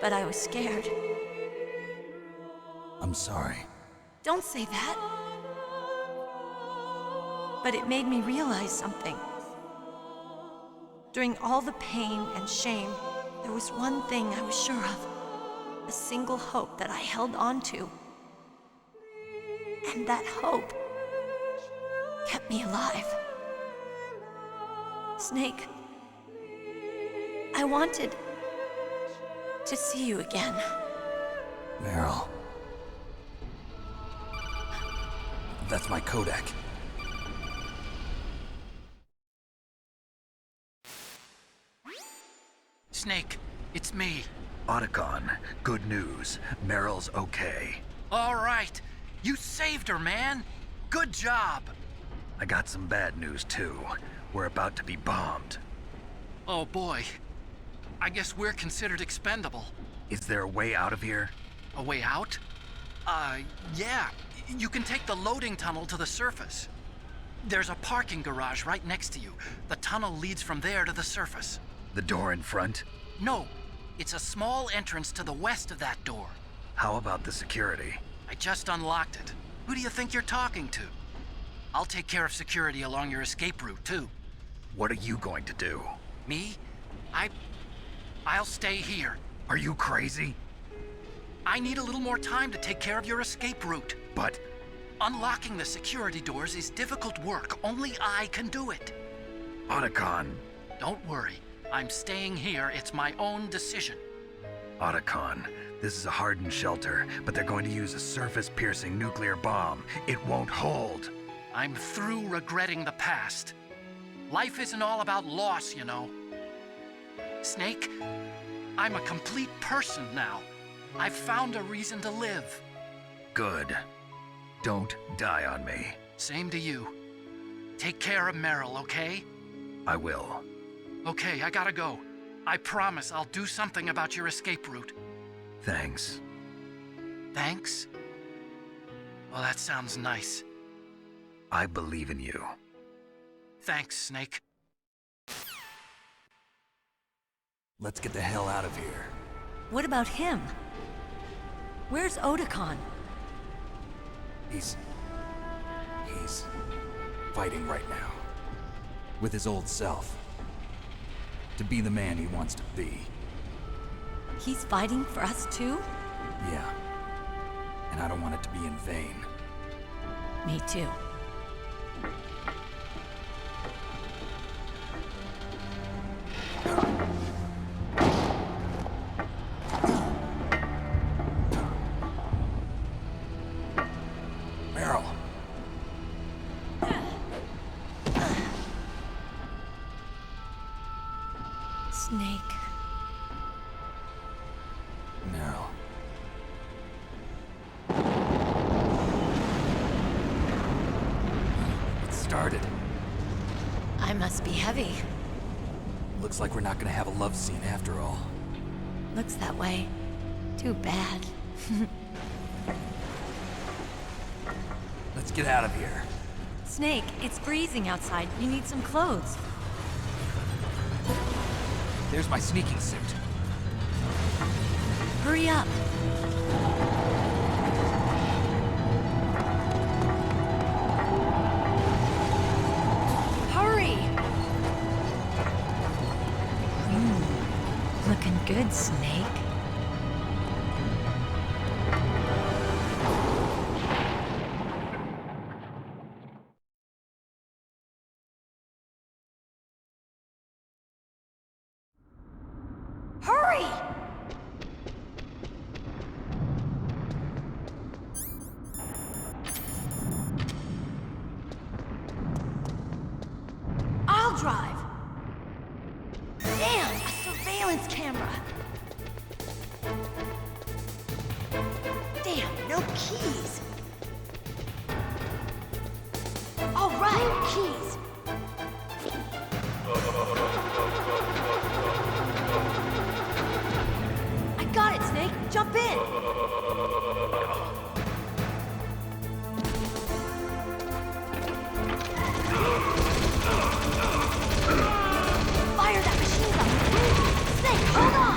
But I was scared. I'm sorry. Don't say that. But it made me realize something. During all the pain and shame, there was one thing I was sure of. A single hope that I held on to. And that hope kept me alive. Snake, I wanted to see you again. Meryl. That's my Kodak. Snake, it's me. Otacon, good news. Meryl's okay. All right. You saved her, man. Good job. I got some bad news, too. We're about to be bombed. Oh, boy. I guess we're considered expendable. Is there a way out of here? A way out? Yeah. You can take the loading tunnel to the surface. There's a parking garage right next to you. The tunnel leads from there to the surface. The door in front? No. It's a small entrance to the west of that door. How about the security? I just unlocked it. Who do you think you're talking to? I'll take care of security along your escape route, too. What are you going to do? Me? I'll stay here. Are you crazy? I need a little more time to take care of your escape route. But... unlocking the security doors is difficult work. Only I can do it. Otacon. Don't worry. I'm staying here. It's my own decision. Otacon, this is a hardened shelter, but they're going to use a surface-piercing nuclear bomb. It won't hold. I'm through regretting the past. Life isn't all about loss, you know. Snake, I'm a complete person now. I've found a reason to live. Good. Don't die on me. Same to you. Take care of Meryl, okay? I will. Okay, I gotta go. I promise I'll do something about your escape route. Thanks. Thanks? Well, that sounds nice. I believe in you. Thanks, Snake. Let's get the hell out of here. What about him? Where's Otakon? He's fighting right now. With his old self. To be the man he wants to be. He's fighting for us too? Yeah. And I don't want it to be in vain. Me too. Meryl. Snake. Meryl. It started. I must be heavy. Looks like we're not gonna have a love scene after all. Looks that way. Too bad. Let's get out of here. Snake, it's freezing outside. You need some clothes. There's my sneaking suit. Hurry up. Hurry! Looking good, Snake. Hurry! I'll drive. Damn, a surveillance camera. Damn, no keys. All right, keys. I got it, Snake. Jump in. Fire that machine gun. Snake, hold on.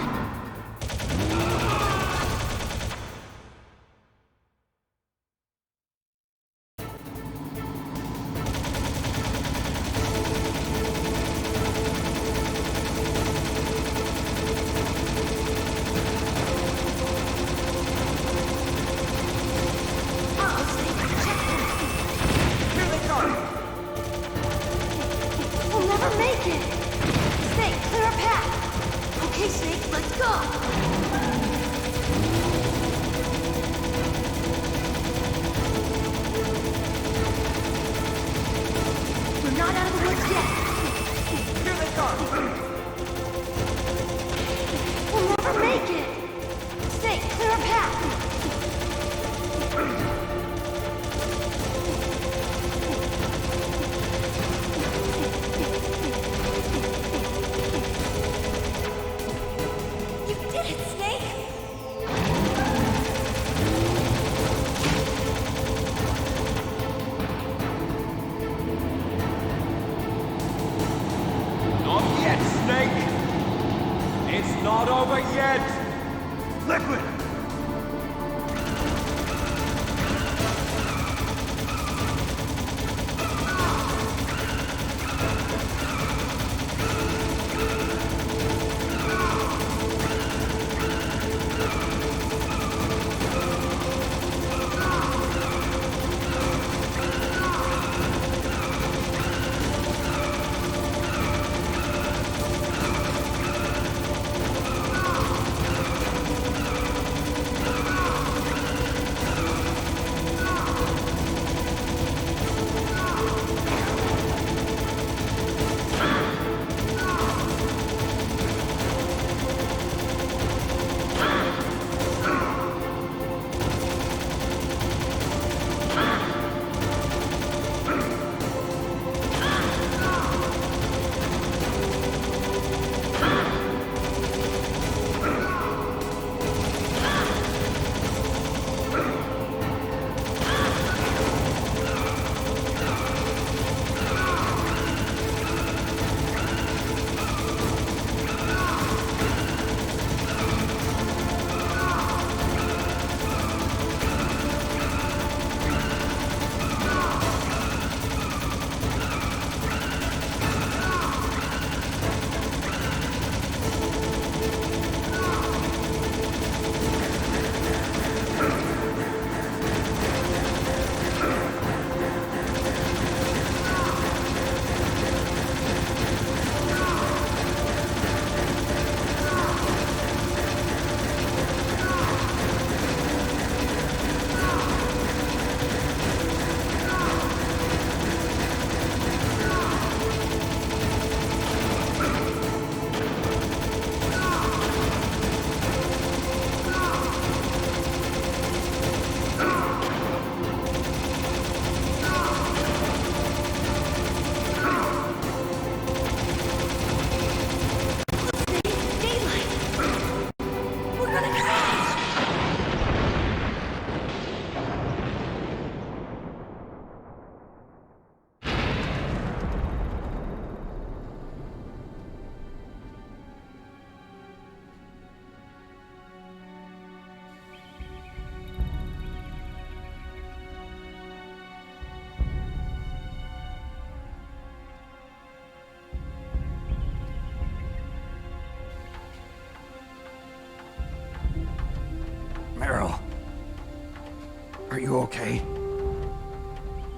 Are you okay?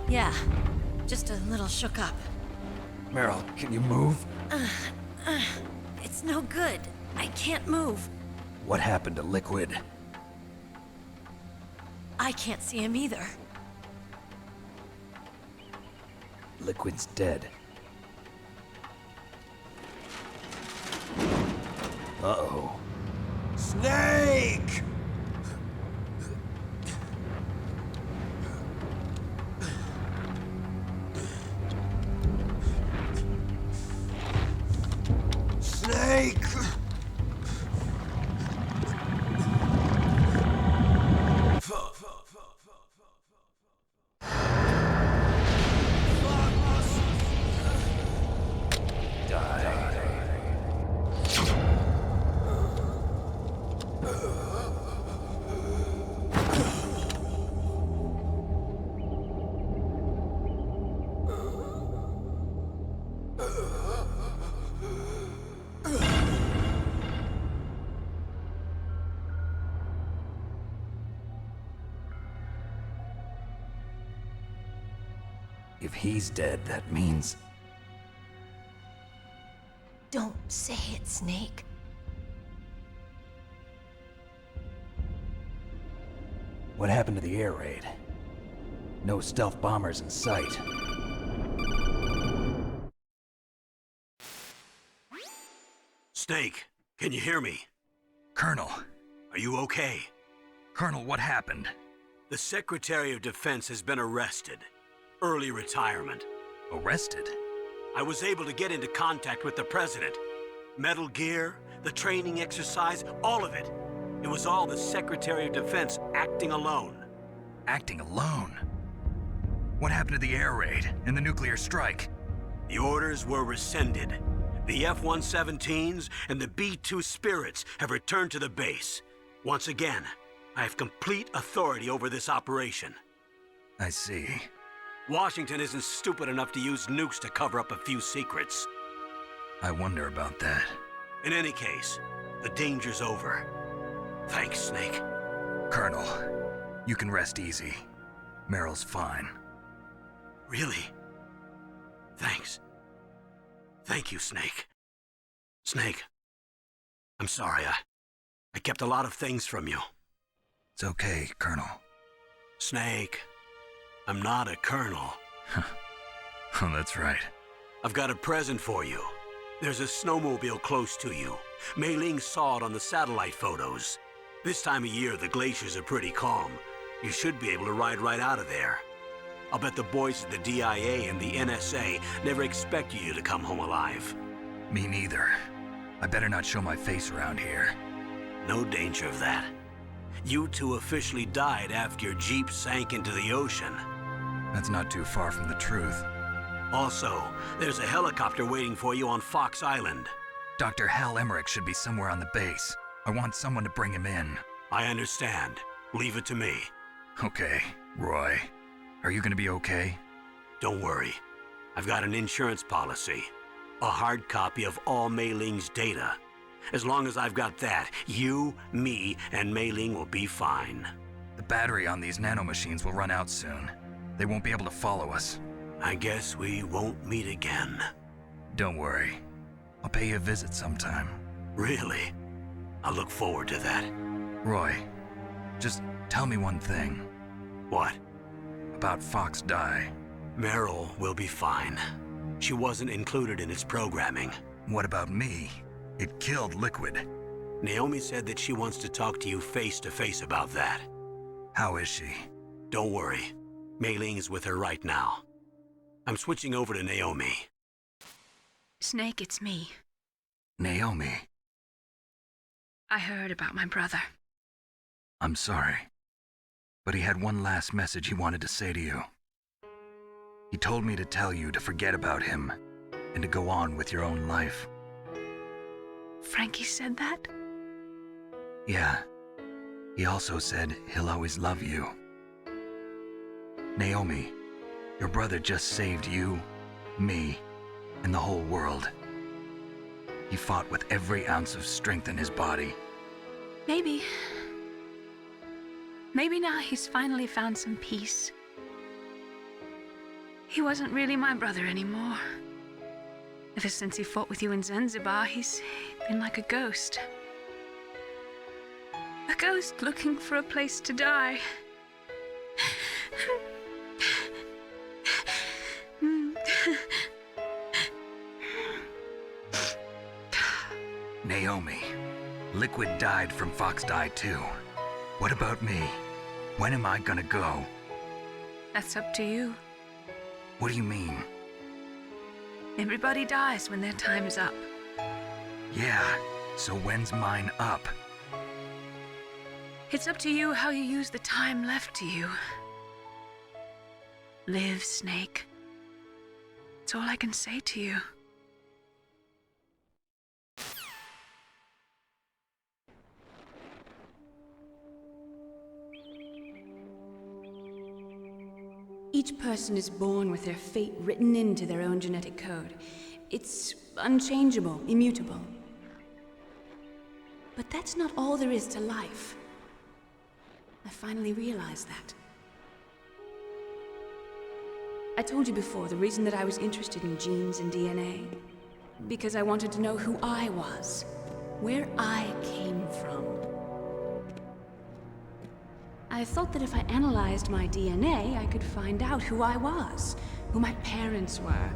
Yeah, just a little shook up. Meryl, can you move? It's no good. I can't move. What happened to Liquid? I can't see him either. Liquid's dead. Uh-oh. Snake! Snake! If he's dead, that means... Don't say it, Snake. What happened to the air raid? No stealth bombers in sight. Snake, can you hear me? Colonel. Are you okay? Colonel, what happened? The Secretary of Defense has been arrested. Early retirement. Arrested? I was able to get into contact with the President. Metal Gear, the training exercise, all of it. It was all the Secretary of Defense acting alone. Acting alone? What happened to the air raid and the nuclear strike? The orders were rescinded. The F-117s and the B-2 Spirits have returned to the base. Once again, I have complete authority over this operation. I see. Washington isn't stupid enough to use nukes to cover up a few secrets. I wonder about that. In any case, the danger's over. Thanks, Snake. Colonel, you can rest easy. Meryl's fine. Really? Thanks. Thank you, Snake. Snake, I'm sorry. I kept a lot of things from you. It's okay, Colonel. Snake, I'm not a colonel. Oh, that's right. I've got a present for you. There's a snowmobile close to you. Mei Ling saw it on the satellite photos. This time of year, the glaciers are pretty calm. You should be able to ride right out of there. I'll bet the boys at the DIA and the NSA never expected you to come home alive. Me neither. I better not show my face around here. No danger of that. You two officially died after your Jeep sank into the ocean. That's not too far from the truth. Also, there's a helicopter waiting for you on Fox Island. Dr. Hal Emmerich should be somewhere on the base. I want someone to bring him in. I understand. Leave it to me. Okay, Roy. Are you gonna be okay? Don't worry. I've got an insurance policy. A hard copy of all Mei Ling's data. As long as I've got that, you, me, and Mei Ling will be fine. The battery on these nanomachines will run out soon. They won't be able to follow us. I guess we won't meet again. Don't worry. I'll pay you a visit sometime. Really? I look forward to that. Roy, just tell me one thing. What? About Fox Die. Meryl will be fine. She wasn't included in its programming. What about me? It killed Liquid. Naomi said that she wants to talk to you face to face about that. How is she? Don't worry. Mei Ling is with her right now. I'm switching over to Naomi. Snake, it's me. Naomi. I heard about my brother. I'm sorry. But he had one last message he wanted to say to you. He told me to tell you to forget about him and to go on with your own life. Frankie said that? Yeah. He also said he'll always love you. Naomi, your brother just saved you, me, and the whole world. He fought with every ounce of strength in his body. Maybe. Maybe now he's finally found some peace. He wasn't really my brother anymore. Ever since he fought with you in Zanzibar, he's been like a ghost. A ghost looking for a place to die. Naomi, Liquid died from Fox died too. What about me? When am I gonna go? That's up to you. What do you mean? Everybody dies when their time is up. Yeah, so when's mine up? It's up to you how you use the time left to you. Live, Snake. That's all I can say to you. Each person is born with their fate written into their own genetic code. It's unchangeable, immutable. But that's not all there is to life. I finally realized that. I told you before the reason that I was interested in genes and DNA. Because I wanted to know who I was, where I came from. I thought that if I analyzed my DNA, I could find out who I was, who my parents were.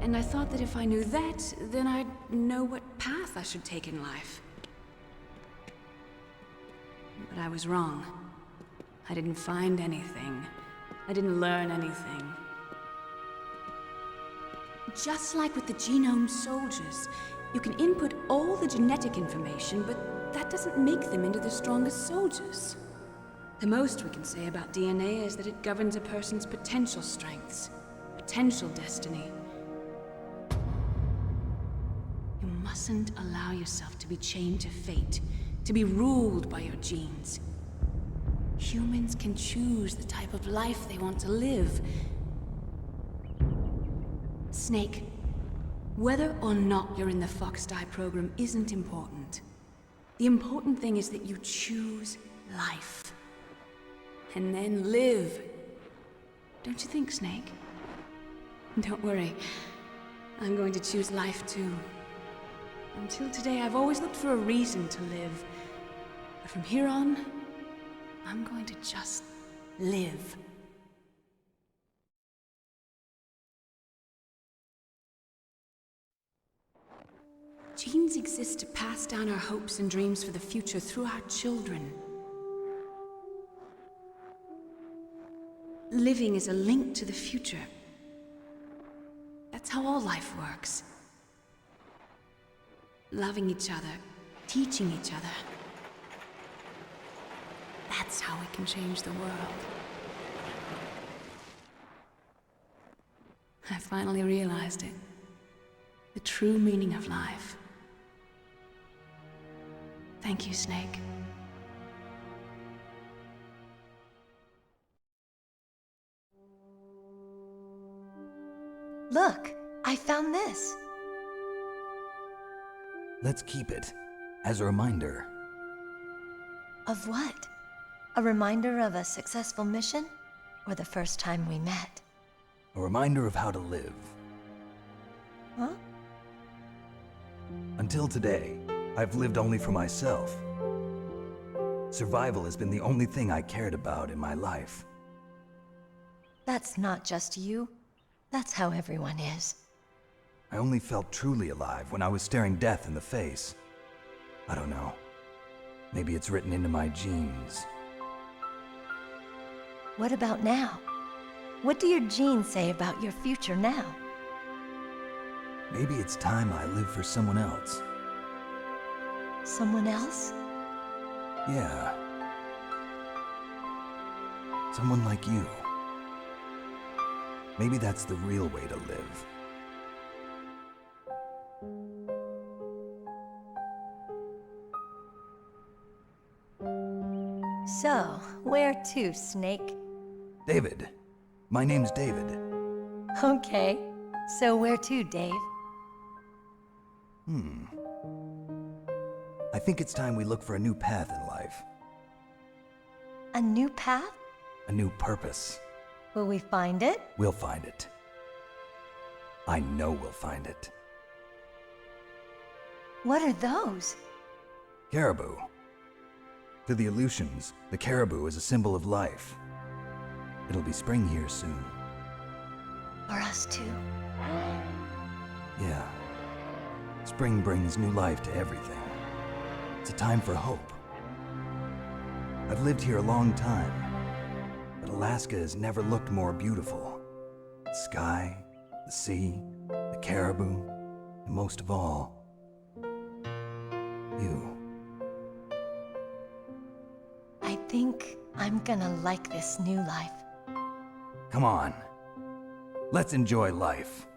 And I thought that if I knew that, then I'd know what path I should take in life. But I was wrong. I didn't find anything. I didn't learn anything. Just like with the genome soldiers, you can input all the genetic information, but that doesn't make them into the strongest soldiers. The most we can say about DNA is that it governs a person's potential strengths, potential destiny. You mustn't allow yourself to be chained to fate, to be ruled by your genes. Humans can choose the type of life they want to live. Snake, whether or not you're in the Fox Die program isn't important. The important thing is that you choose life. And then live. Don't you think, Snake? Don't worry. I'm going to choose life too. Until today, I've always looked for a reason to live. But from here on, I'm going to just live. Genes exist to pass down our hopes and dreams for the future through our children. Living is a link to the future. That's how all life works. Loving each other, teaching each other. That's how we can change the world. I finally realized it. The true meaning of life. Thank you, Snake. Look, I found this. Let's keep it as a reminder. Of what? A reminder of a successful mission? Or the first time we met? A reminder of how to live. Huh? Until today, I've lived only for myself. Survival has been the only thing I cared about in my life. That's not just you. That's how everyone is. I only felt truly alive when I was staring death in the face. I don't know. Maybe it's written into my genes. What about now? What do your genes say about your future now? Maybe it's time I live for someone else. Someone else? Yeah. Someone like you. Maybe that's the real way to live. So, where to, Snake? David. My name's David. Okay. So where to, Dave? I think it's time we look for a new path in life. A new path? A new purpose. Will we find it? We'll find it. I know we'll find it. What are those? Caribou. To the Aleutians, the caribou is a symbol of life. It'll be spring here soon. For us too? Yeah. Spring brings new life to everything. It's a time for hope. I've lived here a long time, but Alaska has never looked more beautiful. The sky, the sea, the caribou, and most of all, you. I think I'm gonna like this new life. Come on. Let's enjoy life.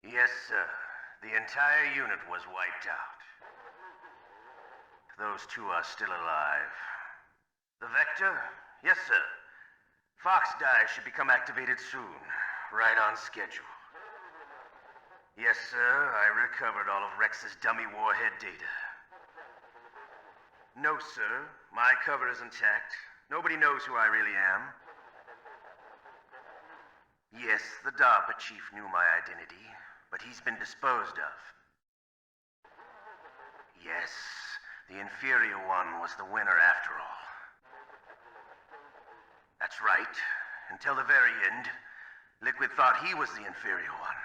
Yes, sir. The entire unit was wiped out. Those two are still alive. The Vector? Yes, sir. Fox Die should become activated soon. Right on schedule. Yes, sir. I recovered all of Rex's dummy warhead data. No, sir. My cover is intact. Nobody knows who I really am. Yes, the DARPA chief knew my identity, but he's been disposed of. Yes, the inferior one was the winner after all. That's right. Until the very end, Liquid thought he was the inferior one.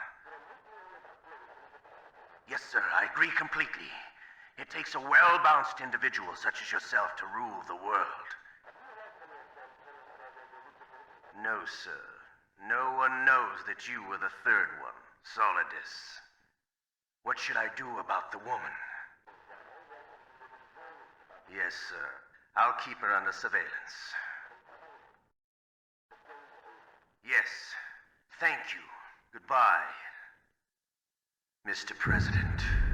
Yes, sir, I agree completely. It takes a well-balanced individual such as yourself to rule the world. No, sir. No one knows that you were the third one, Solidus. What should I do about the woman? Yes, sir. I'll keep her under surveillance. Yes. Thank you. Goodbye, Mr. President.